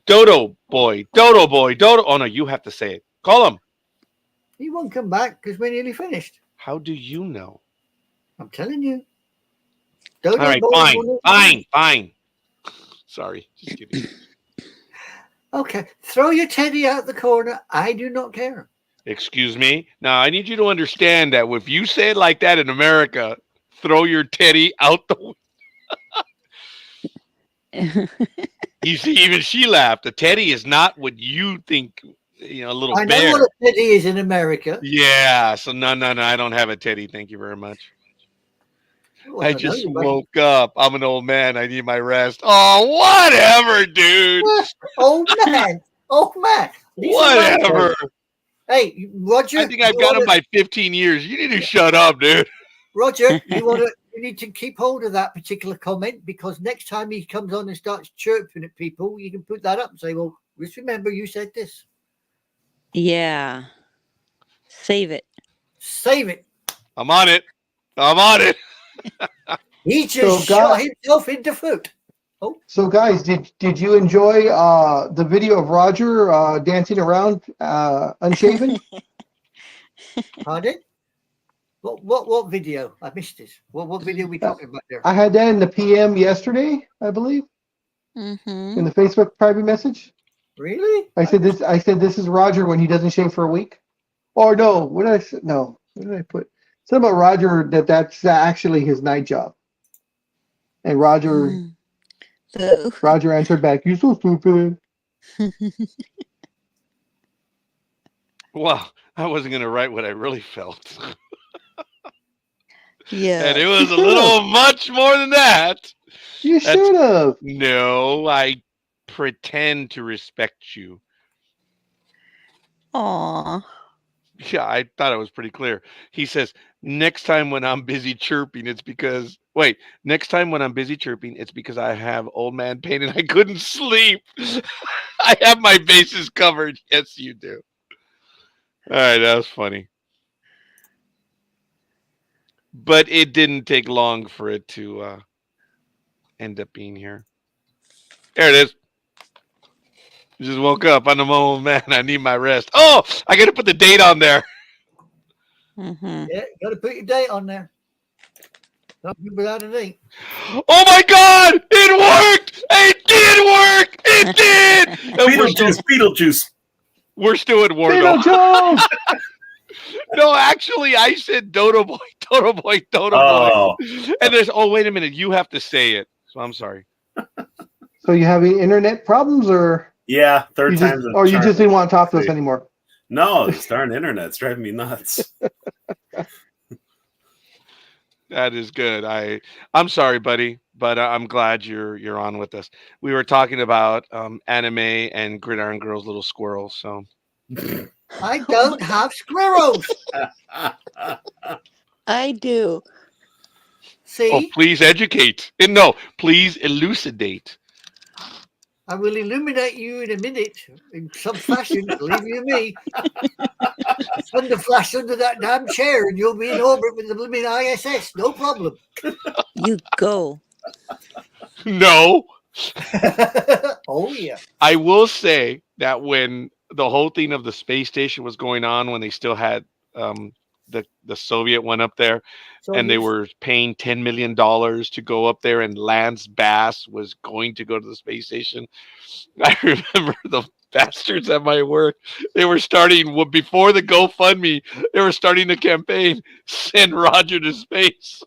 Dodo boy. Oh, no, you have to say it. Call him. He won't come back because we're nearly finished. How do you know? I'm telling you. All Donate right, more fine, money. fine, fine. Sorry, just kidding. Okay, throw your teddy out the corner. I do not care. Excuse me. Now, I need you to understand that if you say it like that in America, throw your teddy out the. You see, even she laughed. A teddy is not what you think. A little I know bear. what a teddy is in America. Yeah. So no. I don't have a teddy. Thank you very much. Well, I I know just you woke up. I'm an old man. I need my rest. Oh, whatever, dude. Oh man. Oh man. These are my Whatever. jokes. Hey, Roger. I think I've got him by 15 years. You need to shut up, dude. Roger, you need to keep hold of that particular comment, because next time he comes on and starts chirping at people, you can put that up and say, well, just remember you said this. Yeah. Save it. Save it. I'm on it. I'm on it. He just So, shot guys, himself in the foot. so guys, did you enjoy the video of Roger dancing around unshaven? Pardon? What video? I missed this. What video are we talking about there? I had that in the PM yesterday, I believe, Mm-hmm. in the Facebook private message. Really? I said this is Roger when he doesn't shave for a week. Or no, what did I say? No, what did I put? Something about Roger that's actually his night job. And Roger So, Roger answered back, "You so stupid." Well, I wasn't going to write what I really felt. yeah. And it was a little much more than that. You That's- should have. No, I pretend to respect you. Aw. Yeah, I thought it was pretty clear. He says, next time when I'm busy chirping, it's because I have old man pain and I couldn't sleep. I have my bases covered. Yes, you do. All right, that was funny. But it didn't take long for it to end up being here. There it is. Just woke up. I'm an old man. I need my rest. Oh, I got to put the date on there. Mm-hmm. Yeah, you got to put your date on there. Don't be without a date. Oh my God! It worked! It did work! It did! And Beetlejuice. we're still at war though. Beetlejuice! No, actually, I said Dodo Boy, Dodo Boy, Dodo Oh, Boy. And there's, oh, wait a minute. You have to say it. So I'm sorry. So you having internet problems, or yeah, third you time's just, a or you charm. just didn't want to talk to us anymore? No, this darn internet's driving me nuts. That is good. I'm sorry, buddy, but I'm glad you're on with us. We were talking about anime and Gridiron Girls Little Squirrels. So I don't have squirrels. I do. See, oh, please educate. No, please elucidate. I will illuminate you in a minute in some fashion. Believe you me. Send a flash under that damn chair and you'll be in orbit with the blooming ISS. No problem. You go. No, Oh, yeah. I will say that when the whole thing of the space station was going on, when they still had the Soviet one up there, So and they you- were paying $10 million to go up there, and Lance Bass was going to go to the space station. I remember the bastards at my work. They were starting before the GoFundMe. They were starting the campaign, send Roger to space.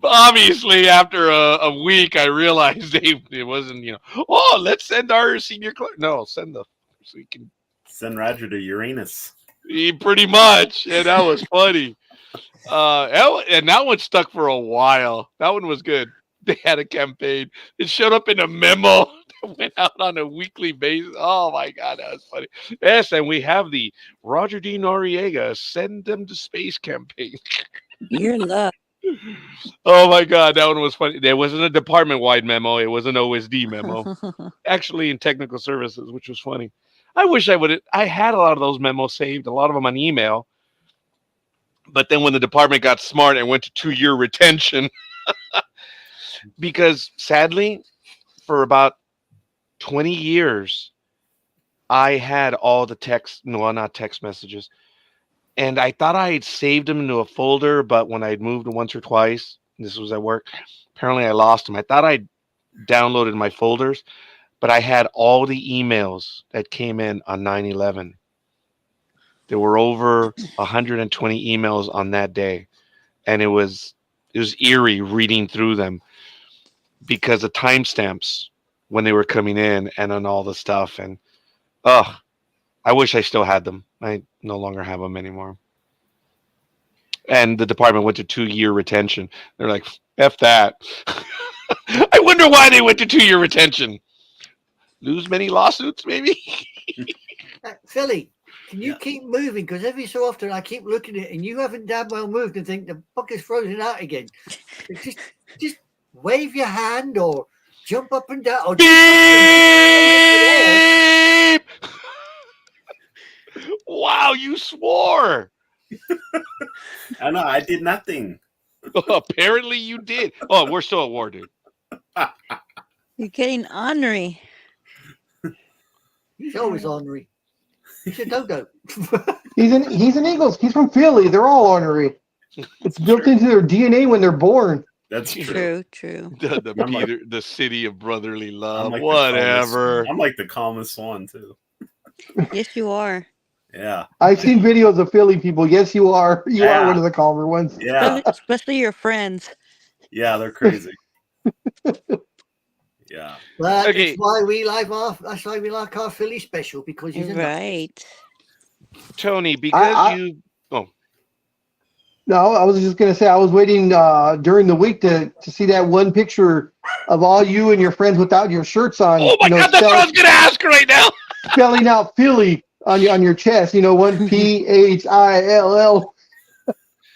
Obviously, after a week, I realized it wasn't, oh, let's send our senior clerk. No, send the so we can Send Roger to Uranus. pretty much. And that was funny. And that one stuck for a while. That one was good. They had a campaign. It showed up in a memo that went out on a weekly basis. Oh my God, that was funny. Yes, and we have the Roger D. Noriega send them to space campaign. You're luck. Oh my God, that one was funny. There wasn't a department-wide memo. It was an OSD memo. Actually, in technical services, which was funny. I wish I had a lot of those memos saved, a lot of them on email. But then when the department got smart and went to 2-year retention, because sadly, for about 20 years, I had all the not text messages, and I thought I had saved them into a folder, but when I'd moved once or twice, this was at work, apparently I lost them. I thought I'd downloaded my folders, but I had all the emails that came in on 9/11. There were over 120 emails on that day, and it was eerie reading through them because the timestamps when they were coming in and on all the stuff. And I wish I still had them. I no longer have them anymore. And the department went to 2-year retention. They're like, F that. I wonder why they went to 2-year retention. Lose many lawsuits, maybe? Philly, can you Yeah. keep moving? Because every so often I keep looking at it and you haven't damn well moved and think the fuck is frozen out again. Just wave your hand or jump up and down. Or Beep! Wow, you swore. I know. I did nothing. Apparently you did. Oh, we're still at war, dude. You're getting ornery. He's always ornery. He's a dodo. He's an Eagles. He's from Philly. They're all ornery. It's built into their DNA when they're born. That's true. True, true. The city of brotherly love. I'm like the Whatever. I'm like the calmest one too. Yes, you are. Yeah. I've seen videos of Philly people. Yes, you are. You are Yeah. one of the calmer ones. Yeah. Especially your friends. Yeah. They're crazy. Yeah. But Okay. that's why we like our Philly special, because he's a nut. Right. Tony, because you No, I was just going to say I was waiting during the week to see that one picture of all you and your friends without your shirts on. Oh my God, that's what I was gonna ask right now. Spelling out Philly on your chest. One PHILL.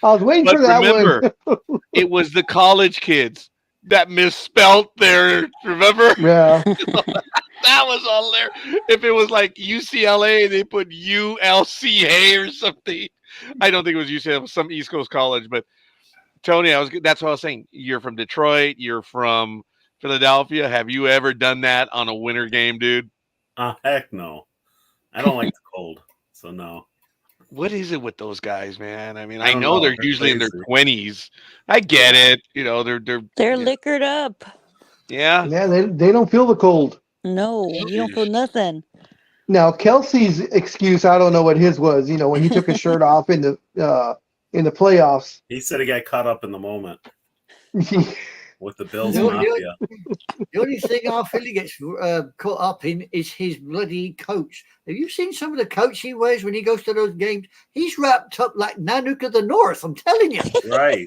I was waiting But for that remember, one. it was the college kids that misspelled their. Remember? Yeah. That was all there. If it was like UCLA, they put ULCA or something. I don't think it was UCLA. It was some East Coast college. But Tony, that's what I was saying. You're from Detroit. You're from Philadelphia. Have you ever done that on a winter game, dude? Heck no. I don't like the cold, so no. What is it with those guys, man? I mean, I I don't know know. they're They're usually in their crazy. 20s. I get it. They're liquored up. Yeah. Yeah, they don't feel the cold. No, you don't feel nothing. Now, Kelsey's excuse, I don't know what his was, when he took his shirt off in the playoffs. He said he got caught up in the moment with the Bills No, Mafia. The only thing our Philly gets caught up in is his bloody coat. Have you seen some of the coats he wears when he goes to those games? He's wrapped up like Nanook of the North, I'm telling you. Right.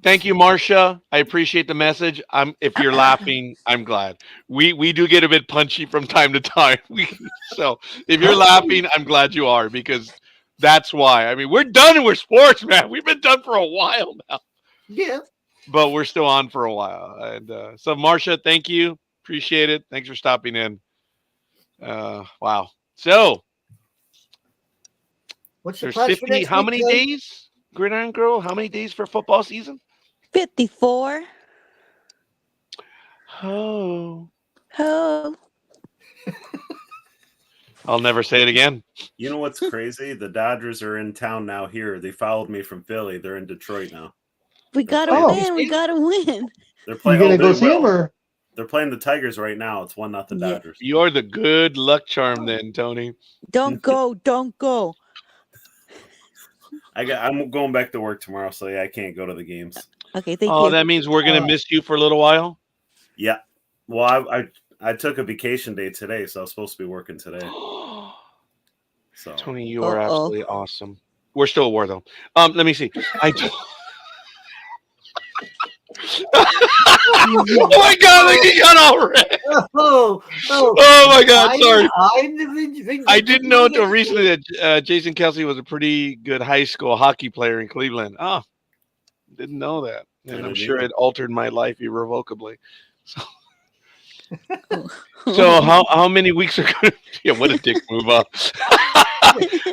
Thank you, Marcia. I appreciate the message. If you're laughing, I'm glad. We do get a bit punchy from time to time. So if you're laughing, I'm glad you are, because that's why. I mean, we're done and we're sports, man. We've been done for a while now. Yeah. But we're still on for a while. And so, Marcia, thank you. Appreciate it. Thanks for stopping in. Wow. So What's the there's plans for 50. next How week, many Joe? days, Gridiron Girl? How many days for football season? 54. Oh. Oh. I'll never say it again. You know what's crazy? The Dodgers are in town now here. They followed me from Philly. They're in Detroit now. We gotta Oh. win. We gotta win. They're You playing. gonna go they see him will. or? They're playing the Tigers right now. It's 1-0 Yeah. Dodgers. You're the good luck charm then, Tony. Don't go. Don't go. I'm going back to work tomorrow, so yeah, I can't go to the games. Okay, thank Oh, you. that means we're gonna miss you for a little while. Yeah. Well, I took a vacation day today, so I was supposed to be working today. So Tony, you are Uh-oh. absolutely awesome. We're still at war though. Let me see. Oh my God! He got all red. Oh, Oh my God! Sorry. I'm the I didn't know until recently that Jason Kelsey was a pretty good high school hockey player in Cleveland. Oh, didn't know that, and I'm Didn't sure either. it altered my life irrevocably. So how many weeks are going to yeah, what a dick move up.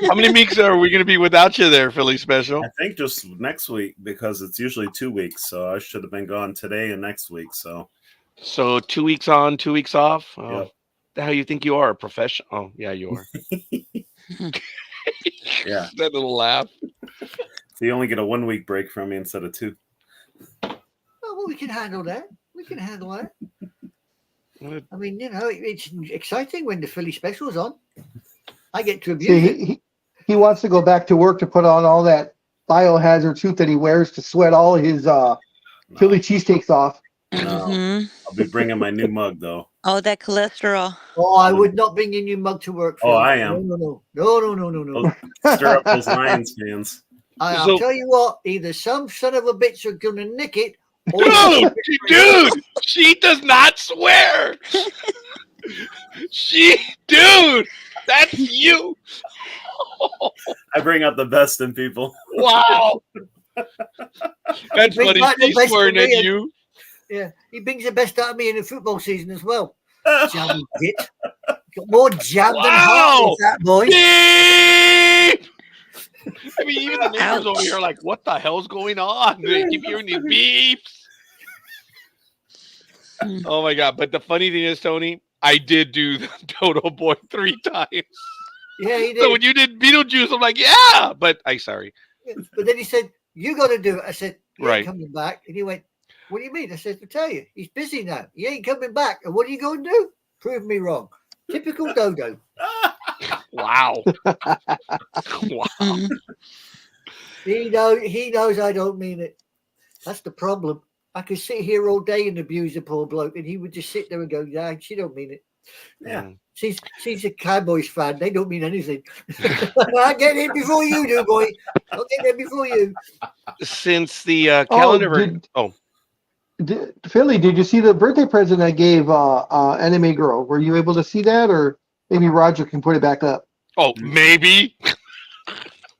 How many weeks are we going to be without you there, Philly Special? I think just next week, because it's usually 2 weeks. So I should have been gone today and next week. So So 2 weeks on, 2 weeks off? Oh, Yep. how you think you are, a professional? Oh, yeah, you are. Yeah. That little laugh. So you only get a 1 week break from me instead of 2. Oh, well, we can handle that. We can handle that. What? I mean, it's exciting when the Philly special's on. I get to abuse See, it. he wants to go back to work to put on all that biohazard suit that he wears to sweat all his Philly cheesesteaks off. Hmm. I'll be bringing my new mug though. Oh, that cholesterol. Oh, I would not bring in your mug to work. Oh, Phil. I am. No. Stir up those Lions fans. I'll So- tell you what. Either some son of a bitch are gonna nick it, or Dude, she does not swear. Dude, that's you. I bring out the best in people. Wow. That's Bring funny. back the She's best swearing of at me. you. yeah, he brings the best out of me in the football season as well. Jammy git. Got more jab than heart Wow. with that boy. Beep! I mean, even the neighbors Ouch. over here are like, what the hell's going on? They keep hearing these beeps. Oh my God. But the funny thing is, Tony, I did do the Dodo Boy 3 times. Yeah, he So did. when you did Beetlejuice, I'm like, yeah. But sorry. But then he said, "You got to do it." I said, "He Right. ain't coming back." And he went, "What do you mean?" I said, "To tell you, he's busy now. He ain't coming back. And what are you going to do? Prove me wrong." Typical Dodo. Wow. Wow. Mhm. He knows I don't mean it. That's the problem. I could sit here all day and abuse a poor bloke, and he would just sit there and go, "Yeah, she don't mean it. Yeah. She's a Cowboys fan. They don't mean anything." I get it before you do, boy. I'll get there before you. Since the calendar. Philly, did you see the birthday present I gave Anime Girl? Were you able to see that, or maybe Roger can put it back up? Oh, maybe.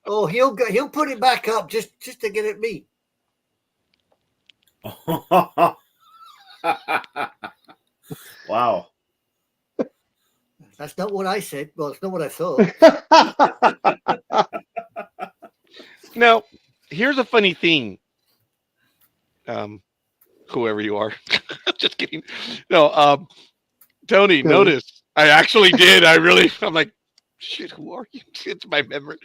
Oh, he'll put it back up just to get at me. Wow. That's not what I said. Well, it's not what I thought. Now, here's a funny thing. Whoever you are, just kidding. No, Tony, Really? notice I actually did. I'm like, shit. Who are you? It's my memory.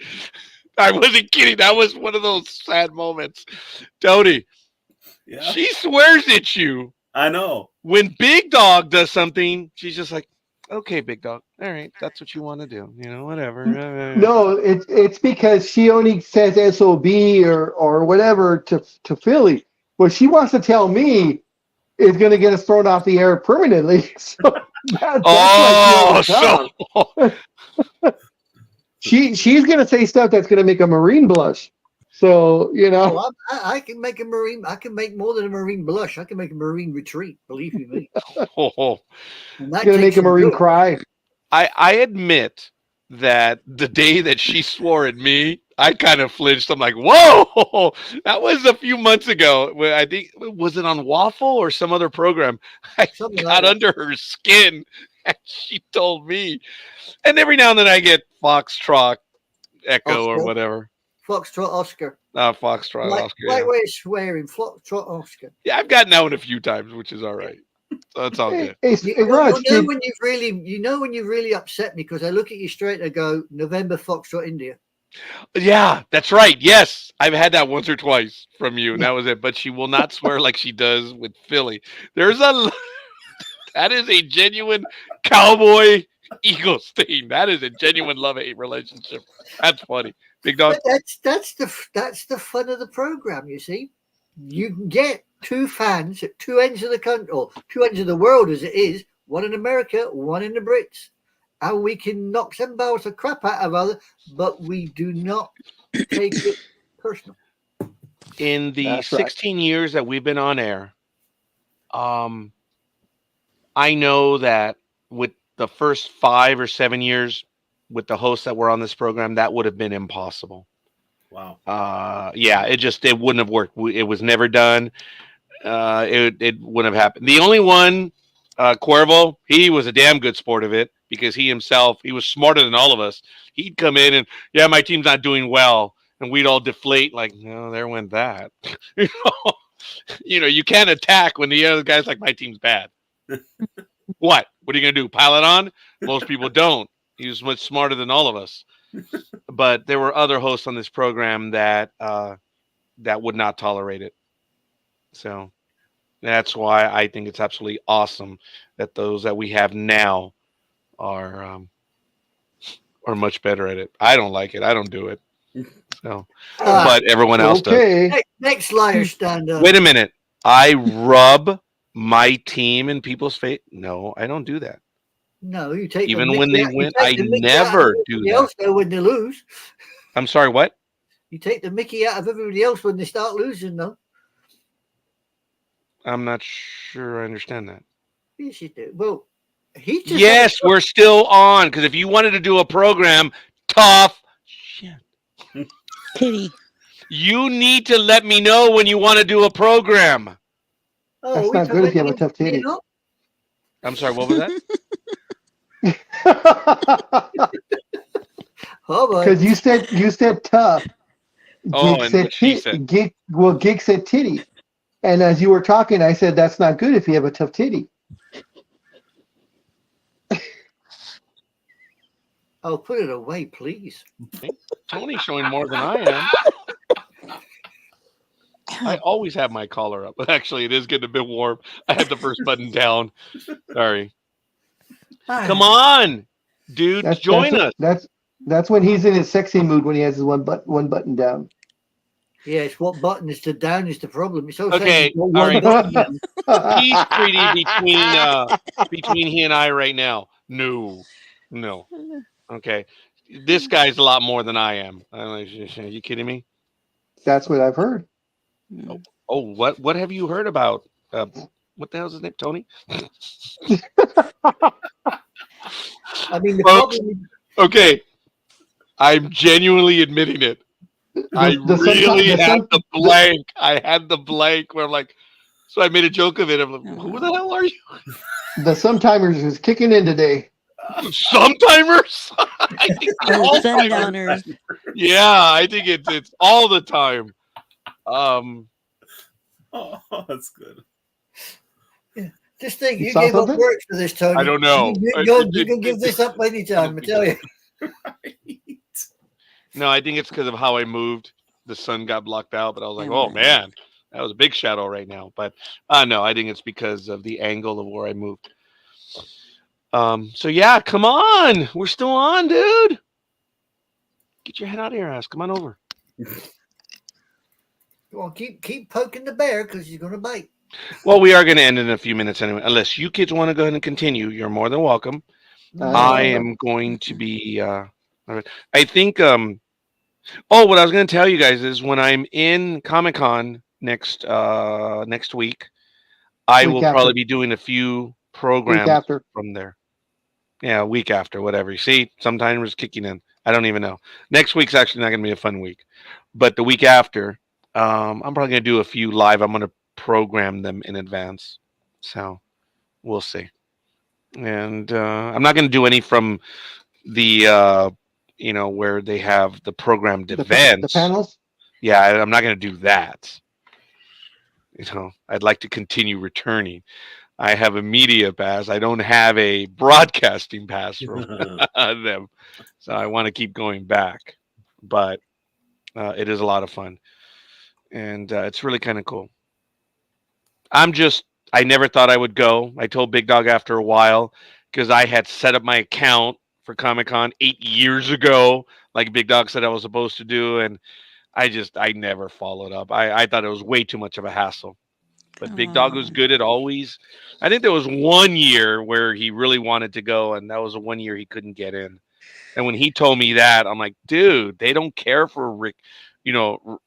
I wasn't kidding. That was one of those sad moments. Tony, Yeah. she swears at you. I know. When Big Dog does something, she's just like, okay, Big Dog. All right, that's what you want to do. Whatever. No, it's because she only says SOB or whatever to Philly. What she wants to tell me is going to get us thrown off the air permanently. So that's Oh, like the overtime. She's going to say stuff that's going to make a Marine blush. So Oh, I can make a Marine. I can make more than a Marine blush. I can make a Marine retreat. Believe you me. oh. And that going to make takes a some Marine doing. cry. I admit that the day that she swore at me, I kind of flinched. I'm like, whoa, that was a few months ago. I think, was it on Waffle or some other program? I Something got like that. under her skin and she told me. And every now and then I get Foxtrot Echo or Oscar. whatever. Foxtrot Oscar. Foxtrot Right Oscar. Yeah. way of swearing. Foxtrot Oscar. Yeah, I've gotten that one a few times, which is all right. So it's all good. Hey, Raj, You know when you've really upset me because I look at you straight and I go, November Foxtrot India. Yeah, that's right. Yes, I've had that once or twice from you, and that was it. But she will not swear like she does with Philly. That is a genuine cowboy Eagles thing. That is a genuine love-hate relationship. That's funny, Big Dog. But that's the fun of the program. You see, you can get two fans at two ends of the country or two ends of the world as it is. One in America, one in the Brits. And we can knock some balls of crap out of other, but we do not take it personal. In the That's right. 16 years that we've been on air, I know that with the first 5 or 7 years with the hosts that were on this program, that would have been impossible. Wow. Yeah, it wouldn't have worked. It was never done. It wouldn't have happened. The only one, Cuervo, he was a damn good sport of it because he was smarter than all of us. He'd come in and, yeah, my team's not doing well. And we'd all deflate like, no, there went that. You can't attack when the other guy's like, my team's bad. What are you going to do? Pile it on? Most people don't. He was much smarter than all of us. but there were other hosts on this program that that would not tolerate it. So that's why I think it's absolutely awesome that those that we have now are much better at it. I don't like it. I don't do it. So, Ah, but everyone else does. Okay. next liar stand up. Wait a minute. I rub my team in people's face. No, I don't do that. No, you take the Even when mickey they out- you win, take I the mickey out of never do everybody that. else, though, when they lose. I'm sorry, what? You take the mickey out of everybody else when they start losing, though. I'm not sure I understand that. Yes, you do. Well, he just Yes, we're still on because if you wanted to do a program, tough shit. Titty. You need to let me know when you want to do a program. Oh, That's we not good if you have a talking tough titty. about I'm sorry, what was that? Oh, boy. Because you said tough. Oh, Gig and said what she said. Gig said titty. And as you were talking, I said that's not good if you have a tough titty. Oh, put it away, please. Tony's showing more than I am. I always have my collar up. Actually, it is getting a bit warm. I had the first button down. Sorry. Come on, dude, join us. That's when he's in his sexy mood when he has his one button down. Yes, what button is the down is the problem. It's so Okay, sad. One all right. button down. Peace treaty between he and I right now. No. Okay, this guy's a lot more than I am. I'm like, are you kidding me? That's what I've heard. Oh, what have you heard about? What the hell's his name? Tony? I mean, the Folks, problem is okay, I'm genuinely admitting it. I really had the blank. I had the blank where I'm like, so I made a joke of it. I'm like, who the hell are you? The Sometimers is kicking in today. Sometimers? I think they're all Sundowners. Yeah, I think it's all the time. Oh, that's good. just think, You you saw gave up something? work for this, Tony. I don't know. You can give this up anytime, I tell you. No, I think it's because of how I moved. The sun got blocked out, but I was like, oh man, that was a big shadow right now. But no, I think it's because of the angle of where I moved. So yeah, come on. We're still on, dude. Get your head out of your ass. Come on over. Well, keep poking the bear because he's going to bite. Well, we are going to end in a few minutes anyway. Unless you kids want to go ahead and continue, you're more than welcome. I am going to be. I think. Oh, what I was going to tell you guys is when I'm in Comic-Con next week, I will probably be doing a few programs from there. Yeah, a week after, whatever. You see, sometimes it's kicking in. I don't even know. Next week's actually not going to be a fun week, but the week after, I'm probably going to do a few live. I'm going to program them in advance, so we'll see. And I'm not going to do any from the where they have the programmed events. The panels? Yeah, I'm not going to do that. I'd like to continue returning. I have a media pass. I don't have a broadcasting pass from them. So I want to keep going back. But it is a lot of fun. And it's really kind of cool. I never thought I would go. I told Big Dog after a while because I had set up my account for Comic-Con 8 years ago, like Big Dog said I was supposed to do. And I never followed up. I thought it was way too much of a hassle. But Big Dog was good at always. I think there was one year where he really wanted to go, and that was the one year he couldn't get in. And when he told me that, I'm like, dude, they don't care for returning. The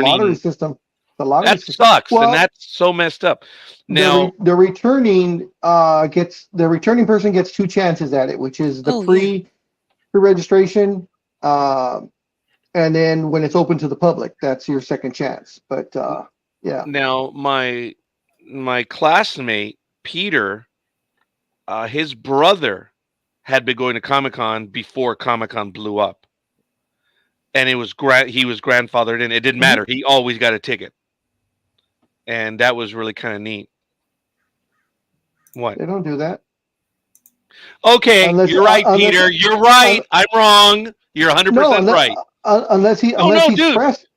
lottery system. That sucks, and that's so messed up. Now the returning person gets two chances at it, which is the pre-registration, and then when it's open to the public, that's your second chance. But yeah. Now my classmate Peter, his brother had been going to Comic-Con before Comic-Con blew up, and he was grandfathered in. It didn't matter; he always got a ticket, and that was really kind of neat. What? They don't do that. Okay, Unless you're right, unless Peter. You're right. un, I'm wrong. You're no 100% unless, right. No, unless no, he's dude. pressed.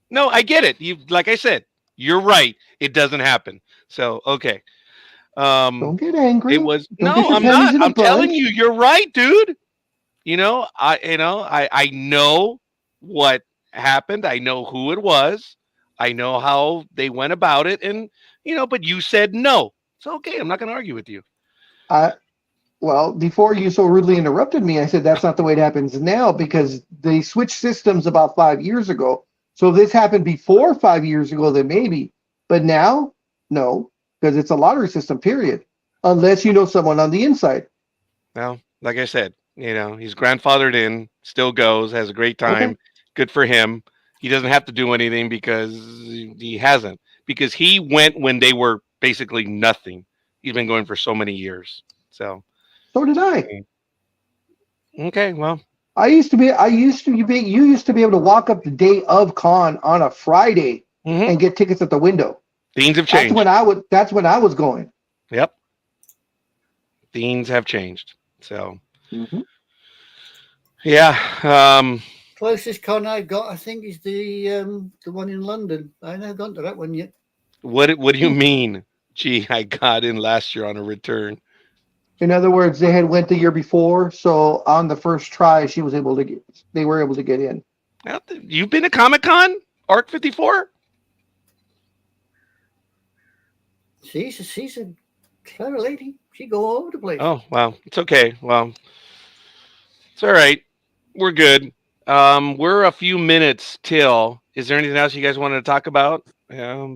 No, I get it. You, like I said, you're right. It doesn't happen. So, okay. Don't get It angry. was Don't get no. your I'm panties not. in a I'm telling bunch. you, you're right, dude. I know what happened. I know who it was. I know how they went about it, and but you said no. It's okay. I'm not going to argue with you. I Well, before you so rudely interrupted me, I said that's not the way it happens now because they switched systems about 5 years ago. So if this happened before 5 years ago, then maybe. But now, no, because it's a lottery system, period. Unless you know someone on the inside. Well, like I said, he's grandfathered in, still goes, has a great Okay. time. Good for him. He doesn't have to do anything because he hasn't. Because he went when they were basically nothing. He's been going for so many years. So, So did I. okay, well, You used to be able to walk up the day of con on a Friday mhm, and get tickets at the window. things have That's changed. that's when I was going. Yep, things have changed. So, Mhm. yeah. Closest con I've got, I think, is the one in London. I haven't gone to that one yet. What do you mean? Gee, I got in last year on a return. In other words, they had went the year before, so on the first try, they were able to get in. Well, you've been to Comic Con, Arc 54? She's a clever lady. She go all over the place. Oh, wow. It's okay. Well, it's all right. We're good. We're a few minutes till. Is there anything else you guys wanted to talk about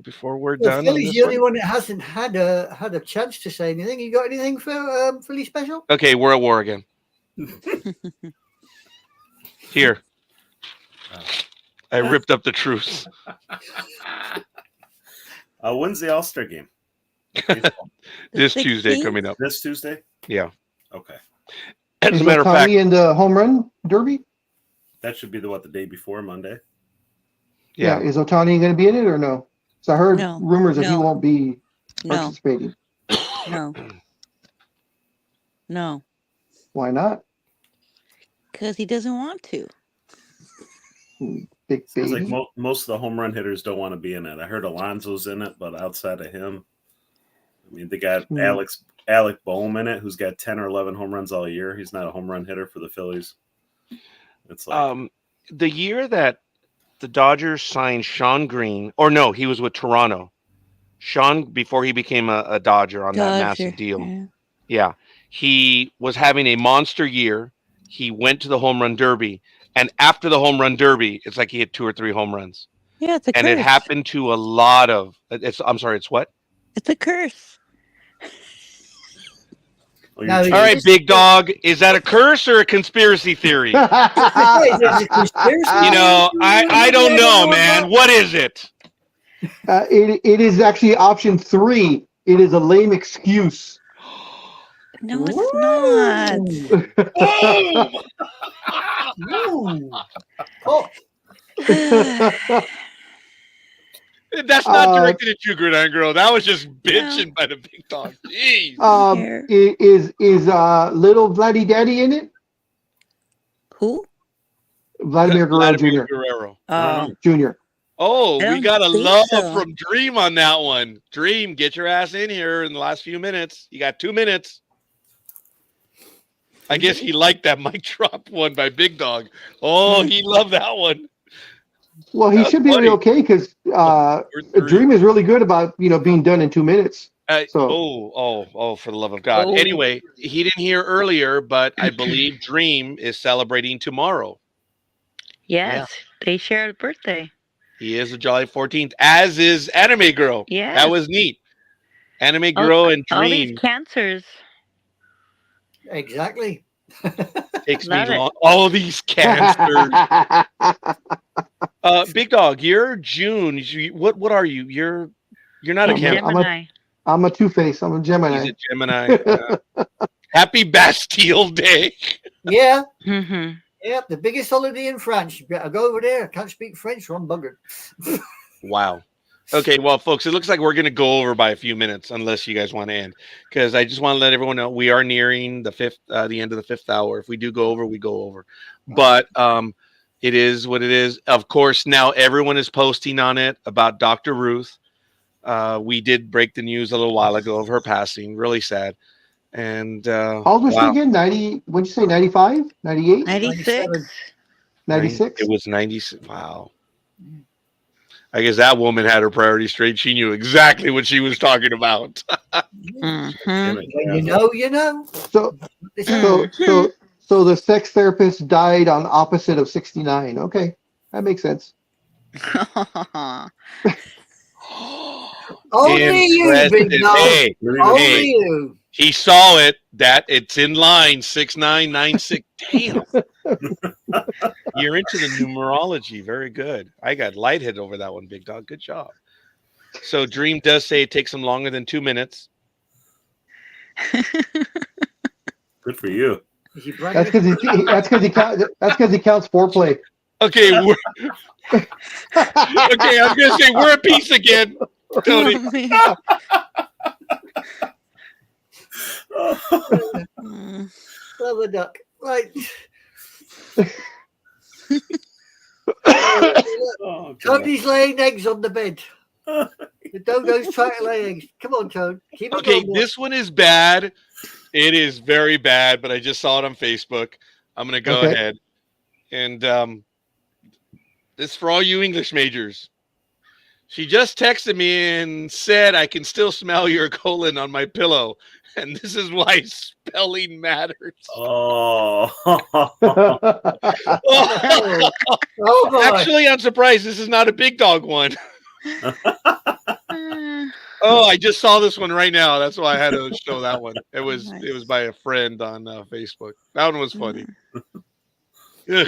before we're Well, done on Philly's this the only one? one that hasn't had a chance to say anything. You got anything for Philly special? Okay, we're at war again. Here, I ripped up the truce. When's the All-Star game? This The Tuesday 16th? coming up. This Tuesday? Yeah. Okay. As Is a matter of fact, Otani in the home run derby? That should be the day before Monday. yeah. Is Otani going to be in it or no? So I heard No, rumors that he no. won't be No, participating. no, no. Why not? Because he doesn't want to. Big Seems like baby. most of the home run hitters don't want to be in it. I heard Alonso's in it, but outside of him, I mean, they got Alec Boehm in it, who's got 10 or 11 home runs all year. He's not a home run hitter for the Phillies. It's like The year that the Dodgers signed Sean Green, or no, he was with Toronto. Sean, before he became a Dodger on that Dodger. massive deal. Yeah. Yeah. He was having a monster year. He went to the home run derby. And after the home run derby, it's like he hit 2 or 3 home runs. Yeah, it's a And curse. it happened to a lot of I'm sorry, it's what? It's a curse. oh, Now, you're All right, Just- big dog. Is that a curse or a conspiracy theory? You know, I don't know, man. What is it? It is actually option 3. It is a lame excuse. No, it's not. Ooh. Oh, That's not directed at you, Gridiron Girl. That was just bitching by the big dog. Jeez. Here. Is little Vladdy Daddy in it? Who? Vladimir Guerrero Vladimir Jr. Guerrero. Jr. Oh, I we don't got a think love so. from Dream on that one. Dream, get your ass in here in the last few minutes. You got 2 minutes. I guess he liked that mic drop one by Big Dog. Oh, he loved that one. Well, he That's should be funny. okay because Dream is really good about being done in 2 minutes. So for the love of God. Oh. Anyway, he didn't hear earlier, but I believe Dream is celebrating tomorrow. Yes, they share a birthday. He is a July 14th, as is Anime Girl. Yes. That was neat. Anime Girl and All these Dream cancers. exactly. takes me Love it. long. All these cancers. Big Dog, you're June. What are you? You're not a I'm Cancer. Gemini. I'm a Two-Face. I'm a Gemini. He's a Gemini. Happy Bastille Day. Yeah. Mm-hmm. Yeah, the biggest holiday in France. You better go over there. I can't speak French, so I'm buggered. Wow. Okay, well, folks, it looks like we're going to go over by a few minutes, unless you guys want to end, because I just want to let everyone know we are nearing the end of the 5th hour. If we do go over, we go over. But it is what it is. Of course, now everyone is posting on it about Dr. Ruth. We did break the news a little while ago of her passing. Really sad. And How old was she again? 90? What'd you say? 95? 98? 96. 96? It was 96. Wow. I guess that woman had her priorities straight. She knew exactly what she was talking about. Mhm. When you know, you know. So, so the sex therapist died on opposite of 69. Okay, that makes sense. Only you, big Impressive. dog. Hey, Only hey, you. he saw it. That it's in line 6996. Damn. You're into the numerology. Very good. I got lightheaded over that one, big dog. Good job. So Dream does say it takes him longer than 2 minutes. Good for you. Is he bragging? That's because he counts foreplay. Okay, okay. I was gonna say we're at peace again, Tony. Love a duck. Right. Oh, God. Tony's laying eggs on the bed. The dogo's trying to lay eggs. Come on, Tone. Keep it Okay, going, boy. this one is bad. It is very bad, but I just saw it on Facebook. I'm gonna go Okay. ahead and this is for all you English majors. She just texted me and said I can still smell your colon on my pillow, and this is why spelling matters. Oh. Oh, boy. Actually, I'm surprised this is not a big dog one. Oh, I just saw this one right now. That's why I had to show that one. It was by a friend on Facebook. That one was funny. Ugh.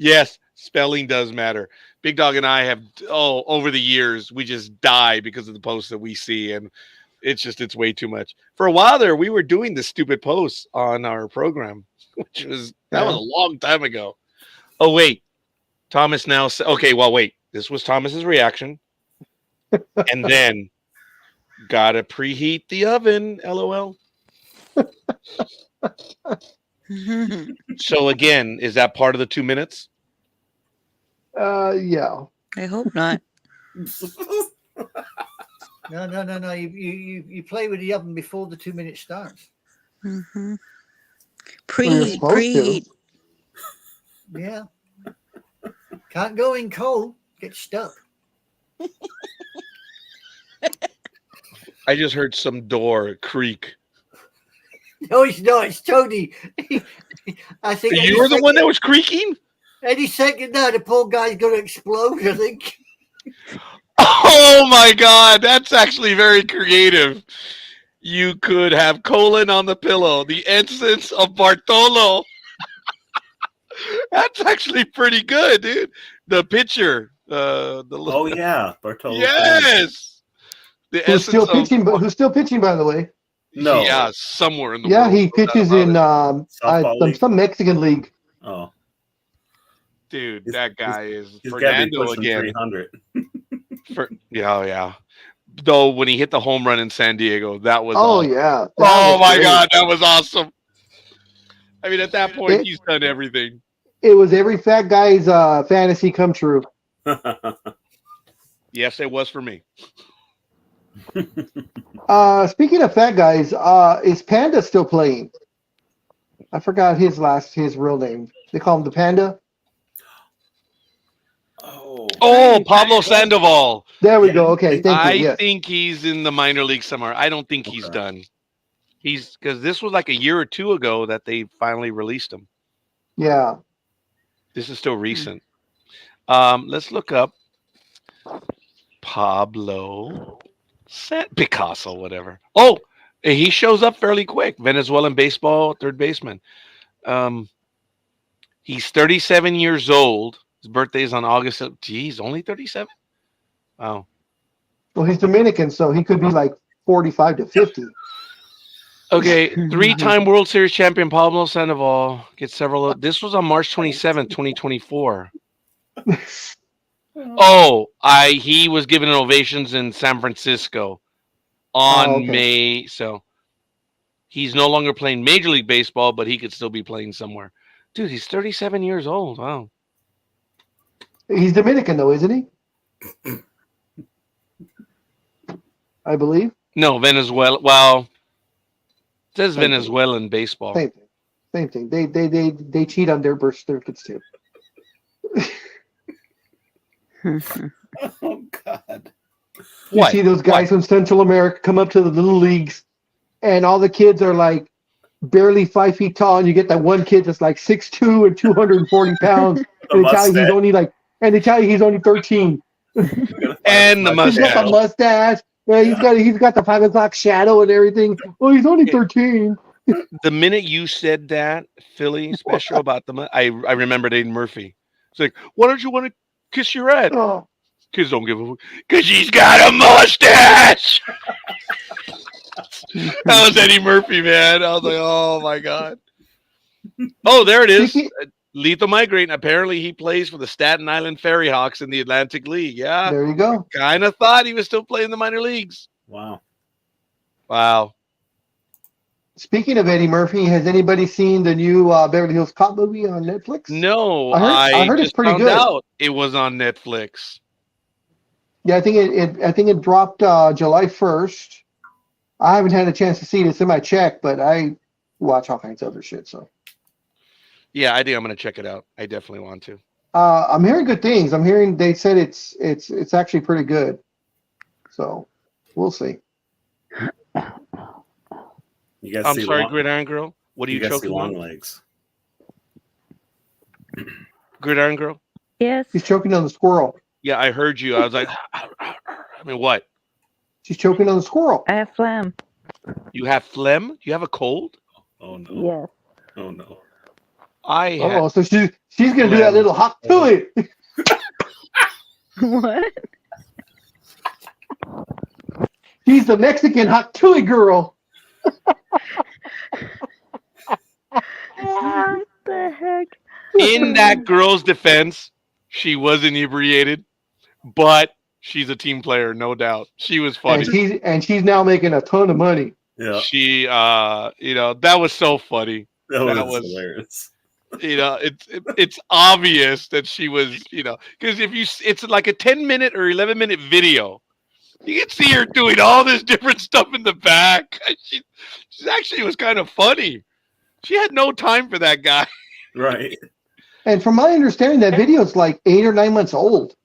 Yes, spelling does matter. Big Dog and I have over the years we just die because of the posts that we see, and it's way too much. For a while there, we were doing the stupid posts on our program, which was a long time ago. Oh wait, Thomas now. Okay, well wait. This was Thomas's reaction, and then gotta preheat the oven. LOL. So again, is that part of the 2 minutes? Yeah. I hope not. No. You play with the oven before the 2 minutes starts. Mm-hmm. You're supposed to. Yeah. Can't go in cold. Get stuck. I just heard some door creak. No, it's not. It's Tony. I think You were the one that was creaking? Any second now, the poor guy's going to explode, I think. Oh my God, that's actually very creative. You could have colon on the pillow, the essence of Bartolo. That's actually pretty good, dude. The picture, Oh, yeah. Bartolo. yes. The Who's still pitching? But who's still pitching? By the way. No. Yeah, somewhere in the Yeah, world. he pitches in Softball league? some Mexican league. Oh. Dude, that guy is He's got to be Fernando pushing again. 300. Yeah. Though when he hit the home run in San Diego, that was Oh awesome. yeah. Oh my God, that was awesome. I mean, at that point, he's done everything. It was every fat guy's fantasy come true. Yes, it was for me. Speaking of fat guys, is Panda still playing? I forgot his real name. They call him the Panda. Oh, Pablo Sandoval. There we go. Okay, thank you. I Yes. think he's in the minor league somewhere. I don't think he's done. He's because this was like a year or two ago that they finally released him. Yeah. This is still recent. Let's look up Pablo Picasso, whatever. Oh, he shows up fairly quick. Venezuelan baseball, third baseman. He's 37 years old. His birthday is on August. Geez, only 37? Wow. Well, he's Dominican, so he could be like 45 to 50. Okay, three-time World Series champion Pablo Sandoval gets several. This was on March 27th, 2024. Oh, he was given ovations in San Francisco Oh, on okay. May. So he's no longer playing Major League Baseball, but he could still be playing somewhere. Dude, he's 37 years old. Wow. He's Dominican though, isn't he? I believe. No, Venezuela. Well, it says Same thing. Venezuelan baseball. Same thing. Same thing. They cheat on their birth certificates too. Oh God. You What? see those guys from Central America come up to the little leagues, and all the kids are like barely 5 feet tall, and you get that one kid that's like 6'2" and 240 pounds, The and they tell you he's mustache. only like 13. And the He's got the mustache. Yeah, he's got the 5 o'clock shadow and everything. Well, he's only 13. The minute you said that, Philly special about I remembered Aiden Murphy. It's like, why don't you want to kiss your rat? Oh, Kids don't give a fuck. Because she's got a mustache. That was Eddie Murphy, man. I was like, oh my God. Oh, there it is. Lethal Migraine. Apparently he plays for the Staten Island Ferry Hawks in the Atlantic League. Yeah. there you go. Kind of thought he was still playing the minor leagues. Wow. Wow. Speaking of Eddie Murphy, has anybody seen the new Beverly Hills Cop movie on Netflix? No, I heard it's just pretty found good. out it was on Netflix. Yeah, I think it dropped July 1st. I haven't had a chance to see it. It's in my check, but I watch all kinds of other shit. So Yeah, I think I'm gonna check it out. I definitely want to. I'm hearing good things. I'm hearing they said it's actually pretty good. So we'll see. You guys I'm see sorry, long, Gridiron Girl. What are you guys see choking long on? legs. Gridiron Girl? Yes. She's choking on the squirrel. Yeah, I heard you. I was like, I mean, what? She's choking on the squirrel. I have phlegm. You have phlegm? You have a cold? Oh no. Yes. Oh no. I have. Oh, so she's gonna do that little hop to it. What? She's the Mexican hot to it girl. What the heck? In that girl's defense, she was inebriated, but she's a team player, no doubt. She was funny. And she's now making a ton of money. Yeah. She, that was so funny. That That was was- hilarious. It's obvious that she was, because it's like a 10-minute or 11-minute video. You can see her doing all this different stuff in the back. She actually was kind of funny. She had no time for that guy. Right. And from my understanding, that video is like 8 or 9 months old,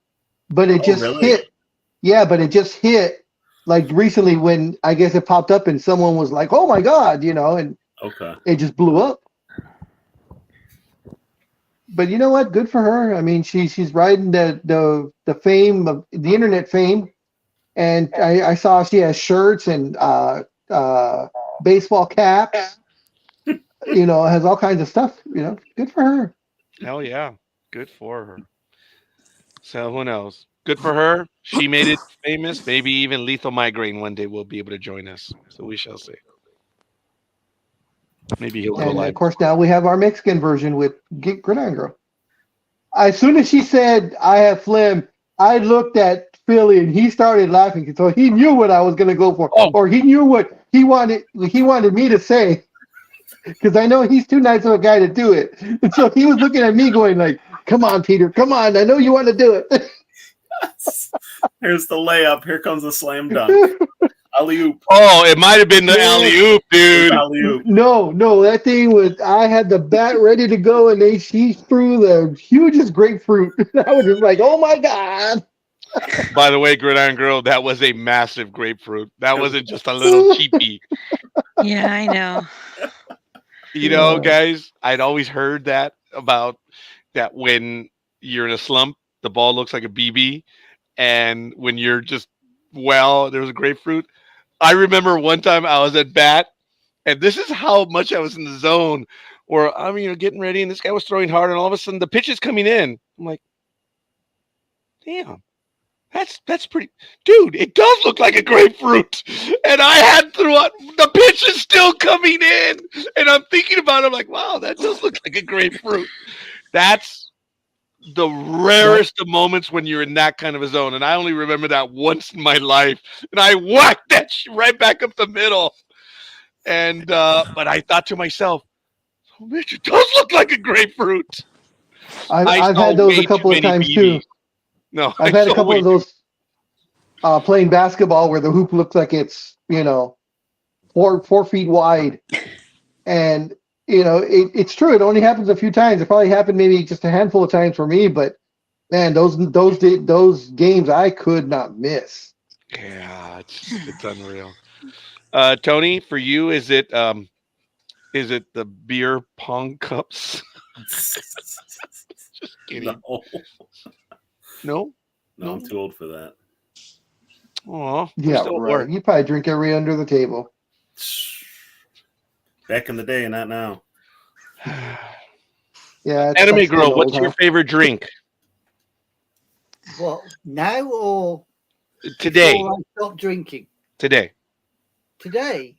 but it just really? hit. Yeah, but it just hit like recently when I guess it popped up and someone was like, "Oh my God," and Okay. it just blew up. But you know what? Good for her. I mean, she's riding the fame of the internet fame, and I saw she has shirts and baseball caps. Has all kinds of stuff. Good for her. Hell yeah. Good for her. So who knows? Good for her. She made it famous. Maybe even Lethal Migraine one day will be able to join us. So we shall see. Maybe he'll go And of live. course, now we have our Mexican version with Gridiron Girl. As soon as she said, "I have phlegm," I looked at Philly and he started laughing. So he knew what I was going to go for, Oh. or he knew what he wanted me to say. Because I know he's too nice of a guy to do it. And so he was looking at me going like, "Come on, Peter, come on. I know you want to do it." Here's the layup. Here comes the slam dunk. Alley-oop. Oh, it might have been the alley-oop, dude. Alley-oop. No, that thing was, I had the bat ready to go and she threw the hugest grapefruit. I was just like, "Oh my God." By the way, Gridiron Girl, that was a massive grapefruit. That wasn't just a little cheapie. Yeah, I know. Yeah. Guys, I'd always heard that about that when you're in a slump, the ball looks like a BB. And when you're just, there's a grapefruit. I remember one time I was at bat, and this is how much I was in the zone, where I'm, getting ready, and this guy was throwing hard, and all of a sudden the pitch is coming in. I'm like, damn. That's pretty, dude. It does look like a grapefruit, and I had throughout the pitch is still coming in, and I'm thinking about it. I'm like, wow, that does look like a grapefruit. That's the rarest of moments when you're in that kind of a zone. And I only remember that once in my life. And I whacked that right back up the middle. And but I thought to myself, oh, Mitch, it does look like a grapefruit. I I've saw had those way a couple too of many times too. BBs. No, I I've had a saw couple way of those playing basketball where the hoop looks like it's 4 feet wide, and it's true. It only happens a few times. It probably happened maybe just a handful of times for me, but man, those games I could not miss. Yeah, it's unreal. Tony, for you, is it the beer pong cups? Just kidding. No, No, no, I'm too old for that. Oh, Yeah, still at right. work. You probably drink every under the table. Back in the day, not now. Yeah, Anime that's girl, getting what's old, your huh? favorite drink What, now or today? before I stopped drinking? Today. Today?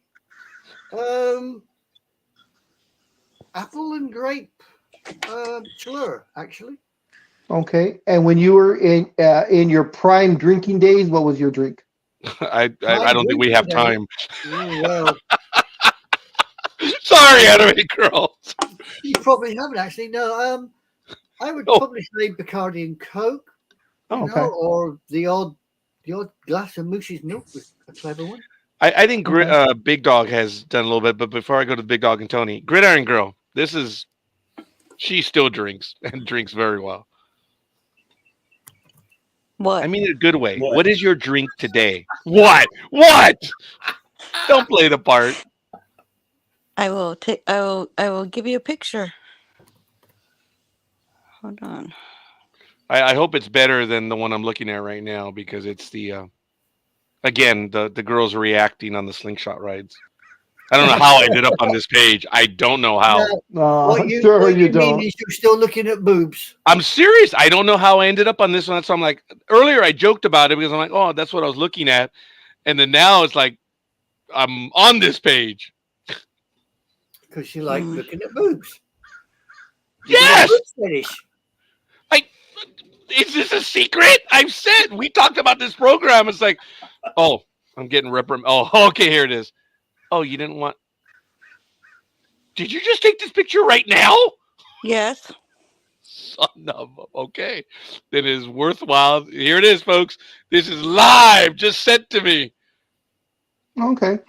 Apple and grape slur, actually. Okay. And when you were in your prime drinking days, what was your drink? I My don't think we have drinking time. Well, Sorry, anime girl. you probably haven't actually. No, I would Oh. probably say Bacardi and Coke, Oh, okay. or the odd glass of Moose's milk was a clever one. I think Okay. Big Dog has done a little bit, but before I go to Big Dog and Tony, Gridiron Girl, she still drinks and drinks very well. What? I mean, in a good way. What? What is your drink today? What? What? Don't play the part. I will take. I will give you a picture. Hold on. I hope it's better than the one I'm looking at right now because it's again the girls are reacting on the slingshot rides. I don't know how I ended up on this page. I don't know how. No, what you You mean don't. is you're still looking at boobs. I'm serious. I don't know how I ended up on this one. So I'm like, earlier I joked about it because I'm like, oh, that's what I was looking at. And then now it's like, I'm on this page. Because you like looking at boobs. Yes! Boobs fetish. Is this a secret? I've said, we talked about this program. It's like, oh, I'm getting reprimanded. Oh, okay, here it is. Oh, you didn't want. Did you just take this picture right now? Yes. Son of a- Okay. Then it is worthwhile. Here it is, folks. This is live. Just sent to me. Okay.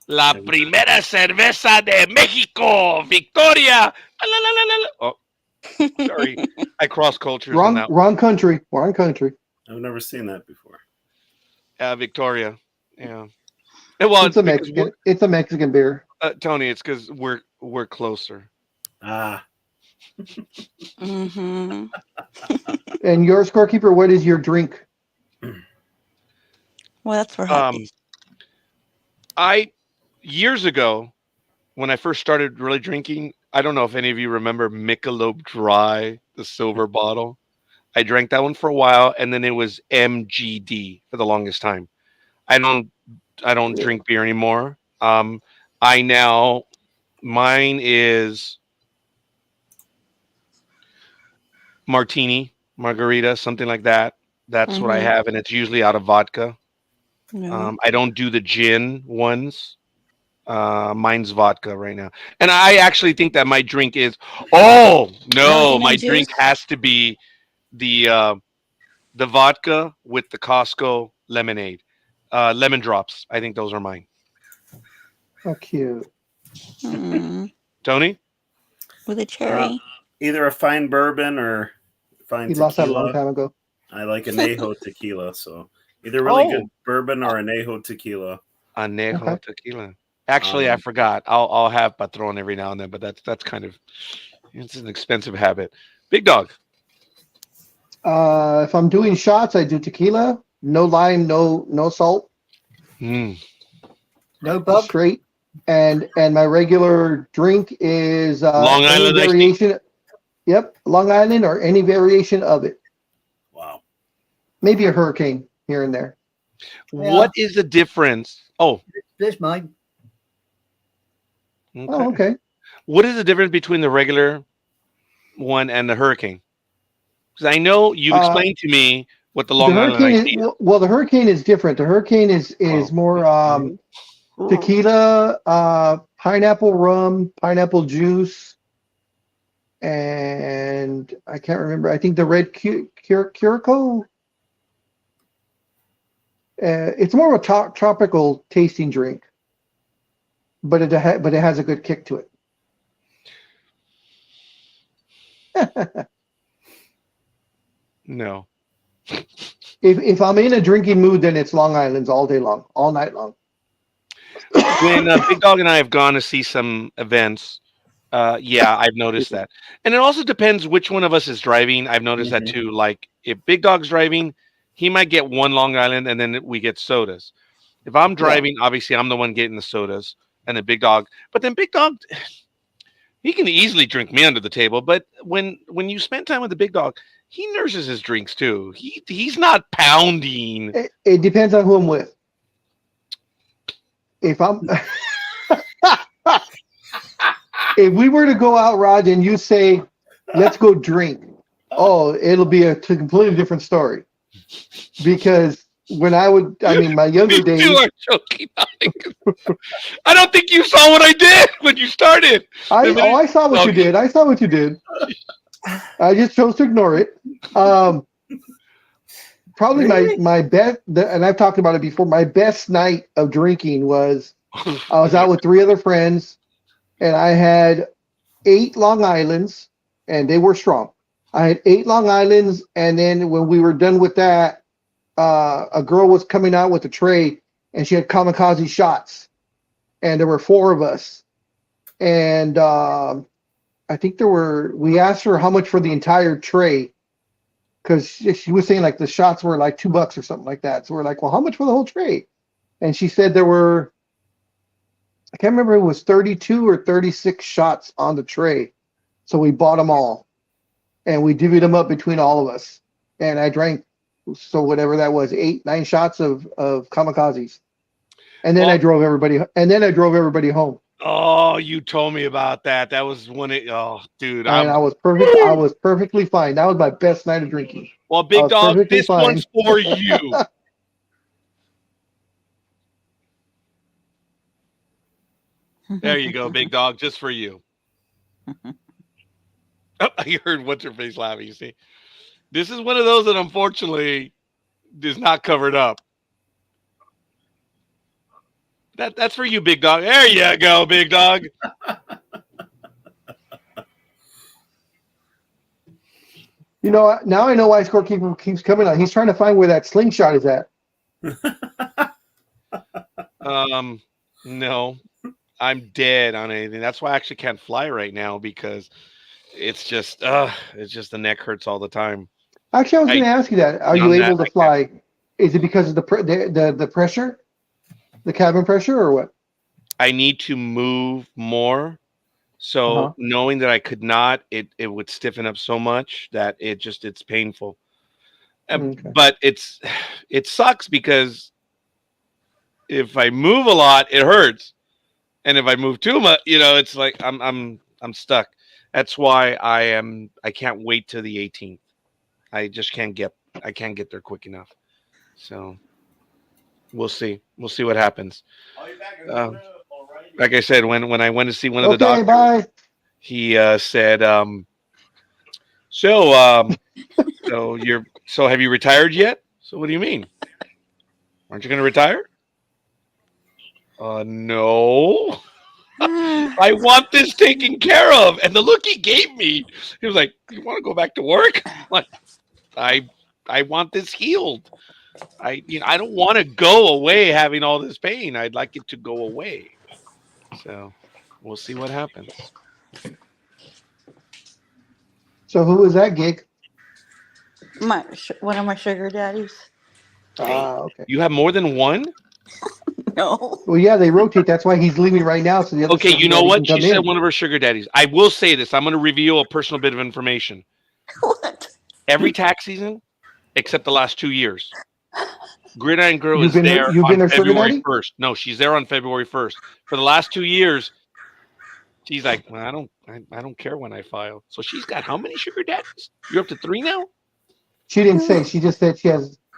La primera cerveza de México. Victoria. La, la, la, la, la. Oh, sorry. I cross cultures on that. Wrong country. Wrong country. I've never seen that before. Victoria. Yeah. Well, It's a because Mexican. It's a Mexican beer. Tony, it's because we're closer. Ah, Mm-hmm. And your scorekeeper, what is your drink? Well, that's for hockey. I years ago, when I first started really drinking, I don't know if any of you remember Michelob Dry, the silver bottle. I drank that one for a while, and then it was MGD for the longest time. I don't drink beer anymore. Mine is martini, margarita, something like that. That's what I Mhm. have, and it's usually out of vodka. No. I don't do the gin ones. Mine's vodka right now, and I actually think that my drink is. Oh no, Mountain my juice? drink has to be the vodka with the Costco lemonade, lemon drops. I think those are mine. Oh, cute. Mm. Tony, With a cherry. either a fine bourbon or fine He lost that a long tequila. time ago. I like anejo tequila, so either really good Oh. bourbon or anejo tequila. anejo Okay. tequila. Actually, I forgot. I'll have Patron every now and then, but that's kind of it's an expensive habit. Big Dog. If I'm doing shots, I do tequila. No lime, no salt, Mm. No bug. straight. And my regular drink is Long any Island iced tea? variation. Yep, Long Island or any variation of it. Wow. Maybe a hurricane here and there. What is the difference? Oh, There's mine. okay. Oh, okay. What is the difference between the regular one and the hurricane? Because I know you've Uh, explained to me what the the Long Island hurricane iced is tea is. well, the hurricane is different. The hurricane is Oh. more tequila, pineapple rum, pineapple juice, and I can't remember. I think the red curacao. It's more of a tropical tasting drink, but it has a good kick to it. No. If I'm in a drinking mood, then it's Long Island's all day long, all night long. When Big Dog and I have gone to see some events, yeah, I've noticed that. And it also depends which one of us is driving. I've noticed that too. Like if Big Dog's driving, he might get one Long Island and then we get sodas. If I'm driving, obviously I'm the one getting the sodas and the Big Dog. But then Big Dog, he can easily drink me under the table. But when you spend time with the Big Dog, he nurses his drinks too. He's not pounding. It depends on who I'm with. If I'm if we were to go out, Rod, and you say, let's go drink, it'll be a completely different story. Because when my younger days. You are joking. I don't think you saw what I did when you started. I saw what you did. I saw what you did. I just chose to ignore it. Probably Really? my best, and I've talked about it before, my best night of drinking was I was out with 3 other friends, and I had 8 Long Islands, and they were strong. I had 8 Long Islands, and then when we were done with that, a girl was coming out with a tray, and she had kamikaze shots, and there were 4 of us, and I think we asked her how much for the entire tray, because she was saying like the shots were like $2 or something like that. So we're like, well, how much for the whole tray? And she said there were, I can't remember, it was 32 or 36 shots on the tray. So we bought them all, and we divvied them up between all of us. And I drank, so whatever that was, 8, 9 shots of kamikazes. And then I drove everybody home. Oh, you told me about that. That was when dude. And I was perfectly fine. That was my best night of drinking. Well, Big Dog, this fine. one's for you. There you go, Big Dog, just for you. Oh, I heard what's her face laughing. You see, this is one of those that unfortunately is not covered up. That's for you, Big Dog. There you go, Big Dog. You know, now I know why Scorekeeper keeps coming on. He's trying to find where that slingshot is at. No, I'm dead on anything. That's why I actually can't fly right now, because it's just the neck hurts all the time. Actually, I was going to ask you that. Are you able to fly? Is it because of the pressure, the cabin pressure, or what? I need to move more. So knowing that I could not, it would stiffen up so much that it's painful. Okay. But it sucks because if I move a lot, it hurts, and if I move too much, it's like I'm stuck. That's why I can't wait till the 18th. I just can't get there quick enough. So we'll see. We'll see what happens. Like I said, when I went to see one of the doctors, bye. He said, so have you retired yet? So what do you mean? Aren't you going to retire? No. I want this taken care of. And the look he gave me, he was like, you want to go back to work? Like, I want this healed. I don't want to go away having all this pain. I'd like it to go away. So we'll see what happens. So who was that gig? One of my sugar daddies. Okay. You have more than one? No. Well, yeah, they rotate. That's why he's leaving right now. So the other Okay, you know daddy what? can She come said in. one of her sugar daddies. I will say this. I'm going to reveal a personal bit of information. What? Every tax season, except the last 2 years, Gridiron Girl is You've there been on her sugar February daddy? 1st. No, she's there on February 1st. For the last 2 years, she's like, well, I don't care when I file. So she's got how many sugar daddies? You're up to 3 now? She didn't say. She just said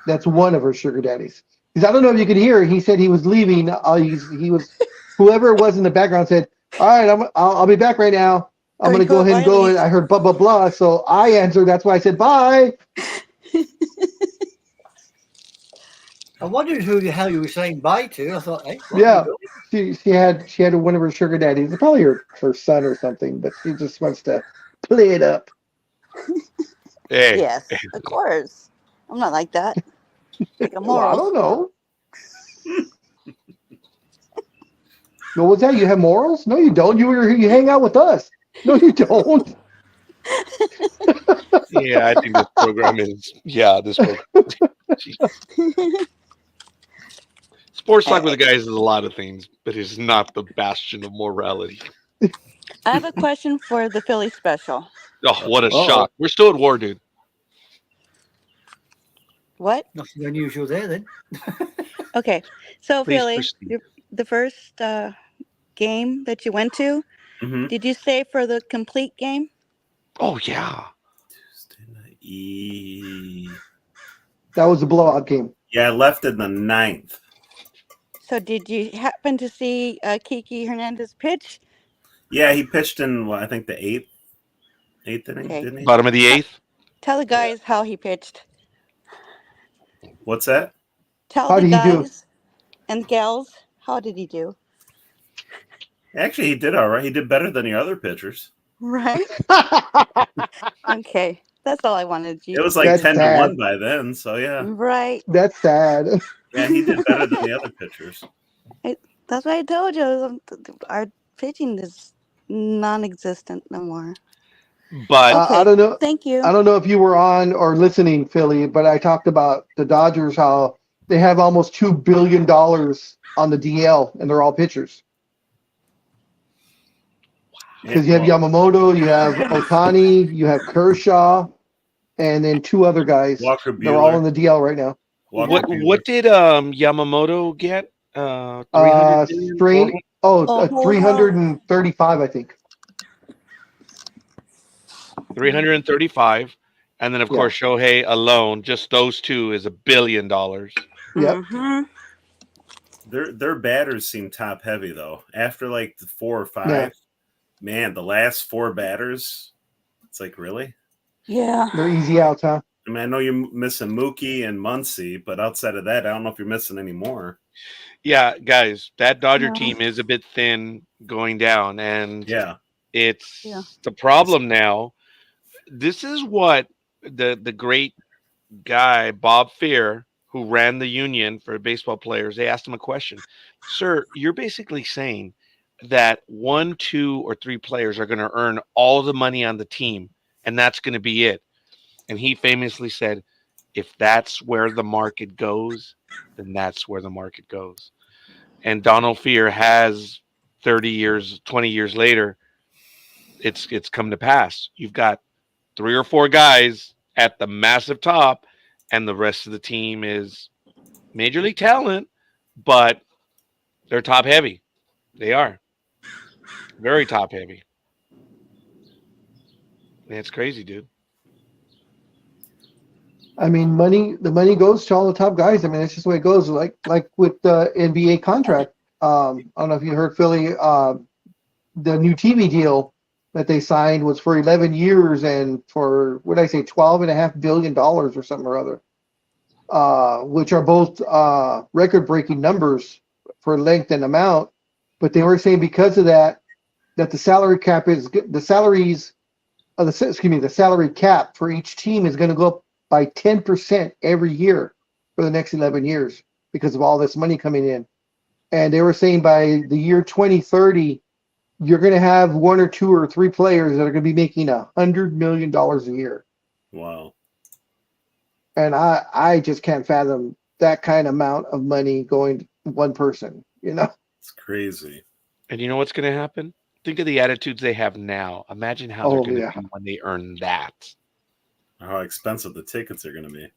that's one of her sugar daddies. Because I don't know if you could hear. He said he was leaving. He was whoever it was in the background said, "All right, I'll be back right now. I'm Or gonna you go put ahead and go." And Riley. I heard blah blah blah. So I answered. That's why I said bye. I wondered who the hell you were saying bye to. I thought, hey, what are you Yeah, doing? she had one of her sugar daddies. It's probably her son or something. But she just wants to play it up. Hey, Yes, of course. I'm not like that. I got Well, I morals. don't know. No, what's that? You have morals? No, you don't. You hang out with us. No, you don't. yeah, I think this program is. Yeah, this program. Jeez. Sports talk with the guys is a lot of things, but it's not the bastion of morality. I have a question for the Philly special. Oh, what a Uh-oh. shock! We're still at war, dude. What? Nothing unusual there then. Okay. So, Please Philly, proceed. the first game that you went to, Mm-hmm. did you stay for the complete game? Oh yeah. That was a blowout game. Yeah, I left in the 9th. So, did you happen to see Kiki Hernandez pitch? Yeah, he pitched in I think the eighth inning, Okay. didn't he? Bottom of the eighth. Tell the guys how he pitched. What's that? Tell How the did he do? guys and gals how did he do? Actually, he did all right. He did better than the other pitchers. Right? Okay. That's all I wanted you It to was like That's 10 to sad. 1 by then. So yeah. Right. That's sad. Yeah, he did better than the other pitchers. That's what I told you. Our pitching is non-existent no more. But Okay. I don't know. Thank you. I don't know if you were on or listening, Philly, but I talked about the Dodgers, how they have almost $2 billion on the DL, and they're all pitchers. Because you have Yamamoto, you have Otani, you have Kershaw, and then two other guys. Walker They're all Buehler. on the DL right now. what Buehler. did Yamamoto get? 300 million, Straight. 400? 335, I think. 335, and then of Yeah. course Shohei alone, just those two is $1 billion. Yep. Mm-hmm. Their batters seem top heavy though. After like the 4 or 5, Yeah. man, the last 4 batters, it's like really. Yeah. They're easy outs, huh? I mean, I know you're missing Mookie and Muncy, but outside of that, I don't know if you're missing any more. Yeah, guys, that Dodger No. team is a bit thin going down, and Yeah, it's Yeah. the problem now. This is what the great guy Bob Fear, who ran the union for baseball players, they asked him a question. Sir, you're basically saying that 1, 2, or 3 players are going to earn all the money on the team, and that's going to be it. And he famously said, if that's where the market goes, then that's where the market goes. And Donald Fear has 30 years, 20 years later, it's come to pass. You've got 3 or 4 guys at the massive top, and the rest of the team is major league talent, but they're top heavy. They are very top heavy. Man, it's crazy, dude. I mean, the money goes to all the top guys. I mean, it's just the way it goes. Like with the NBA contract. I don't know if you heard, Philly. The new TV deal that they signed was for 11 years and for, what did I say, $12.5 billion or something or other, which are both record-breaking numbers for length and amount. But they were saying because of that the salary cap is the salaries of the salary cap for each team is going to go up by 10% every year for the next 11 years because of all this money coming in. And they were saying by the year 2030, you're going to have 1 or 2 or 3 players that are going to be making $100 million a year. wow. And I just can't fathom that kind of amount of money going to one person, you know? It's crazy. And you know what's going to happen? Think of the attitudes they have now. Imagine how they're going to be when they earn that. How expensive the tickets are going to be.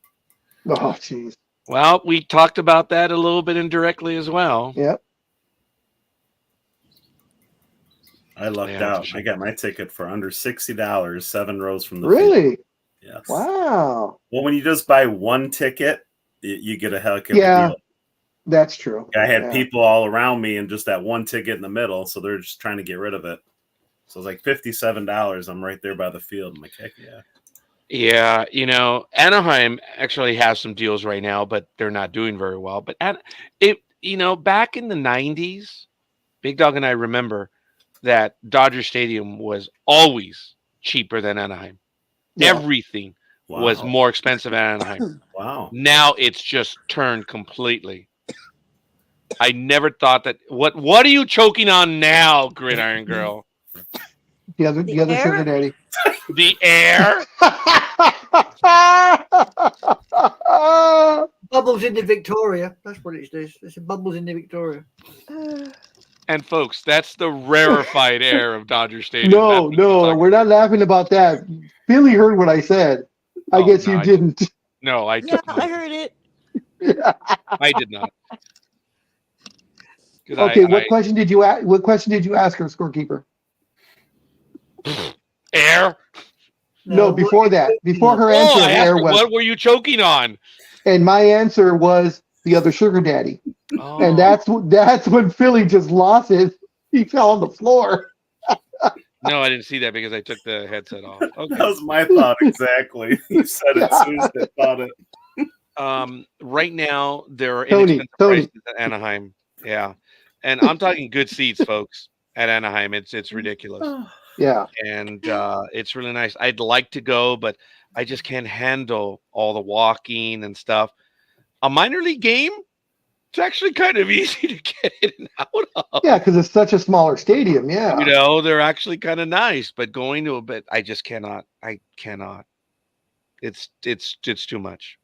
Oh, jeez. Well, we talked about that a little bit indirectly as well. Yep. I lucked Yeah, out. for sure. I got my ticket for under $60, 7 rows from the Really? field. Yes. Wow. Well, when you just buy one ticket, you get a heck of a Yeah, deal. that's true. I had Yeah. people all around me and just that one ticket in the middle, so they're just trying to get rid of it. So it's like $57. I'm right there by the field. I'm like, heck yeah. Yeah, Anaheim actually has some deals right now, but they're not doing very well. But back in the 90s, Big Dog and I remember that Dodger Stadium was always cheaper than Anaheim. Yeah. Everything was Wow. more expensive than Anaheim. Wow. Now it's just turned completely. I never thought that. What are you choking on now, Gridiron Girl? The other air? sugar daddy. The air? Bubbles in the Victoria. That's what it is. It's bubbles in the Victoria. And folks, that's the rarefied air of Dodger Stadium. No, That's what she's no, talking we're not laughing about that. Billy heard what I said. I Oh, guess no, you I- didn't. No, I Yeah, did I not. heard it. I did not. 'Cause Okay, what I- question did you ask? What question did you ask her, scorekeeper? air? No, before that, before her Oh, answer I of asked air her, was, what were you choking on? and my answer was the other sugar daddy, Oh, and that's when Philly just lost it. He fell on the floor. no, I didn't see that because I took the headset off. That Okay. was my thought exactly. You said it as soon as I thought it. Right now there are Tony, inexpensive Tony. prices at Anaheim. Yeah, and I'm talking good seats, folks. At Anaheim, it's ridiculous, Yeah, and it's really nice. I'd like to go, but I just can't handle all the walking and stuff. A minor league game, it's actually kind of easy to get in and out of. yeah, because it's such a smaller stadium. Yeah, They're actually kind of nice, but going to a bit, I just cannot. I cannot. It's too much.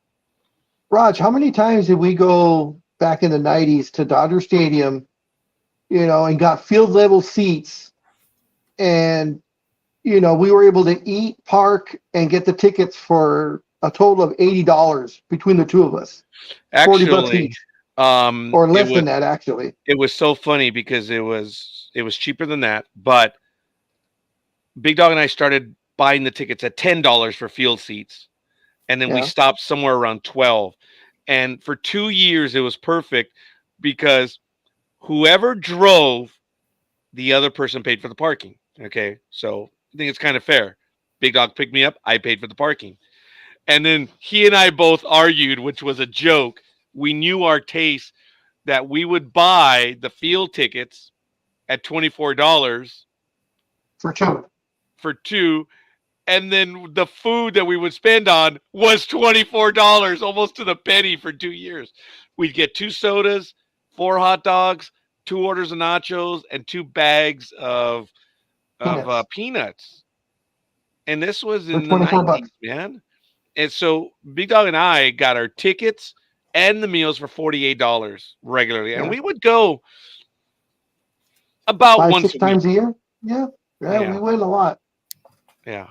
Raj, how many times did we go back in the '90s to Dodger Stadium? And got field level seats, and we were able to eat, park, and get the tickets for a total of $80 between the two of us. $40 Actually, each, or less it than that, actually. it was so funny because it was cheaper than that, but Big Dog and I started buying the tickets at $10 for field seats, and then we Yeah. stopped somewhere around 12. And for 2 years it was perfect because whoever drove, the other person paid for the parking. Okay, so I think it's kind of fair. Big Dog picked me up, I paid for the parking. And then he and I both argued, which was a joke. We knew our taste that we would buy the field tickets at $24 For two. for two, and then the food that we would spend on was $24, almost to the penny for 2 years. We'd get 2 sodas, 4 hot dogs, 2 orders of nachos, and 2 bags of peanuts. And this was For in the 24 90s, bucks. man. And so Big Dog and I got our tickets and the meals for $48 regularly. And Yeah. we would go about 5, once 6 a week. times a year. Yeah, Yeah. we win a lot. Yeah.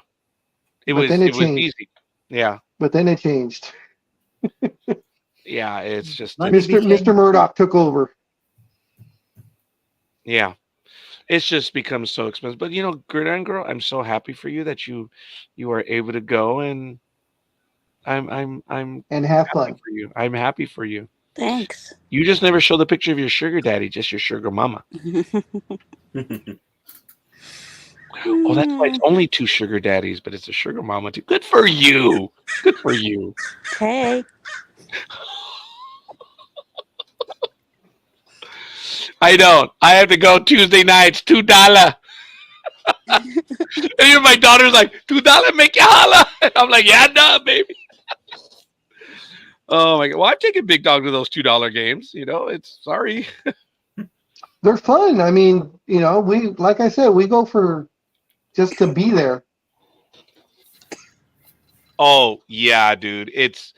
But then it was changed. easy. Yeah. But then it changed. Yeah. It's just, Money became- Mr. Murdoch took over. yeah. It's just become so expensive. But Gridiron Girl, I'm so happy for you that you are able to go, and I'm And have happy fun. for you. I'm happy for you. Thanks. You just never show the picture of your sugar daddy, just your sugar mama. Oh, that's why it's only 2 sugar daddies, but it's a sugar mama too. Good for you. Good for you. Hey. I don't. I have to go Tuesday nights, $2. And even my daughter's like, $2 make you holla. And I'm like, yeah, nah, baby. Oh my god. Well, I've taken Big Dog to those $2 games. It's sorry. They're fun. I mean, we, like I said, we go for just to be there. Oh yeah, dude. It's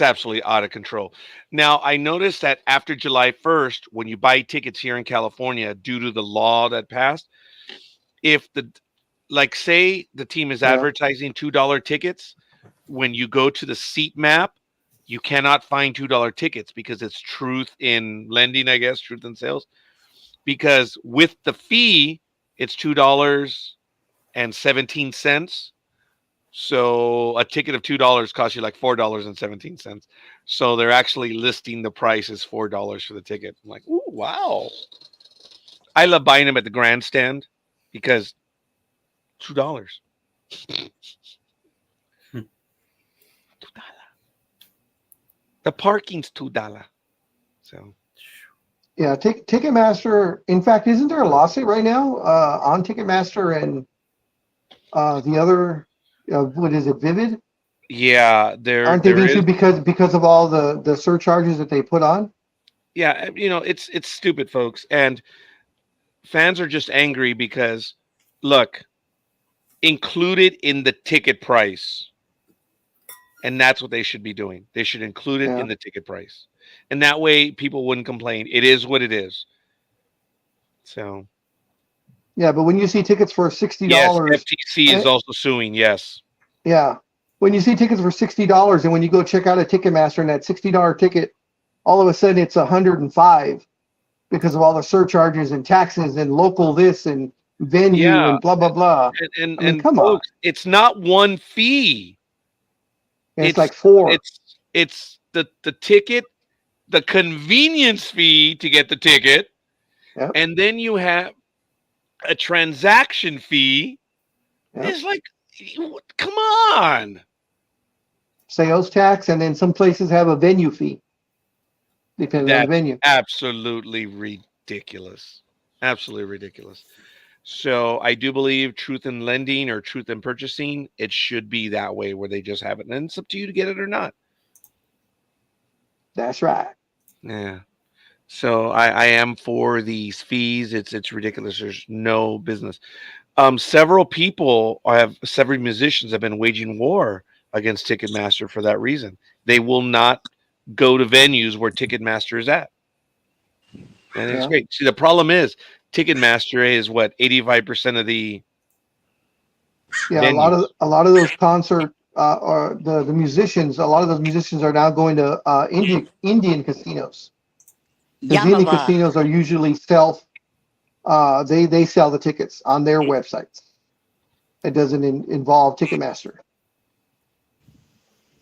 absolutely out of control. Now, I noticed that after July 1st, when you buy tickets here in California, due to the law that passed, if say the team is Yeah. advertising $2 tickets, when you go to the seat map, you cannot find $2 tickets because it's truth in lending, I guess, truth in sales. Because with the fee, it's $2.17. So a ticket of $2 costs you like $4.17. So they're actually listing the price as $4 for the ticket. I'm like, ooh, wow. I love buying them at the grandstand because $2. Hmm. $2. The parking's $2. So Yeah, Ticketmaster. In fact, isn't there a lawsuit right now on Ticketmaster and the other? What is it? Vivid? yeah, there Aren't they there being is. sued because of all the surcharges that they put on? Yeah, it's stupid, folks, and fans are just angry because look, included in the ticket price, and that's what they should be doing. They should include it Yeah, in the ticket price, and that way people wouldn't complain. It is what it is. So yeah. But when you see tickets for sixty yes, dollars, FTC is also suing. Yes. yeah, when you see tickets for $60, and when you go check out a Ticketmaster and that $60 ticket, all of a sudden it's 105 because of all the surcharges and taxes and local this and venue Yeah, and blah blah blah. and I mean, and come on. folks, it's not one fee. And it's It's like four. it's the ticket, the convenience fee to get the ticket, Yep, and then you have a transaction fee. yep. It's like, come on. Sales tax, and then some places have a venue fee, depending on the That's venue. absolutely ridiculous. Absolutely ridiculous. So I do believe truth in lending or truth in purchasing, it should be that way where they just have it. And it's up to you to get it or not. That's right. Yeah. So I am for these fees. It's ridiculous. There's no business. Several musicians have been waging war against Ticketmaster for that reason. They will not go to venues where Ticketmaster is at. And it's Yeah, great. See, the problem is Ticketmaster is what 85% of the yeah. venues. A lot of those concert or the musicians. A lot of those musicians are now going to Indian casinos because the Indian Yamava. casinos are usually self. They sell the tickets on their websites. It doesn't involve Ticketmaster.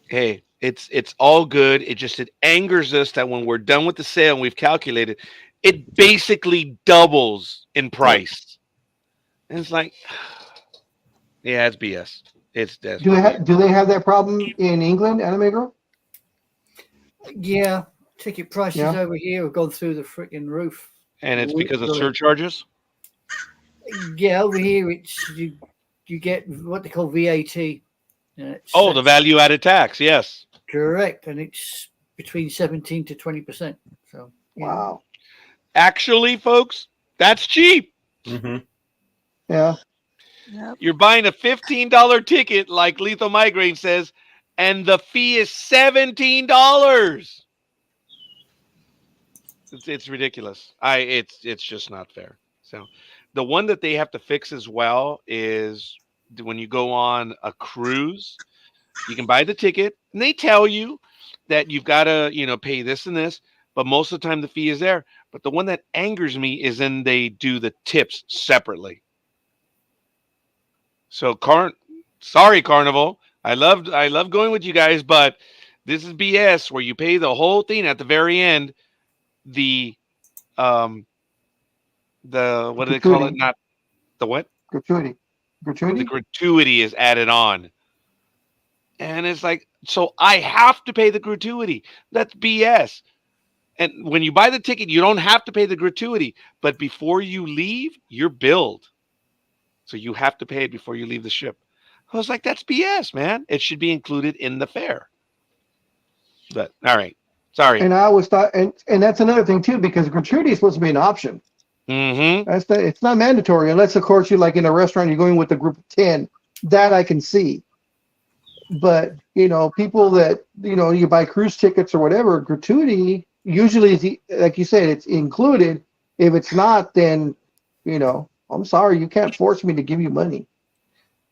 Hey, it's all good. It angers us that when we're done with the sale and we've calculated, it basically doubles in price. And it's like, yeah, it's BS. That's BS. Do they have that problem in England, Anime Girl? Yeah, ticket prices Yeah. over here have gone through the freaking roof. And it's because of Literally. surcharges. Yeah, over here it's you get what they call VAT. Oh, the value added tax. Yes. correct, and it's between 17 to 20%. So yeah. Wow. Actually, folks, that's cheap. Mm-hmm. Yeah. Yep. You're buying a $15 ticket, like Lethal Migraine says, and the fee is $17. It's ridiculous. It's just not fair. So the one that they have to fix as well is when you go on a cruise, you can buy the ticket and they tell you that you've got to, pay this and this, but most of the time the fee is there. But the one that angers me is then they do the tips separately. So sorry, Carnival. I love going with you guys, but this is BS where you pay the whole thing at the very end. The what do they call it? Gratuity. Not the what? Gratuity. The Gratuity. gratuity is added on. And it's like, so I have to pay the gratuity. That's BS. And when you buy the ticket, you don't have to pay the gratuity, but before you leave, you're billed. So you have to pay it before you leave the ship. I was like, that's BS, man. It should be included in the fare. But all right. Sorry. And I always thought, and that's another thing too, because gratuity is supposed to be an option. Mm-hmm. It's not mandatory unless, of course, you're like in a restaurant, you're going with a group of 10. That I can see. But people that you buy cruise tickets or whatever, gratuity usually is like you said, it's included. If it's not, then I'm sorry, you can't force me to give you money.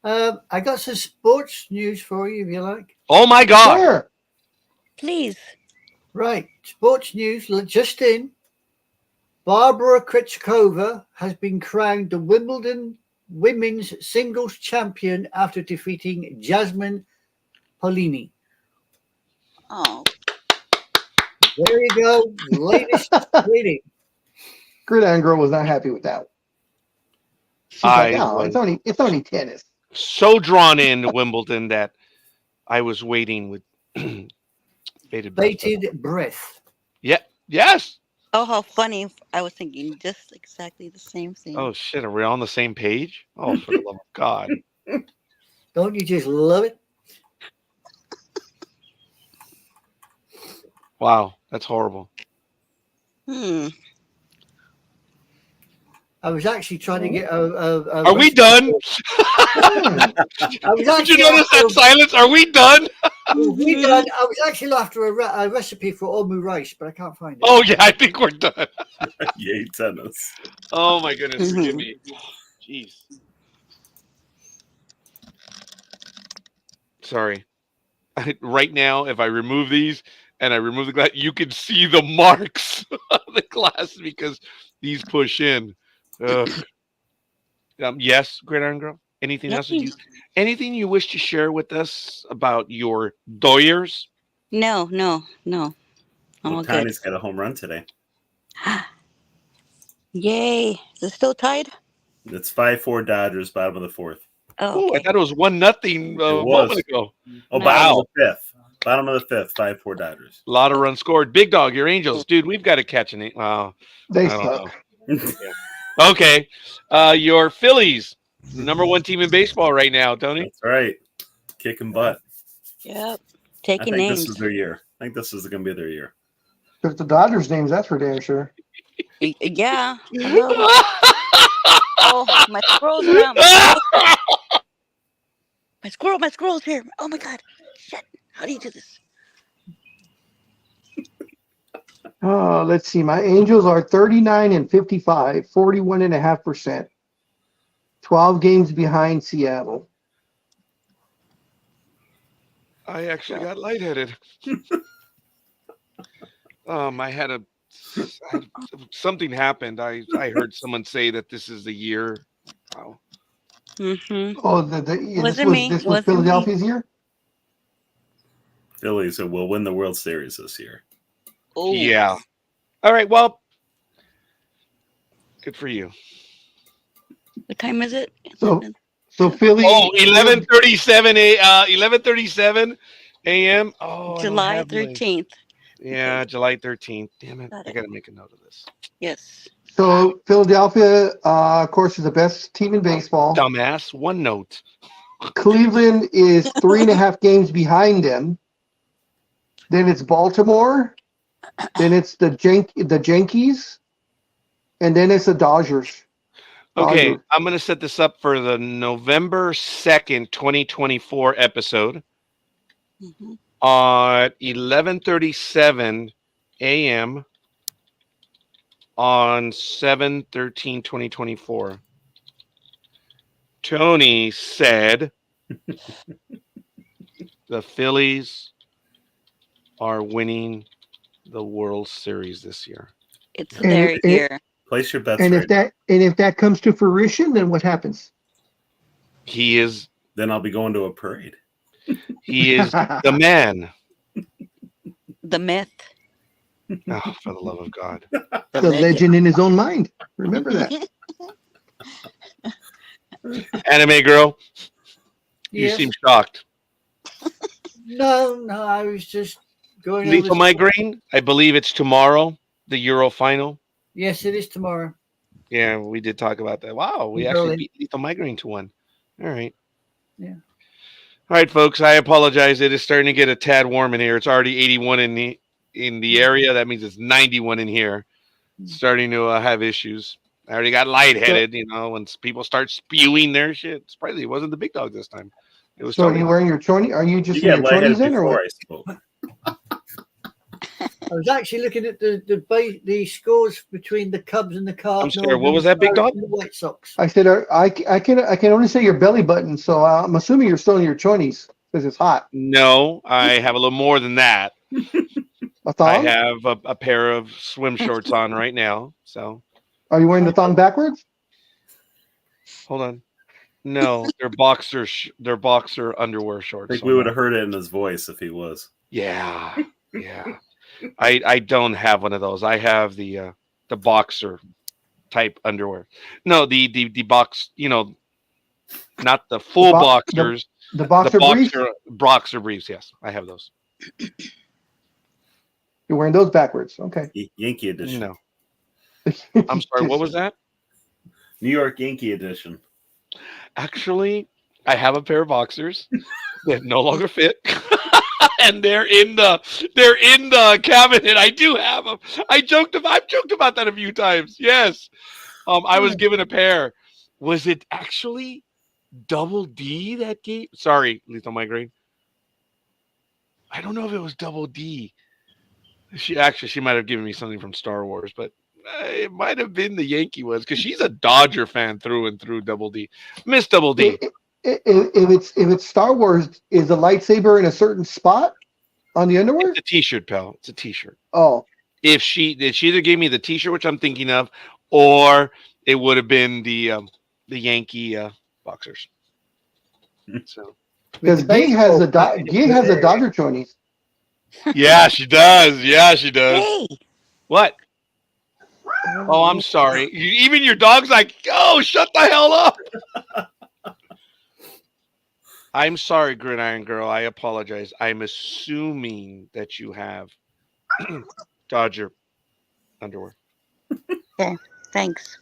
I got some sports news for you if you like. Oh my God. Sure. Please. Right, sports news just in. Barbara Krejcikova has been crowned the Wimbledon women's singles champion after defeating Jasmine Polini. Oh, There you go, latest rating. Gridiron Girl was not happy with that. She's like, I oh, was it's only tennis. so drawn into Wimbledon that I was waiting with bated breath. Bated breath. Yeah. Yes. oh, how funny! I was thinking just exactly the same thing. Oh shit. Are we on the same page? Oh, for the love of God. Don't you just love it? Wow. That's horrible. Hmm. I was actually trying to get a Are we done? I was Did you actually notice that after, silence? Are we done? we done, I was actually after a recipe for omu rice, but I can't find it. Oh yeah, I think we're done. Yay, tennis. Oh my goodness, forgive me. Jeez. Sorry. Right now, if I remove these and I remove the glass, you can see the marks on the glass because these push in. Ugh. Yes, Gridiron Girl. Anything else? Anything you wish to share with us about your Doyers? No. I'm Well, all good. Connie's got a home run today. Yay! Is it still tied? It's 5-4 Dodgers, bottom of the fourth. Oh, Oh, I okay. thought it was 1-0 a was. moment ago. Oh, No. bottom of the fifth. Bottom of the fifth, 5-4 Dodgers. A lot of runs scored. Big Dog, your Angels, dude. We've got to catch an. Wow. They I don't know. suck. Okay. Your Phillies, number one team in baseball right now, Tony. That's right. Kicking butt. Yep. I Taking think names. this is their year. I think this is going to be their year. If the Dodgers names, that's for damn sure. Yeah. Hello. Oh, my squirrel's around. My squirrel's here. Oh my god. Shit. How do you do this? Let's see. My Angels are 39-55, 41.5%. 12 games behind Seattle. I actually got lightheaded. Something happened. I heard someone say that this is the year. Wow. Mm-hmm. Oh, Wasn't me. this was Wasn't me. Philadelphia's year? Phillies will win the World Series this year. Oh. Yeah. All right. Well, good for you. What time is it? So Philly. Oh, 11:37 a.m. Oh, I don't July have my- 13th. Yeah, July 13th. Damn it. Got I it. got to make a note of this. Yes. So Philadelphia, of course, is the best team in baseball. Dumbass. One note. Cleveland is 3.5 games behind them. Then it's Baltimore. Then it's the Yankees, and then it's the Dodgers. Okay, Dodgers. I'm going to set this up for the November 2nd, 2024 episode Mm-hmm. at 11:37 a.m. on 7/13/2024. Tony said the Phillies are winning the World Series this year. It's And their it- year. Place your bets And right. if that comes to fruition, then what happens? He is Then I'll be going to a parade. the man. The myth. Oh, for the love of God. The legend in his own mind. Remember that. Anime girl, you Yes. seem shocked. No, I was just going Lethal over. Migraine, I believe it's tomorrow, the Euro final. Yes, it is tomorrow. Yeah, we did talk about that. Wow, we In actually Berlin. beat Lethal Migraine to 1. All right. Yeah. All right, folks, I apologize. It is starting to get a tad warm in here. It's already 81 in the area. That means it's 91 in here. Starting to have issues. I already got lightheaded, when people start spewing their shit. Surprisingly, it wasn't the big dog this time. It was So are Tony. you wearing your choni? Are you just You in get your lightheaded chonies in, or before what? I spoke. I was actually looking at the scores between the Cubs and the Cardinals. sorry, what was that, Big Dog? And the White Sox. I said I can only say your belly button, so I'm assuming you're still in your chonies because it's hot. No, I have a little more than that. A I thong? have a pair of swim shorts on right now. So Are you wearing the thong backwards? hold on. No, they're boxer. They're boxer underwear I shorts. think so we would no. have heard it in his voice if he was. Yeah, yeah. I don't have one of those. I have the boxer type underwear. No, the box. Not the The full the boxers. the The boxer briefs. boxer briefs. Yes, I have those. You're wearing those backwards. Okay. Yankee edition. No, I'm sorry. What was that? New York Yankee edition. Actually, I have a pair of boxers that no longer fit. And they're in the cabinet. I do have them. I've joked about that a few times. Yes. I was given a pair. Was it actually Double D that gave? Sorry, lethal migraine. I don't know if it was Double D. She might have given me something from Star Wars, but it might have been the Yankee ones because she's a Dodger fan through and through. Double D, Miss Double D. If it's Star Wars, is the lightsaber in a certain spot on the underwear? It's a T-shirt, pal. It's a T-shirt. Oh, If she either gave me the T-shirt, which I'm thinking of, or it would have been the Yankee boxers. So because Gig has the Dodger chonies. yeah, she does. Yeah, she does. Hey, What? Oh, I'm sorry. Even your dog's like, oh, shut the hell up. I'm sorry, Gridiron Girl. I apologize. I'm assuming that you have Dodger underwear. thanks.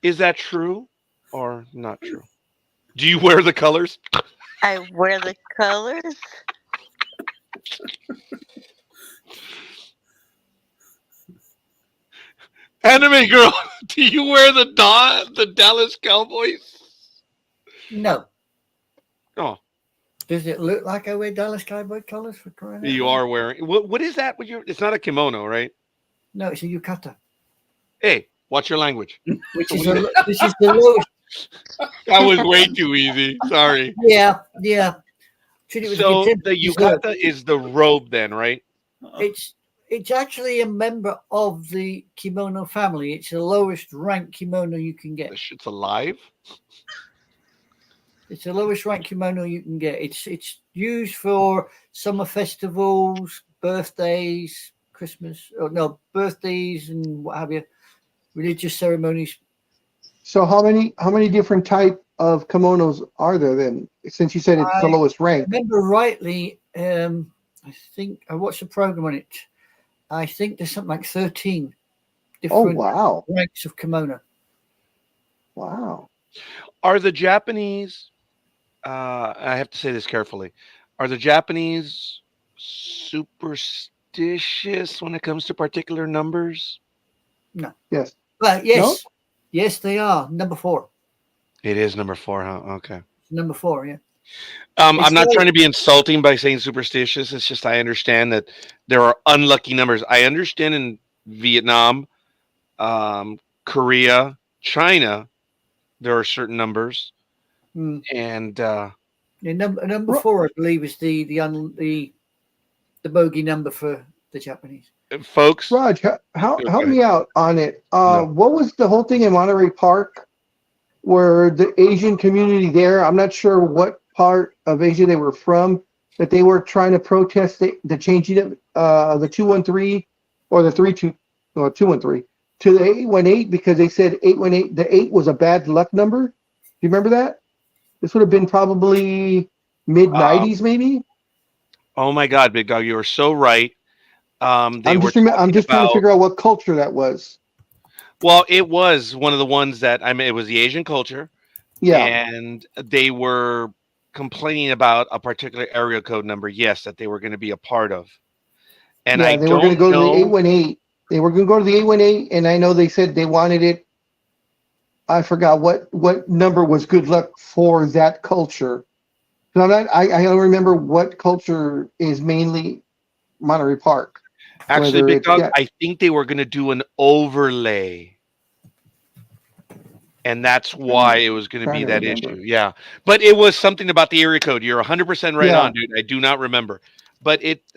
Is that true or not true? Do you wear the colors? I wear the colors. Anime Girl, do you wear the Dallas Cowboys? No. Oh, Does it look like I wear Dallas Cowboy colors for crying out you loud? are wearing. What is that? It's not a kimono, right? No, it's a yukata. Hey, watch your language. Which is this is the lowest. That was way too easy. Sorry. Yeah. Treat it with So contempt. the yukata is the robe, then, right? It's actually a member of the kimono family. It's the lowest rank kimono you can get. This shit's alive. It's the lowest rank kimono you can get. It's used for summer festivals, birthdays, Christmas, birthdays and what have you, religious ceremonies. So how many different type of kimonos are there then? Since you said it's the lowest rank. Remember rightly, I think I watched a program on it. I think there's something like 13 different ranks of kimono. Wow. Are the Japanese? I have to say this carefully. Are the Japanese superstitious when it comes to particular numbers? No. Yes. But yes. No? Yes, they are. Number 4. It is number 4, huh? Okay. Number 4, yeah. I'm not trying to be insulting by saying superstitious. It's just I understand that there are unlucky numbers. I understand in Vietnam, Korea, China, there are certain numbers, and number 4, I believe, is the bogey number for the Japanese. Folks, Raj, help me out on it. What was the whole thing in Monterey Park where the Asian community there? I'm not sure what part of Asia they were from, that they were trying to protest the changing of the 213 or the 213 to the 818 because they said 818, the 8 was a bad luck number. Do you remember that? This would have been probably mid 90s, maybe. Oh my God, Big Dog, you are so right. I'm just trying to figure out what culture that was. Well, it was one of the ones that it was the Asian culture. Yeah. And they were complaining about a particular area code number, yes, that they were going to be a part of. And they were going to go to the 818. They were going to go to the 818, and I know they said they wanted it. I forgot what number was good luck for that culture. I don't remember what culture is mainly Monterey Park. Actually, Big Dog, I think they were going to do an overlay. And that's why it was going to be that issue. Yeah. But it was something about the area code. You're 100% right on, dude. I do not remember. But it's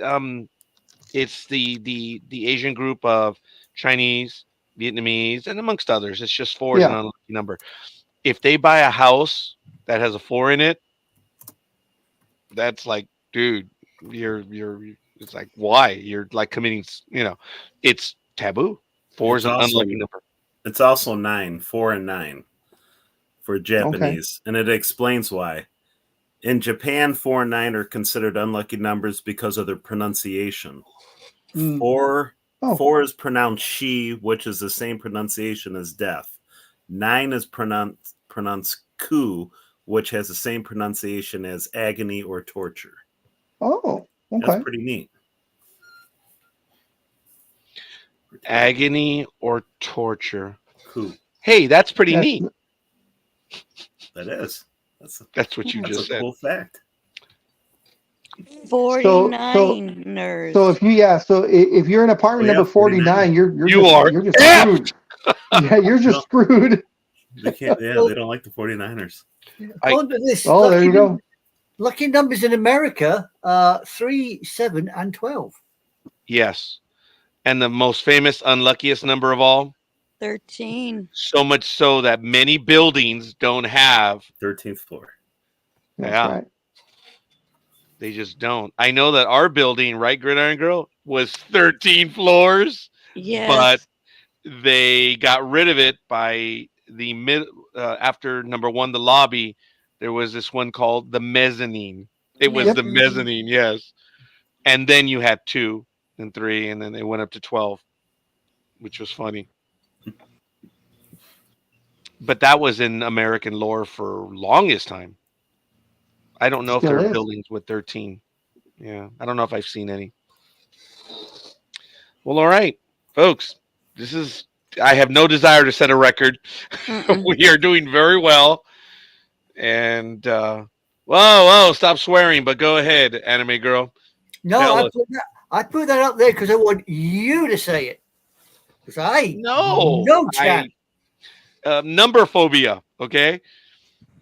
the Asian group of Chinese, Vietnamese, and amongst others. It's just 4 is an unlucky number. if they buy a house that has a 4 in it, that's like, dude, you're. It's like, why? You're like committing. It's taboo. 4 is It's an also unlucky number. it's also 9, 4 and 9 for Okay. Japanese, and it explains why. In Japan, 4 and 9 are considered unlucky numbers because of their pronunciation. Mm. Oh. 4 is pronounced she, which is the same pronunciation as death. 9 is pronounced ku, which has the same pronunciation as agony or torture. Oh. That's Okay. pretty neat. Agony or torture. Ku. Hey, that's pretty That's, neat. That is. That's what you That's a just said. cool fact. 49ers. so if you're in apartment Oh, yeah, number 49, 49ers. You are you're just effed! screwed. Yeah, you're just No. screwed. They can't. Yeah, they don't like the 49ers. According to this, Oh, there you go. lucky numbers in America are 3, 7, and 12. Yes. And the most famous, unluckiest number of all, 13. so much so that many buildings don't have. 13th floor. That's Yeah. right. They just don't. I know that our building, right, Gridiron Girl, was 13 floors, Yes. but they got rid of it by the mid after number 1, the lobby. There was this one called the mezzanine. It was the mezzanine, yes. And then you had 2 and 3, and then they went up to 12, which was funny. But that was in American lore for longest time. I don't know if Still there are is. buildings with 13. Yeah, I don't know if I've seen any. Well, all right, folks. I have no desire to set a record. We are doing very well. And, whoa, stop swearing, but go ahead, anime girl. No, Tell us. I put that up there because I want you to say it. Because I no chat. Number phobia, okay,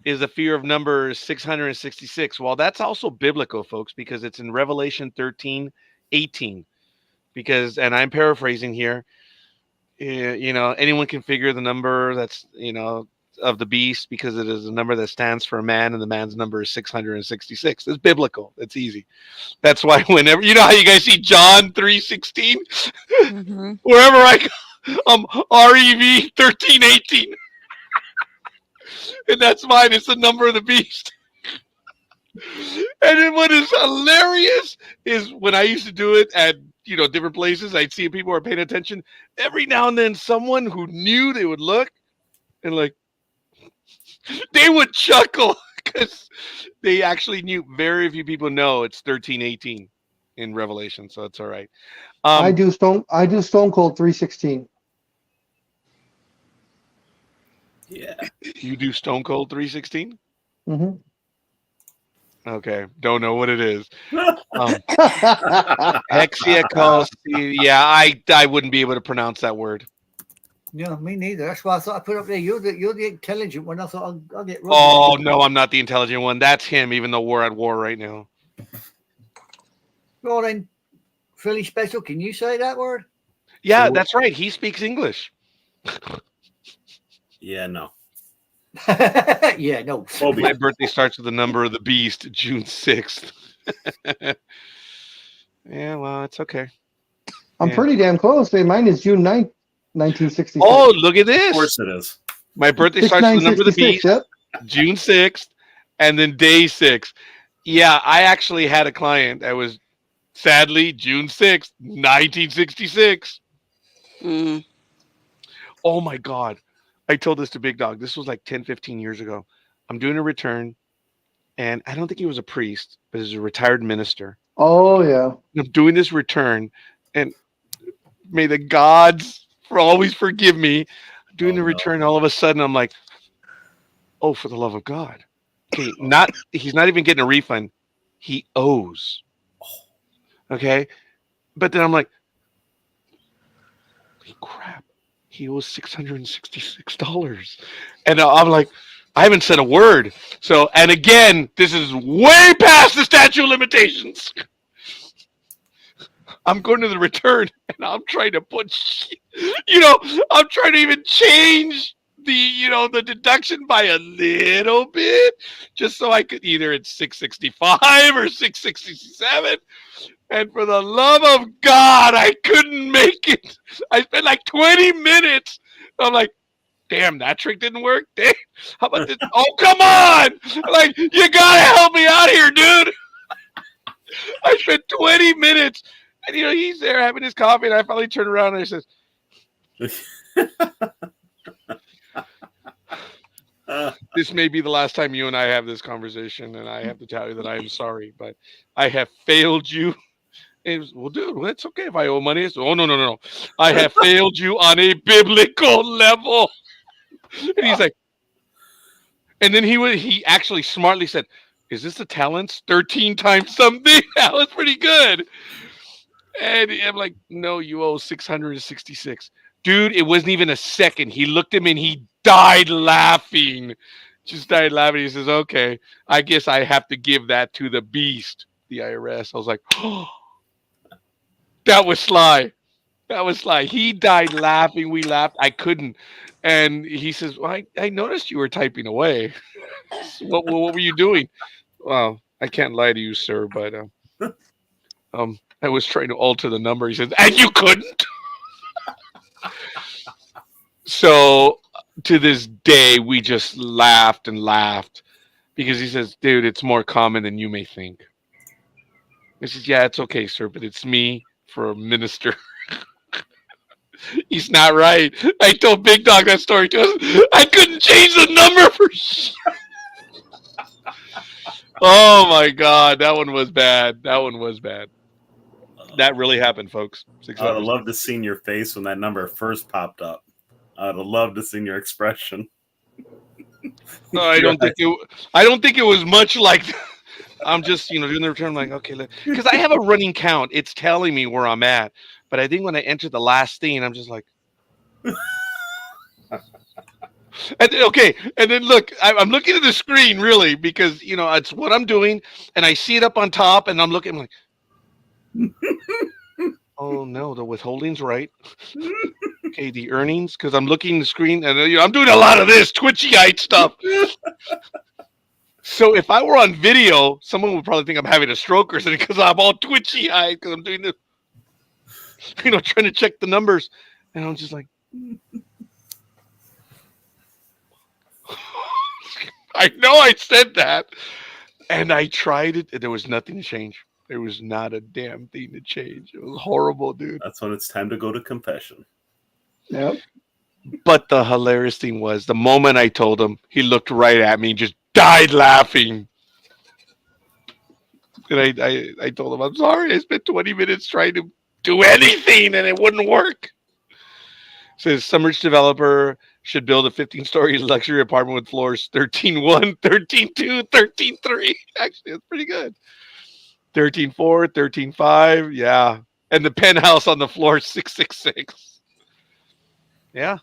is the fear of number 666. Well, that's also biblical, folks, because it's in Revelation 13:18. Because, and I'm paraphrasing here, anyone can figure the number that's, of the beast, because it is a number that stands for a man, and the man's number is 666. It's biblical. It's easy. That's why whenever, how you guys see John 3:16, wherever I go, REV 13:18. And that's mine. It's the number of the beast. And then what is hilarious is when I used to do it at different places, I'd see people are paying attention. Every now and then, someone who knew, they would look and they would chuckle because they actually knew. Very few people know it's 13:18 in Revelation, so it's all right. I do Stone Cold 316. Yeah. You do Stone Cold 316? Mm-hmm. Okay, don't know what it is. Hexiacos. Yeah, I wouldn't be able to pronounce that word. No, me neither. That's why I thought I put up there. You're the intelligent one. I thought I'll get. Oh no, I'm not the intelligent one. That's him. Even though we're at war right now. Well then, Philly Special. Can you say that word? Yeah, So- that's right. He speaks English. Yeah, no. Yeah, no. My birthday starts with the number of the beast, June 6th. Yeah, well, it's okay. I'm Yeah. pretty damn close. Mine is June 9th, 1966. Oh, look at Of this. course it is. My birthday starts with the number of the 6966, beast, yep. June 6th, and then day 6. Yeah, I actually had a client that was sadly June 6th, 1966. Mm. Oh my God. I told this to Big Dog. This was like 10, 15 years ago. I'm doing a return, and I don't think he was a priest, but he's a retired minister. Oh, yeah. I'm doing this return, and may the gods for always forgive me. Doing the return, all of a sudden, I'm like, oh, for the love of God. Okay, he's not even getting a refund. He owes. Okay? But then I'm like, holy crap. He owes $666. And I'm like, I haven't said a word. So, and again, this is way past the statute of limitations. I'm going to the return and I'm trying to put, I'm trying to even change the deduction by a little bit, just so I could either it's 665 or 667. And for the love of God, I couldn't make it. I spent like 20 minutes. I'm like, damn, that trick didn't work. Damn, how about this? Oh, come on! Like, you gotta help me out here, dude. I spent 20 minutes, and he's there having his coffee, and I finally turn around and I says, "This may be the last time you and I have this conversation, and I have to tell you that I am sorry, but I have failed you." And he was, well, dude, well, it's okay if I owe money. Oh, no, no, no, no. I have failed you on a biblical level. And he's like, and then he actually smartly said, is this the talents 13 times something? That was pretty good. And I'm like, no, you owe 666. Dude, it wasn't even a second. He looked at me and he died laughing. Just died laughing. He says, okay, I guess I have to give that to the beast, the IRS. I was like, oh, that was sly. That was sly. He died laughing. We laughed. I couldn't. And he says, well, I noticed you were typing away. What were you doing? Well, I can't lie to you, sir, but I was trying to alter the number. He says, and you couldn't. So to this day, we just laughed and laughed because he says, dude, it's more common than you may think. I says, yeah, it's okay, sir, but it's me for a minister. He's not right. I told Big Dog that story to us. I couldn't change the number for sure. Oh my God, that one was bad. That one was bad. That really happened, folks. I would have loved to seen your face when that number first popped up. I would have loved to seen your expression. No, I don't think it was much like that. I'm just, doing the return. I'm like, okay, because I have a running count. It's telling me where I'm at. But I think when I enter the last thing, I'm just like, and then look, I'm looking at the screen really because it's what I'm doing, and I see it up on top, and I'm looking, I'm like, oh no, the withholding's right. Okay, the earnings, because I'm looking at the screen, and I'm doing a lot of this twitchy-eyed stuff. So if I were on video, someone would probably think I'm having a stroke or something because I'm all twitchy-eyed because I'm doing this, trying to check the numbers, and I'm just like. I know I said that, and I tried it, and there was nothing to change. There was not a damn thing to change. It was horrible, dude. That's when it's time to go to confession. Yep. But the hilarious thing was, the moment I told him, he looked right at me and just died laughing. And I told him, I'm sorry, I spent 20 minutes trying to do anything, and it wouldn't work. Says, some rich developer should build a 15-story luxury apartment with floors 13-1, 13-2, 13-3. Actually, that's pretty good. 13-4, 13-5, yeah. And the penthouse on the floor 666. Yeah.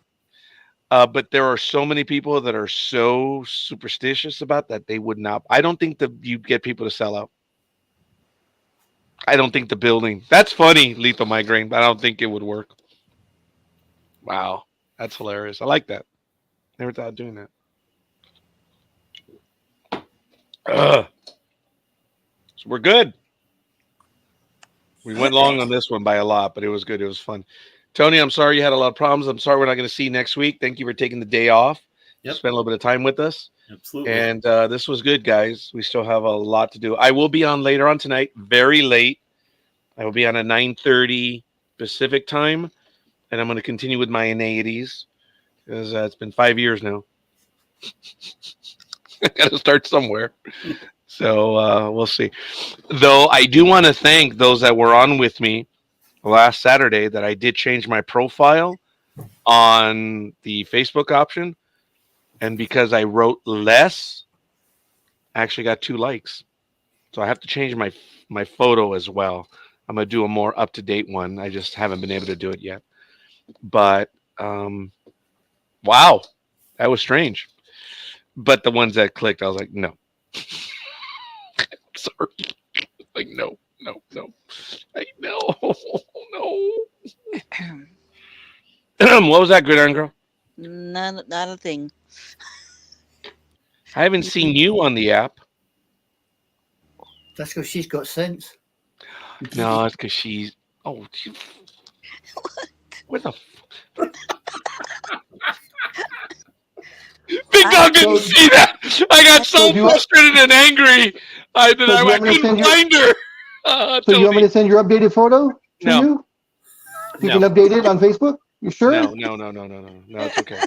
But there are so many people that are so superstitious about that they would not. I don't think you get people to sell out. I don't think the building. That's funny, lethal migraine, but I don't think it would work. Wow, that's hilarious. I like that. Never thought of doing that. So we're good. We went long on this one by a lot, but it was good. It was fun. Tony, I'm sorry you had a lot of problems. I'm sorry we're not going to see you next week. Thank you for taking the day off. Yep. Spend a little bit of time with us. Absolutely. And this was good, guys. We still have a lot to do. I will be on later on tonight, very late. I will be on at 9:30 Pacific time. And I'm going to continue with my innatives because it's been 5 years now. I got to start somewhere. So we'll see. Though I do want to thank those that were on with me last Saturday that I did change my profile on the Facebook option. And because I wrote less, I actually got 2 likes. So I have to change my photo as well. I'm going to do a more up-to-date one. I just haven't been able to do it yet. But wow, that was strange. But the ones that clicked, I was like, no. Sorry. Like, no. I know. No. What was that, Gridiron Girl? Not a thing. I haven't seen you on the app. That's because she's got sense. No, it's because she's. Oh, where the Big I- Dog didn't see that. I got so So do you- frustrated and angry that So do you I want me to couldn't send you- find her. So you want me Tony. to send your updated photo to No. you? You No. can update it on Facebook? You sure? No, it's okay.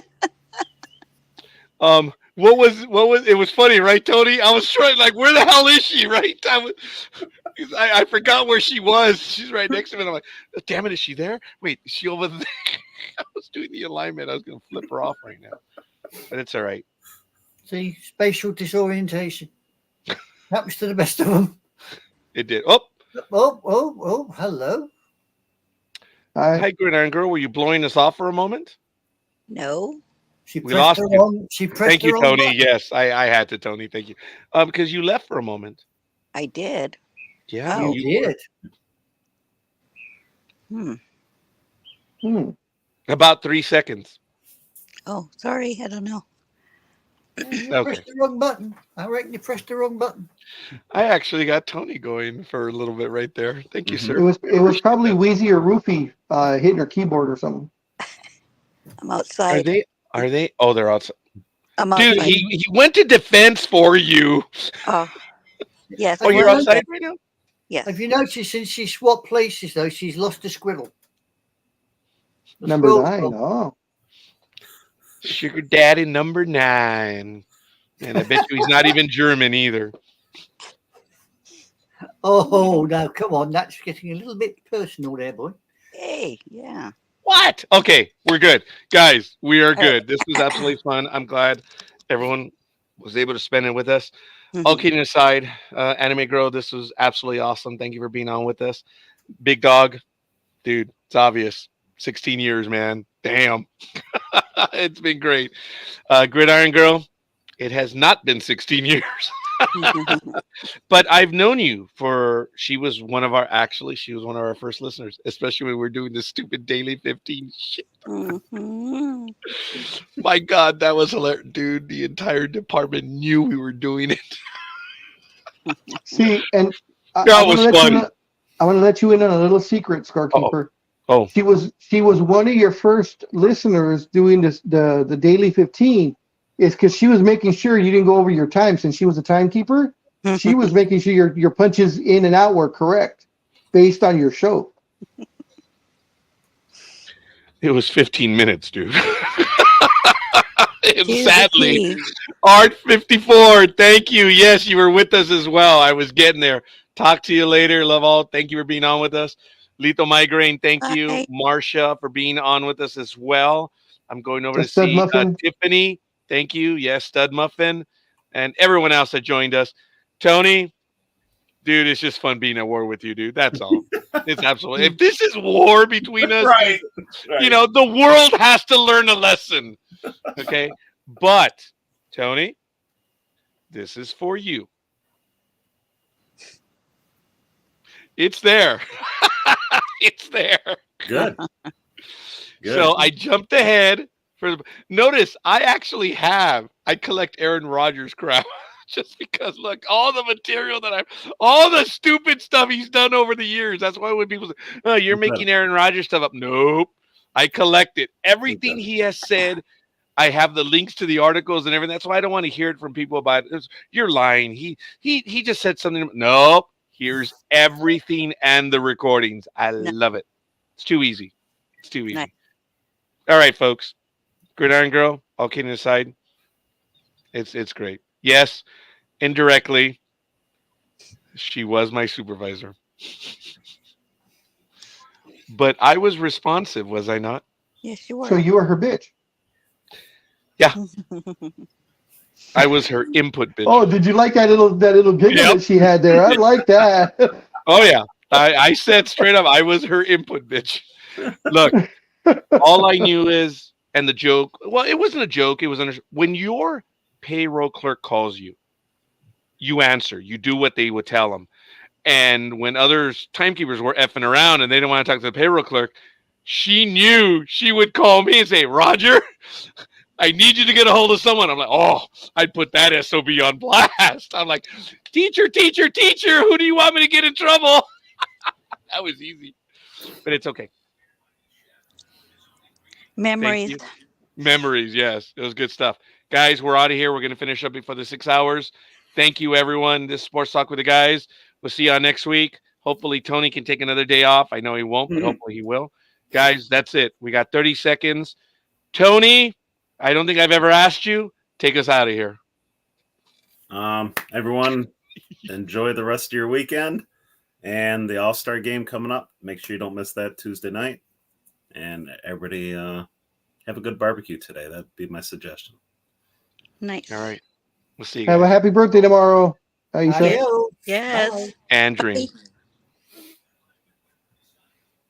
What was it was funny, right, Tony? I was trying like, where the hell is she, right? I forgot where she was. She's right next to me. And I'm like, oh, damn it, is she there? Wait, is she over there? I was doing the alignment. I was gonna flip her off right now. But it's all right. See, spatial disorientation. Happens to the best of them. It did. Oh, Oh, hello. hi, Gridiron Girl. Were you blowing us off for a moment? No. She We pressed lost the you. wrong. She pressed Thank the you, wrong Tony. button. Yes, I had to, Tony. Thank you. Because you left for a moment. I did. Yeah, Oh. You did. Hmm. about 3 seconds. Oh, sorry. I don't know. You Okay. pressed the wrong button. I reckon you pressed the wrong button. I actually got Tony going for a little bit right there. Thank you, Mhm. sir. It was probably Wheezy or Roofy hitting her keyboard or something. I'm Are outside. they? Are they? Oh, they're outside. I'm Dude, outside. he went to defense for you. Oh, yes. Oh, you're Well, outside right now? Yes. Have you noticed since she swapped places though, she's lost a squirrel. The Number squirrel's 9. gone. Oh. Sugar Daddy number 9. And I bet you he's not even German either. Oh, no, come on. That's getting a little bit personal there, boy. Hey, yeah. What? Okay, we're good. Guys, we are good. This was absolutely fun. I'm glad everyone was able to spend it with us. All Mhm. kidding aside, Anime Girl, this was absolutely awesome. Thank you for being on with us. Big Dog, dude, it's obvious. 16 years, man. Damn. It's been great. Gridiron Girl, it has not been 16 years. But I've known you she was one of our first listeners, especially when we were doing this stupid daily 15 shit. Mhm. My God, that was hilarious. Dude, the entire department knew we were doing it. See, and I That want was to let funny. you know, I want to let you in on a little secret, Scarkeeper. Oh, She was one of your first listeners doing this the daily 15 is because she was making sure you didn't go over your time since she was a timekeeper. She was making sure your punches in and out were correct based on your show. it was 15 minutes, dude. And She's the sadly, key. Art 54, thank you. Yes, you were with us as well. I was getting there. Talk to you later. Love all. Thank you for being on with us. Lethal Migraine, thank you. Bye. Marsha for being on with us as well. I'm going over The to Stud see Muffin. Tiffany. Thank you. Yes, Stud Muffin. And everyone else that joined us. Tony, dude, it's just fun being at war with you, dude. That's all. It's absolutely. If this is war between us, Right. the world has to learn a lesson. Okay? But, Tony, this is for you. It's there. It's there. Good. Good. So I jumped ahead notice I collect Aaron Rodgers crap just because look, all the material all the stupid stuff he's done over the years. That's why when people say, oh, you're making Aaron Rodgers stuff up. Nope. I collect it. Everything he has said, I have the links to the articles and everything. That's why I don't want to hear it from people about it. You're lying. He just said something. Nope. Here's everything and the recordings. I love it. It's too easy. It's too easy. Nice. All right, folks. Gridiron Girl, all kidding aside, it's great. Yes, indirectly, she was my supervisor. But I was responsive, was I not? Yes, you were. So you were her bitch. I was her input bitch. Oh, did you like that little giggle Yep. that she had there? I like that. Oh yeah. I said straight up, I was her input bitch. Look, all I knew is, and the joke, well, it wasn't a joke. It was when your payroll clerk calls you, you answer. You do what they would tell them. And when others, timekeepers, were effing around and they didn't want to talk to the payroll clerk, she knew she would call me and say, Roger, I need you to get a hold of someone. I'm like, oh, I'd put that SOB on blast. I'm like, teacher, who do you want me to get in trouble? That was easy. But it's okay. Thank Memories. you. Memories, yes. It was good stuff. Guys, we're out of here. We're going to finish up before the 6 hours. Thank you, everyone. This is Sports Talk with the guys. We'll see y'all next week. Hopefully, Tony can take another day off. I know he won't, but hopefully he will. Guys, that's it. We got 30 seconds. Tony, I don't think I've ever asked you. Take us out of here. Everyone, enjoy the rest of your weekend and the All-Star game coming up. Make sure you don't miss that Tuesday night. And everybody have a good barbecue today. That'd be my suggestion. Nice. All right. We'll see you Have a guys. happy birthday tomorrow, Aisha. Adios. Yes. Bye. And dream. Bye.